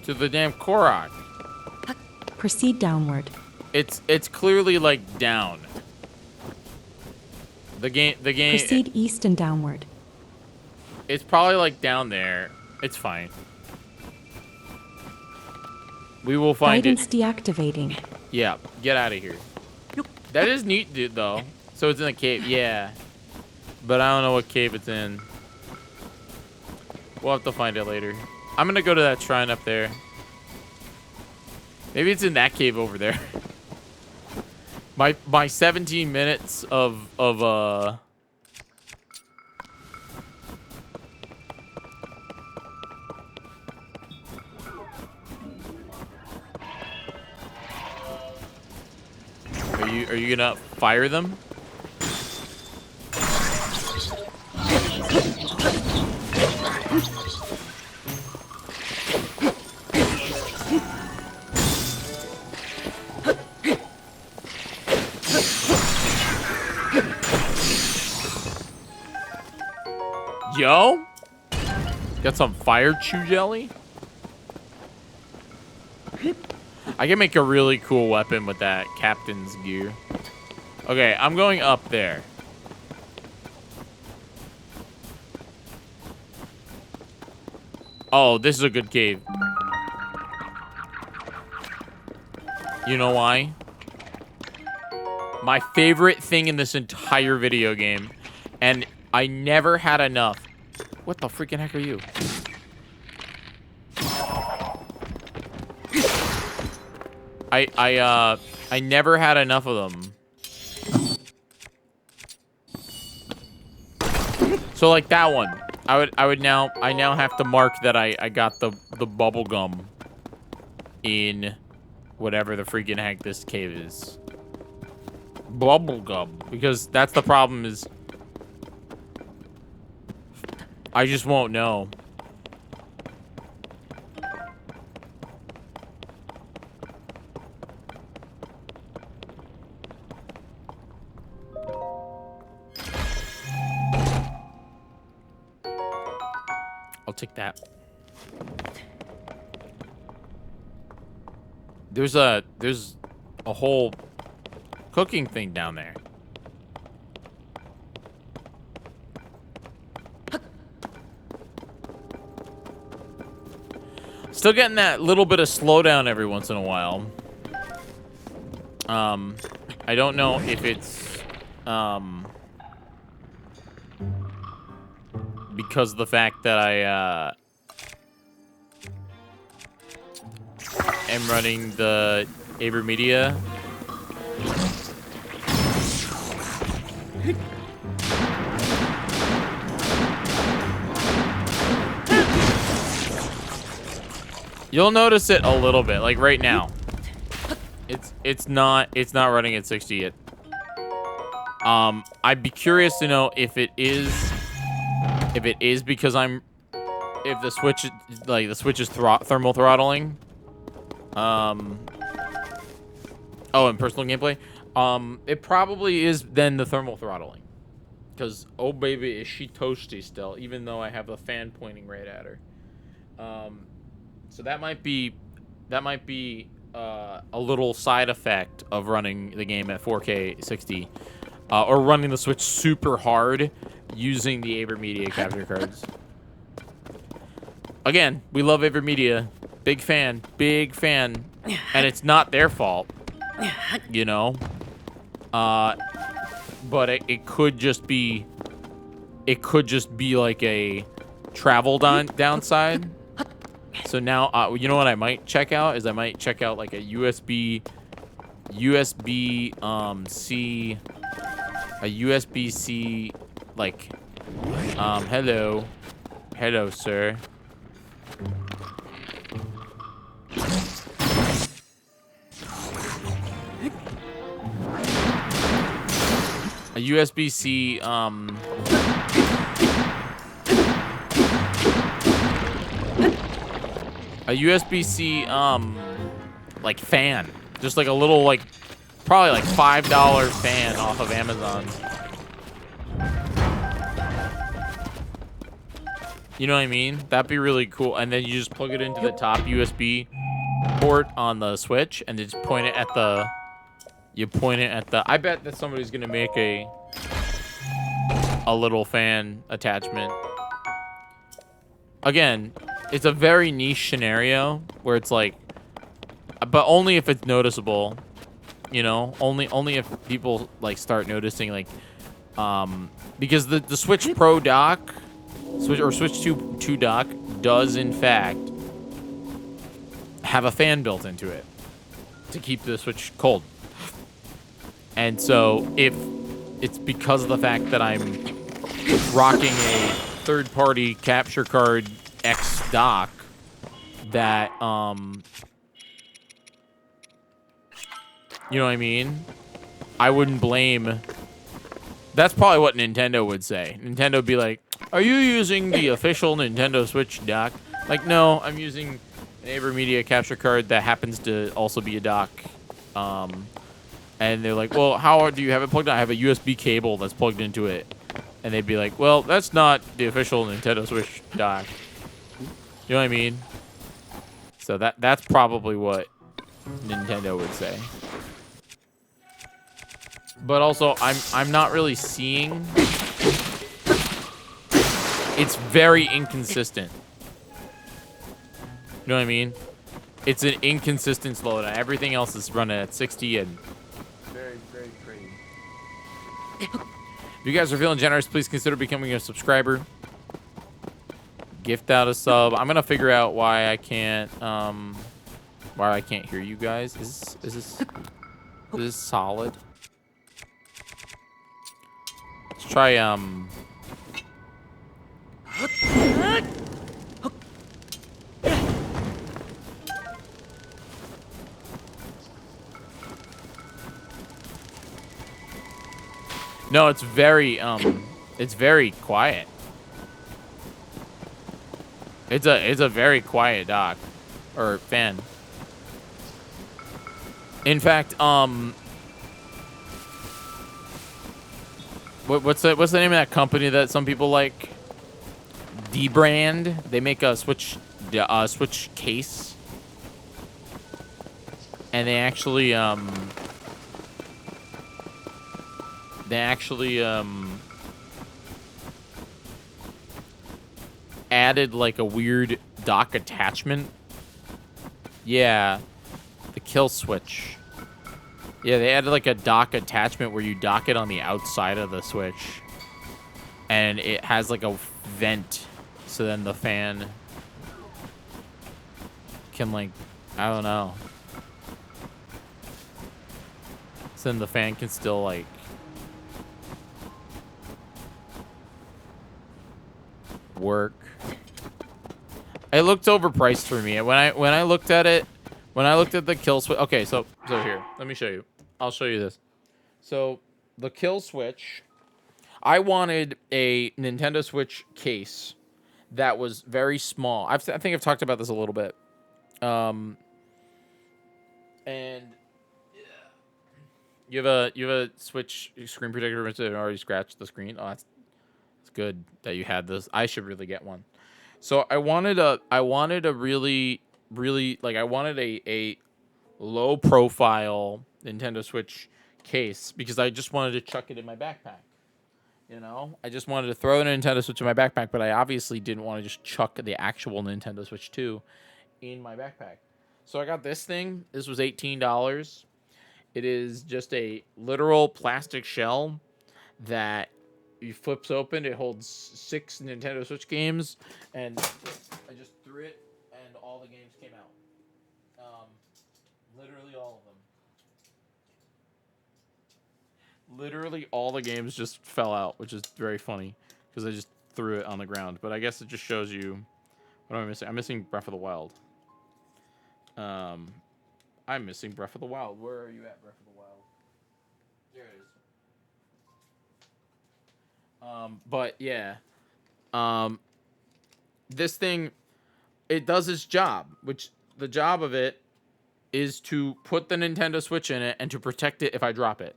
To the damn Korok. Proceed downward. It's clearly like down. The game. Proceed east and downward. It's probably like down there. It's fine. We will find Guidance it. Deactivating. Yeah, get out of here. That is neat, dude. Though. So it's in a cave. Yeah, but I don't know what cave it's in. We'll have to find it later. I'm gonna go to that shrine up there. Maybe it's in that cave over there. My 17 minutes of Are you gonna fire them? Yo, got some fire chew jelly. I can make a really cool weapon with that captain's gear. Okay, I'm going up there. Oh, this is a good cave. You know why? My favorite thing in this entire video game, and I never had enough. What the freaking heck are you? I never had enough of them. So like that one, I now have to mark that I got the bubble gum in whatever the freaking heck this cave is. Bubble gum, because that's the problem is I just won't know. I'll take that. There's a whole cooking thing down there. Still getting that little bit of slowdown every once in a while. I don't know if it's because of the fact that I am running the Avermedia. You'll notice it a little bit, like right now. It's not running at 60 yet. I'd be curious to know if it is because if the switch is thermal throttling. Oh, in personal gameplay, it probably is then the thermal throttling, because oh baby is she toasty still, even though I have the fan pointing right at her. So that might be a little side effect of running the game at 4K 60, or running the Switch super hard using the Avermedia capture cards. Again, we love Avermedia, big fan, and it's not their fault, you know. But it could just be like a travel downside. So now, you know what I might check out is I might check out like a USB-C, like, hello, sir. A USB-C, like fan, just like a little like Probably like $5 fan off of Amazon. You know what I mean? That'd be really cool. And then you just plug it into the top USB port on the Switch and just point it at the... You point it at the... I bet that somebody's gonna make a little fan attachment. Again, it's a very niche scenario where it's like... But only if it's noticeable. You know? Only if people like start noticing like... Because the Switch Pro dock... Switch 2 dock does in fact have a fan built into it to keep the Switch cold. And so if it's because of the fact that I'm rocking a third-party capture card X dock that you know what I mean? I wouldn't blame. That's probably what Nintendo would say. Nintendo would be like, "Are you using the official Nintendo Switch dock?" Like, no, I'm using an AverMedia capture card that happens to also be a dock. And they're like, "Well, how do you have it plugged in?" I have a USB cable that's plugged into it. And they'd be like, "Well, that's not the official Nintendo Switch dock." You know what I mean? So that's probably what Nintendo would say. But also, I'm not really seeing. It's very inconsistent. You know what I mean? It's an inconsistent slowdown. Everything else is running at 60 and very, very crazy. If you guys are feeling generous, please consider becoming a subscriber. Gift out a sub. I'm gonna figure out why I can't hear you guys. Is this solid? Let's try No, it's very quiet. It's a very quiet dock or fan. In fact, what's the name of that company that some people like? D-Brand. They make a Switch case, and they actually added like a weird dock attachment. Yeah, the kill switch. Yeah, they added like a dock attachment where you dock it on the outside of the Switch, and it has like a vent, so then the fan can like, I don't know. So then the fan can still like work. It looked overpriced for me. When I looked at it, when I looked at the kill switch. Okay, so here, let me show you. I'll show you this. So the kill switch, I wanted a Nintendo Switch case that was very small. I think I've talked about this a little bit. And you have a Switch screen protector that already scratched the screen. Oh, it's good that you had this. I should really get one. So I wanted a really like, I wanted a low profile Nintendo Switch case because I just wanted to chuck it in my backpack. You know, I just wanted to throw a Nintendo Switch in my backpack, but I obviously didn't want to just chuck the actual Nintendo Switch 2 in my backpack. So I got this thing. This was $18. It is just a literal plastic shell that you flips open. It holds 6 Nintendo Switch games, and I just threw it, and all the games came out. Literally all of them. Literally all the games just fell out, which is very funny because I just threw it on the ground. But I guess it just shows you what am I missing. I'm missing Breath of the Wild. I'm missing Breath of the Wild. Where are you at, Breath of the Wild? There it is. But yeah, this thing, it does its job, which the job of it is to put the Nintendo Switch in it and to protect it if I drop it.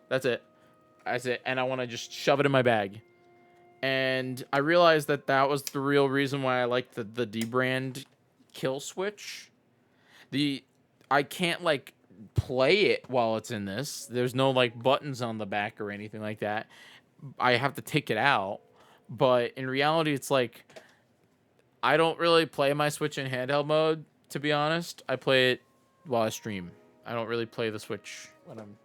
That's it. And I want to just shove it in my bag. And I realized that was the real reason why I like the D-brand kill switch. I can't like play it while it's in this. There's no like buttons on the back or anything like that. I have to take it out. But in reality, it's like I don't really play my Switch in handheld mode, to be honest. I play it while I stream. I don't really play the Switch when I'm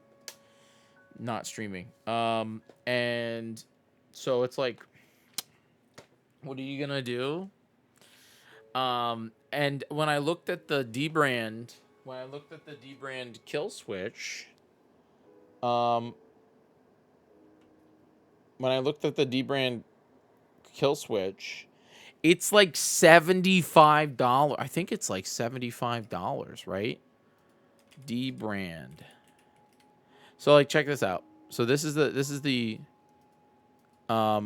not streaming. And so it's like, what are you gonna do? And when I looked at the D-brand kill switch, when I looked at the D-brand kill switch, it's like $75. I think it's like $75, right? D-brand. So like, check this out. So this is the I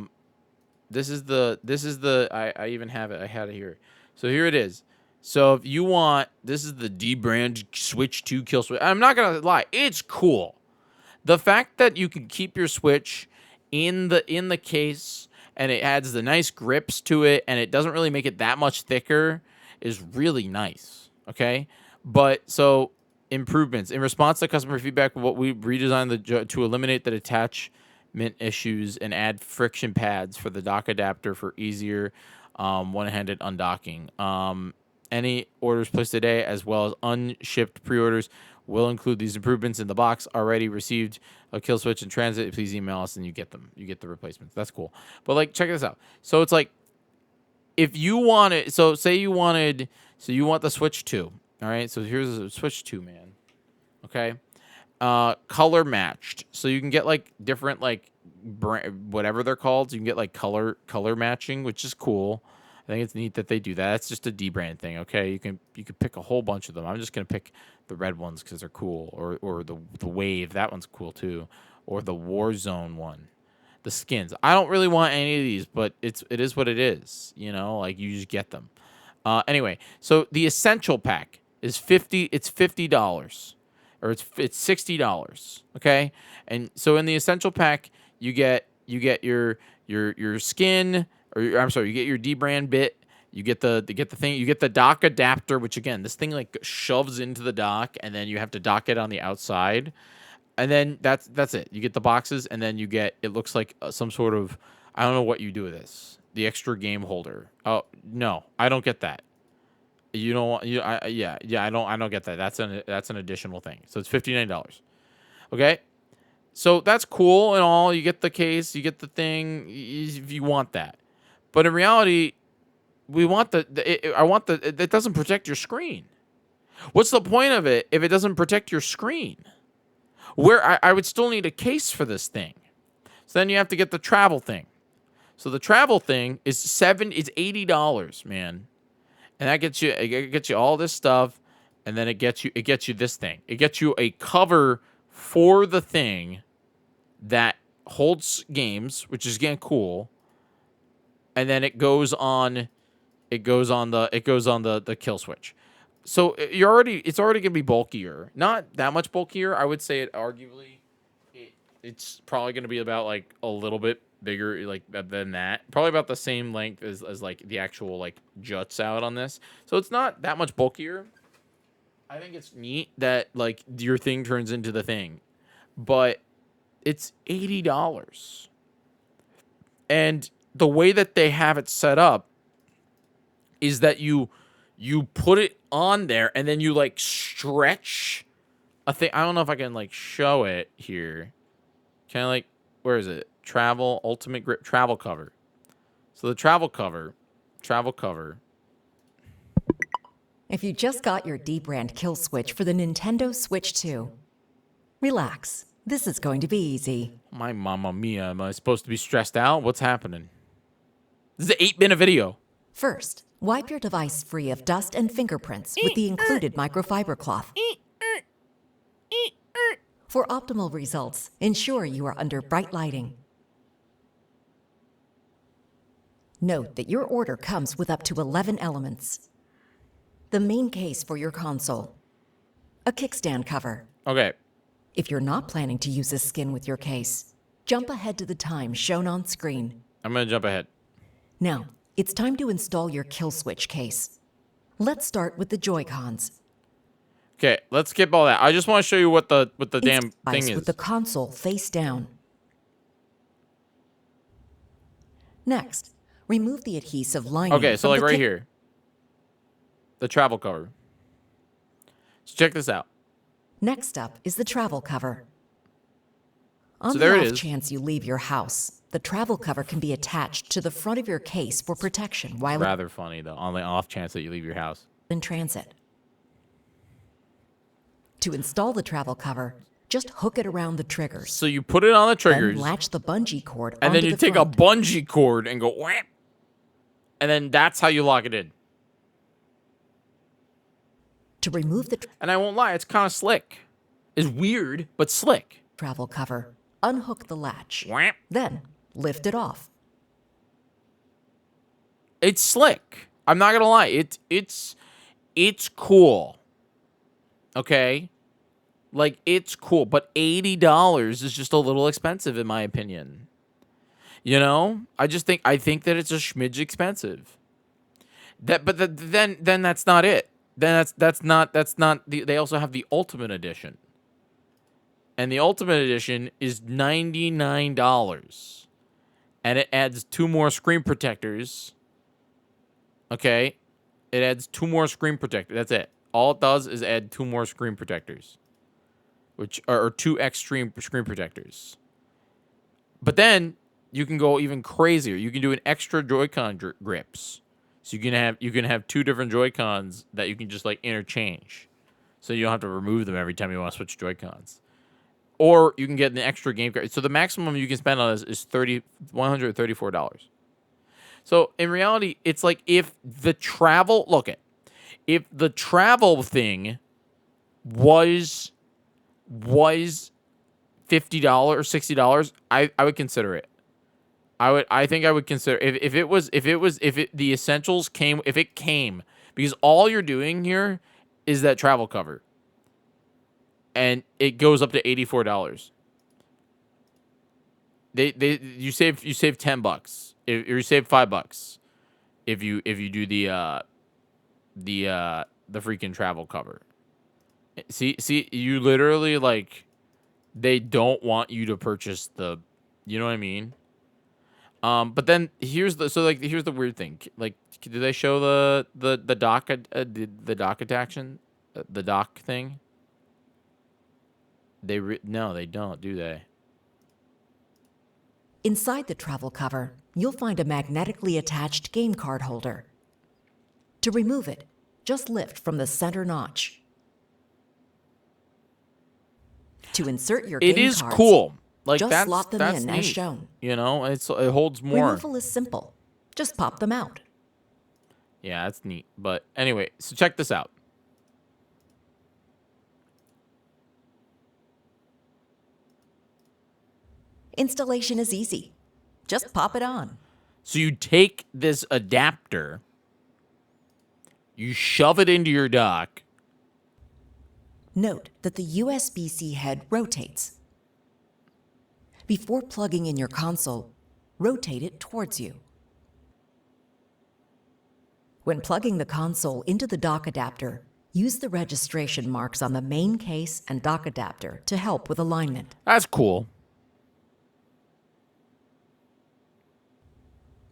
even have it. I had it here. So here it is. So if you want, this is the D-brand Switch 2 kill switch. I'm not gonna lie, it's cool. The fact that you can keep your Switch in the case and it adds the nice grips to it and it doesn't really make it that much thicker is really nice. Okay, but so improvements in response to customer feedback, what we redesigned to eliminate the attachment issues and add friction pads for the dock adapter for easier one-handed undocking. Any orders placed today, as well as unshipped pre-orders, will include these improvements in the box. Already received a kill switch in transit, please email us and you get them. You get the replacements. That's cool. But like, check this out. So it's like, if you want it, so say you wanted, so you want the Switch 2. All right. So here's a Switch 2, man. Okay. Color matched. So you can get like different, like whatever they're called. So you can get like color matching, which is cool. I think it's neat that they do that. That's just a D-brand thing, okay? You can pick a whole bunch of them. I'm just gonna pick the red ones because they're cool, or the Wave, that one's cool too, or the Warzone one, the skins. I don't really want any of these, but it is what it is, you know. Like you just get them. Anyway, so the Essential Pack is $50. It's $50, or it's $60, okay? And so in the Essential Pack, you get your skin. Or I'm sorry, you get your D-brand bit, you get the thing, you get the dock adapter, which again, this thing like shoves into the dock, and then you have to dock it on the outside, and then that's it. You get the boxes, and then you get, it looks like some sort of, I don't know what you do with this, the extra game holder. Oh no, I don't get that. You don't want I don't get that. That's an additional thing. So it's $59. Okay. So that's cool and all. You get the case, you get the thing if you want that. But in reality, we want it doesn't protect your screen. What's the point of it if it doesn't protect your screen? Where I would still need a case for this thing. So then you have to get the travel thing. So the travel thing is $80, man. And that gets you all this stuff, and then it gets you this thing. It gets you a cover for the thing that holds games, which is again cool. And then it goes on the kill switch. So it's already gonna be bulkier. Not that much bulkier. I would say it's probably gonna be about like a little bit bigger like than that. Probably about the same length as like the actual like juts out on this. So it's not that much bulkier. I think it's neat that like your thing turns into the thing. But it's $80. And the way that they have it set up is that you put it on there and then you like stretch a thing. I don't know if I can like show it here. Can I like, where is it? Travel Ultimate Grip travel cover. So the travel cover. If you just got your D-brand kill switch for the Nintendo Switch 2, relax. This is going to be easy. My mamma mia, am I supposed to be stressed out? What's happening? This is an 8-minute video. First, wipe your device free of dust and fingerprints with the included microfiber cloth. For optimal results, ensure you are under bright lighting. Note that your order comes with up to 11 elements. The main case for your console, a kickstand cover. Okay. If you're not planning to use this skin with your case, jump ahead to the time shown on screen. I'm going to jump ahead. Now, it's time to install your kill switch case. Let's start with the Joy-Cons. Okay, let's skip all that. I just want to show you what the damn thing is. With the console face down. Next, remove the adhesive lining. Okay, so like right here. The travel cover. So check this out. Next up is the travel cover. On So the there it off is. chance you leave your house, the travel cover can be attached to the front of your case for protection while Rather funny though, on the off chance that you leave your house. in transit. To install the travel cover, just hook it around the triggers. So you put it on the triggers, Then latch the bungee cord and then onto you the take front. a bungee cord and go wham, and then that's how you lock it in. To remove the And I won't lie, it's kind of slick. It's weird, but slick. travel cover, unhook the latch. Wham. Then lift it off. It's slick. I'm not gonna lie. It's cool. Okay, like it's cool, but $80 is just a little expensive in my opinion. You know, I think that it's a smidge expensive. Then that's not it. Then that's not they also have the Ultimate Edition. And the Ultimate Edition is $99. And it adds 2 more screen protectors. Okay? It adds 2 more screen protectors. That's it. All it does is add 2 more screen protectors. Which are 2 extreme screen protectors. But then you can go even crazier. You can do an extra Joy-Con grips. So you can have 2 different Joy-Cons that you can just like interchange. So you don't have to remove them every time you want to switch Joy-Cons. Or you can get an extra game card. So the maximum you can spend on this is $134. So in reality, it's like if the travel thing was $50 or $60, I would consider it. I think I would consider if the essentials came, because all you're doing here is that travel cover. And it goes up to $84. You save $10 if you save $5 if you do the freaking travel cover. See you literally like they don't want you to purchase the, you know what I mean? But then here's the weird thing. Like, do they show the dock attachment, the dock thing? No, they don't, do they? Inside the travel cover, you'll find a magnetically attached game card holder. To remove it, just lift from the center notch. To insert your It game is cards, cool. Like just that's slot them that's in neat. as shown. You know, it holds more. Removal is simple. Just pop them out. Yeah, that's neat. But anyway, so check this out. Installation is easy. Just pop it on. So you take this adapter, you shove it into your dock. Note that the USB-C head rotates. Before plugging in your console, rotate it towards you. When plugging the console into the dock adapter, use the registration marks on the main case and dock adapter to help with alignment. That's cool.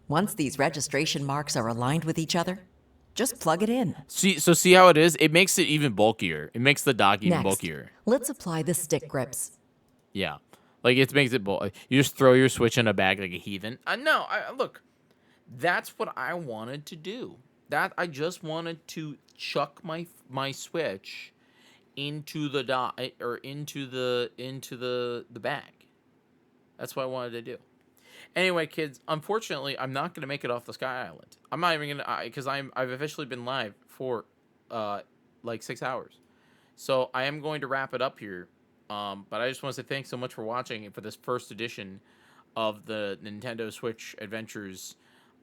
Once these registration marks are aligned with each other, just plug it in. See how it is? It makes it even bulkier. It makes the dock even Next, bulkier. let's apply the stick grips. Yeah. Like, it makes it bulky. You just throw your Switch in a bag like a heathen. No, look, that's what I wanted to do. I just wanted to chuck my Switch into the dock or into the bag. That's what I wanted to do. Anyway, kids, unfortunately, I'm not going to make it off the Sky Island. I'm not even going to, because I've officially been live for, like 6 hours. So I am going to wrap it up here. But I just want to say thanks so much for watching for this first edition of the Nintendo Switch Adventures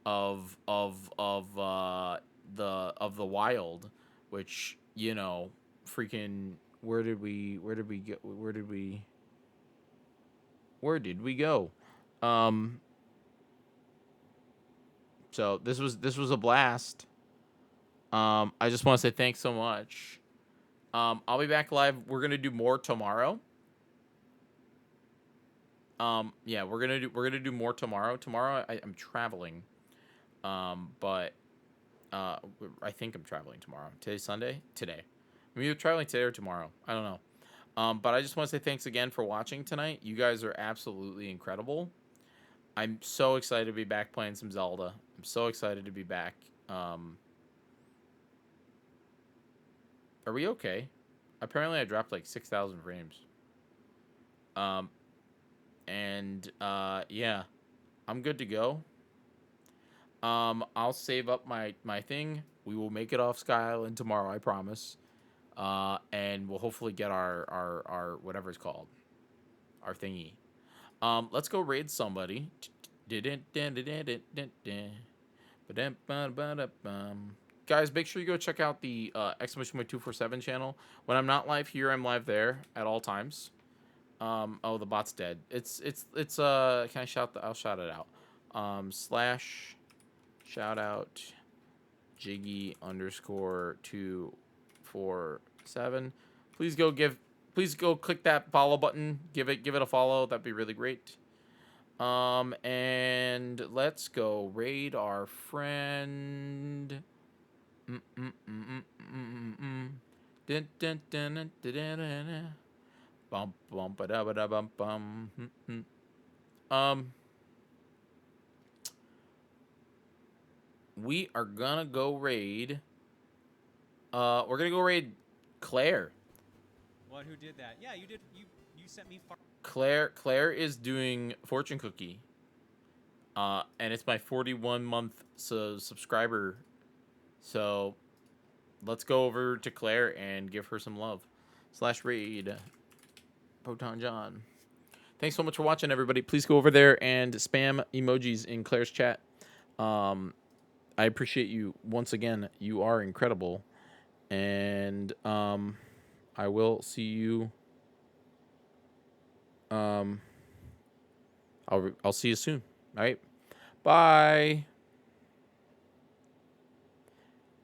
of the Wild, which, you know, freaking Where did we go? Where did we go? So this was a blast. I just want to say thanks so much. I'll be back live. We're gonna do more tomorrow. Yeah, we're gonna do more tomorrow. Tomorrow I'm traveling. But I think I'm traveling tomorrow. Today's Sunday. Today. I'm either traveling today or tomorrow. I don't know. But I just want to say thanks again for watching tonight. You guys are absolutely incredible. I'm so excited to be back playing some Zelda. I'm so excited to be back. Are we okay? Apparently I dropped like 6,000 frames. Yeah, I'm good to go. I'll save up my thing. We will make it off Sky Island tomorrow, I promise. And we'll hopefully get our whatever it's called, our thingy. Let's go raid somebody. Guys, make sure you go check out the exclamation point 247 channel. When I'm not live here, I'm live there at all times. Oh, the bot's dead. It's can I shout I'll shout it out. Slash shout out Jyggy _247. Please go click that follow button. Give it a follow. That'd be really great. And let's go raid our friend. Dun, dun, dun, dun, dun, dun, dun. Bum bum ba da ba da bum bum. We are gonna go raid. We're gonna go raid Claire. What? Who did that? Yeah, you did. You sent me. Claire is doing fortune cookie. And it's my 41-month subscriber. So let's go over to Claire and give her some love. /raid Proton John. Thanks so much for watching, everybody. Please go over there and spam emojis in Claire's chat. I appreciate you once again. You are incredible. And I will see you. I'll see you soon. All right. Bye.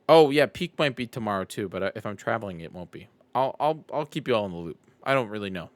Oh yeah, peak might be tomorrow too, but if I'm traveling, it won't be. I'll keep you all in the loop. I don't really know.